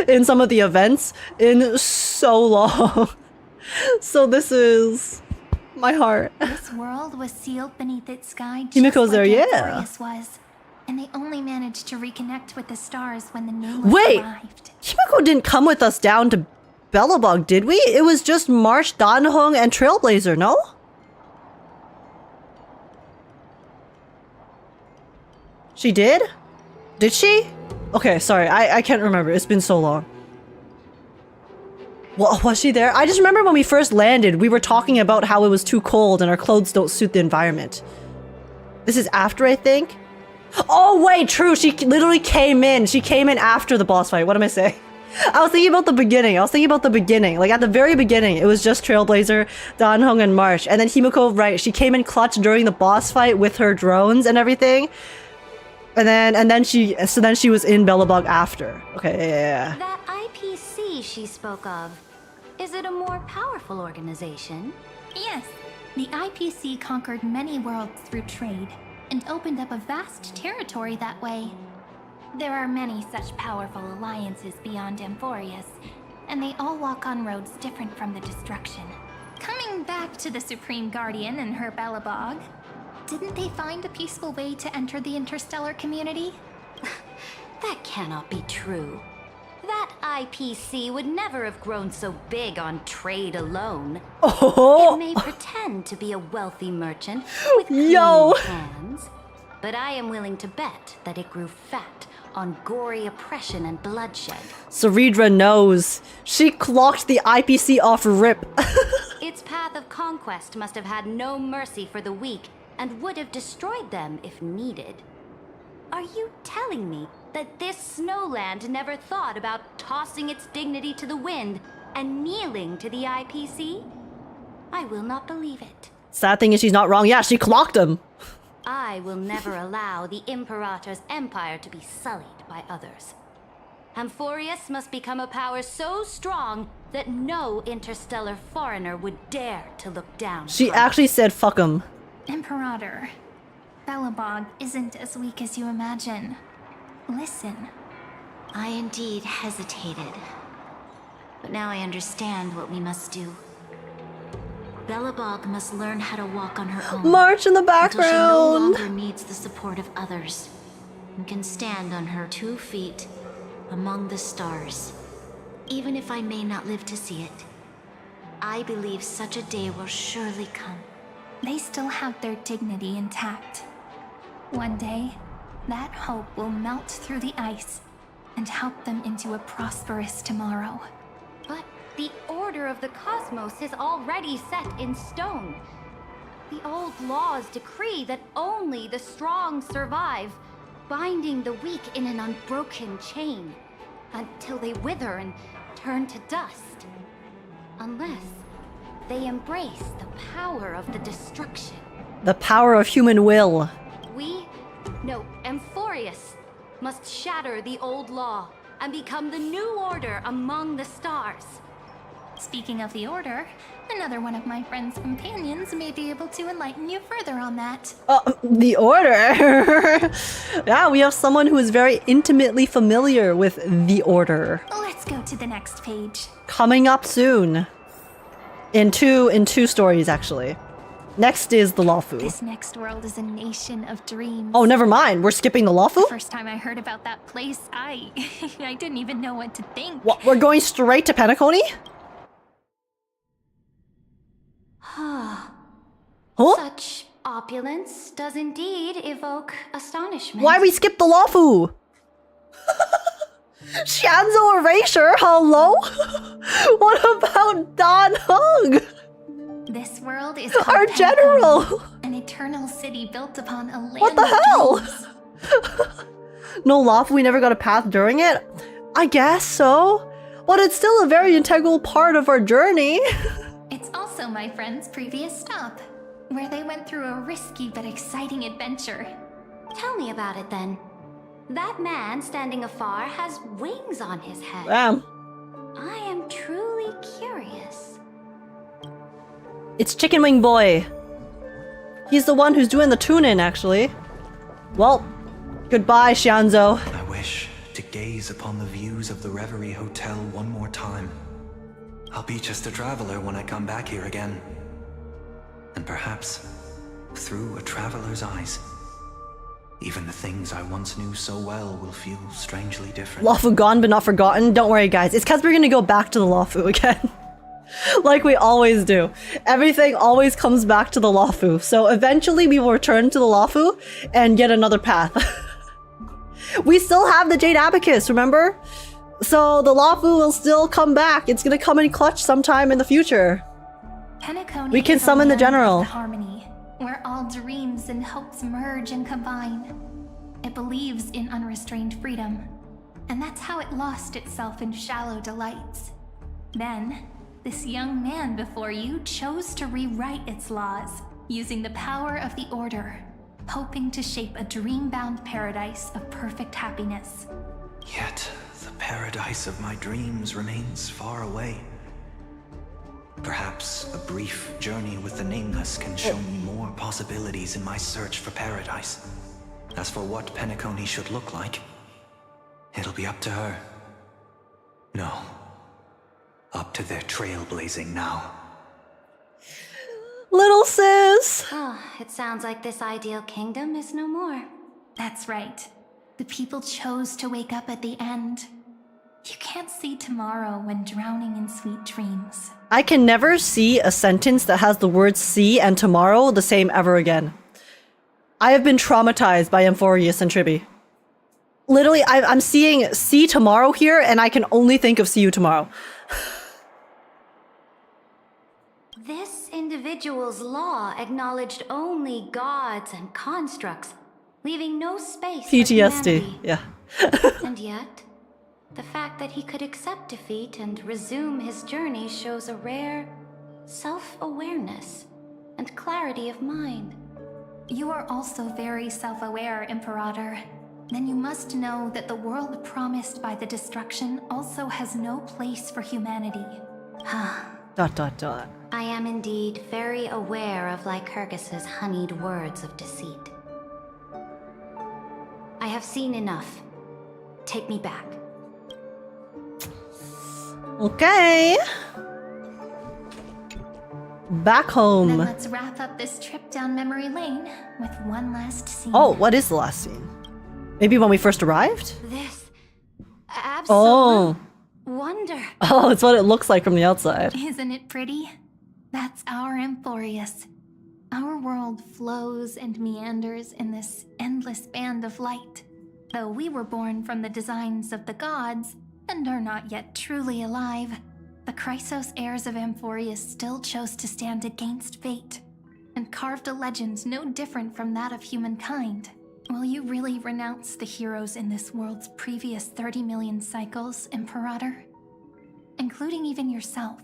in some of the events in so long. So this is my heart. This world was sealed beneath its sky just Himiko's there, like yeah. Amphorius was. And they only managed to reconnect with the stars when the Nameless Wait! arrived. Himiko didn't come with us down to Belobog, did we? It was just March, Danhong, and Trailblazer, no? She did? Did she? Okay, sorry, I can't remember. It's been so long. Well, was she there? I just remember when we first landed, we were talking about how it was too cold and our clothes don't suit the environment. This is after, I think? Oh, wait, true. She literally came in. She came in after the boss fight. What am I saying? I was thinking about the beginning. Like, at the very beginning, it was just Trailblazer, Danhong, and March. And then Himiko, right, she came in clutch during the boss fight with her drones and everything. And then she was in Belobog after. Okay, yeah. That IPC she spoke of, is it a more powerful organization? Yes, the IPC conquered many worlds through trade and opened up a vast territory that way. There are many such powerful alliances beyond Amphorius, and they all walk on roads different from the destruction. Coming back to the Supreme Guardian and her Belobog, didn't they find a peaceful way to enter the interstellar community? That cannot be true. That IPC would never have grown so big on trade alone. Oh. It may pretend to be a wealthy merchant with clean hands, but I am willing to bet that it grew fat on gory oppression and bloodshed. Cerydra knows. She clocked the IPC off rip. Its path of conquest must have had no mercy for the weak and would have destroyed them if needed. Are you telling me that this snowland never thought about tossing its dignity to the wind and kneeling to the IPC? I will not believe it. Sad thing is she's not wrong. Yeah, she clocked him. I will never allow the Imperator's empire to be sullied by others. Amphorius must become a power so strong that no interstellar foreigner would dare to look down. She actually said fuck him. Imperator, Belobog isn't as weak as you imagine. Listen. I indeed hesitated. But now I understand what we must do. Belobog must learn how to walk on her own. March in the background! Until she no longer needs the support of others, and can stand on her 2 feet among the stars. Even if I may not live to see it, I believe such a day will surely come. They still have their dignity intact. One day, that hope will melt through the ice and help them into a prosperous tomorrow. But the order of the cosmos is already set in stone. The old laws decree that only the strong survive, binding the weak in an unbroken chain, until they wither and turn to dust. Unless they embrace the power of the destruction. The power of human will. Amphorius must shatter the old law and become the new order among the stars. Speaking of the order, another one of my friend's companions may be able to enlighten you further on that. The order? Yeah, we have someone who is very intimately familiar with the order. Let's go to the next page. Coming up soon. In two stories, actually. Next is the Lawfu. This next world is a nation of dreams. Oh, never mind. We're skipping the Lawfu? The first time I heard about that place, I didn't even know what to think. What, we're going straight to Penacony? Huh? Such opulence does indeed evoke astonishment. Why we skip the Lawfu? Shanzo Erasure, hello? What about Dan Hung? This world is Our called general! Penacony, an eternal city built upon a land What the of hell? dreams. No lava, we never got a path during it? I guess so. But it's still a very integral part of our journey. It's also my friend's previous stop, where they went through a risky but exciting adventure. Tell me about it then. That man standing afar has wings on his head. Damn. I am truly curious. It's Chicken Wing Boy. He's the one who's doing the tune-in, actually. Well, goodbye, Shanzo. I wish to gaze upon the views of the Reverie Hotel one more time. I'll be just a traveler when I come back here again. And perhaps, through a traveler's eyes, even the things I once knew so well will feel strangely different. Lawfu gone but not forgotten. Don't worry, guys. It's because we're gonna go back to the Lawfu again. Like we always do. Everything always comes back to the Lawfu. So eventually we will return to the Lawfu and get another path. We still have the Jade Abacus, remember? So the Lawfu will still come back. It's gonna come in clutch sometime in the future. Penacony We can is a summon the land general. of harmony, where all dreams and hopes merge and combine. It believes in unrestrained freedom, and that's how it lost itself in shallow delights. Then, this young man before you chose to rewrite its laws, using the power of the Order, hoping to shape a dream-bound paradise of perfect happiness. Yet, the paradise of my dreams remains far away. Perhaps a brief journey with the Nameless can show me more possibilities in my search for paradise. As for what Penacony should look like, it'll be up to her. No. Up to their trailblazing now. Little sis! Oh, it sounds like this ideal kingdom is no more. That's right. The people chose to wake up at the end. You can't see tomorrow when drowning in sweet dreams. I can never see a sentence that has the words see and tomorrow the same ever again. I have been traumatized by Amphorius and Triby. Literally, I'm seeing see tomorrow here and I can only think of see you tomorrow. This individual's law acknowledged only gods and constructs, leaving no space for PTSD, humanity. yeah. And yet, the fact that he could accept defeat and resume his journey shows a rare self-awareness and clarity of mind. You are also very self-aware, Imperator. Then you must know that the world promised by the destruction also has no place for humanity. ... I am indeed very aware of Lycurgus's honeyed words of deceit. I have seen enough. Take me back. Okay. Back home. Then let's wrap up this trip down memory lane with one last scene. Oh, what is the last scene? Maybe when we first arrived? This Oh. wonder. Oh, it's what it looks like from the outside. Isn't it pretty? That's our Amphorius. Our world flows and meanders in this endless band of light. Though we were born from the designs of the gods and are not yet truly alive, the Chrysos heirs of Amphorius still chose to stand against fate and carved a legend no different from that of humankind. Will you really renounce the heroes in this world's previous 30 million cycles, Imperator? Including even yourself.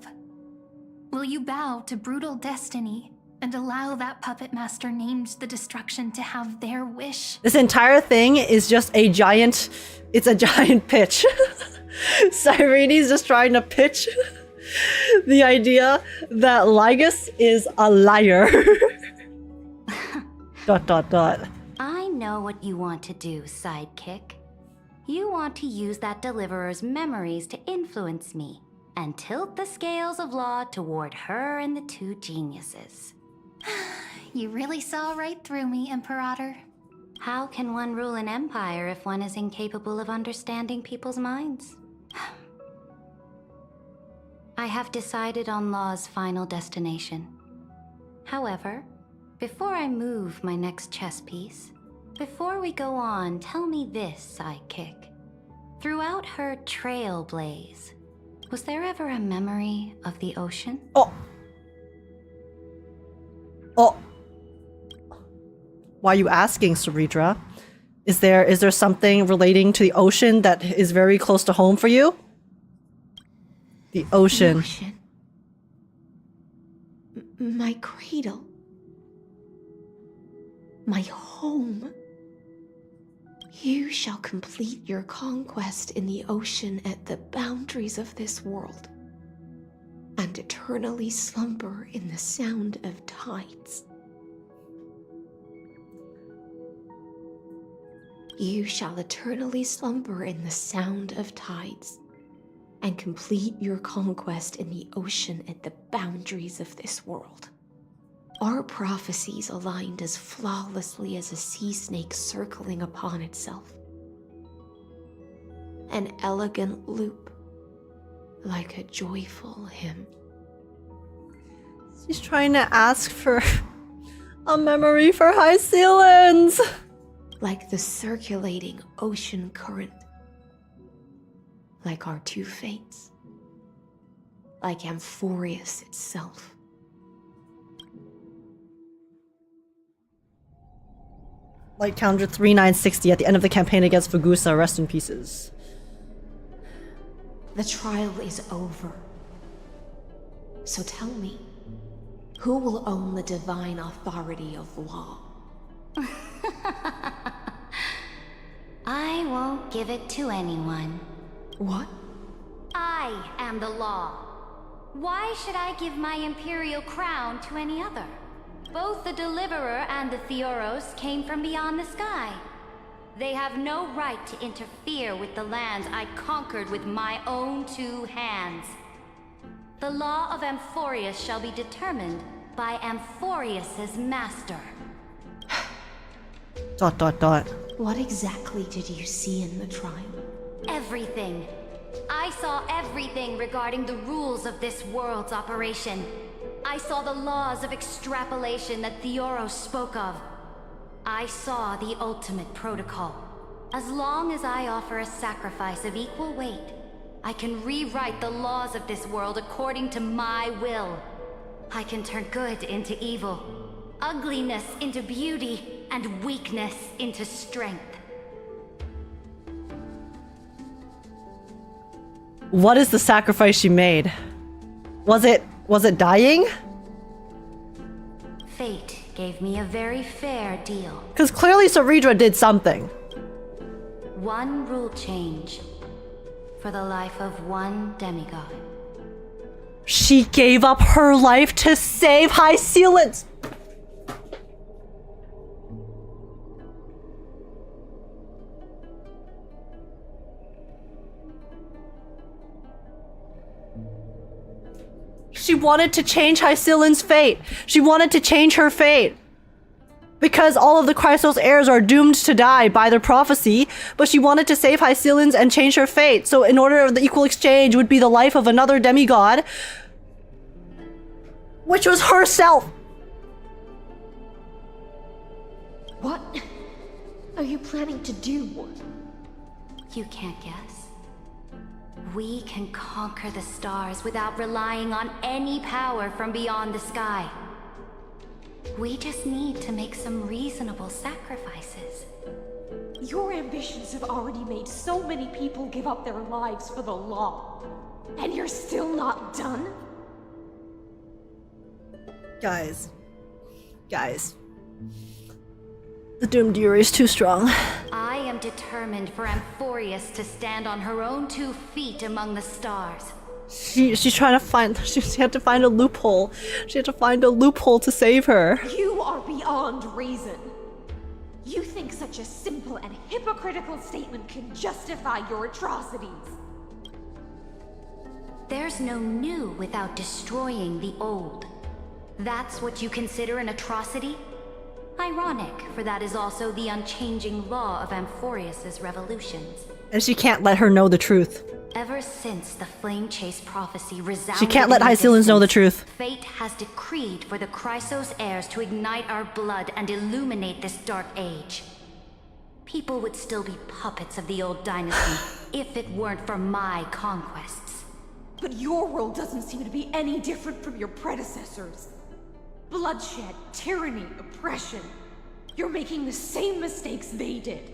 Will you bow to brutal destiny and allow that puppet master named the destruction to have their wish? This entire thing is just a giant... It's a giant pitch. Cyrene's just trying to pitch the idea that Lygus is a liar. ... I know what you want to do, sidekick. You want to use that deliverer's memories to influence me and tilt the scales of law toward her and the two geniuses. You really saw right through me, Imperator. How can one rule an empire if one is incapable of understanding people's minds? I have decided on Law's final destination. However, before I move my next chess piece, before we go on, tell me this, sidekick. Throughout her Trailblaze, was there ever a memory of the ocean? Oh! Oh. Why are you asking, Cerydra? Is there something relating to the ocean that is very close to home for you? The ocean. The ocean. My cradle. My home. You shall complete your conquest in the ocean at the boundaries of this world, and eternally slumber in the sound of tides. You shall eternally slumber in the sound of tides, and complete your conquest in the ocean at the boundaries of this world. Our prophecies aligned as flawlessly as a sea snake circling upon itself. An elegant loop, like a joyful hymn. She's trying to ask for a memory for Hysilens! Like the circulating ocean current. Like our two fates. Like Amphorius itself. Light counter 3960 at the end of the campaign against Fugusa. Rest in pieces. The trial is over. So tell me, who will own the divine authority of law? I won't give it to anyone. What? I am the law. Why should I give my imperial crown to any other? Both the Deliverer and the Theoros came from beyond the sky. They have no right to interfere with the lands I conquered with my own two hands. The law of Amphorius shall be determined by Amphorius's master. ... What exactly did you see in the trial? Everything. I saw everything regarding the rules of this world's operation. I saw the laws of extrapolation that Theoros spoke of. I saw the ultimate protocol. As long as I offer a sacrifice of equal weight, I can rewrite the laws of this world according to my will. I can turn good into evil, ugliness into beauty, and weakness into strength. What is the sacrifice she made? Was it dying? Fate gave me a very fair deal. Because clearly Cerydra did something. One rule change for the life of one demigod. She gave up her life to save Hysilens! She wanted to change Hysilens' fate. She wanted to change her fate. Because all of the Chrysos heirs are doomed to die by their prophecy, but she wanted to save Hysilens and change her fate. So in order the equal exchange would be the life of another demigod, which was herself. What are you planning to do? You can't guess. We can conquer the stars without relying on any power from beyond the sky. We just need to make some reasonable sacrifices. Your ambitions have already made so many people give up their lives for the law. And you're still not done? Guys. The Doomed Yuri is too strong. I am determined for Amphorius to stand on her own 2 feet among the stars. She's trying to find... She had to find a loophole. She had to find a loophole to save her. You are beyond reason. You think such a simple and hypocritical statement can justify your atrocities. There's no new without destroying the old. That's what you consider an atrocity? Ironic, for that is also the unchanging law of Amphorius's revolutions. And she can't let her know the truth. Ever since the Flame Chase prophecy resounded, she can't let Hysilens know the truth. Fate has decreed for the Chrysos heirs to ignite our blood and illuminate this dark age. People would still be puppets of the old dynasty if it weren't for my conquests. But your world doesn't seem to be any different from your predecessors. Bloodshed, tyranny, oppression. You're making the same mistakes they did.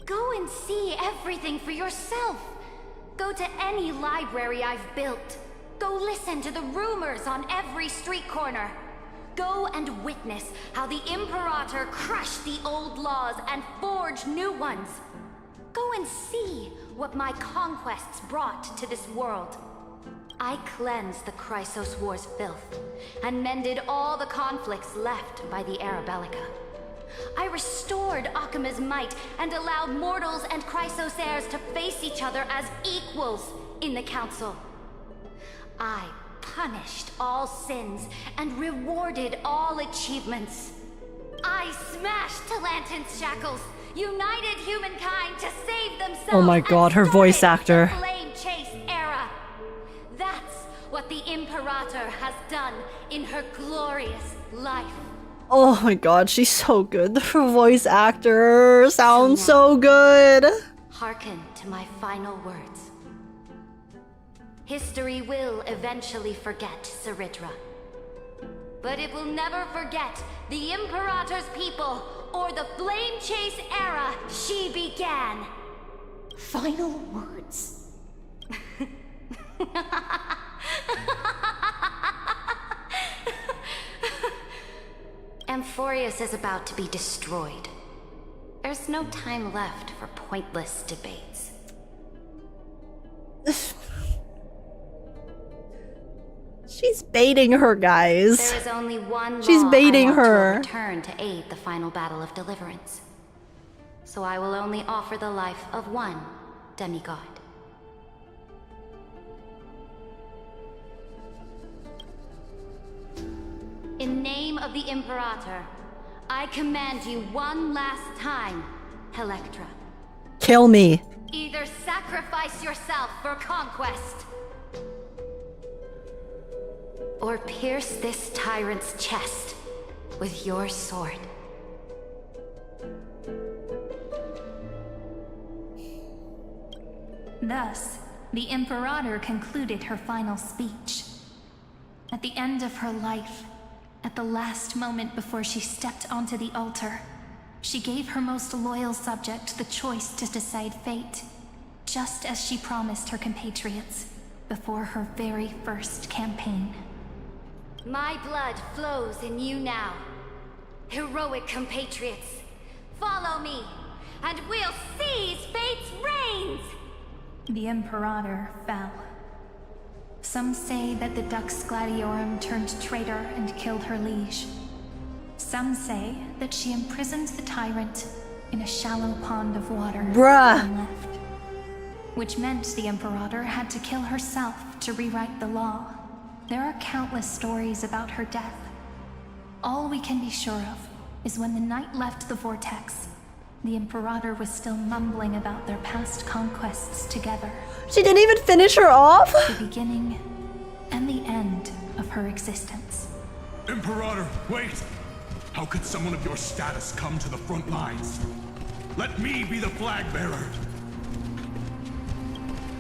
Go and see everything for yourself. Go to any library I've built. Go listen to the rumors on every street corner. Go and witness how the Imperator crushed the old laws and forged new ones. Go and see what my conquests brought to this world. I cleansed the Chrysos War's filth, and mended all the conflicts left by the Era Bellica. I restored Akima's might, and allowed mortals and Chrysos heirs to face each other as equals in the Council. I punished all sins, and rewarded all achievements. I smashed Talantin's shackles, united humankind to save themselves. Oh my god, her voice actor. The Flame Chase era. That's what the Imperator has done in her glorious life. Oh my god, she's so good. Her voice actor sounds so good. Hearken to my final words. History will eventually forget Cerydra. But it will never forget the Imperator's people or the Flame Chase era she began. Final words. Amphorius is about to be destroyed. There's no time left for pointless debates. She's baiting her, guys. There is only one She's law baiting I want her. to return to aid the final battle of deliverance. So I will only offer the life of one demigod. In name of the Imperator, I command you one last time, Electra. Kill me. Either sacrifice yourself for conquest, or pierce this tyrant's chest with your sword. Thus, the Imperator concluded her final speech. At the end of her life, at the last moment before she stepped onto the altar, she gave her most loyal subject the choice to decide fate, just as she promised her compatriots before her very first campaign. My blood flows in you now. Heroic compatriots, follow me, and we'll seize fate's reins! The Imperator fell. Some say that the Dux Gladiorum turned traitor and killed her liege. Some say that she imprisoned the tyrant in a shallow pond of water. Bruh. And left. Which meant the Imperator had to kill herself to rewrite the law. There are countless stories about her death. All we can be sure of is when the knight left the vortex, the Imperator was still mumbling about their past conquests together. She didn't even finish her off? The beginning and the end of her existence. Imperator, wait! How could someone of your status come to the front lines? Let me be the flag bearer!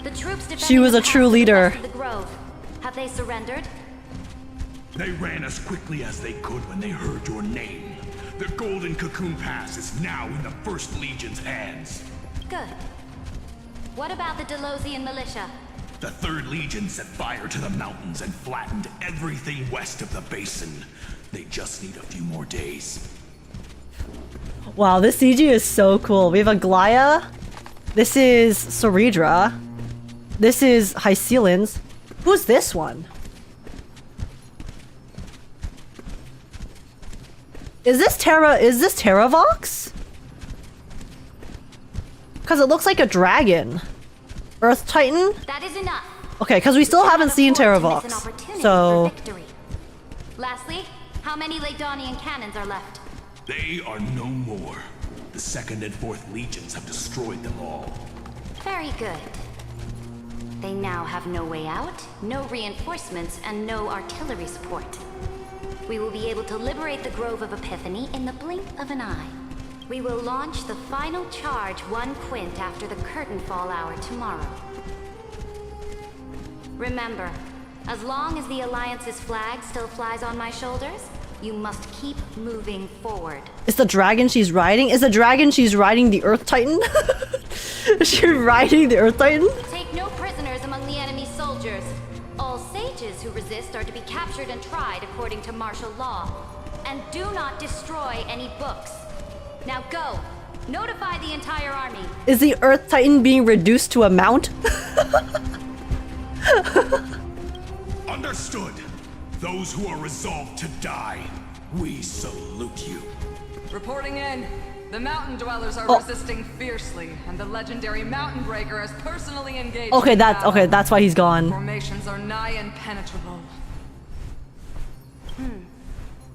The troops She was a true leader. The Grove. Have they surrendered? They ran as quickly as they could when they heard your name. The Golden Cocoon Pass is now in the First Legion's hands. Good. What about the Delosian militia? The Third Legion set fire to the mountains and flattened everything west of the basin. They just need a few more days. Wow, this CG is so cool. We have Aglaia. This is Cerydra. This is Hysilens. Who's this one? Is this Terravox? Because it looks like a dragon. Earth Titan? That is enough. Okay, because we still haven't seen Terravox. So... Lastly, how many Ladonian cannons are left? They are no more. The Second and Fourth Legions have destroyed them all. Very good. They now have no way out, no reinforcements, and no artillery support. We will be able to liberate the Grove of Epiphany in the blink of an eye. We will launch the final charge 1 quint after the curtain fall hour tomorrow. Remember, As long as the Alliance's flag still flies on my shoulders, you must keep moving forward. Is the dragon she's riding? Is the dragon she's riding the Earth Titan? Is she riding the Earth Titan? Take no prisoners among the enemy soldiers. All sages who resist are to be captured and tried according to martial law. And do not destroy any books. Now go. Notify the entire army. Is the Earth Titan being reduced to a mount? Understood. Those who are resolved to die, we salute you. Reporting in. The mountain dwellers are resisting fiercely, and the legendary mountain breaker has personally engaged. Okay, in battle. that's why he's gone. Formations are nigh impenetrable.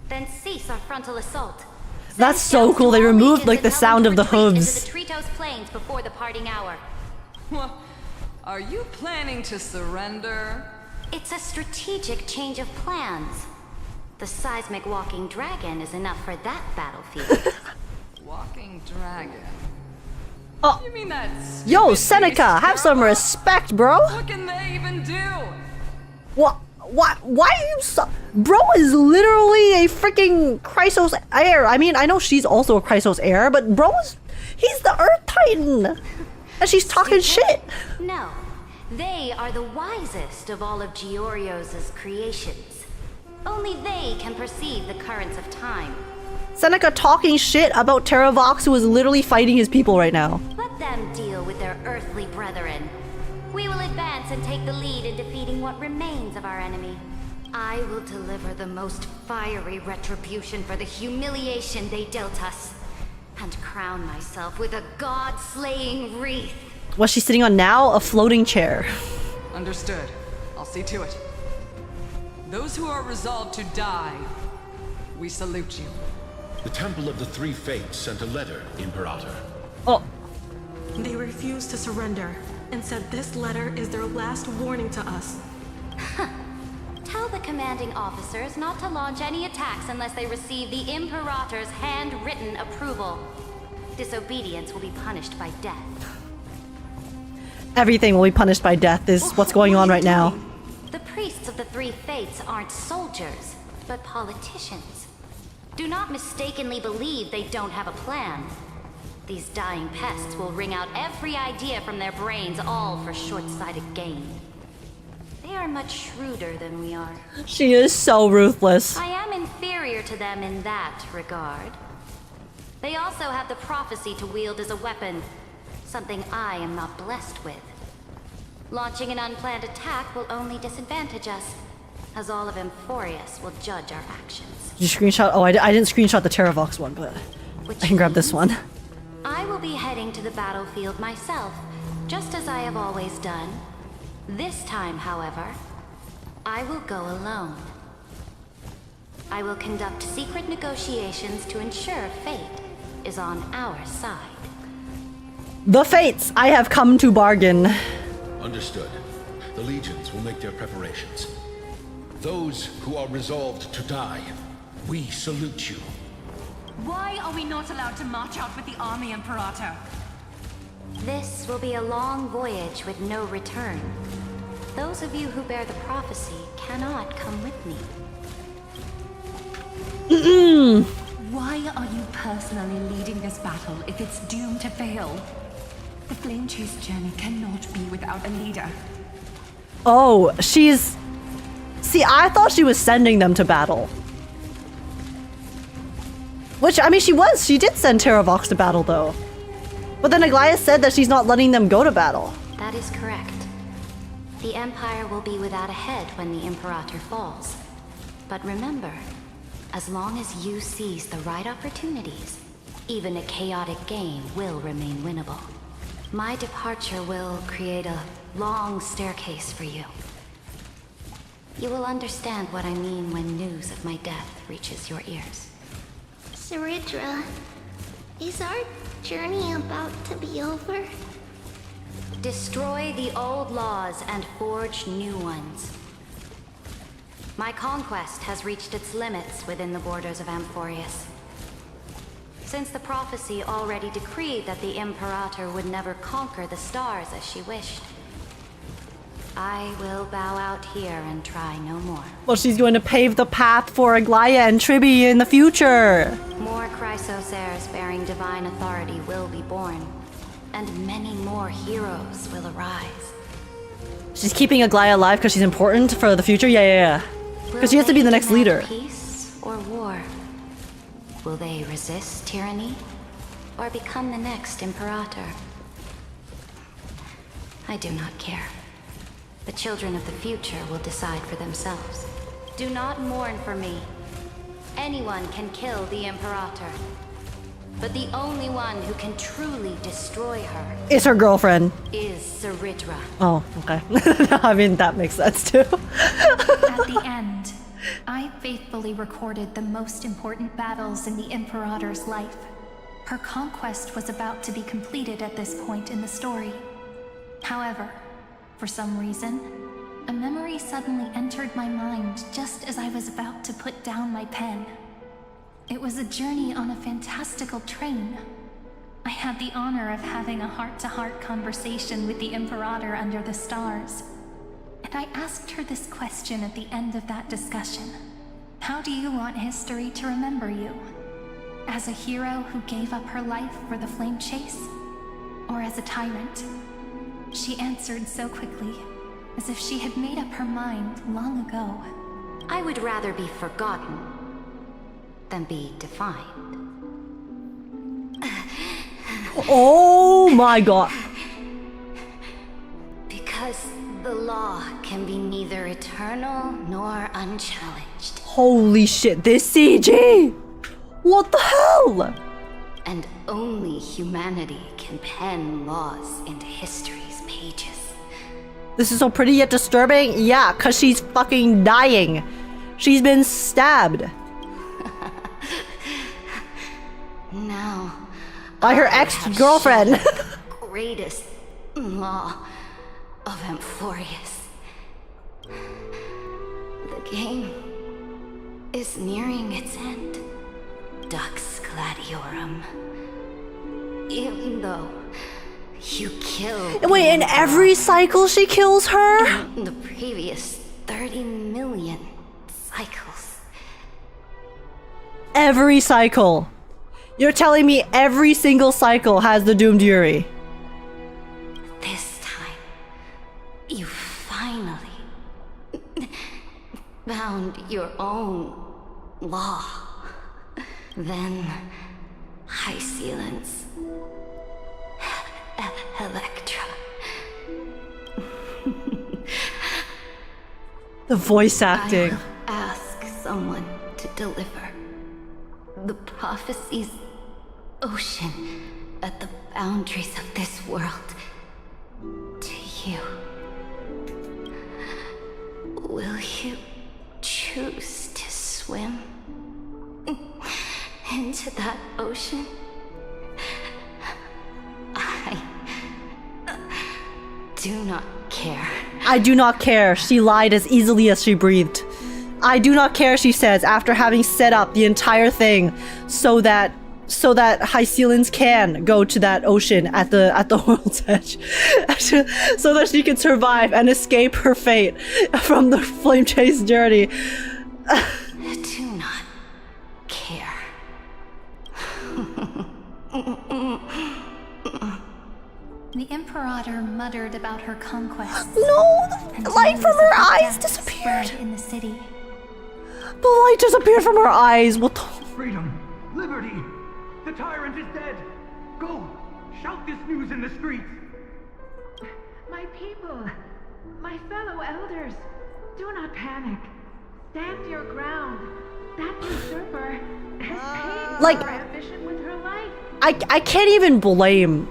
Then cease our frontal assault. That's so cool. They removed like the sound of the hooves. The Chrysos plains before the parting hour. Are you planning to surrender? It's a strategic change of plans. The seismic walking dragon is enough for that battlefield. Walking dragon? Oh. You mean that? Yo, Seneca, have some respect, bro. What can they even do? What? Why are you so... Bro is literally a freaking Chrysos heir. I mean, I know she's also a Chrysos heir, but he's the Earth Titan. And she's talking shit. No, they are the wisest of all of Giorio's creations. Only they can perceive the currents of time. Seneca talking shit about Terravox, who is literally fighting his people right now. Let them deal with their earthly brethren. We will advance and take the lead in defeating what remains of our enemy. I will deliver the most fiery retribution for the humiliation they dealt us, and crown myself with a god-slaying wreath. What's she sitting on now? A floating chair. Understood. I'll see to it. Those who are resolved to die, we salute you. The Temple of the Three Fates sent a letter, Imperator. Oh. They refused to surrender and said this letter is their last warning to us. Tell the commanding officers not to launch any attacks unless they receive the Imperator's handwritten approval. Disobedience will be punished by death. Everything will be punished by death is what's going on right now. The priests of the Three Fates aren't soldiers, but politicians. Do not mistakenly believe they don't have a plan. These dying pests will wring out every idea from their brains, all for short-sighted gain. They are much shrewder than we are. She is so ruthless. I am inferior to them in that regard. They also have the prophecy to wield as a weapon, something I am not blessed with. Launching an unplanned attack will only disadvantage us, as all of Amphorius will judge our actions. Did you screenshot? Oh, I didn't screenshot the Terravox one, but I can grab this one. I will be heading to the battlefield myself, just as I have always done. This time, however, I will go alone. I will conduct secret negotiations to ensure fate is on our side. The Fates! I have come to bargain. Understood. The legions will make their preparations. Those who are resolved to die, we salute you. Why are we not allowed to march out with the army, Imperator? This will be a long voyage with no return. Those of you who bear the prophecy cannot come with me. Why are you personally leading this battle if it's doomed to fail? The Flame Chase journey cannot be without a leader. Oh, she's... See, I thought she was sending them to battle. Which, I mean, she did send Terravox to battle, though. But then Aglaia said that she's not letting them go to battle. That is correct. The Empire will be without a head when the Imperator falls. But remember, as long as you seize the right opportunities, even a chaotic game will remain winnable. My departure will create a long staircase for you. You will understand what I mean when news of my death reaches your ears. Cerydra, is our journey about to be over? Destroy the old laws and forge new ones. My conquest has reached its limits within the borders of Amphorius. Since the prophecy already decreed that the Imperator would never conquer the stars as she wished. I will bow out here and try no more. Well, she's going to pave the path for Aglaia and Tribi in the future. More Chrysos heirs bearing divine authority will be born, and many more heroes will arise. She's keeping Aglaia alive because she's important for the future? Yeah. Because she has to be the next leader. Peace or war? Will they resist tyranny or become the next Imperator? I do not care. The children of the future will decide for themselves. Do not mourn for me. Anyone can kill the Imperator. But the only one who can truly destroy her Is her girlfriend. is Cerydra. Oh, okay. I mean, that makes sense too. At the end, I faithfully recorded the most important battles in the Imperator's life. Her conquest was about to be completed at this point in the story. However, for some reason, a memory suddenly entered my mind just as I was about to put down my pen. It was a journey on a fantastical train. I had the honor of having a heart-to-heart conversation with the Imperator under the stars. And I asked her this question at the end of that discussion. How do you want history to remember you? As a hero who gave up her life for the flame chase? Or as a tyrant? She answered so quickly, as if she had made up her mind long ago. I would rather be forgotten than be defined. Oh my god. Because the law can be neither eternal nor unchallenged. Holy shit, this CG! What the hell? And only humanity can pen laws into history's pages. This is so pretty yet disturbing? Yeah, cause she's fucking dying. She's been stabbed. Now, by her ex-girlfriend. Greatest law of Amphorius. The game is nearing its end. Dux Gladiorum. Even though you killed... Wait, in every cycle she kills her? In the previous 30 million cycles. Every cycle. You're telling me every single cycle has the Doomed Yuri? This time, you finally found your own law. Then, Hysilens. Electra. The voice acting. I will ask someone to deliver the prophecy's ocean at the boundaries of this world to you. Will you choose to swim into that ocean? I do not care. I do not care. She lied as easily as she breathed. I do not care, she says, after having set up the entire thing so that Hysilens can go to that ocean at the world's edge, so that she can survive and escape her fate from the flame chase journey. Do not care. The Imperator muttered about her conquest. No, the light from her eyes disappeared in the city. The light disappeared from her eyes. What the? Freedom, liberty. The tyrant is dead. Go, shout this news in the streets. My people, my fellow elders, do not panic. Stand your ground. That usurper has paid for her ambition with her life. I can't even blame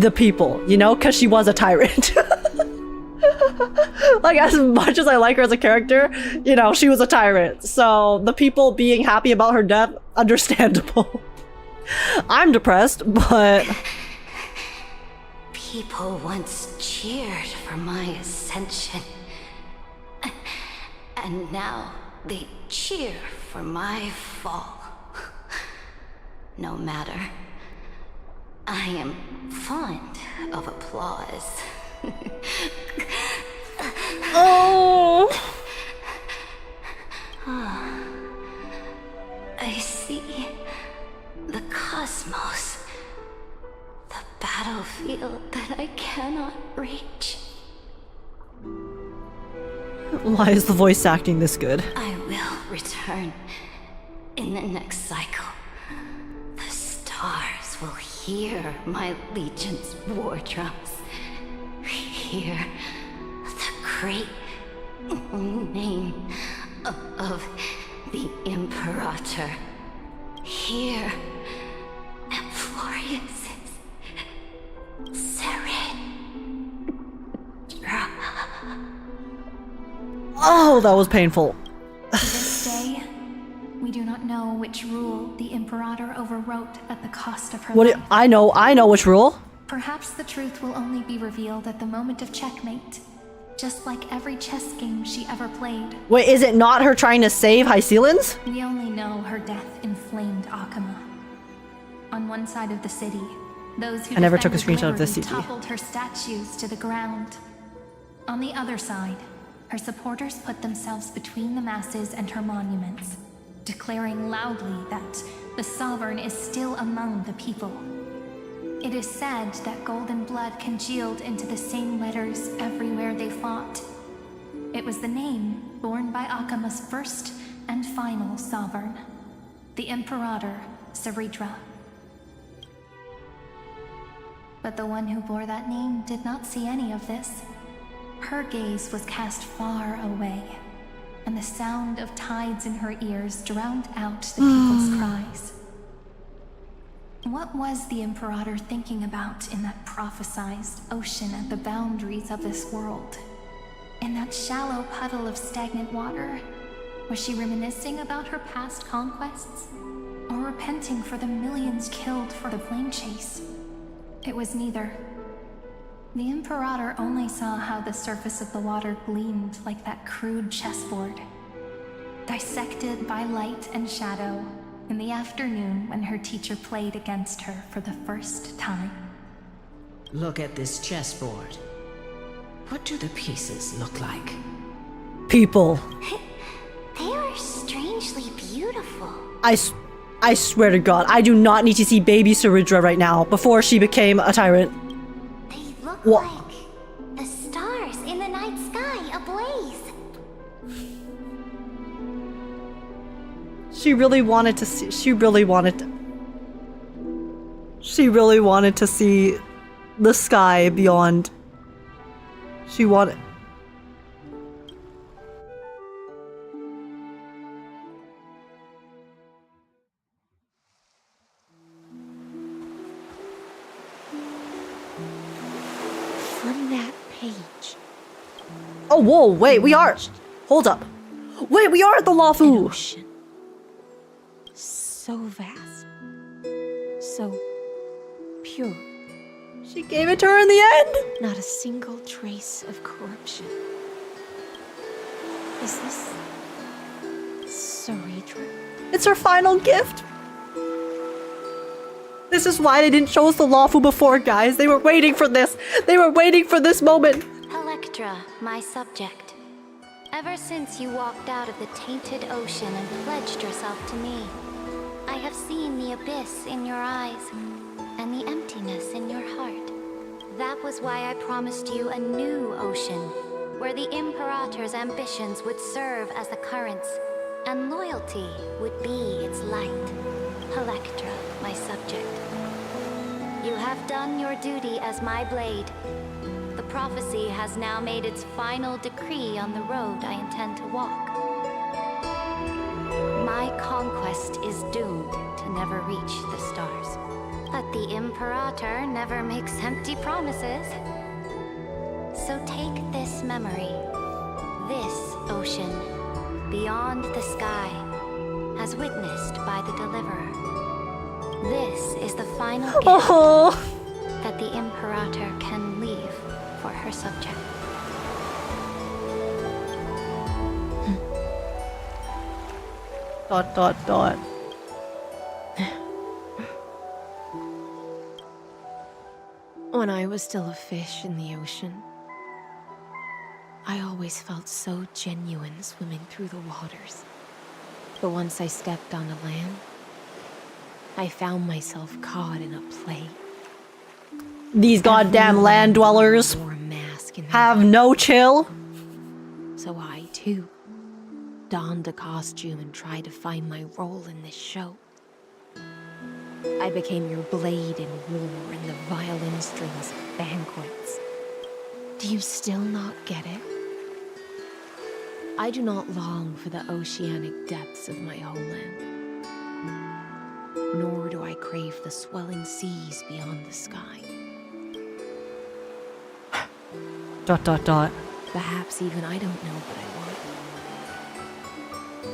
the people, you know, because she was a tyrant. Like, as much as I like her as a character, you know, she was a tyrant. So the people being happy about her death, understandable. I'm depressed, but... People once cheered for my ascension. And now they cheer for my fall. No matter. I am fond of applause. Oh! I see the cosmos, the battlefield that I cannot reach. Why is the voice acting this good? I will return in the next cycle. The stars will hear my legion's war drums. Hear the great name of the Imperator. Hear Amphorius's Cyrene. Oh, that was painful. To this day, we do not know which rule the Imperator overwrote at the cost of her life. I know which rule. Perhaps the truth will only be revealed at the moment of checkmate, just like every chess game she ever played. Wait, is it not her trying to save Hysilens? We only know her death inflamed Akama. On one side of the city, those who I never took a defended screenshot of this liberty CT. toppled her statues to the ground. On the other side, her supporters put themselves between the masses and her monuments, declaring loudly that the Sovereign is still among the people. It is said that golden blood congealed into the same letters everywhere they fought. It was the name borne by Akama's first and final sovereign, the Imperator Cerydra. But the one who bore that name did not see any of this. Her gaze was cast far away, and the sound of tides in her ears drowned out the people's cries. What was the Imperator thinking about in that prophesized ocean at the boundaries of this world? In that shallow puddle of stagnant water? Was she reminiscing about her past conquests? Or repenting for the millions killed for the plane chase? It was neither. The Imperator only saw how the surface of the water gleamed like that crude chessboard, dissected by light and shadow in the afternoon when her teacher played against her for the first time. Look at this chessboard. What do the pieces look like? People. They are strangely beautiful. I swear to God, I do not need to see baby Cerydra right now before she became a tyrant. They look like the stars in the night sky ablaze. She really wanted to see. She really wanted to see the sky beyond. She wanted. From that page. Oh, whoa, wait, we are. Hold up. Wait, we are at the Lawfu. So vast. So pure. She gave it to her in the end. Not a single trace of corruption. Is this Cerydra? It's her final gift. This is why they didn't show us the Lawfu before, guys. They were waiting for this. They were waiting for this moment. Electra, my subject. Ever since you walked out of the tainted ocean and pledged yourself to me, I have seen the abyss in your eyes and the emptiness in your heart. That was why I promised you a new ocean, where the Imperator's ambitions would serve as the currents, and loyalty would be its light. Electra, my subject. You have done your duty as my blade. The prophecy has now made its final decree on the road I intend to walk. My conquest is doomed to never reach the stars. But the Imperator never makes empty promises. So take this memory, this ocean, beyond the sky, as witnessed by the Deliverer. This is the final gift that the Imperator can leave for her subject. Dot, dot, dot. When I was still a fish in the ocean, I always felt so genuine swimming through the waters. But once I stepped on the land, I found myself caught in a play. These goddamn land dwellers have no chill. So I, too, donned a costume and tried to find my role in this show. I became your blade in war and the violin strings at banquets. Do you still not get it? I do not long for the oceanic depths of my homeland, nor do I crave the swelling seas beyond the sky. ... Perhaps even I don't know what I want.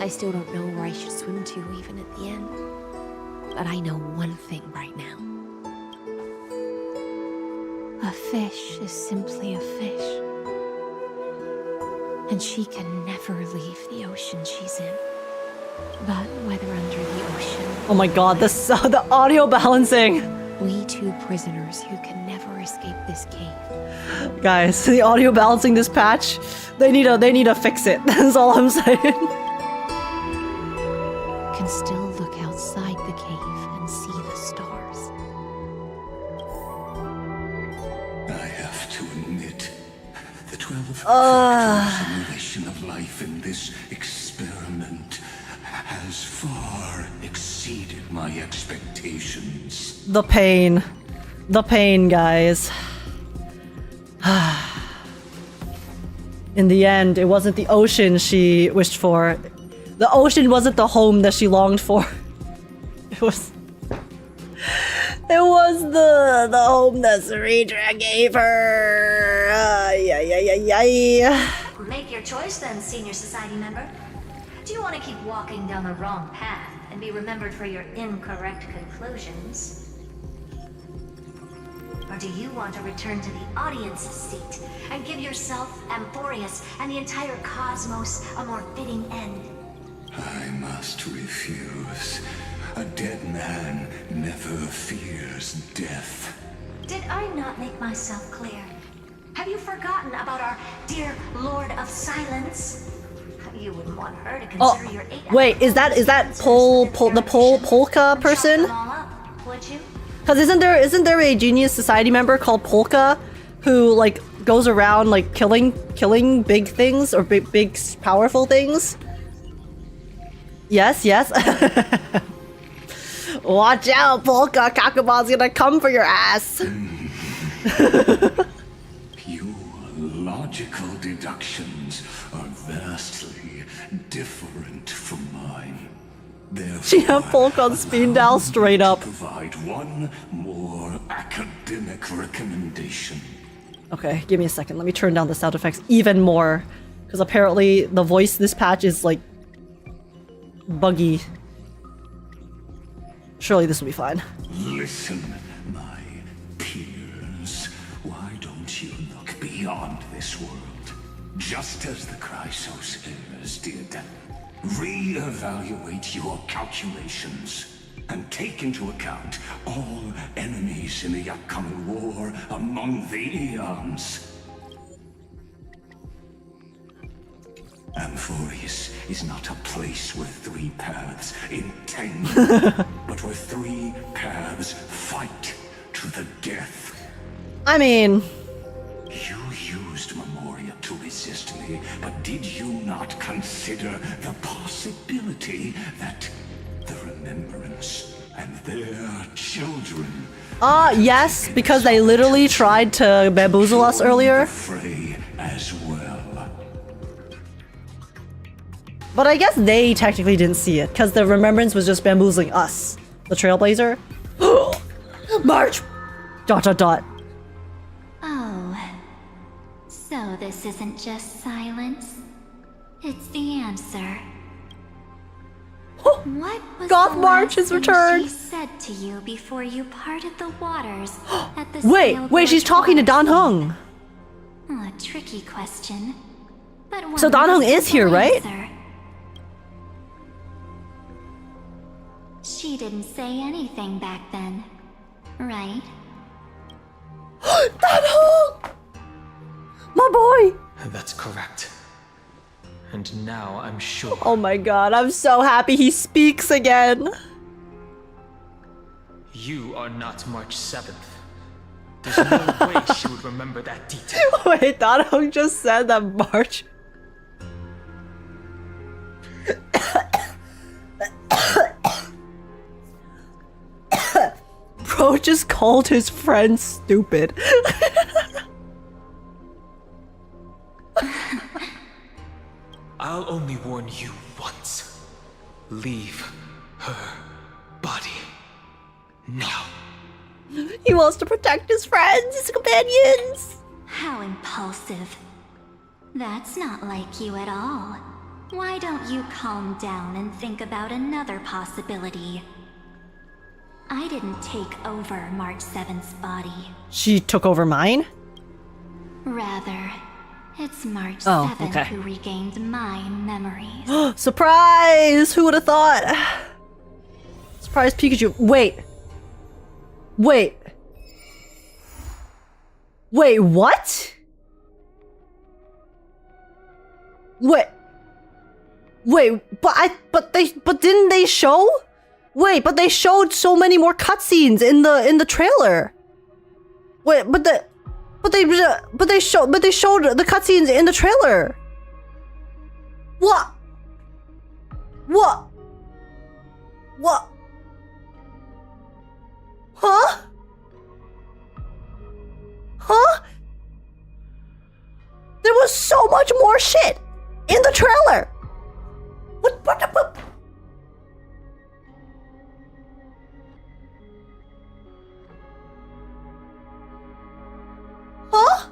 I still don't know where I should swim to even at the end. But I know one thing right now. A fish is simply a fish. And she can never leave the ocean she's in. But whether under the ocean... Oh my god, the audio balancing! We two prisoners who can never escape this cave. Guys, the audio balancing this patch, they need to fix it. That's all I'm saying. Can still look outside the cave and see the stars. I have to admit, the 12 simulation of life in this experiment has far exceeded my expectations. The pain, guys. In the end, it wasn't the ocean she wished for. The ocean wasn't the home that she longed for. It was the home that Cerydra gave her. Make your choice then, senior society member. Do you want to keep walking down the wrong path and be remembered for your incorrect conclusions? Or do you want to return to the audience's seat and give yourself, Amphorius, and the entire cosmos a more fitting end? I must refuse. A dead man never fears death. Did I not make myself clear? Have you forgotten about our dear Lord of Silence? You wouldn't want her to consider your 8 wait, is that Polka person? Would you? Because isn't there a genius society member called Polka who like goes around like killing big things or big powerful things? Yes. Watch out, Polka! Kakuba's gonna come for your ass. Your logical deductions are vastly different from mine. She had Polka on speed dial straight up. Provide one more academic recommendation. Okay, give me a second. Let me turn down the sound effects even more. Because apparently the voice this patch is like buggy. Surely this will be fine. Listen, my peers. Why don't you look beyond this world? Just as the Chrysos heirs did. Re-evaluate your calculations and take into account all enemies in the upcoming war among the eons. Amphorius is not a place where 3 paths entangle, but where 3 paths fight to the death. I mean... You used Memoria to resist me, but did you not consider the possibility that the Remembrance and their children... yes, because they literally tried to bamboozle us earlier. ...fray as well. But I guess they technically didn't see it, because the Remembrance was just bamboozling us. The Trailblazer. March! ... Oh. So this isn't just silence. It's the answer. What was Goth the March last has returned! thing she said to you before you parted the waters at the Wait, she's talking to Dan Heng. A tricky question. But one So Dan Heng is here, right? answer. She didn't say anything back then, right? Dan Heng! My boy! Have That's correct. And now I'm sure. Oh my god, I'm so happy he speaks again. You are not March 7th. There's no way she would remember that detail. Wait, Danhong just said that March. Bro just called his friend stupid. I'll only warn you once. Leave her body now. He wants to protect his friends, his companions. How impulsive. That's not like you at all. Why don't you calm down and think about another possibility? I didn't take over March 7th's body. She took over mine? Rather, it's March Oh, 7th okay. who regained my memories. Surprise! Who would have thought? Surprise Pikachu. Wait, what? But didn't they show? Wait, but they showed so many more cutscenes in the trailer. Wait, but they showed the cutscenes in the trailer. What? Huh? There was so much more shit in the trailer. What? Huh?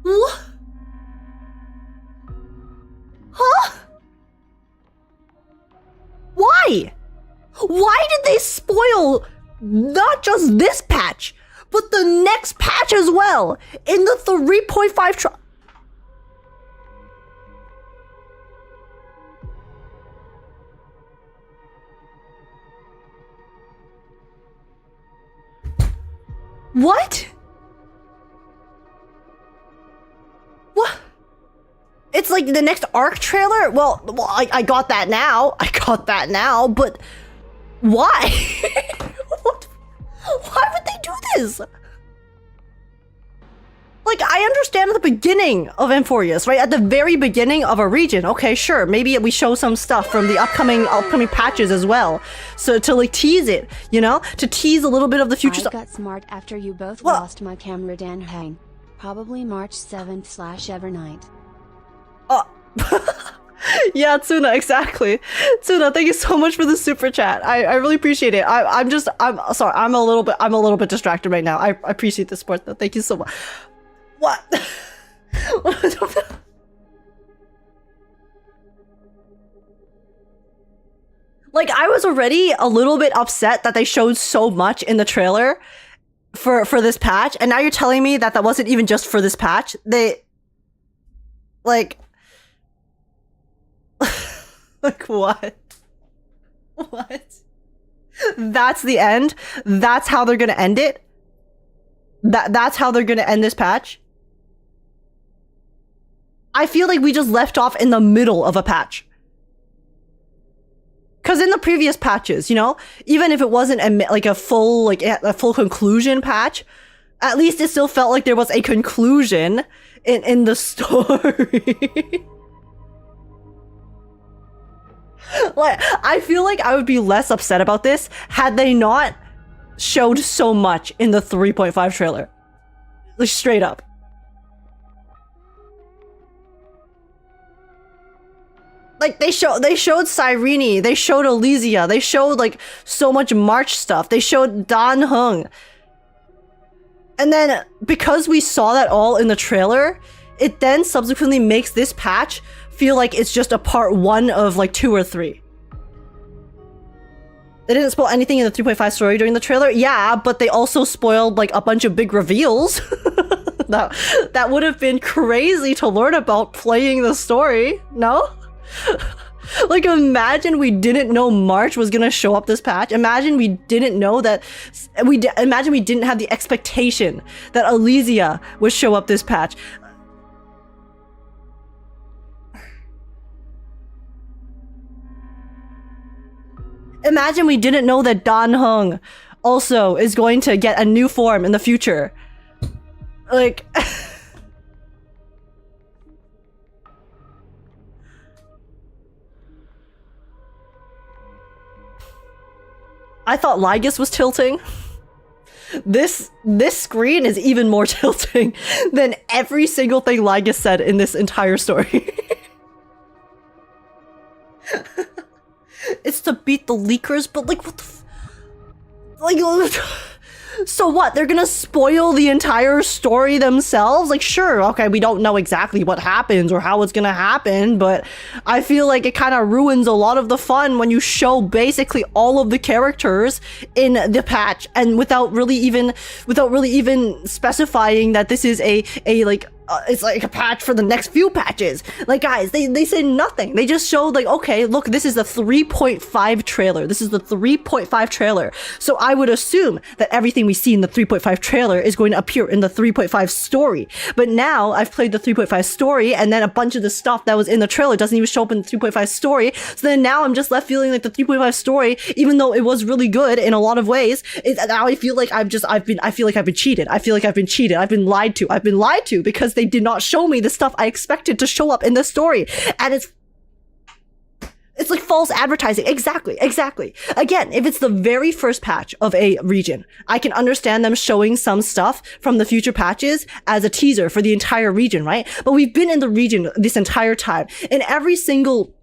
What? Huh? Why? Why did they spoil not just this patch, but the next patch as well in the 3.5 What? What? It's like the next ARC trailer? Well, I got that now. But why? Why would they do this? Like, I understand at the beginning of Amphorius, right? At the very beginning of a region. Okay, sure. Maybe we show some stuff from the upcoming patches as well. So to like tease it, you know? To tease a little bit of the future I stuff. got smart after you both lost my camera Dan Hang. Probably March 7th/ever night. Yeah, Tsuna, exactly. Tsuna, thank you so much for the super chat. I really appreciate it. I'm sorry, I'm a little bit distracted right now. I appreciate the support though. Thank you so much. What? Like, I was already a little bit upset that they showed so much in the trailer for this patch, and now you're telling me that wasn't even just for this patch. They like like what? That's the end? That's how they're gonna end it? That's how they're gonna end this patch? I feel like we just left off in the middle of a patch. Because in the previous patches, you know, even if it wasn't a full conclusion patch, at least it still felt like there was a conclusion in the story. Like, I feel like I would be less upset about this had they not showed so much in the 3.5 trailer. Like, straight up. Like, they showed Cyrene, they showed Elysia, they showed like so much March stuff, they showed Dan Heng. And then because we saw that all in the trailer, it then subsequently makes this patch feel like it's just a part 1 of like 2 or 3. They didn't spoil anything in the 3.5 story during the trailer, yeah, but they also spoiled like a bunch of big reveals. That would have been crazy to learn about playing the story, no? Like, imagine we didn't know March was gonna show up this patch. Imagine we didn't know that. Imagine we didn't have the expectation that Elysia would show up this patch. Imagine we didn't know that Dan Heng also is going to get a new form in the future. Like... I thought Lygus was tilting. This screen is even more tilting than every single thing Lygus said in this entire story. It's to beat the leakers, but like, what the so what? They're gonna spoil the entire story themselves? Like, sure, okay, we don't know exactly what happens or how it's gonna happen, but I feel like it kind of ruins a lot of the fun when you show basically all of the characters in the patch and without really even specifying that this is a it's like a patch for the next few patches. Like, guys, they said nothing. They just showed like, okay, look, this is the 3.5 trailer. This is the 3.5 trailer. So I would assume that everything we see in the 3.5 trailer is going to appear in the 3.5 story. But now I've played the 3.5 story, and then a bunch of the stuff that was in the trailer doesn't even show up in the 3.5 story. So then now I'm just left feeling like the 3.5 story, even though it was really good in a lot of ways, now I feel like I've been cheated. I feel like I've been cheated. I've been lied to. I've been lied to because they did not show me the stuff I expected to show up in the story. And it's like false advertising. Exactly. Again, if it's the very first patch of a region, I can understand them showing some stuff from the future patches as a teaser for the entire region, right? But we've been in the region this entire time, and every single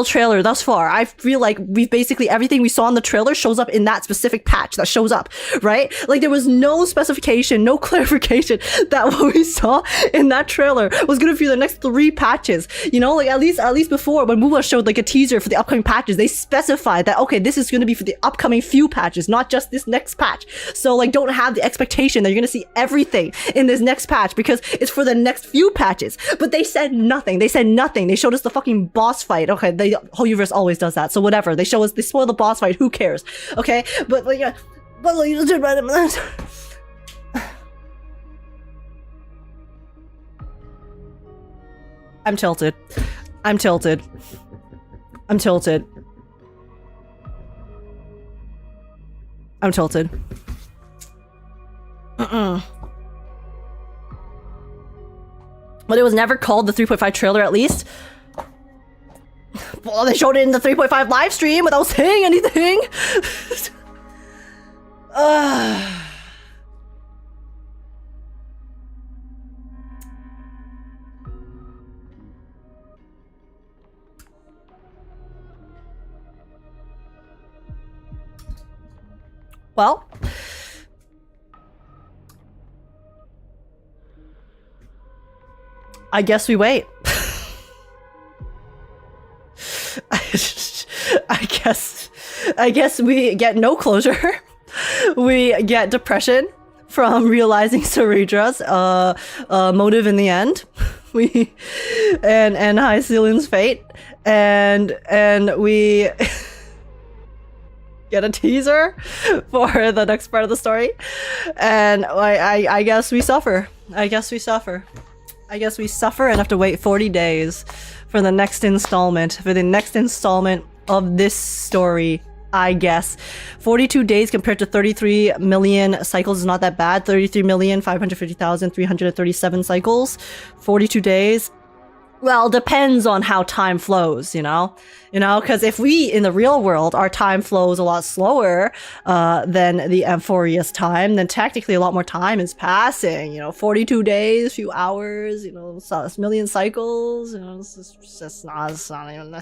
trailer thus far, I feel like we've basically everything we saw in the trailer shows up in that specific patch that shows up, right? Like, there was no specification, no clarification that what we saw in that trailer was gonna be the next 3 patches. You know, like at least before when Muwa showed like a teaser for the upcoming patches, they specified that, okay, this is gonna be for the upcoming few patches, not just this next patch. So like, don't have the expectation that you're gonna see everything in this next patch because it's for the next few patches. But they said nothing. They showed us the fucking boss fight. Okay, the whole universe always does that, so whatever. They spoil the boss fight, who cares? Okay, but like, yeah, but like, I'm tilted. But it was never called the 3.5 trailer, at least. Well, they showed it in the 3.5 live stream without saying anything. Well, I guess we wait. I guess we get no closure. We get depression from realizing Cerydra's motive in the end. And Hysilens' fate, and we get a teaser for the next part of the story, and I guess we suffer. I guess we suffer and have to wait 40 days for the next installment. Of this story, I guess. 42 days compared to 33 million cycles is not that bad. 33,550,337 cycles. 42 days. Well, depends on how time flows, you know? Because if we, in the real world, our time flows a lot slower than the Amphorius time, then technically a lot more time is passing, 42 days, few hours, a million cycles, it's not even...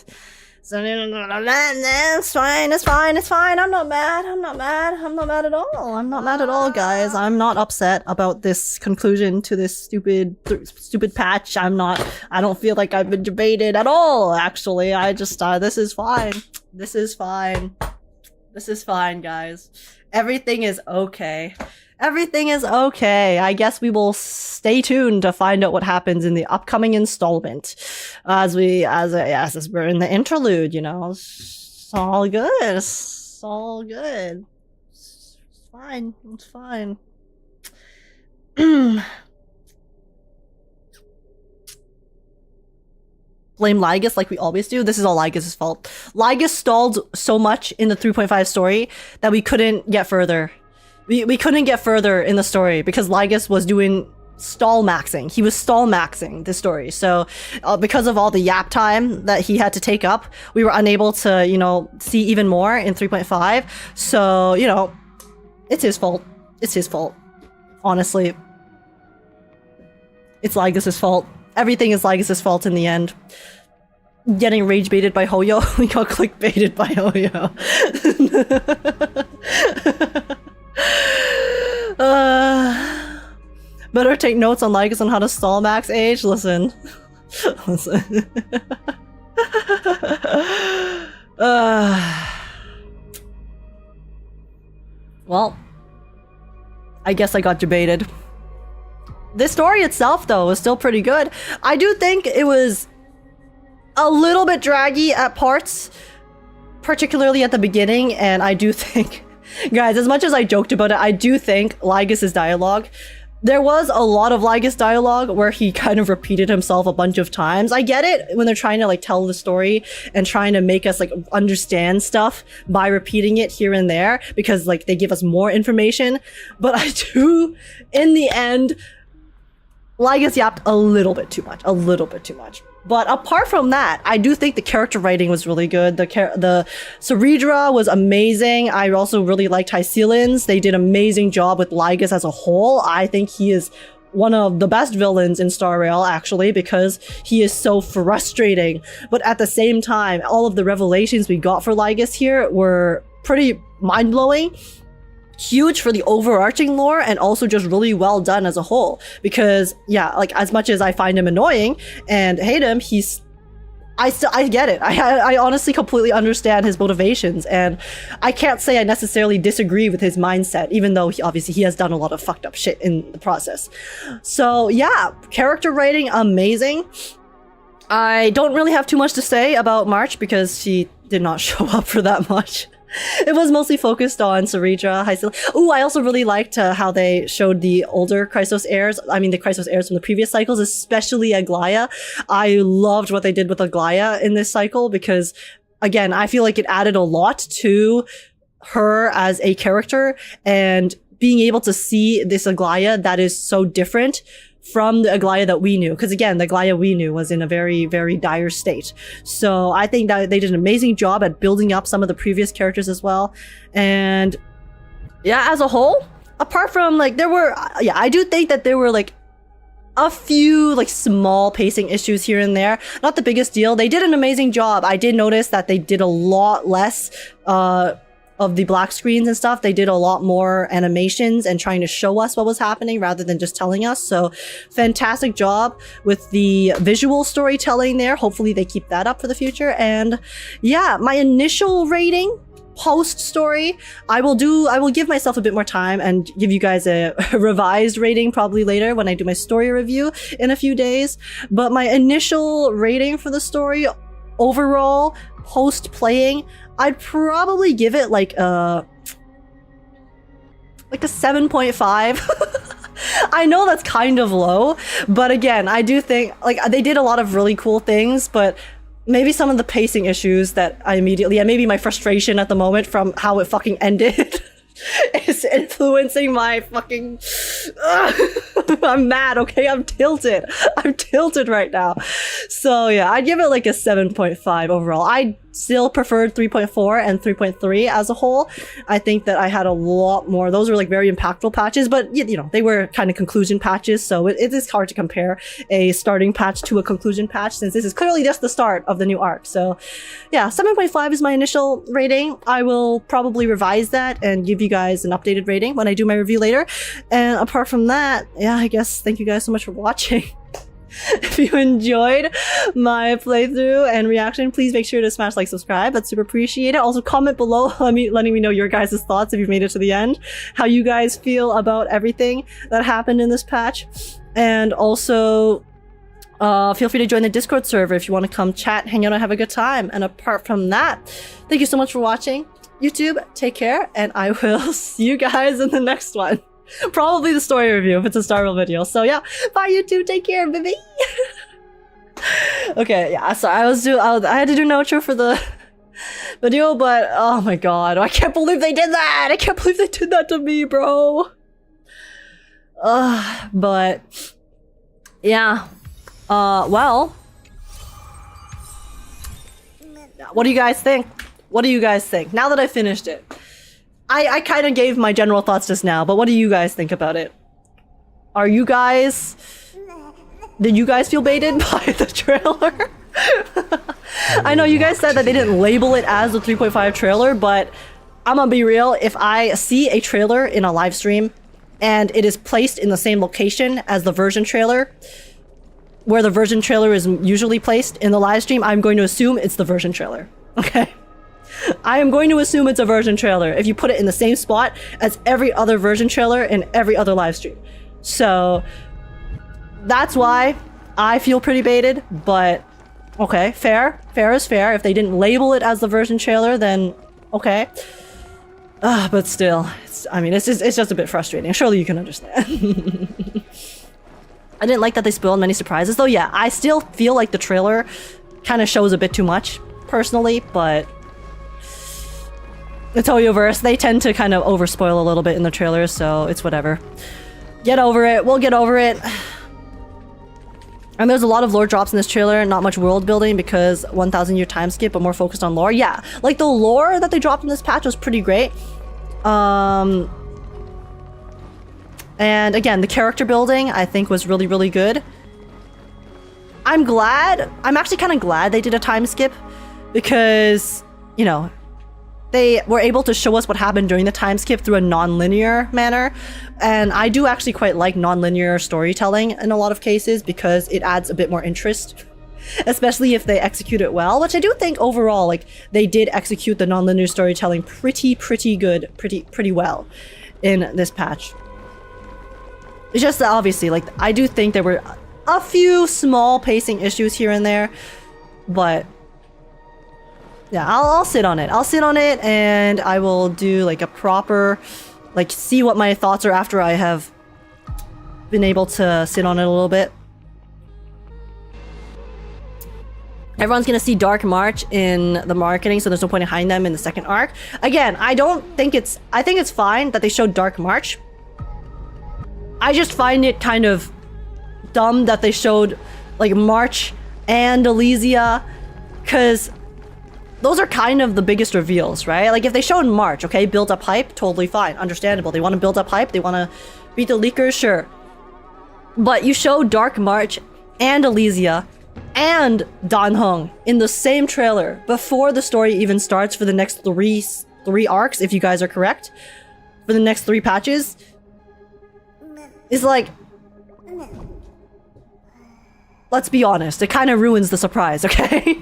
It's fine. I'm not mad at all, guys. I'm not upset about this conclusion to this stupid patch. I don't feel like I've been debated at all, actually. I just, this is fine, guys. Everything is okay. Everything is okay. I guess we will stay tuned to find out what happens in the upcoming installment. As we're in the interlude, you know. It's all good. It's all good. It's fine. It's fine. Blame Lygus like we always do. This is all Lygus' fault. Lygus stalled so much in the 3.5 story that we couldn't get further. We couldn't get further in the story because Lygus was doing stall maxing. He was stall maxing the story. So because of all the yap time that he had to take up, we were unable to, you know, see even more in 3.5. So, you know, it's his fault. It's his fault. Honestly. It's Lygus' fault. Everything is Lygus' fault in the end. Getting rage baited by Hoyo. We got clickbaited by Hoyo. Better take notes on Lygus on how to stall max age. Listen. Listen. Well, I guess I got debated. The story itself, though, was still pretty good. I do think it was a little bit draggy at parts, particularly at the beginning, and I do think, guys, as much as I joked about it, I do think Lygus' dialogue, there was a lot of Lygus dialogue where he kind of repeated himself a bunch of times. I get it when they're trying to like tell the story and trying to make us like understand stuff by repeating it here and there because like they give us more information, but I do, in the end, Lygus yapped a little bit too much. But apart from that, I do think the character writing was really good. The Cerydra was amazing. I also really liked Hysilens. They did an amazing job with Lygus as a whole. I think he is one of the best villains in Star Rail, actually, because he is so frustrating. But at the same time, all of the revelations we got for Lygus here were pretty mind-blowing. Huge for the overarching lore and also just really well done as a whole because yeah, like as much as I find him annoying and hate him, I get it. I honestly completely understand his motivations and I can't say I necessarily disagree with his mindset even though obviously he has done a lot of fucked up shit in the process. So yeah, character writing amazing. I don't really have too much to say about March because she did not show up for that much. It was mostly focused on Cerydra, Hysilens. Ooh, I also really liked how they showed the older Chrysos heirs. I mean, the Chrysos heirs from the previous cycles, especially Aglaia. I loved what they did with Aglaia in this cycle because, again, I feel like it added a lot to her as a character and being able to see this Aglaia that is so different from the Aglaia that we knew. Because again, the Aglaia we knew was in a very, very dire state. So I think that they did an amazing job at building up some of the previous characters as well. And yeah, as a whole, apart from like, there were, yeah, I do think that there were like a few like small pacing issues here and there. Not the biggest deal. They did an amazing job. I did notice that they did a lot less, of the black screens and stuff. They did a lot more animations and trying to show us what was happening rather than just telling us. So fantastic job with the visual storytelling there. Hopefully they keep that up for the future. And yeah, my initial rating post story, I will give myself a bit more time and give you guys a revised rating probably later when I do my story review in a few days. But my initial rating for the story overall post playing, I'd probably give it like a 7.5. I know that's kind of low, but again, I do think like they did a lot of really cool things, but maybe some of the pacing issues that I immediately, and maybe my frustration at the moment from how it fucking ended is influencing my fucking I'm mad, okay? I'm tilted right now. So yeah, I'd give it like a 7.5 overall. I still preferred 3.4 and 3.3 as a whole. I think that I had a lot more. Those were like very impactful patches, but you know, they were kind of conclusion patches, so it is hard to compare a starting patch to a conclusion patch since this is clearly just the start of the new arc. So yeah, 7.5 is my initial rating. I will probably revise that and give you guys an updated rating when I do my review later. And apart from that, yeah, I guess thank you guys so much for watching. If you enjoyed my playthrough and reaction, please make sure to smash like, subscribe. That's super appreciated. Also, comment below letting me know your guys' thoughts if you've made it to the end. How you guys feel about everything that happened in this patch. And also, feel free to join the Discord server if you want to come chat, hang out, and have a good time. And apart from that, thank you so much for watching. YouTube, take care, and I will see you guys in the next one. Probably the story review if it's a Star Rail video. So yeah, bye YouTube, take care, baby. Okay, yeah, sorry, I had to do an outro for the video, but oh my god, I can't believe they did that! I can't believe they did that to me, bro! But yeah, well, what do you guys think? What do you guys think? Now that I finished it. I kind of gave my general thoughts just now, but what do you guys think about it? Are you guys... Did you guys feel baited by the trailer? I know you guys said that they didn't label it as the 3.5 trailer, but I'm gonna be real, if I see a trailer in a live stream and it is placed in the same location as the version trailer, where the version trailer is usually placed in the live stream, I'm going to assume it's the version trailer. Okay? I am going to assume it's a version trailer if you put it in the same spot as every other version trailer in every other live stream. So that's why I feel pretty baited, but okay, fair. Fair is fair. If they didn't label it as the version trailer, then okay. But still, it's just a bit frustrating. Surely you can understand. I didn't like that they spoiled many surprises, though. Yeah, I still feel like the trailer kind of shows a bit too much, personally, but the Toyoverse, they tend to kind of overspoil a little bit in the trailers, so it's whatever. Get over it. We'll get over it. And there's a lot of lore drops in this trailer, not much world building because 1,000 year time skip, but more focused on lore. Yeah, like the lore that they dropped in this patch was pretty great. And again, the character building I think was really, really good. I'm actually kind of glad they did a time skip because, you know, they were able to show us what happened during the time skip through a non-linear manner. And I do actually quite like non-linear storytelling in a lot of cases because it adds a bit more interest, especially if they execute it well, which I do think overall, like, they did execute the non-linear storytelling pretty good, pretty well in this patch. It's just that obviously, like, I do think there were a few small pacing issues here and there, but yeah, I'll sit on it. I'll sit on it and I will do like a proper, like, see what my thoughts are after I have been able to sit on it a little bit. Everyone's gonna see Dark March in the marketing, so there's no point in hiding them in the second arc. Again, I think it's fine that they showed Dark March. I just find it kind of dumb that they showed like March and Elysia, because those are kind of the biggest reveals, right? Like if they showed March, okay, build up hype, totally fine, understandable. They want to build up hype, they want to beat the leakers, sure. But you show Dark March and Elysia and Dan Heng in the same trailer before the story even starts for the next three arcs, if you guys are correct, for the next 3 patches. It's like, let's be honest, it kind of ruins the surprise, okay?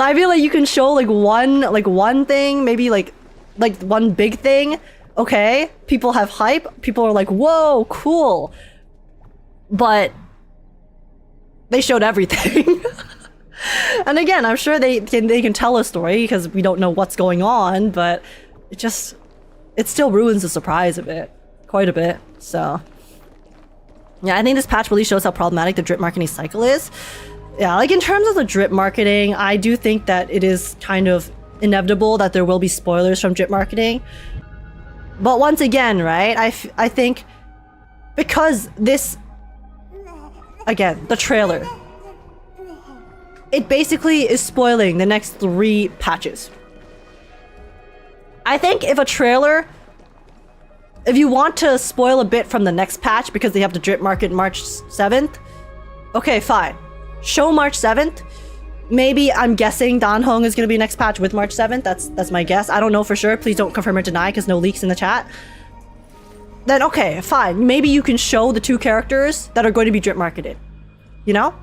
I feel like you can show like one thing, maybe like one big thing, okay? People have hype, people are like, whoa, cool. But they showed everything. And again, I'm sure they can tell a story because we don't know what's going on, but it still ruins the surprise a bit, quite a bit, so. Yeah, I think this patch really shows how problematic the drip marketing cycle is. Yeah, like in terms of the drip marketing, I do think that it is kind of inevitable that there will be spoilers from drip marketing. But once again, right, I think because this, again, the trailer, it basically is spoiling the next 3 patches. I think if a trailer, if you want to spoil a bit from the next patch because they have to drip market March 7th, okay, fine. Show March 7th. Maybe, I'm guessing Dan Heng is going to be next patch with March 7th. That's my guess. I don't know for sure. Please don't confirm or deny because no leaks in the chat. Then okay, fine. Maybe you can show the 2 characters that are going to be drip marketed. you know?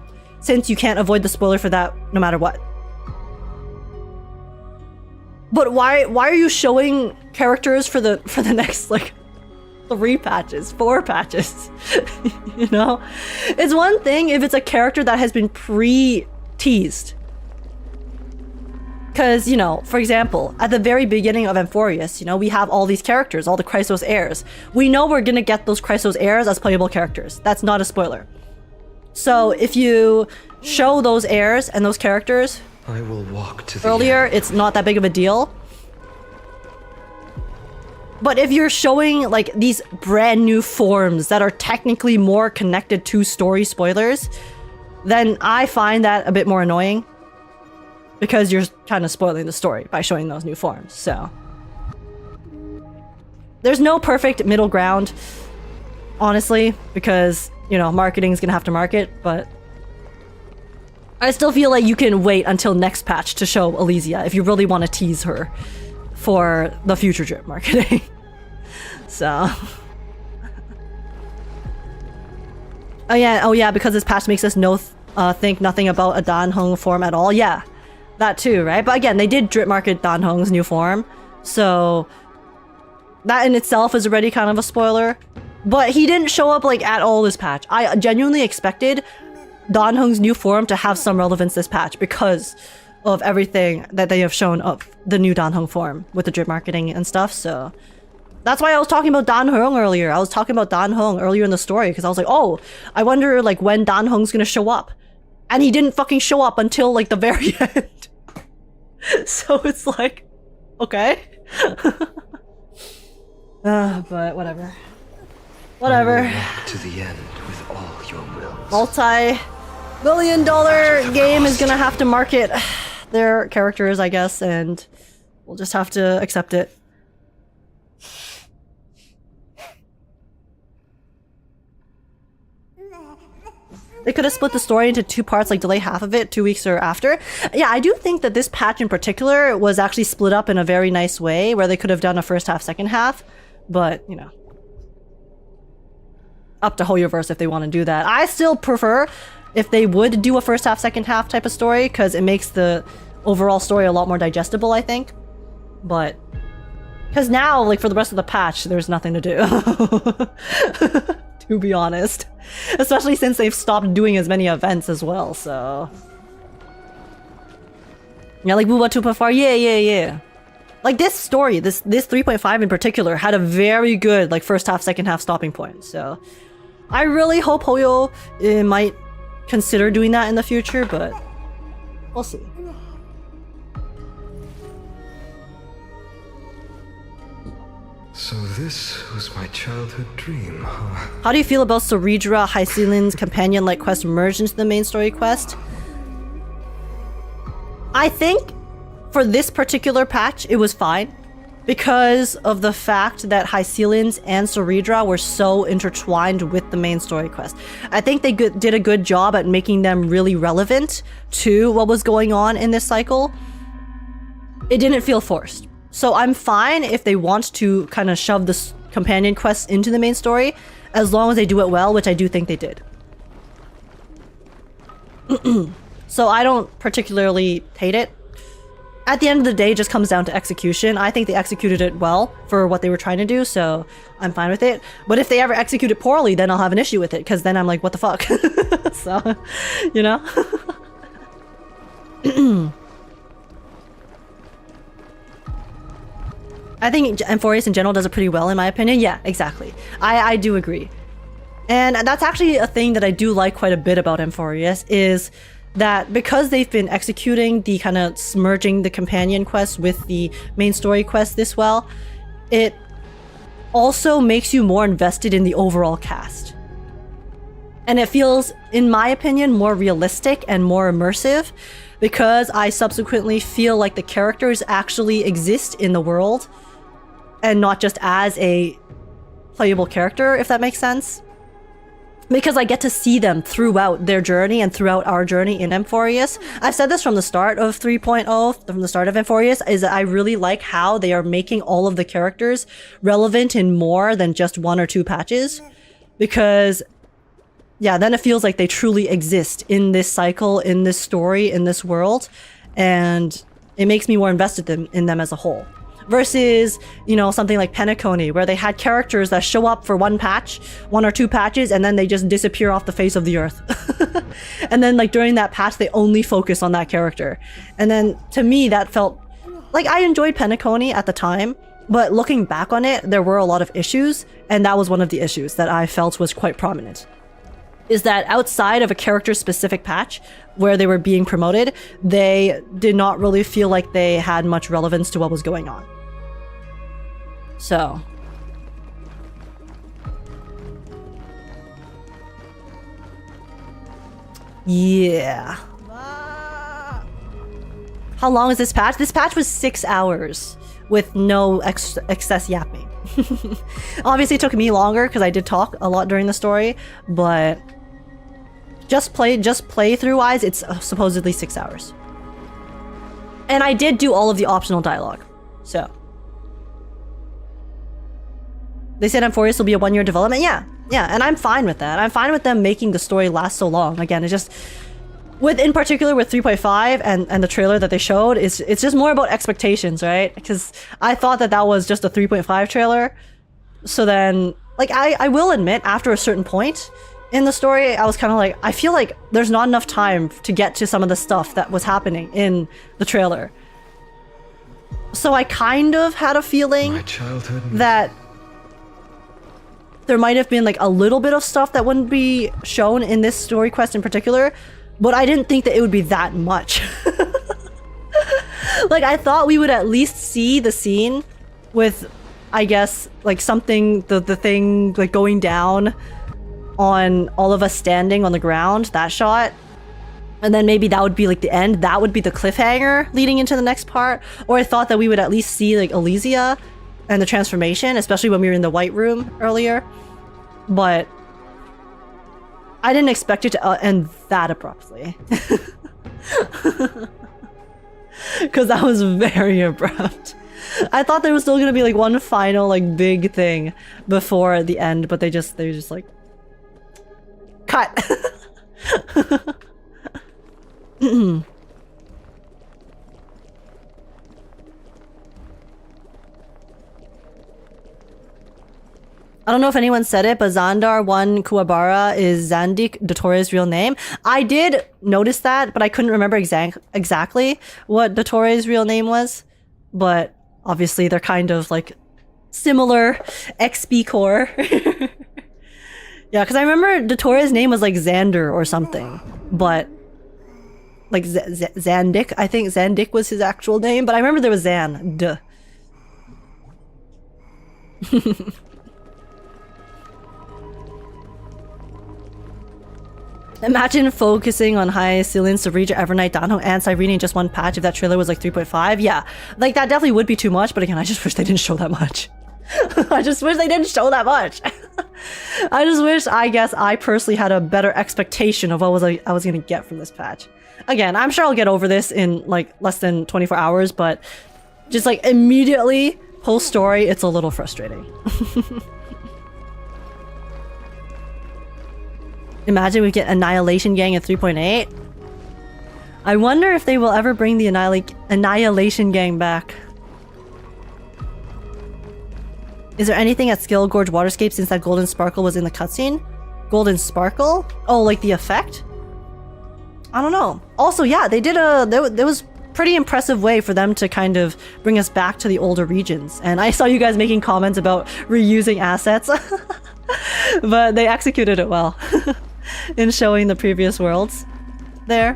Since you can't avoid the spoiler for that no matter what. But why are you showing characters for the next like 3 patches, 4 patches? You know? It's one thing if it's a character that has been pre-teased. Because, you know, for example, at the very beginning of Amphorius, you know, we have all these characters, all the Chrysos heirs. We know we're gonna get those Chrysos heirs as playable characters. That's not a spoiler. So if you show those heirs and those characters I will walk to the earlier, end. it's not that big of a deal. But if you're showing like these brand new forms that are technically more connected to story spoilers, then I find that a bit more annoying. Because you're kind of spoiling the story by showing those new forms, so. There's no perfect middle ground, honestly, because, you know, marketing's gonna have to market, but I still feel like you can wait until next patch to show Elysia if you really want to tease her for the future drip marketing. So. Oh yeah, because this patch makes us think nothing about a Dan Heng form at all. Yeah, that too, right? But again, they did drip market Dan Heng's new form, so that in itself is already kind of a spoiler. But he didn't show up like at all this patch. I genuinely expected Dan Heng's new form to have some relevance this patch because of everything that they have shown of the new Dan Heng form with the drip marketing and stuff, so that's why I was talking about Dan Heng earlier. I was talking about Dan Heng earlier in the story because I was like, oh, I wonder like when Dan Heng's gonna show up. And he didn't fucking show up until like the very end. So it's like, okay. But whatever. Whatever. Walk to the end with all your will. Multi-billion-dollar game is gonna have to market their characters, I guess, and we'll just have to accept it. They could have split the story into 2 parts, like delay half of it 2 weeks or after. Yeah, I do think that this patch in particular was actually split up in a very nice way, where they could have done a first half, second half. But, you know, up to Hoyoverse if they want to do that. I still prefer if they would do a first half, second half type of story, because it makes the overall story a lot more digestible, I think. But, because now, like, for the rest of the patch, there's nothing to do. To be honest. Especially since they've stopped doing as many events as well, so. Yeah, like Booba 2.4, yeah. Like this story, this 3.5 in particular, had a very good like first half, second half stopping point, so. I really hope Hoyo might consider doing that in the future, but we'll see. So this was my childhood dream, huh? How do you feel about Cerydra, Hysilens companion-like quest merged into the main story quest? I think for this particular patch, it was fine because of the fact that Hysilens and Cerydra were so intertwined with the main story quest. I think they did a good job at making them really relevant to what was going on in this cycle. It didn't feel forced. So I'm fine if they want to kind of shove this companion quest into the main story, as long as they do it well, which I do think they did. So I don't particularly hate it. At the end of the day, it just comes down to execution. I think they executed it well for what they were trying to do, so I'm fine with it. But if they ever execute it poorly, then I'll have an issue with it, because then I'm like, what the fuck? So, you know? I think Amphorius in general does it pretty well, in my opinion. Yeah, exactly. I do agree. And that's actually a thing that I do like quite a bit about Amphorius, is that because they've been executing the kind of merging the companion quest with the main story quest this well, it also makes you more invested in the overall cast. And it feels, in my opinion, more realistic and more immersive, because I subsequently feel like the characters actually exist in the world and not just as a playable character, if that makes sense. Because I get to see them throughout their journey and throughout our journey in Amphorius. I've said this from the start of 3.0, from the start of Amphorius, is that I really like how they are making all of the characters relevant in more than just 1 or 2 patches. Because yeah, then it feels like they truly exist in this cycle, in this story, in this world, and it makes me more invested in them as a whole. Versus, you know, something like Penacony, where they had characters that show up for one or two patches, and then they just disappear off the face of the earth. And then, like, during that patch, they only focus on that character. And then, to me, that felt... Like, I enjoyed Penacony at the time, but looking back on it, there were a lot of issues, and that was one of the issues that I felt was quite prominent. Is that outside of a character-specific patch, where they were being promoted, they did not really feel like they had much relevance to what was going on. So... yeah. How long is this patch? This patch was 6 hours with no excess yapping. Obviously it took me longer because I did talk a lot during the story, but just playthrough wise, it's supposedly 6 hours. And I did do all of the optional dialogue, so. They said Amphorius will be a 1-year development? Yeah, and I'm fine with that. I'm fine with them making the story last so long. Again, it's just... in particular with 3.5 and the trailer that they showed, it's just more about expectations, right? Because I thought that was just a 3.5 trailer. So then, like, I will admit, after a certain point in the story, I was kind of like, I feel like there's not enough time to get to some of the stuff that was happening in the trailer. So I kind of had a feeling that there might have been like a little bit of stuff that wouldn't be shown in this story quest in particular, but I didn't think that it would be that much. Like, I thought we would at least see the scene with, I guess, like something, the thing like going down on all of us standing on the ground, that shot. And then maybe that would be like the end, that would be the cliffhanger leading into the next part. Or I thought that we would at least see like Elysia and the transformation, especially when we were in the White Room earlier. But I didn't expect it to end that abruptly. Because that was very abrupt. I thought there was still gonna be like one final like big thing before the end, but they were just like... cut! I don't know if anyone said it, but Xandar 1 Kuwabara is Zandik Dottoro's real name. I did notice that, but I couldn't remember exactly what Dottoro's real name was. But obviously they're kind of like similar XP core. Yeah, because I remember Dottoro's name was like Xander or something, but like Zandik, I think Zandik was his actual name, but I remember there was Zan. Duh. Imagine focusing on Hysilens, Cerydra, Evernight, Danho, and Cyrene in just one patch if that trailer was like 3.5. Yeah, like that definitely would be too much, but again, I just wish they didn't show that much. I just wish they didn't show that much. I just wish, I guess, I personally had a better expectation of what I was gonna get from this patch. Again, I'm sure I'll get over this in like less than 24 hours, but just like immediately post-story, it's a little frustrating. Imagine we get Annihilation Gang at 3.8. I wonder if they will ever bring the Annihilation Gang back. Is there anything at Skill Gorge Waterscape since that Golden Sparkle was in the cutscene? Golden Sparkle? Oh, like the effect? I don't know. Also, yeah, they did there was pretty impressive way for them to kind of bring us back to the older regions. And I saw you guys making comments about reusing assets. But they executed it well. In showing the previous worlds there.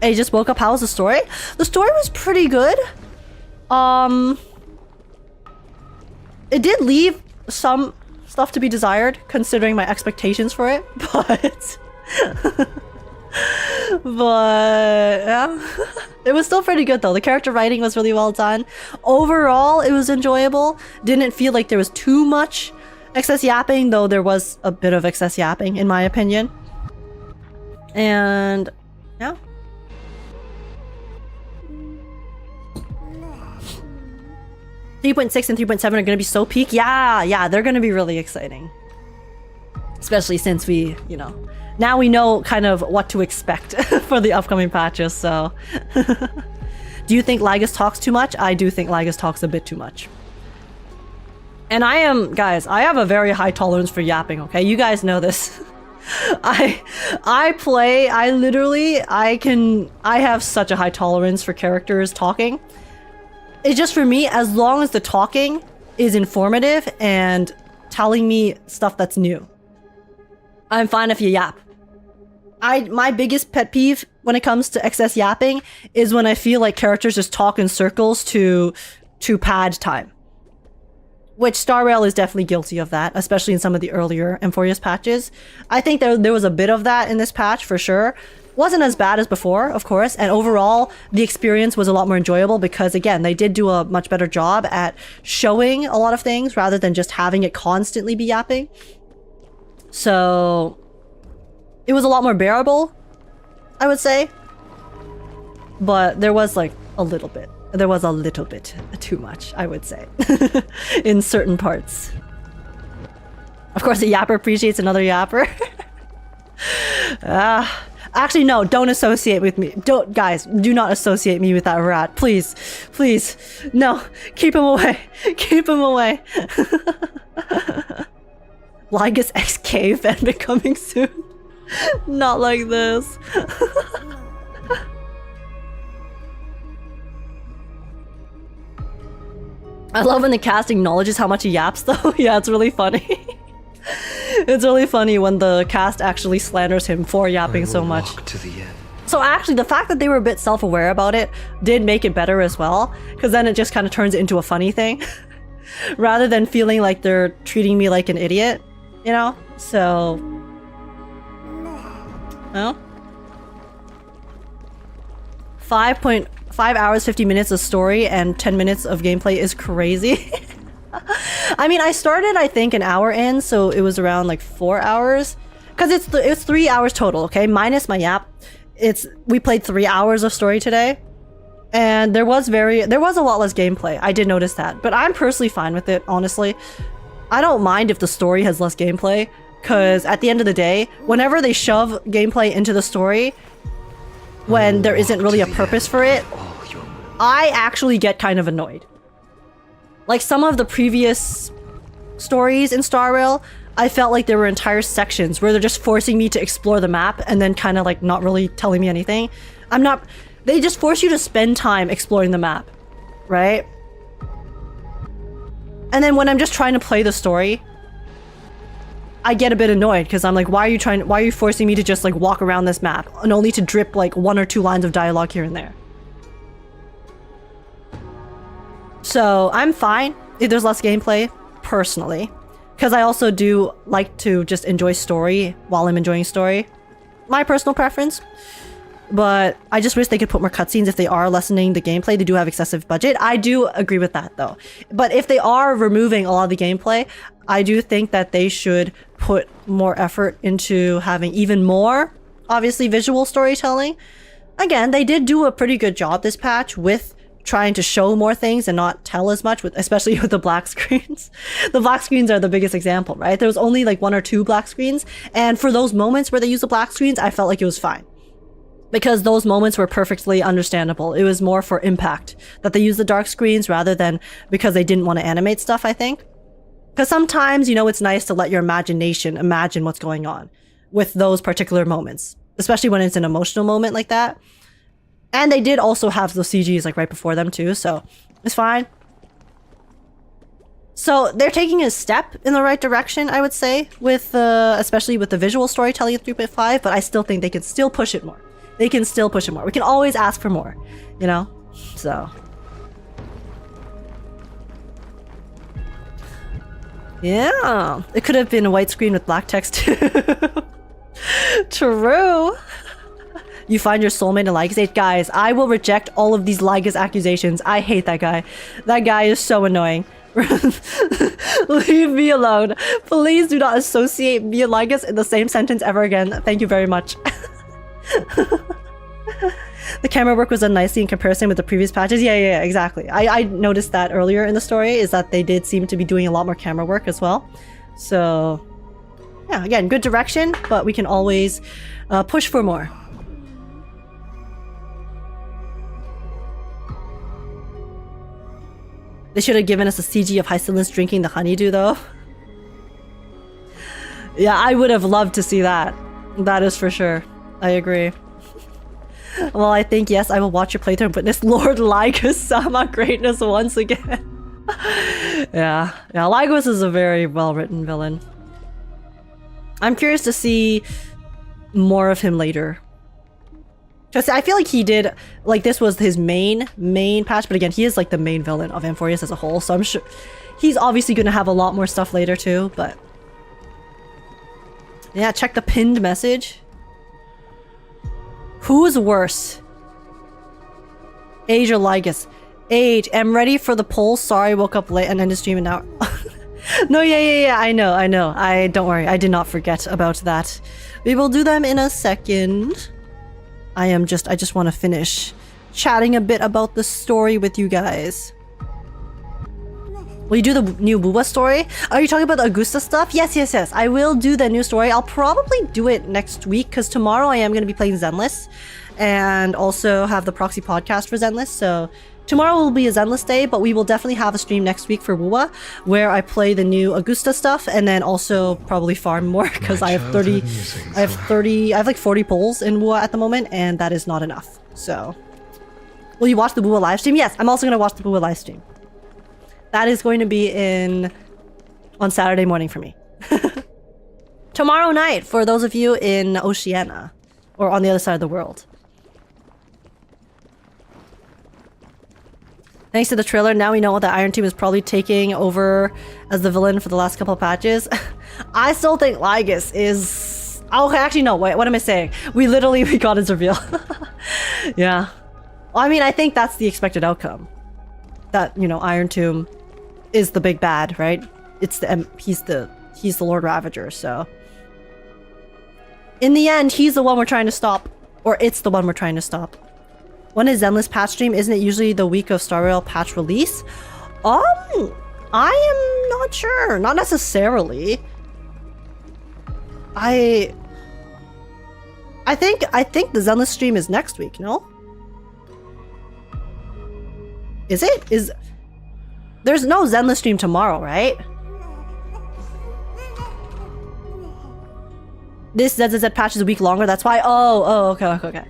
Hey, just woke up. How was the story? The story was pretty good. It did leave some stuff to be desired considering my expectations for it, but yeah. It was still pretty good though. The character writing was really well done. Overall, it was enjoyable. Didn't feel like there was too much excess yapping, though there was a bit of excess yapping in my opinion. And yeah. 3.6 and 3.7 are going to be so peak. Yeah, they're going to be really exciting. Especially since we, you know, now we know kind of what to expect for the upcoming patches, so. Do you think Lygus talks too much? I do think Lygus talks a bit too much. And guys, I have a very high tolerance for yapping, okay? You guys know this. I have such a high tolerance for characters talking. It's just for me, as long as the talking is informative and telling me stuff that's new, I'm fine if you yap. My biggest pet peeve when it comes to excess yapping is when I feel like characters just talk in circles to pad time. Which Star Rail is definitely guilty of that, especially in some of the earlier Amphorius patches. I think there was a bit of that in this patch, for sure. Wasn't as bad as before, of course, and overall, the experience was a lot more enjoyable because, again, they did do a much better job at showing a lot of things rather than just having it constantly be yapping. So, it was a lot more bearable, I would say. But there was, like, a little bit. There was a little bit too much, I would say, in certain parts. Of course, a yapper appreciates another yapper. Actually, no, don't associate with me. Guys, do not associate me with that rat. Please, please. No, keep him away. Keep him away. Lygus X cave and becoming soon. Not like this. I love when the cast acknowledges how much he yaps though. Yeah, it's really funny. It's really funny when the cast actually slanders him for yapping so much. To the end. So actually, the fact that they were a bit self-aware about it did make it better as well, because then it just kind of turns it into a funny thing. Rather than feeling like they're treating me like an idiot, you know? So... Well... 5 hours, 50 minutes of story and 10 minutes of gameplay is crazy. I mean, I started, I think, an hour in, so it was around like 4 hours. Because it's 3 hours total, okay? Minus my yap. We played 3 hours of story today. And there was a lot less gameplay. I did notice that. But I'm personally fine with it, honestly. I don't mind if the story has less gameplay. Because at the end of the day, whenever they shove gameplay into the story, when there isn't really a purpose for it, I actually get kind of annoyed. Like some of the previous stories in Star Rail, I felt like there were entire sections where they're just forcing me to explore the map and then kind of like not really telling me anything. They just force you to spend time exploring the map, right? And then when I'm just trying to play the story, I get a bit annoyed because I'm like, why are you forcing me to just like walk around this map and only to drip like 1 or 2 lines of dialogue here and there? So I'm fine if there's less gameplay, personally, because I also do like to just enjoy story while I'm enjoying story. My personal preference. But I just wish they could put more cutscenes if they are lessening the gameplay. They do have excessive budget. I do agree with that though. But if they are removing a lot of the gameplay, I do think that they should put more effort into having even more, obviously, visual storytelling. Again, they did do a pretty good job this patch with trying to show more things and not tell as much, especially with the black screens. The black screens are the biggest example, right? There was only like 1 or 2 black screens, and for those moments where they used the black screens, I felt like it was fine. Because those moments were perfectly understandable. It was more for impact that they used the dark screens rather than because they didn't want to animate stuff, I think. Because sometimes, you know, it's nice to let your imagination imagine what's going on with those particular moments, especially when it's an emotional moment like that. And they did also have those CGs like right before them too, so it's fine. So they're taking a step in the right direction, I would say, with especially with the visual storytelling of 3.5, but I still think they can still push it more. They can still push it more. We can always ask for more, you know? So. Yeah. It could have been a white screen with black text too. True. You find your soulmate in Lygus 8. Guys, I will reject all of these Lygus accusations. I hate that guy. That guy is so annoying. Leave me alone. Please do not associate me and Lygus in the same sentence ever again. Thank you very much. The camera work was done nicely in comparison with the previous patches. Yeah, exactly. I noticed that earlier in the story, is that they did seem to be doing a lot more camera work as well. So, yeah, again, good direction, but we can always push for more. They should have given us a CG of Hysilens drinking the honeydew, though. Yeah, I would have loved to see that. That is for sure. I agree. Well, I think, yes, I will watch your playthrough and witness Lord Lygus-sama greatness once again. Yeah, Lygus is a very well-written villain. I'm curious to see more of him later. Because I feel like he did, like, this was his main patch, but again, he is like the main villain of Amphorius as a whole, so I'm sure he's obviously going to have a lot more stuff later too, but... Yeah, check the pinned message. Who's worse? Age or Lygus? Age. I'm ready for the poll. Sorry, woke up late and ended stream an hour. No, yeah, I know. Don't worry, I did not forget about that. We will do them in a second. I just want to finish chatting a bit about the story with you guys. Will you do the new Wuwa story? Are you talking about the Augusta stuff? Yes. I will do the new story. I'll probably do it next week, because tomorrow I am going to be playing Zenless and also have the proxy podcast for Zenless. So tomorrow will be a Zenless day, but we will definitely have a stream next week for Wuwa where I play the new Augusta stuff and then also probably farm more, because I have like 40 polls in Wuwa at the moment, and that is not enough. So will you watch the Wuwa livestream? Yes, I'm also going to watch the Wuwa livestream. That is going to be on Saturday morning for me. Tomorrow night for those of you in Oceania or on the other side of the world. Thanks to the trailer, now we know that Iron Team is probably taking over as the villain for the last couple of patches. I still think Lygus is... Okay, actually no, wait, what am I saying? We got his reveal. Yeah. Well, I mean, I think that's the expected outcome. That, you know, Iron Tomb is the big bad, right? It's he's the Lord Ravager, so in the end, he's the one we're trying to stop, or it's the one we're trying to stop. When is Zenless patch stream? Isn't it usually the week of Star Rail patch release? I am not sure. Not necessarily. I think the Zenless stream is next week, no? Is it? There's no Zenless stream tomorrow, right? This ZZZ patch is a week longer, that's why. Oh, okay.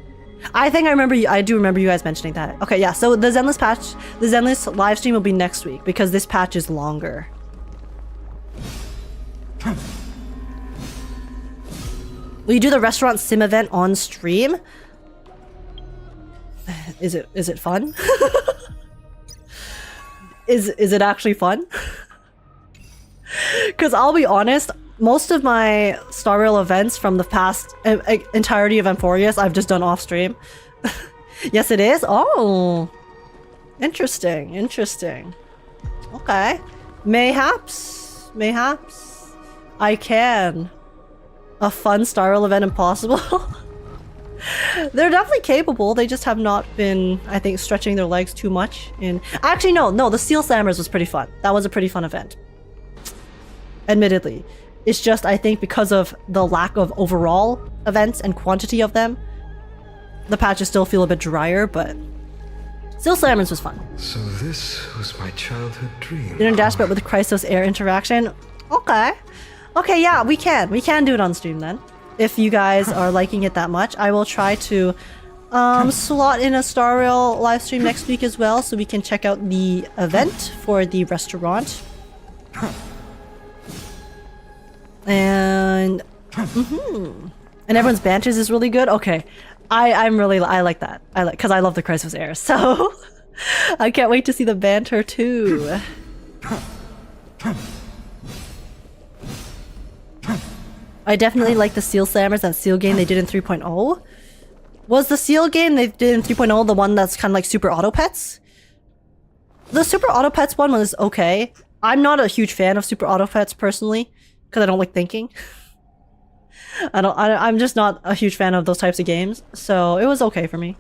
I think I do remember you guys mentioning that. Okay, yeah, so the Zenless patch, the Zenless live stream will be next week because this patch is longer. Will you do the restaurant sim event on stream? Is it fun? Is it actually fun? Because I'll be honest, most of my Star Rail events from the past entirety of Amphorius I've just done off stream. Yes, it is? Oh, interesting. Okay, mayhaps I can. A fun Star Rail event impossible? They're definitely capable, they just have not been, I think, stretching their legs too much in... Actually, no, the Seal Slammers was pretty fun. That was a pretty fun event. Admittedly. It's just, I think, because of the lack of overall events and quantity of them, the patches still feel a bit drier, but... Seal Slammers was fun. So this was my childhood dream. Dinner Dashboard with the Chrysos air interaction? Okay, yeah, we can do it on stream then. If you guys are liking it that much, I will try to slot in a Star Rail live stream next week as well, so we can check out the event for the restaurant. And and everyone's banters is really good. Okay, I like that. Because I love the Chrysos air, so I can't wait to see the banter too. I definitely like the Seal Slammers and Seal game they did in 3.0. Was the Seal game they did in 3.0 the one that's kind of like Super Auto Pets? The Super Auto Pets one was okay. I'm not a huge fan of Super Auto Pets personally, because I don't like thinking. I'm just not a huge fan of those types of games, so it was okay for me.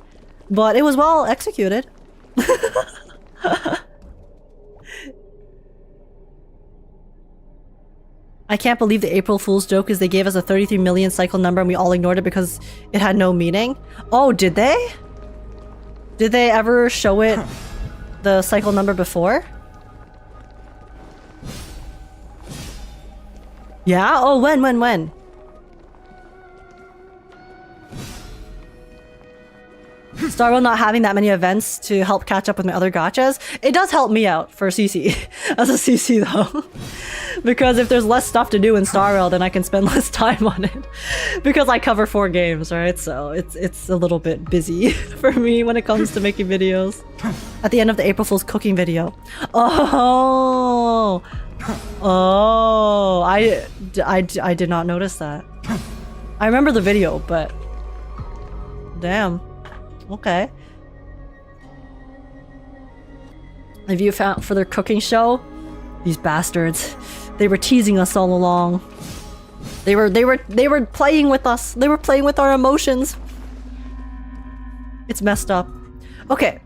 But it was well executed. I can't believe the April Fool's joke is they gave us a 33 million cycle number and we all ignored it because it had no meaning. Oh, did they? Did they ever show it the cycle number before? Yeah? Oh, when? Starro not having that many events to help catch up with my other gachas. It does help me out for CC. As a CC though. Because if there's less stuff to do in Starro, then I can spend less time on it. Because I cover 4 games, right? So it's a little bit busy for me when it comes to making videos. At the end of the April Fool's cooking video. Oh! Oh! I did not notice that. I remember the video, but... Damn. Okay. Have you found for their cooking show? These bastards. They were teasing us all along. They were playing with us. They were playing with our emotions. It's messed up. Okay.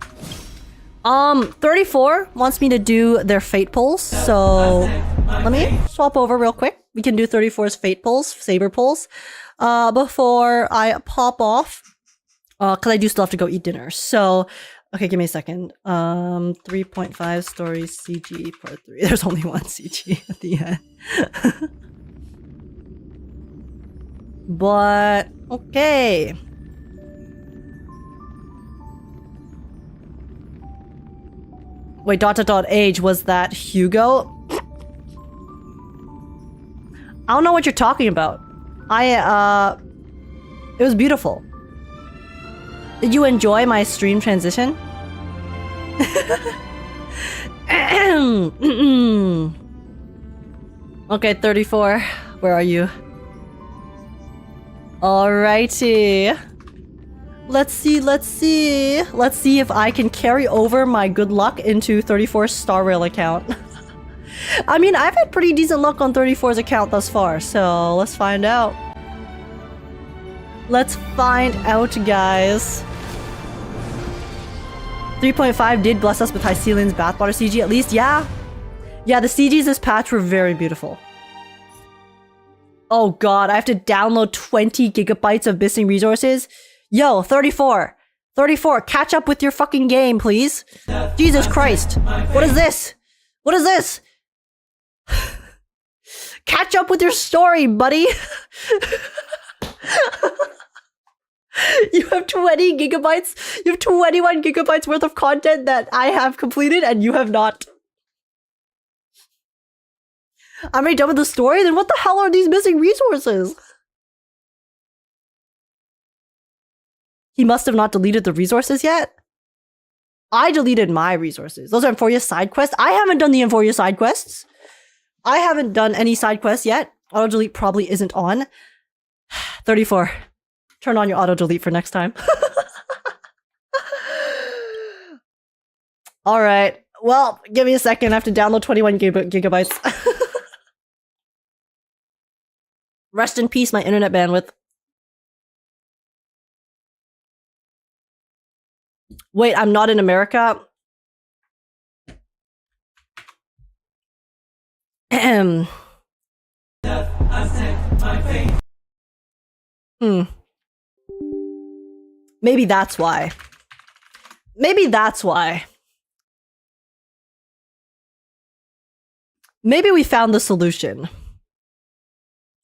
34 wants me to do their fate pulls, so let me swap over real quick. We can do 34's fate pulls, saber pulls, before I pop off. Because I do still have to go eat dinner. So, okay, give me a second. 3.5 stories CG part 3. There's only one CG at the end. But, okay. Wait, ... age, was that Hugo? I don't know what you're talking about. It was beautiful. Did you enjoy my stream transition? Okay, 34. Where are you? Alrighty. Let's see. Let's see if I can carry over my good luck into 34's StarRail account. I mean, I've had pretty decent luck on 34's account thus far, so let's find out. Let's find out, guys. 3.5 did bless us with Hysilens bathwater CG at least. Yeah, the CGs this patch were very beautiful. Oh god, I have to download 20 gigabytes of missing resources? Yo, 34, catch up with your fucking game, please. Jesus Christ, what is this? What is this? Catch up with your story, buddy. You have 20 gigabytes. You have 21 gigabytes worth of content that I have completed and you have not. I'm already done with the story? Then what the hell are these missing resources? He must have not deleted the resources yet. I deleted my resources. Those are Emphoria side quests. I haven't done the Emphoria side quests. I haven't done any side quests yet. Auto delete probably isn't on. 34. Turn on your auto delete for next time. Alright. Well, give me a second. I have to download 21 gigabytes. Rest in peace, my internet bandwidth. Wait, I'm not in America? Maybe that's why. Maybe that's why. Maybe we found the solution.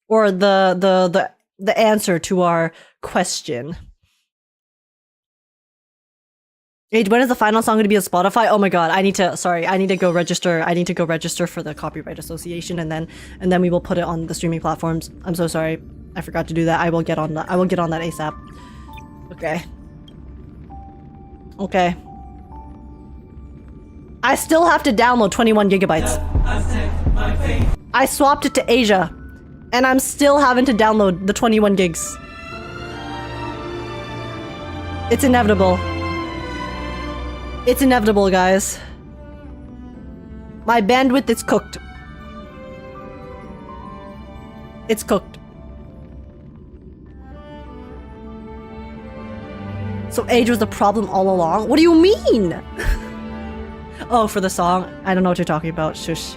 Or the answer to our question. Age, when is the final song going to be on Spotify? Oh my god, I need to go register. I need to go register for the Copyright Association and then we will put it on the streaming platforms. I'm so sorry. I forgot to do that. I will get on that. I will get on that ASAP. Okay. Okay. I still have to download 21 gigabytes. I swapped it to Asia. And I'm still having to download the 21 gigs. It's inevitable. It's inevitable, guys. My bandwidth is cooked. It's cooked. So age was the problem all along? What do you mean? Oh, for the song? I don't know what you're talking about. Shush.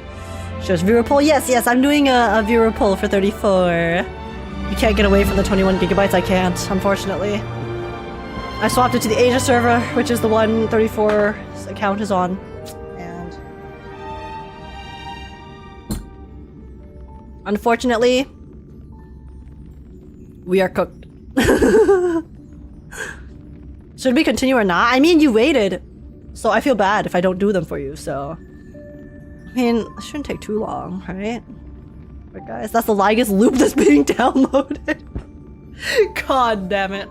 Shush. Viewer poll? Yes, I'm doing a viewer poll for 34. You can't get away from the 21 gigabytes. I can't, unfortunately. I swapped it to the Asia server, which is the one 34's account is on. And unfortunately, we are cooked. Should we continue or not? I mean, you waited. So I feel bad if I don't do them for you, so... I mean, it shouldn't take too long, right? But guys, that's the longest loop that's being downloaded. God damn it.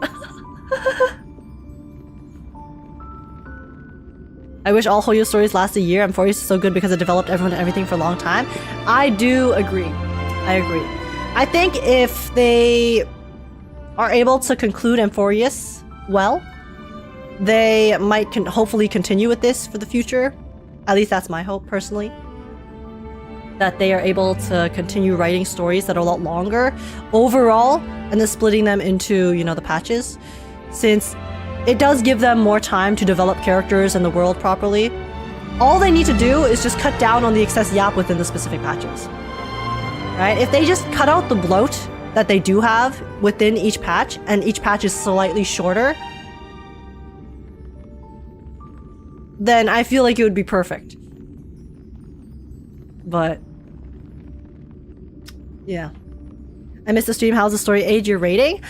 I wish all Hoyo stories last a year. Amphorius is so good because it developed everyone and everything for a long time. I do agree. I agree. I think if they are able to conclude Amphorius well, they might hopefully continue with this for the future. At least that's my hope, personally. That they are able to continue writing stories that are a lot longer overall, and then splitting them into, you know, the patches. Since it does give them more time to develop characters and the world properly. All they need to do is just cut down on the excess yap within the specific patches. Right? If they just cut out the bloat that they do have within each patch, and each patch is slightly shorter, then I feel like it would be perfect. But yeah. I missed the stream. How's the story age your rating?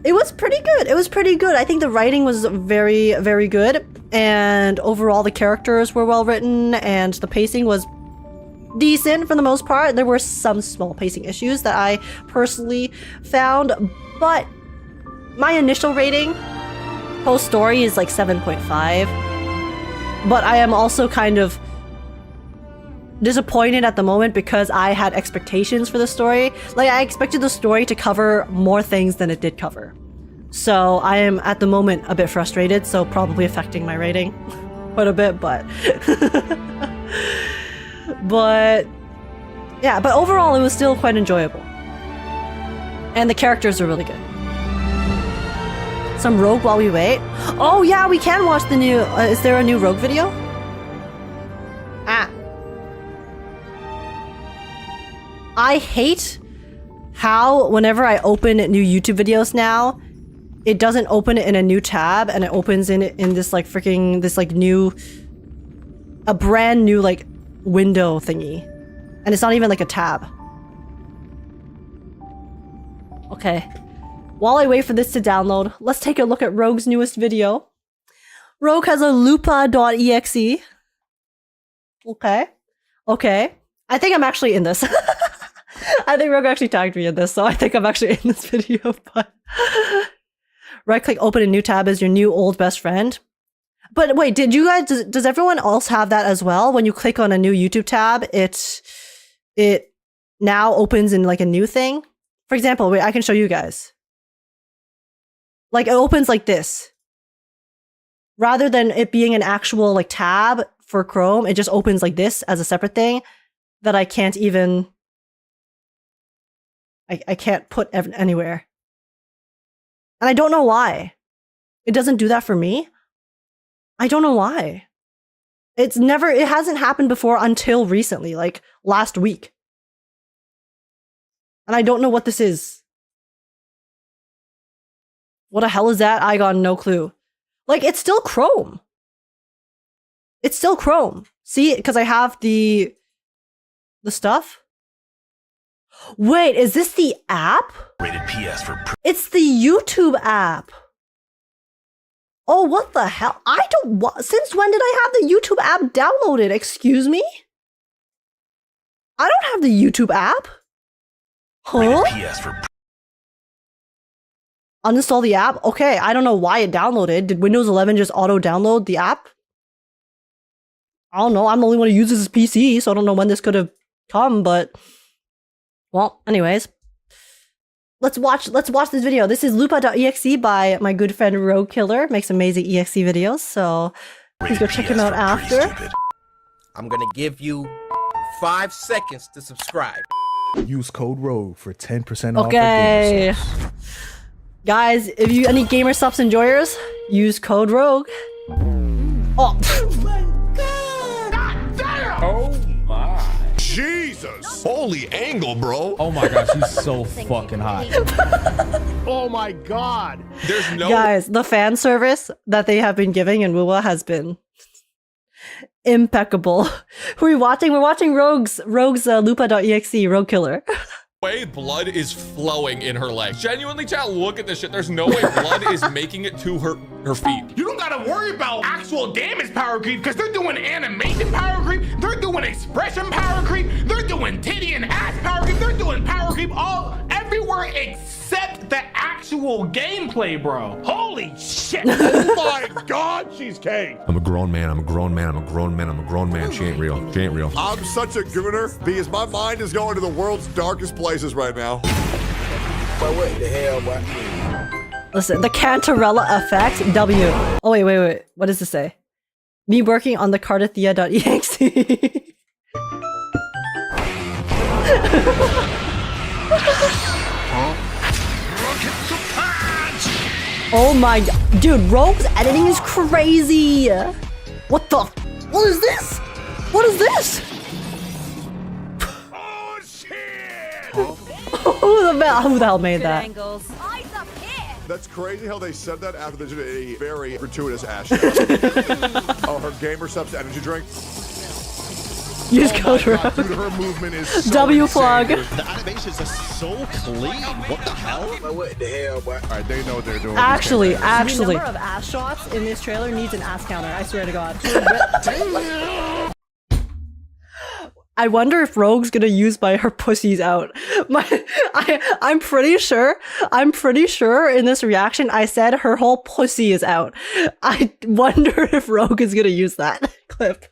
It was pretty good. It was pretty good. I think the writing was very, very good. And overall the characters were well written and the pacing was decent for the most part. There were some small pacing issues that I personally found, but my initial rating post-story is like 7.5. But I am also kind of disappointed at the moment because I had expectations for the story. Like, I expected the story to cover more things than it did cover. So I am at the moment a bit frustrated, so probably affecting my rating quite a bit, but but yeah, but overall it was still quite enjoyable. And the characters are really good. Some Rogue while we wait. Oh yeah, we can watch the new... is there a new Rogue video? I hate how whenever I open new YouTube videos now, it doesn't open it in a new tab and it opens in this like freaking... this like new... a brand new like window thingy. And it's not even like a tab. Okay. While I wait for this to download, let's take a look at Rogue's newest video. Rogue has a lupa.exe. Okay. Okay. I think I'm actually in this. I think Rogue actually tagged me in this, so I think I'm actually in this video, but... Right-click open a new tab as your new old best friend. But wait, did you guys... Does everyone else have that as well? When you click on a new YouTube tab, it now opens in like a new thing? For example, wait, I can show you guys. Like, it opens like this. Rather than it being an actual, like, tab for Chrome, it just opens like this as a separate thing that I can't even... I can't put anywhere. And I don't know why. It doesn't do that for me. I don't know why. It hasn't happened before until recently, like, last week. And I don't know what this is. What the hell is that? I got no clue. Like, it's still Chrome. It's still Chrome. See, because I have the stuff. Wait, is this the app? Rated PS for... It's the YouTube app. Oh, what the hell? Since when did I have the YouTube app downloaded? Excuse me? I don't have the YouTube app. Huh? PS for... Uninstall the app? Okay, I don't know why it downloaded. Did Windows 11 just auto-download the app? I don't know. I'm the only one who uses this PC, so I don't know when this could have come, but... Well, anyways. Let's watch this video. This is lupa.exe by my good friend Rogue Killer. Makes amazing EXE videos, so please go check him out after. I'm gonna give you 5 seconds to subscribe. Use code ROGUE for 10% off. Okay. Guys, if you any gamer subs enjoyers, Use code ROGUE. Oh. Oh my. Jesus! Holy angle, bro! Oh my gosh, he's so fucking hot. Oh my god! There's no Guys, the fan service that they have been giving in WoWa has been impeccable. Who are we watching? We're watching Rogue's Lupa.exe, Rogue Killer. way blood is flowing in her leg. Genuinely, chat, look at this shit. There's no way blood is making it to her feet. You don't gotta worry about actual damage power creep because they're doing animation power creep, they're doing expression power creep, they're doing titty and ass power creep, they're doing power creep all everywhere except the actual gameplay, bro. Holy shit. Oh my god, she's king. I'm a grown man, I'm a grown man, I'm a grown man, I'm a grown man. She ain't real. She ain't real. I'm such a gooner because my mind is going to the world's darkest places right now. But what the hell, what? Listen, the Cantarella effect, W. Oh, wait. What does this say? Me working on the Cardathea.exe. Oh my god. Dude, Rogue's editing is crazy. What the? What is this? What is this? Oh shit! Who the hell made that? That's crazy how they said that after they did a very gratuitous ass. Oh, her gamer subs energy drink. Use code Dude, her movement is so W insane, plug. dude. The animations are so clean. What the hell? What the hell, boy? Alright, they know what they're doing. Actually. These The number of ass shots in this trailer needs an ass counter. I swear to God. I wonder if Rogue's gonna use her pussies out. I'm pretty sure in this reaction I said her whole pussy is out. I wonder if Rogue is gonna use that clip.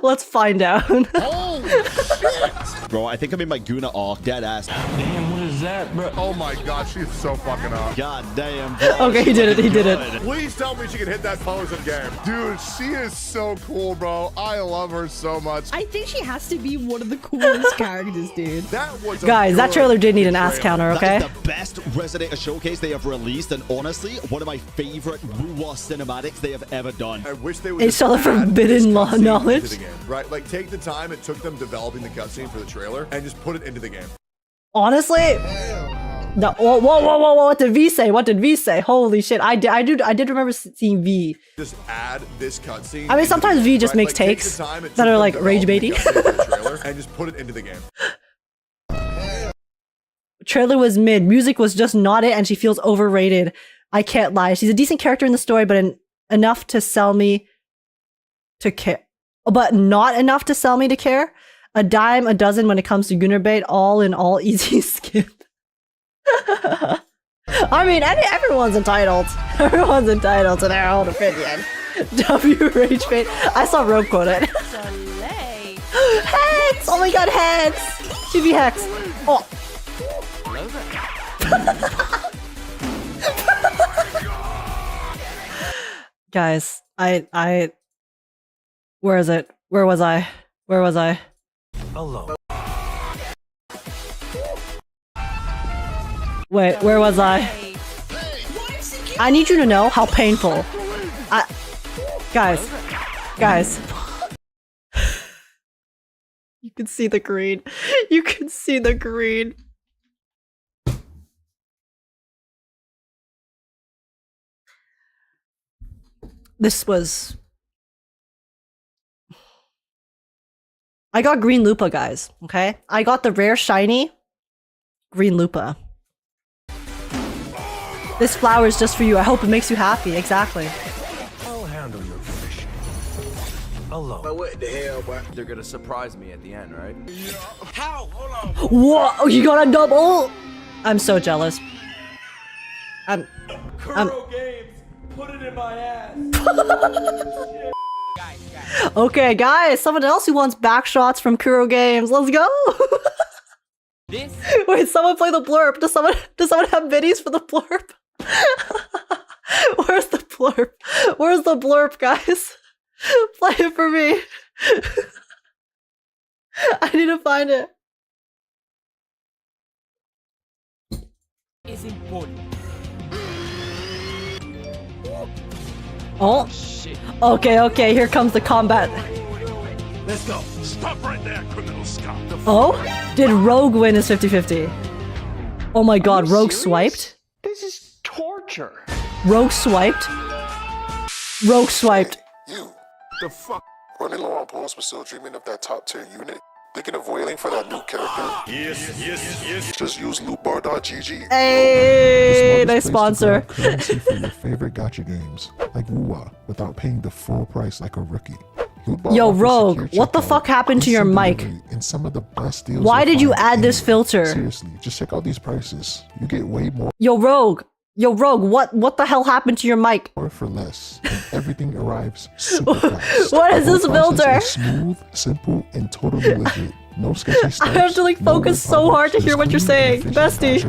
Let's find out. Holy shit! Bro, I think I'm in my Guna arc, dead ass. Damn, what is that, bro? Oh my god, she's so fucking hot. God damn, bro. Okay, he did it. Please tell me she can hit that pose in game. Dude, she is so cool, bro. I love her so much. I think she has to be one of the coolest characters, dude. That was Guys, that trailer did need an ass counter, okay? That is the best Resident showcase they have released, and honestly, one of my favorite WoW cinematics they have ever done. I wish they would It's all the forbidden knowledge. into the game, right? Like, take the time it took them developing the cutscene for the trailer and just put it into the game. Honestly, whoa! What did V say? Holy shit! I did remember seeing V. Just add this cutscene. I mean, sometimes V just makes take takes the time it that took are them like rage developing baiting. the cutscene for the trailer and just put it into the game. Trailer was mid. Music was just not it, and she feels overrated. I can't lie. She's a decent character in the story, but enough to sell me to care. But not enough to sell me to care. A dime a dozen when it comes to Gunnar bait. All in all, easy skip. I mean, everyone's entitled. Everyone's entitled to their own opinion. W rage bait. I saw Rogue quote it. Hex! Oh my god, Hex! TV Hex. Oh. Guys, I where is it? Where was I? Hello. Wait, where was I? I need you to know how painful. Guys. You can see the green. This was... I got green Lupa, guys, okay? I got the rare shiny green Lupa. This flower is just for you. I hope it makes you happy. Exactly. I'll handle your fishing. Alone. But what the hell, boy? They're gonna surprise me at the end, right? Yeah. How? Hold on. Whoa! You got a double! I'm so jealous. Kuro Games, put it in my ass. Okay, guys, someone else who wants back shots from Kuro Games. Let's go! Wait, someone play the blurb. Does someone have biddies for the blurb? Where's the blurb, guys? Play it for me. I need to find it. It's important. Oh. Okay, okay, here comes the combat. Let's go. Stop right there, criminal scum. Oh? Did Rogue win his 50-50? Oh my god, Rogue swiped? This is torture. Rogue swiped? Rogue swiped. The fuck? Running low on points, but still dreaming of that top tier unit. Thinking of wailing for that new character? Yes. Just use lootbar.gg. Hey, nice sponsor. Currency for your favorite gacha games, like Wuwa, without paying the full price like a rookie. Yo, Rogue, what the fuck happened to your mic? And some of the best deals. Why did you add this filter? Seriously, just check out these prices. You get way more. Yo, Rogue, what the hell happened to your mic? Or for less, and everything arrives super fast. What is this filter? Smooth, simple, and totally legit. No sketchy steps. I have to like focus so hard to hear what you're saying, bestie.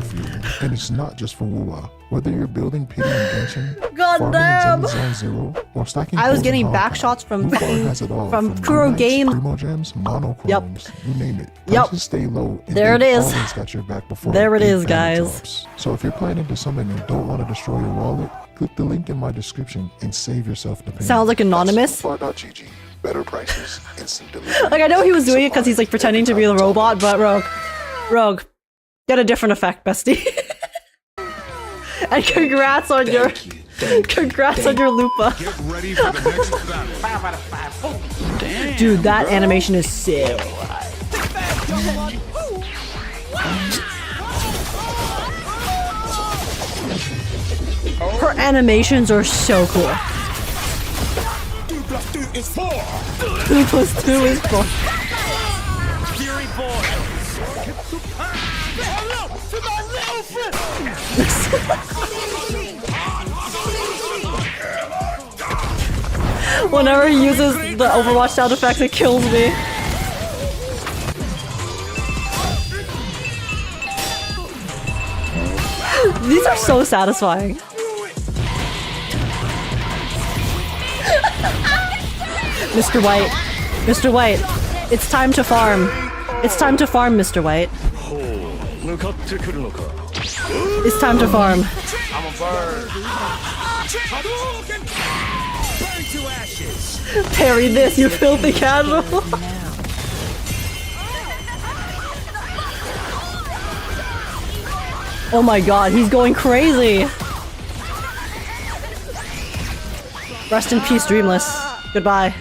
And it's not just for Wuwa. Whether you're building Pity and Genshin, God damn. Zero, or stacking I was getting back shots from Kuro Games. Primo gems, monochromes, you name it. Yep. Prices stay low. And There it is. Always got your back before There it big is, value guys. drops. So if you're planning to summon and don't want to destroy your wallet, click the link in my description and save yourself the pain. Sounds like anonymous. Lootbar.gg. Better prices, instant delivery. Like, I know he was doing it because he's like pretending to be the robot, but Rogue, get a different effect, bestie. And congrats on your Lupa. Get ready for the next battle. Damn. Dude, that animation is sick. Her animations are so cool. 2 + 2 is 4. 2 + 2 is 4. Fury boy. Hello to my little friend. Whenever he uses the Overwatch sound effects, it kills me. These are so satisfying. Mr. White. Mr. White. It's time to farm. It's time to farm, Mr. White. It's time to farm. I'm a bird. Burn to ashes. Parry this, you filthy casual. Oh my god, he's going crazy. Rest in peace, Dreamless. Goodbye.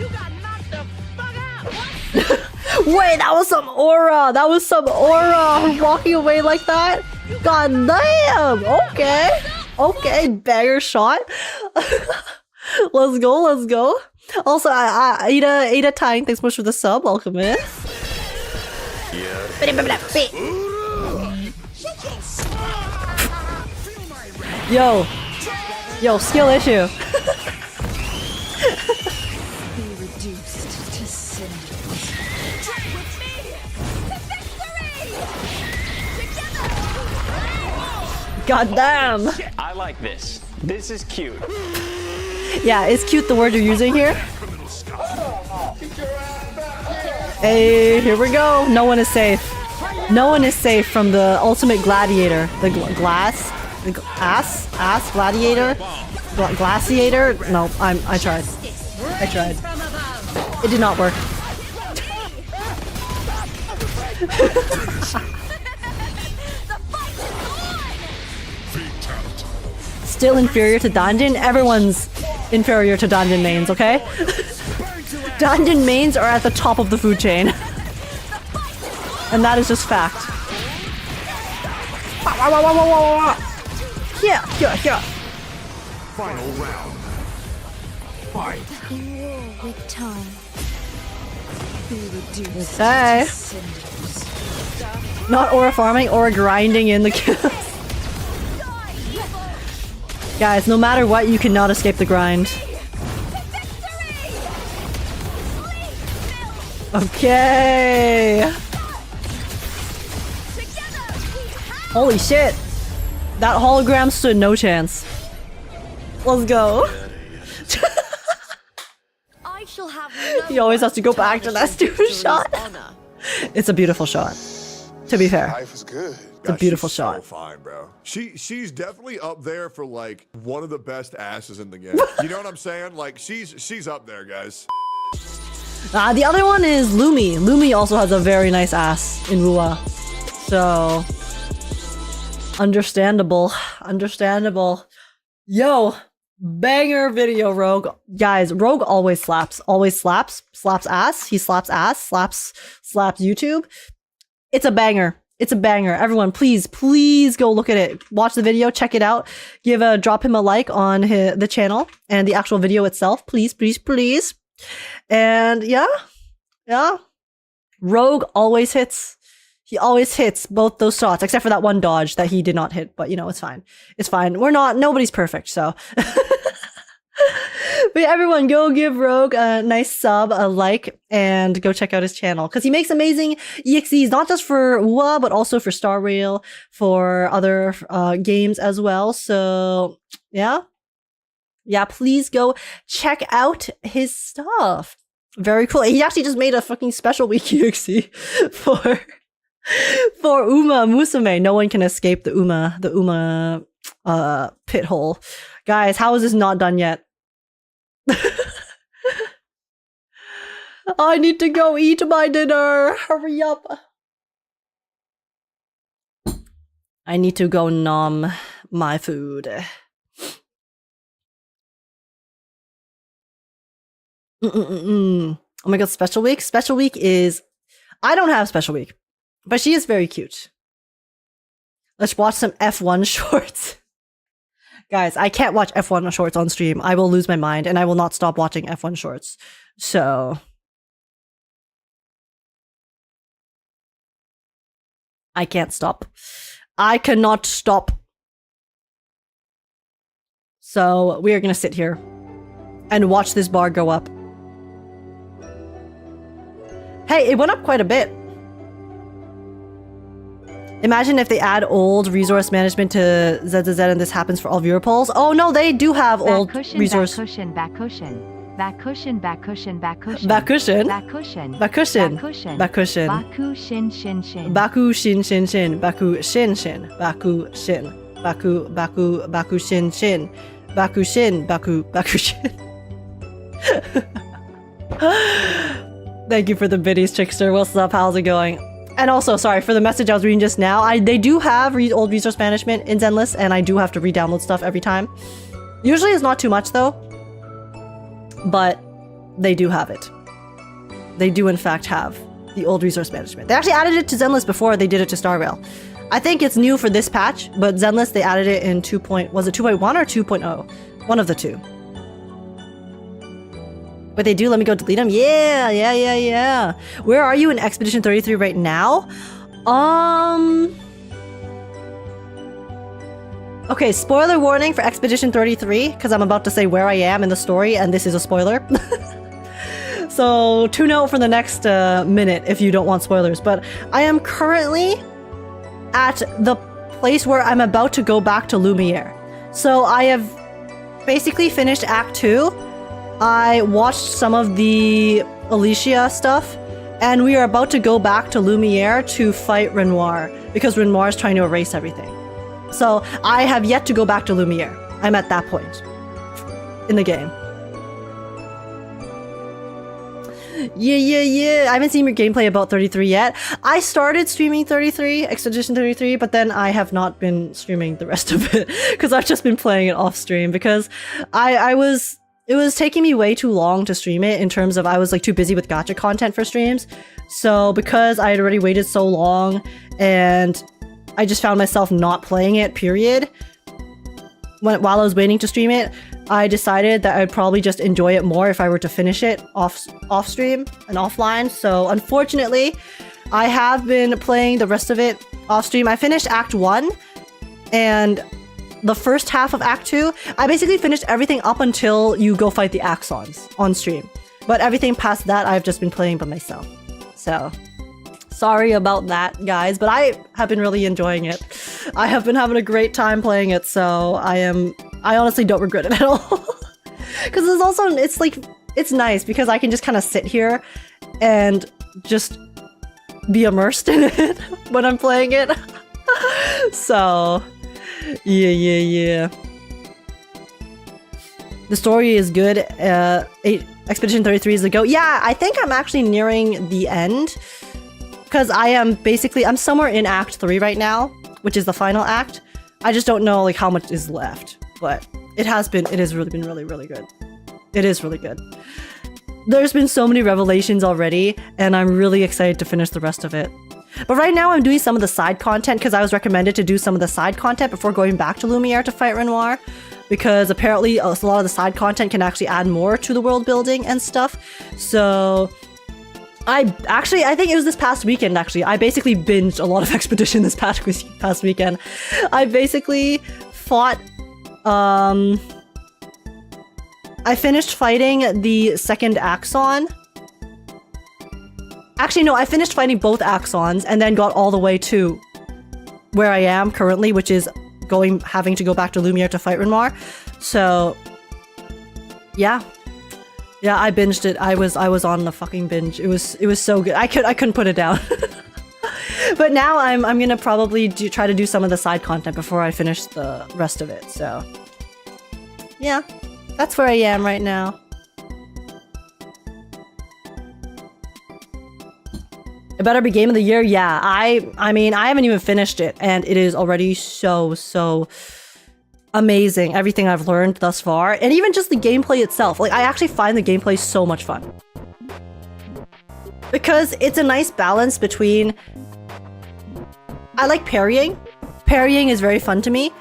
Wait, that was some aura! That was some aura! Walking away like that? God damn! Okay. Okay, banger shot. Let's go, let's go. Also, Ada Tying, thanks so much for the sub. Welcome in. Yo, skill issue. Be reduced to cinders. God damn. I like this. This is cute. Yeah, is cute the word you're using here? Hey, here we go. No one is safe. No one is safe from the ultimate gladiator. The ass gladiator? Glaciator? No, I tried. I tried. It did not work. Still inferior to Dungeon? Everyone's inferior to Dungeon mains, okay? Dungeon mains are at the top of the food chain. And that is just fact. Here. Final round. Fight. With time. Be reduced Okay. to cinders. Not aura farming, aura grinding in the kills. Guys, no matter what, you cannot escape the grind. Okay. Holy shit. That hologram stood no chance. Let's go. I shall have He always has to go back to that stupid shot. It's a beautiful shot, to be fair. Life is good. It's a beautiful she's shot. So fine, bro. She's definitely up there for like one of the best asses in the game. You know what I'm saying? Like she's up there, guys. The other one is Lumi. Lumi also has a very nice ass in Rua. So understandable. Understandable. Yo, banger video, Rogue. Guys, Rogue always slaps. Always slaps. Slaps ass. He slaps ass. Slaps YouTube. It's a banger. It's a banger. Everyone, please go look at it. Watch the video, check it out. Drop him a like on the channel and the actual video itself. Please. And yeah. Rogue always hits. He always hits both those shots, except for that one dodge that he did not hit. But you know, it's fine. It's fine. Nobody's perfect, so. But yeah, everyone, go give Rogue a nice sub, a like, and go check out his channel. Because he makes amazing EXEs, not just for WoA, but also for Star Rail, for other games as well. So, yeah. Yeah, please go check out his stuff. Very cool. He actually just made a fucking special week EXE for Uma Musume. No one can escape the Uma pit hole. Guys, how is this not done yet? I need to go eat my dinner. Hurry up. I need to go nom my food. Oh my god, special week? Special week is... I don't have special week, but she is very cute. Let's watch some F1 shorts. Guys, I can't watch F1 shorts on stream. I will lose my mind, and I will not stop watching F1 shorts. So... I can't stop. I cannot stop. So, we are gonna sit here and watch this bar go up. Hey, it went up quite a bit. Imagine if they add old resource management to ZZZ and this happens for all viewer polls. Oh no, they do have old resource. Back cushion. Back cushion. Back cushion. Back cushion. Back cushion. Back cushion. Back cushion. Back cushion. Baku shin shin shin. Baku shin shin shin. Baku shin shin. Baku shin. Baku shin shin. Baku shin. Baku shin. Thank you for the biddies, Trickster. What's up? How's it going? And also, sorry for the message I was reading just now. They do have old resource management in Zenless, and I do have to re-download stuff every time. Usually it's not too much though, but they do have it. They do in fact have the old resource management. They actually added it to Zenless before they did it to Star Rail. I think it's new for this patch, but Zenless, they added it in was it 2.1 or 2.0? One of the two. But they do let me go delete them? Yeah. Where are you in Expedition 33 right now? Okay, spoiler warning for Expedition 33, because I'm about to say where I am in the story, and this is a spoiler. So tune out for the next minute if you don't want spoilers. But I am currently at the place where I'm about to go back to Lumiere. So I have basically finished Act 2. I watched some of the Elysia stuff, and we are about to go back to Lumiere to fight Renoir, because Renoir is trying to erase everything. So I have yet to go back to Lumiere. I'm at that point in the game. Yeah. I haven't seen your gameplay about 33 yet. I started streaming 33, Expedition 33, but then I have not been streaming the rest of it, because I've just been playing it off stream, because it was taking me way too long to stream it in terms of I was like too busy with gacha content for streams. So because I had already waited so long and I just found myself not playing it, period, while I was waiting to stream it, I decided that I'd probably just enjoy it more if I were to finish it off stream and offline. So unfortunately, I have been playing the rest of it off stream. I finished Act 1 and the first half of Act 2, I basically finished everything up until you go fight the Axons on stream. But everything past that, I've just been playing by myself. So, sorry about that, guys, but I have been really enjoying it. I have been having a great time playing it, so I honestly don't regret it at all. Because it's nice because I can just kind of sit here and just be immersed in it when I'm playing it. So, yeah. The story is good. Expedition 33 is the go. Yeah, I think I'm actually nearing the end. Because I'm somewhere in Act 3 right now, which is the final act. I just don't know like how much is left. But it has really been really, really good. It is really good. There's been so many revelations already, and I'm really excited to finish the rest of it. But right now I'm doing some of the side content because I was recommended to do some of the side content before going back to Lumiere to fight Renoir. Because apparently a lot of the side content can actually add more to the world building and stuff. So I think it was this past weekend actually. I basically binged a lot of Expedition this past weekend. I basically fought I finished fighting the second Axon. Actually, no, I finished fighting both Axons and then got all the way to where I am currently, which is having to go back to Lumiere to fight Renoir. So, yeah. Yeah, I binged it. I was on the fucking binge. It was so good. I couldn't put it down. But now I'm gonna probably try to do some of the side content before I finish the rest of it. So, yeah. That's where I am right now. It better be game of the year? Yeah, I mean, I haven't even finished it, and it is already so amazing, everything I've learned thus far. And even just the gameplay itself. Like, I actually find the gameplay so much fun. Because it's a nice balance between... I like parrying. Parrying is very fun to me.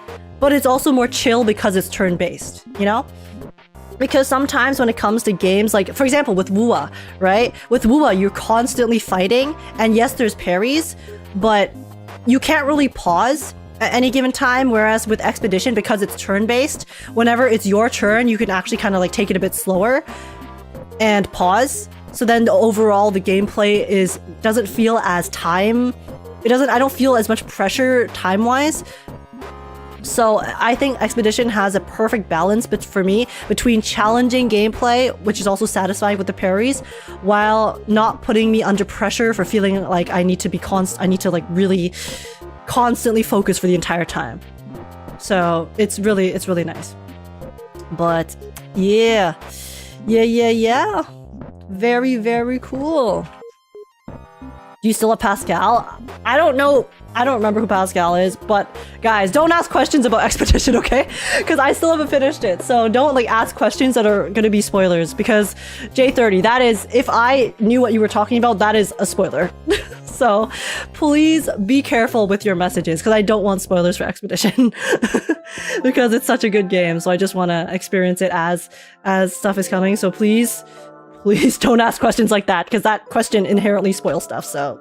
But it's also more chill because it's turn-based, you know? Because sometimes when it comes to games, like, for example, with Wuwa, right? With Wuwa, you're constantly fighting, and yes, there's parries, but you can't really pause at any given time, whereas with Expedition, because it's turn-based, whenever it's your turn, you can actually kind of like take it a bit slower and pause. So then overall, the gameplay doesn't feel as I don't feel as much pressure time-wise. So I think Expedition has a perfect balance for me between challenging gameplay, which is also satisfying with the parries, while not putting me under pressure for feeling like I need to like really constantly focus for the entire time. So it's really nice. But yeah. Very, very cool. Do you still have Pascal? I don't know. I don't remember who Pascal is, but guys, don't ask questions about Expedition, okay? Because I still haven't finished it, so don't like ask questions that are gonna be spoilers, because J30, that is, if I knew what you were talking about, that is a spoiler. So please be careful with your messages, because I don't want spoilers for Expedition. Because it's such a good game, so I just want to experience it as stuff is coming, so please don't ask questions like that, because that question inherently spoils stuff, so...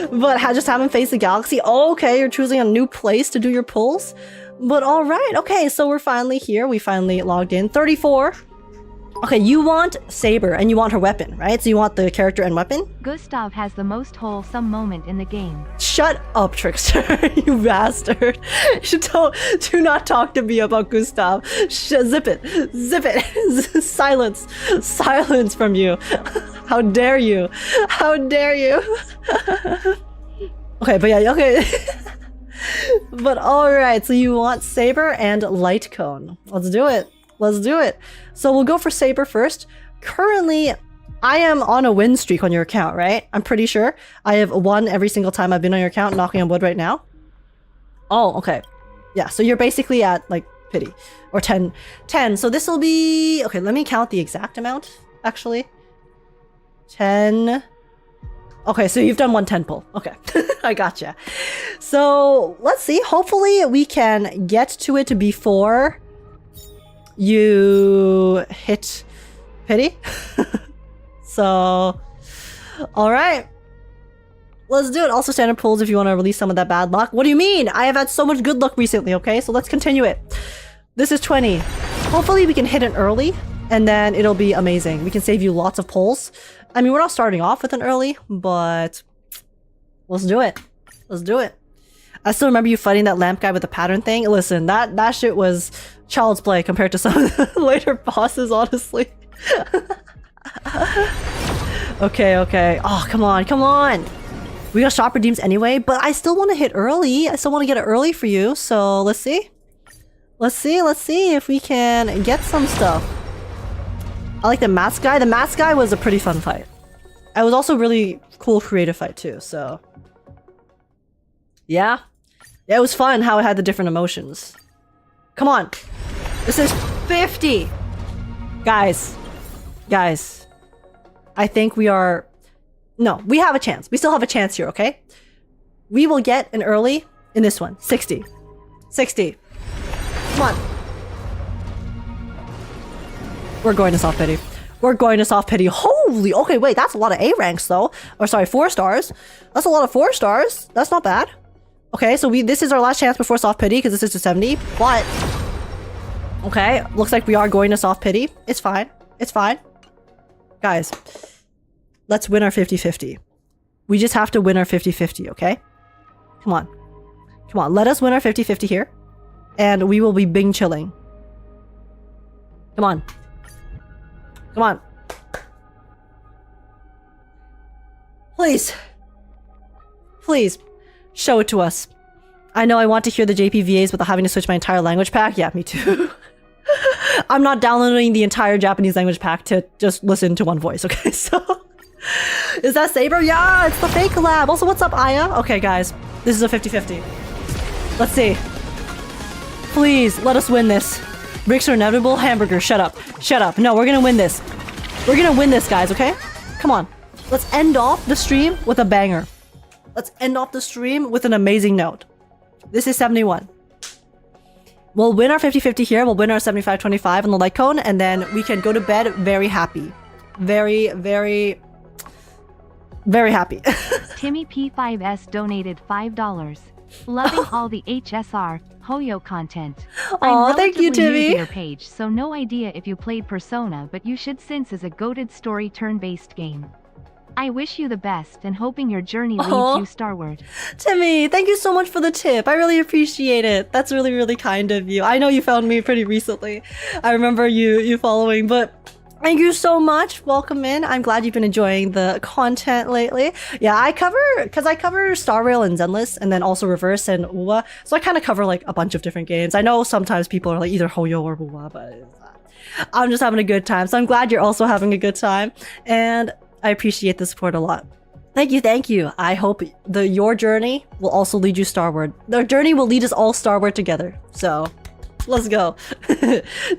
But just haven't faced the galaxy. Oh, okay, you're choosing a new place to do your pulls. But all right, okay, so we're finally here. We finally logged in. 34. Okay, you want Saber and you want her weapon, right? So you want the character and weapon? Gustav has the most wholesome moment in the game. Shut up, Trickster, you bastard. Do not talk to me about Gustav. Zip it. Silence from you. How dare you? How dare you? Okay, but yeah, okay. But alright, so you want Saber and Light Cone. Let's do it. So we'll go for Saber first. Currently, I am on a win streak on your account, right? I'm pretty sure. I have won every single time I've been on your account, knocking on wood right now. Oh, okay. Yeah, so you're basically at, like, pity. Or 10. So this will be... Okay, let me count the exact amount, actually. 10... Okay, so you've done 110 pull. Okay, I gotcha. So, let's see. Hopefully we can get to it before you hit pity. So, alright. Let's do it. Also standard pulls if you want to release some of that bad luck. What do you mean? I have had so much good luck recently, okay? So let's continue it. This is 20. Hopefully we can hit it early, and then it'll be amazing. We can save you lots of pulls. I mean, we're not starting off with an early, but let's do it. I still remember you fighting that lamp guy with the pattern thing. Listen, that shit was child's play compared to some of the later bosses, honestly. Okay. Oh, come on. We got shop redeems anyway, but I still want to hit early. I still want to get it early for you. So let's see. Let's see if we can get some stuff. I like the mask guy. The mask guy was a pretty fun fight. It was also really cool creative fight too, so. Yeah. It was fun how it had the different emotions. Come on. This is 50. Guys. I think we are... No, we have a chance. We still have a chance here, okay? We will get an early in this one. 60. 60. Come on. We're going to soft pity. We're going to soft pity. Holy, okay, wait, that's a lot of A ranks though. Or sorry, 4 stars. That's a lot of 4 stars. That's not bad. Okay, so this is our last chance before soft pity because this is to 70. But okay, looks like we are going to soft pity. It's fine. It's fine. Guys, let's win our 50-50. We just have to win our 50-50, okay? Come on. Come on, let us win our 50-50 here. And we will be Bing chilling. Come on. Come on. Please. Please. Show it to us. I know I want to hear the JPVAs without having to switch my entire language pack. Yeah, me too. I'm not downloading the entire Japanese language pack to just listen to one voice, okay? So... Is that Saber? Yeah, it's the fake collab. Also, what's up, Aya? Okay, guys. This is a 50-50. Let's see. Please, let us win this. Bricks are inevitable. Hamburger, shut up. Shut up. No, we're gonna win this. We're gonna win this, guys, okay? Come on. Let's end off the stream with a banger. Let's end off the stream with an amazing note. This is 71. We'll win our 50-50 here. We'll win our 75-25 on the light cone, and then we can go to bed very happy. Very, very... very happy. Timmy P5S donated $5. Loving all the HSR Hoyo content. Aw, thank you, relatively new to Timmy. your page, so no idea if you played Persona, but you should since is a goated story turn-based game. I wish you the best and hoping your journey leads Aw. you starward. Timmy, thank you so much for the tip. I really appreciate it. That's really, really kind of you. I know you found me pretty recently. I remember you following, but thank you so much. Welcome in. I'm glad you've been enjoying the content lately. Yeah, I cover Star Rail and Zenless, and then also Reverse and Uwa. So I kind of cover like a bunch of different games. I know sometimes people are like either Hoyo or Uwa, but I'm just having a good time. So I'm glad you're also having a good time. And I appreciate the support a lot. Thank you, thank you. I hope your journey will also lead you starward. The journey will lead us all starward together. So... let's go.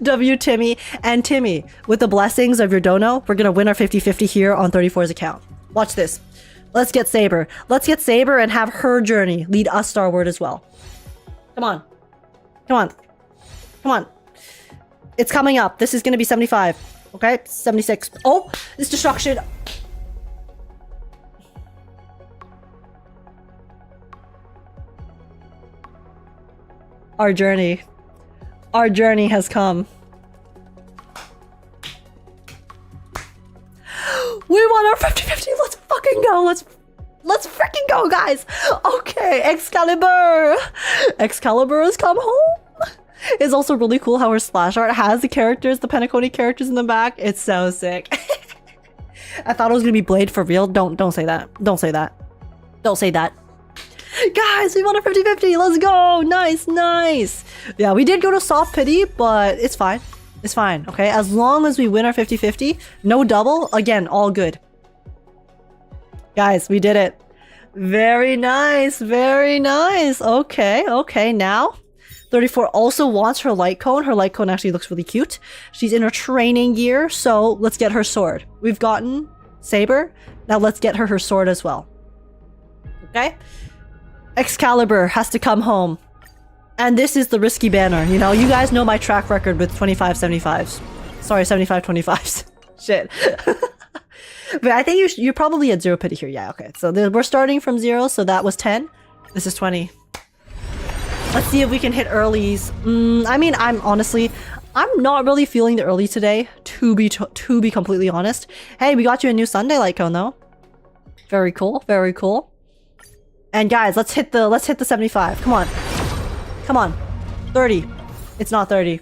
W Timmy. And Timmy, with the blessings of your dono, we're gonna win our 50-50 here on 34's account. Watch this. Let's get Saber. Let's get Saber and have her journey lead us starward as well. Come on. Come on. Come on. It's coming up. This is gonna be 75. Okay? 76. Oh! This destruction. Our journey. Our journey has come. We won our 50-50. Let's fucking go. Let's freaking go, guys. Okay, Excalibur. Excalibur has come home. It's also really cool how her splash art has the characters, the Penacony characters in the back. It's so sick. I thought it was gonna be Blade for real. Don't say that. Don't say that. Don't say that. Guys, we won a 50-50. Let's go. Nice, nice. Yeah, we did go to soft pity, but it's fine. It's fine, okay? As long as we win our 50-50, no double, again, all good. Guys, we did it. Very nice, very nice. Okay, okay, now 34 also wants her light cone. Her light cone actually looks really cute. She's in her training gear, so let's get her sword. We've gotten Saber. Now let's get her sword as well. Okay? Excalibur has to come home. And this is the risky banner, you know? You guys know my track record with 25-75s. Sorry, 75-25s. Shit. But I think you're probably at 0 pity here. Yeah, okay. So we're starting from 0, so that was 10. This is 20. Let's see if we can hit earlies. I mean, I'm not really feeling the early today, to be completely honest. Hey, we got you a new Sunday light cone though. Very cool, very cool. And guys, let's hit the 75. Come on. Come on. 30. It's not 30.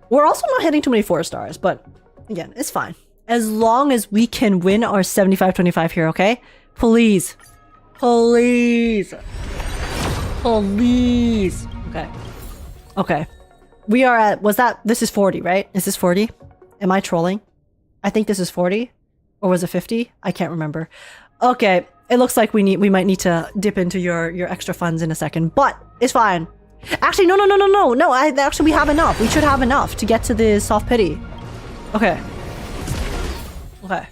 We're also not hitting too many 4 stars, but again, it's fine. As long as we can win our 75-25 here, okay? Please. Please. Please. Okay. Okay. We are at, this is 40, right? Is this 40? Am I trolling? I think this is 40. Or was it 50? I can't remember. Okay. It looks like we might need to dip into your extra funds in a second, but it's fine. Actually, no. Actually, we have enough. We should have enough to get to the soft pity. Okay. Okay.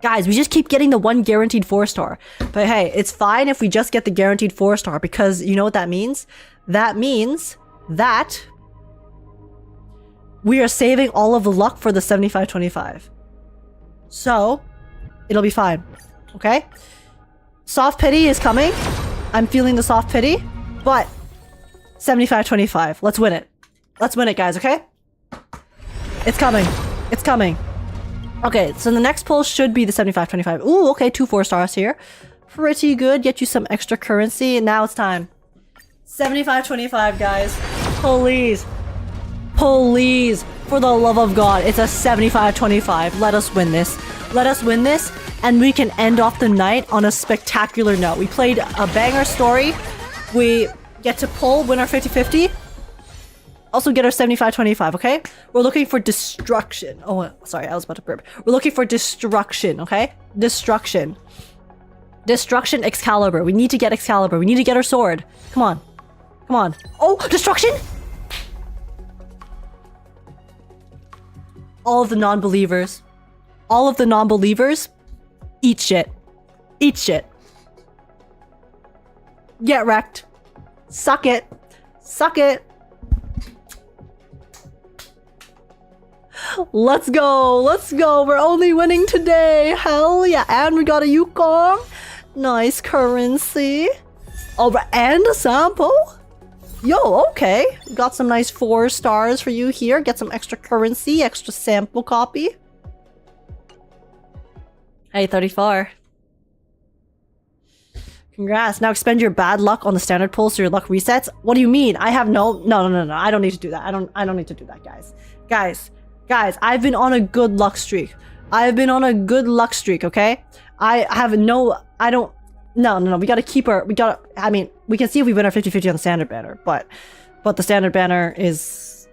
Guys, we just keep getting the one guaranteed 4-star. But hey, it's fine if we just get the guaranteed 4-star because you know what that means? That means that we are saving all of the luck for the 75-25. So, it'll be fine. Okay? Soft pity is coming. I'm feeling the soft pity. But 75-25. Let's win it. Let's win it, guys, okay? It's coming. It's coming. Okay, so the next pull should be the 75-25. Ooh, okay, 2 4-stars here. Pretty good. Get you some extra currency. And now it's time. 75-25, guys. Please. Please. For the love of God. It's a 75-25. Let us win this. Let us win this. And we can end off the night on a spectacular note. We played a banger story. We get to pull, win our 50-50. Also get our 75-25, okay? We're looking for destruction. Oh, sorry, I was about to burp. We're looking for destruction, okay? Destruction. Destruction Excalibur. We need to get Excalibur. We need to get our sword. Come on. Come on. Oh, destruction! All of the non-believers. All of the non-believers. Eat shit. Eat shit. Get wrecked. Suck it. Suck it. Let's go. Let's go. We're only winning today. Hell yeah. And we got a Yukong. Nice currency. Oh, and a sample. Yo, okay. We got some nice 4 stars for you here. Get some extra currency, extra sample copy. Hey, 34. Congrats. Now expend your bad luck on the standard pull so your luck resets. What do you mean? I have no. I don't need to do that. I don't need to do that, guys. Guys, I've been on a good luck streak. I've been on a good luck streak, okay? I have no. I don't. No. We gotta keep our. I mean, we can see if we win our 50-50 on the standard banner, but the standard banner is.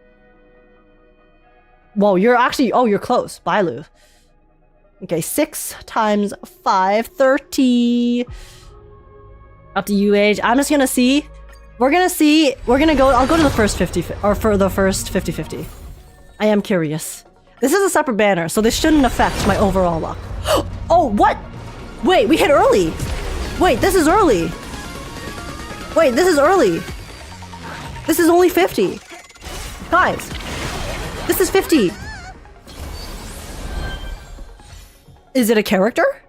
Whoa, you're actually. Oh, you're close. Bye, Lou. Okay, 6 times 5, 30. Up to you, Age. I'm just gonna see. We're gonna see. We're gonna go. I'll go to the first 50, or for the first 50-50. I am curious. This is a separate banner, so this shouldn't affect my overall luck. Oh, what? Wait, we hit early. Wait, this is early. Wait, this is early. This is only 50. Guys, this is 50. Is it a character?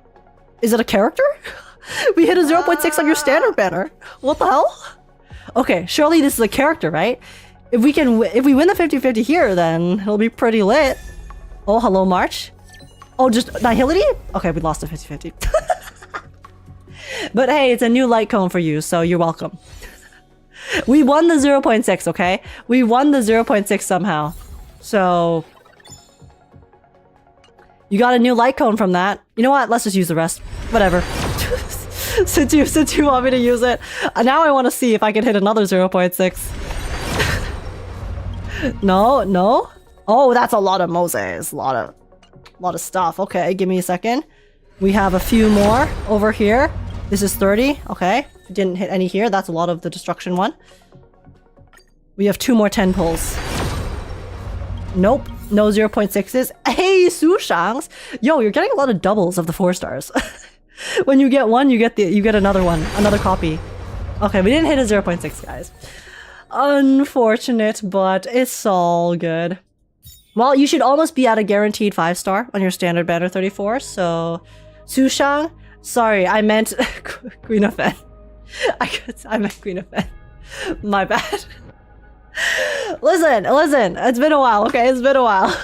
Is it a character? We hit a 0.6 on your standard banner. What the hell? Okay, surely this is a character, right? If we win the 50-50 here, then it'll be pretty lit. Oh, hello, March. Oh, just Nihility? Okay, we lost the 50-50. But hey, it's a new light cone for you, so you're welcome. We won the 0.6, okay? We won the 0.6 somehow. So you got a new light cone from that. You know what? Let's just use the rest. Whatever. since you want me to use it. Now I want to see if I can hit another 0.6. No? Oh, that's a lot of Moses. A lot of stuff. Okay, give me a second. We have a few more over here. This is 30. Okay. Didn't hit any here. That's a lot of the destruction one. We have 2 more 10 pulls. Nope. No 0.6s. Hey, Sushangs! Yo, you're getting a lot of doubles of the 4 stars. When you get one, you get another one. Another copy. Okay, we didn't hit a 0.6, guys. Unfortunate, but it's all good. Well, you should almost be at a guaranteed 5-star on your standard banner 34, so... Sushang? Sorry, I meant Queen of Fen. I meant Queen of Fen. My bad. Listen, it's been a while, okay? It's been a while.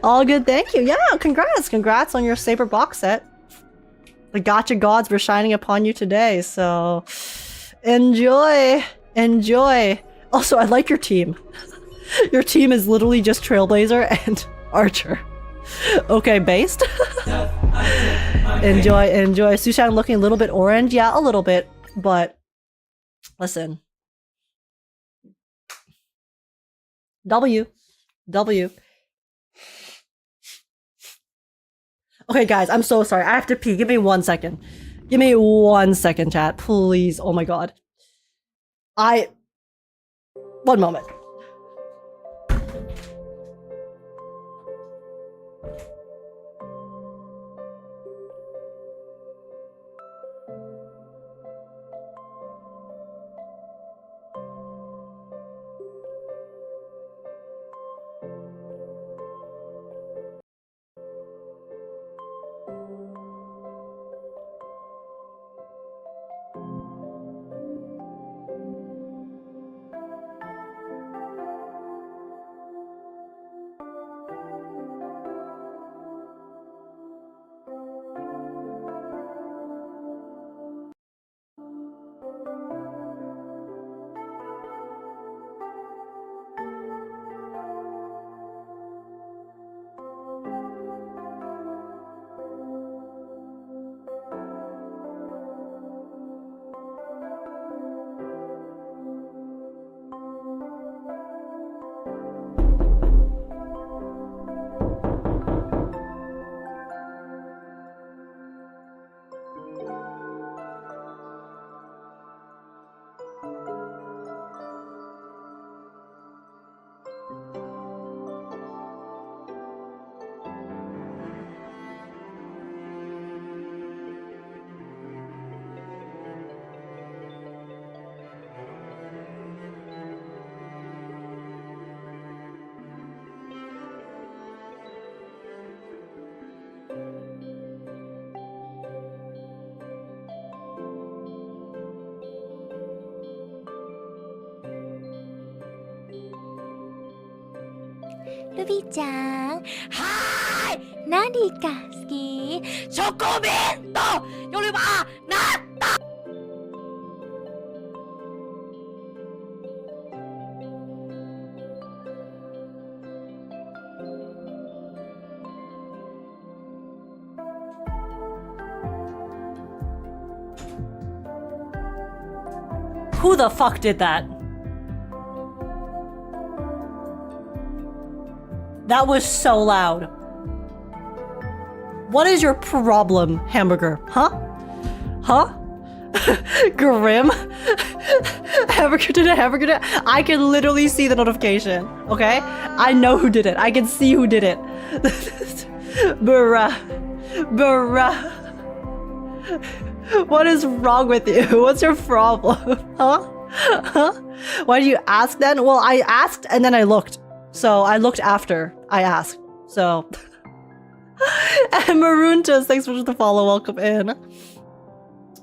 All good, thank you. Yeah, congrats on your Saber box set. The gacha gods were shining upon you today, so... Enjoy! Also, I like your team. Your team is literally just Trailblazer and Archer. Okay, based? Enjoy. Sushan looking a little bit orange. Yeah, a little bit. But listen. W. Okay, guys, I'm so sorry. I have to pee. Give me 1 second. Give me 1 second, chat. Please. Oh my god. 1 moment.ルビーちゃん、はーい、何が好き？チョコミントよりはなんだ。Who the fuck did that? That was so loud. What is your problem, hamburger? Huh? Grim? Hamburger did it? I can literally see the notification, okay? I know who did it. I can see who did it. Bruh. What is wrong with you? What's your problem? Huh? Why did you ask then? Well, I asked and then I looked. So I looked after I asked. So and Maroontas, thanks for the follow, welcome in.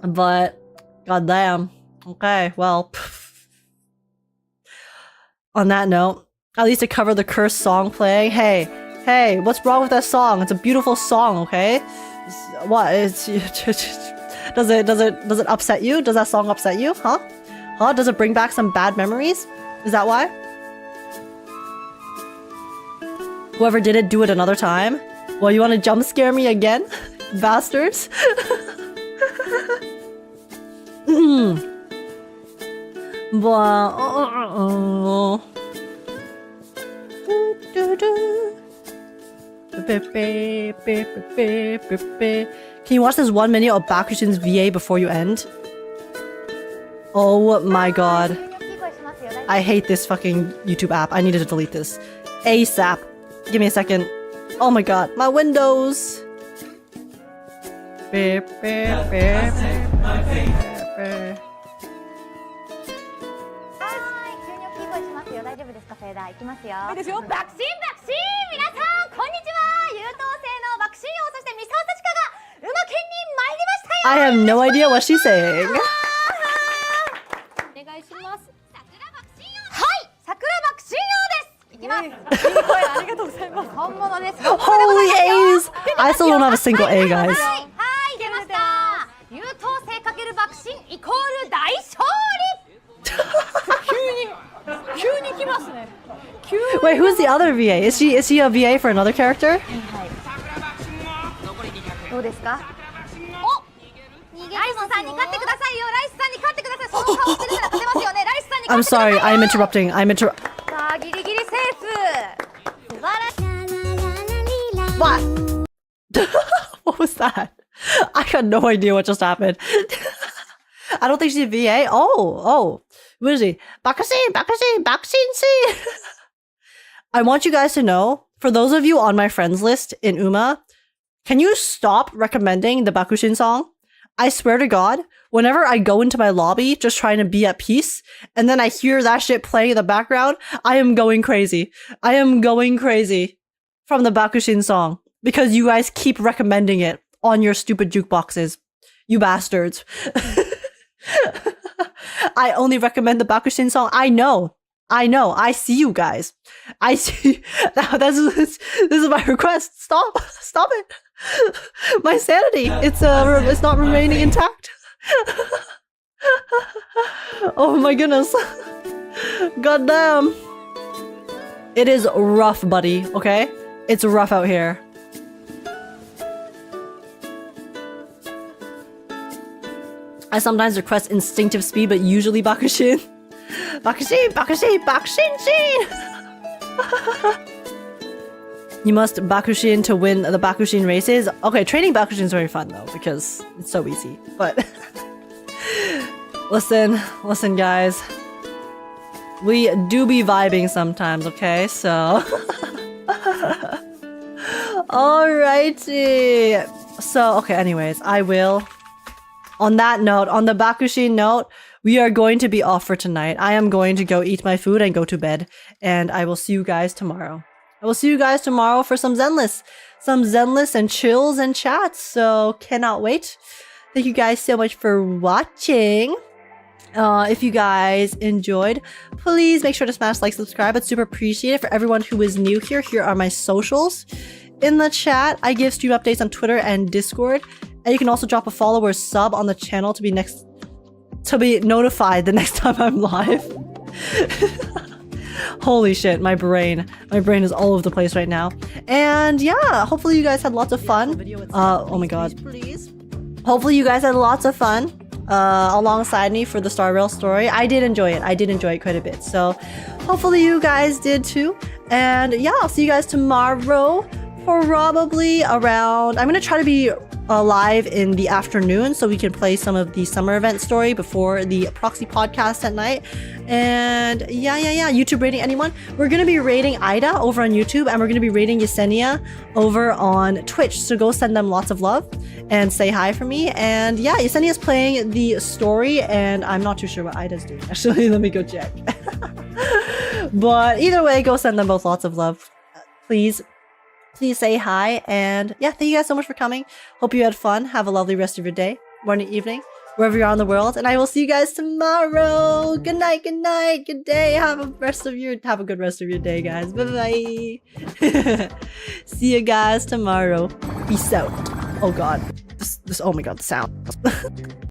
But goddamn. Okay, well. On that note, at least to cover the cursed song playing. Hey, what's wrong with that song? It's a beautiful song, okay? What? Does it upset you? Does that song upset you? Huh? Does it bring back some bad memories? Is that why? Whoever did it, do it another time? Well, you want to jump scare me again? Bastards? Can you watch this one minute of Bakushin's VA before you end? Oh my god. I hate this fucking YouTube app. I needed to delete this. ASAP. Give me a second. Oh my god. My windows. I have no idea what she's saying. Holy A's! I still don't have a single A, guys. Wait, who's the other VA? Is she a VA for another character? I'm sorry, I'm interrupting. What? What was that? I got no idea what just happened. I don't think she's a VA. Oh. What is he? Bakusin. I want you guys to know, for those of you on my friends list in UMA, can you stop recommending the Bakushin song? I swear to God, whenever I go into my lobby just trying to be at peace, and then I hear that shit playing in the background, I am going crazy. I am going crazy from the Bakushin song because you guys keep recommending it on your stupid jukeboxes. You bastards. I only recommend the Bakushin song. I know. I see you guys. I see. This is my request. Stop it. My sanity. It's not remaining intact. Oh my goodness. Goddamn. It is rough, buddy. Okay, it's rough out here. I sometimes request instinctive speed, but usually Bakushin. Bakushin! You must Bakushin to win the Bakushin races. Okay, training Bakushin is very fun though, because it's so easy. But listen guys. We do be vibing sometimes, okay? So alrighty. So, okay, anyways, I will... On that note, on the Bakushin note, we are going to be off for tonight. I am going to go eat my food and go to bed. And I will see you guys tomorrow. I will see you guys tomorrow for some Zenless. Some Zenless and chills and chats. So, cannot wait. Thank you guys so much for watching. If you guys enjoyed, please make sure to smash like, subscribe. It's super appreciated. For everyone who is new here, here are my socials. In the chat, I give stream updates on Twitter and Discord. And you can also drop a follow or sub on the channel to be notified the next time I'm live. Holy shit, my brain is all over the place right now. And yeah, hopefully you guys had lots of fun. Oh my god. Hopefully you guys had lots of fun alongside me for the Star Rail story. I did enjoy it. I did enjoy it quite a bit. So hopefully you guys did too. And yeah, I'll see you guys tomorrow. Probably around... I'm gonna try to be live in the afternoon so we can play some of the summer event story before the proxy podcast at night. And yeah, YouTube rating anyone. We're gonna be rating Ida over on YouTube, and we're gonna be rating Yesenia over on Twitch. So go send them lots of love and say hi for me. And yeah, Yesenia's playing the story, and I'm not too sure what Ida's doing. Actually, let me go check. But either way, go send them both lots of love. Please say hi. And yeah, thank you guys so much for coming. Hope you had fun. Have a lovely rest of your day, morning, evening, wherever you are in the world. And I will see you guys tomorrow. Good night, good day. Have a good rest of your day, guys. Bye bye. See you guys tomorrow. Peace out. Oh god. Oh my god, the sound.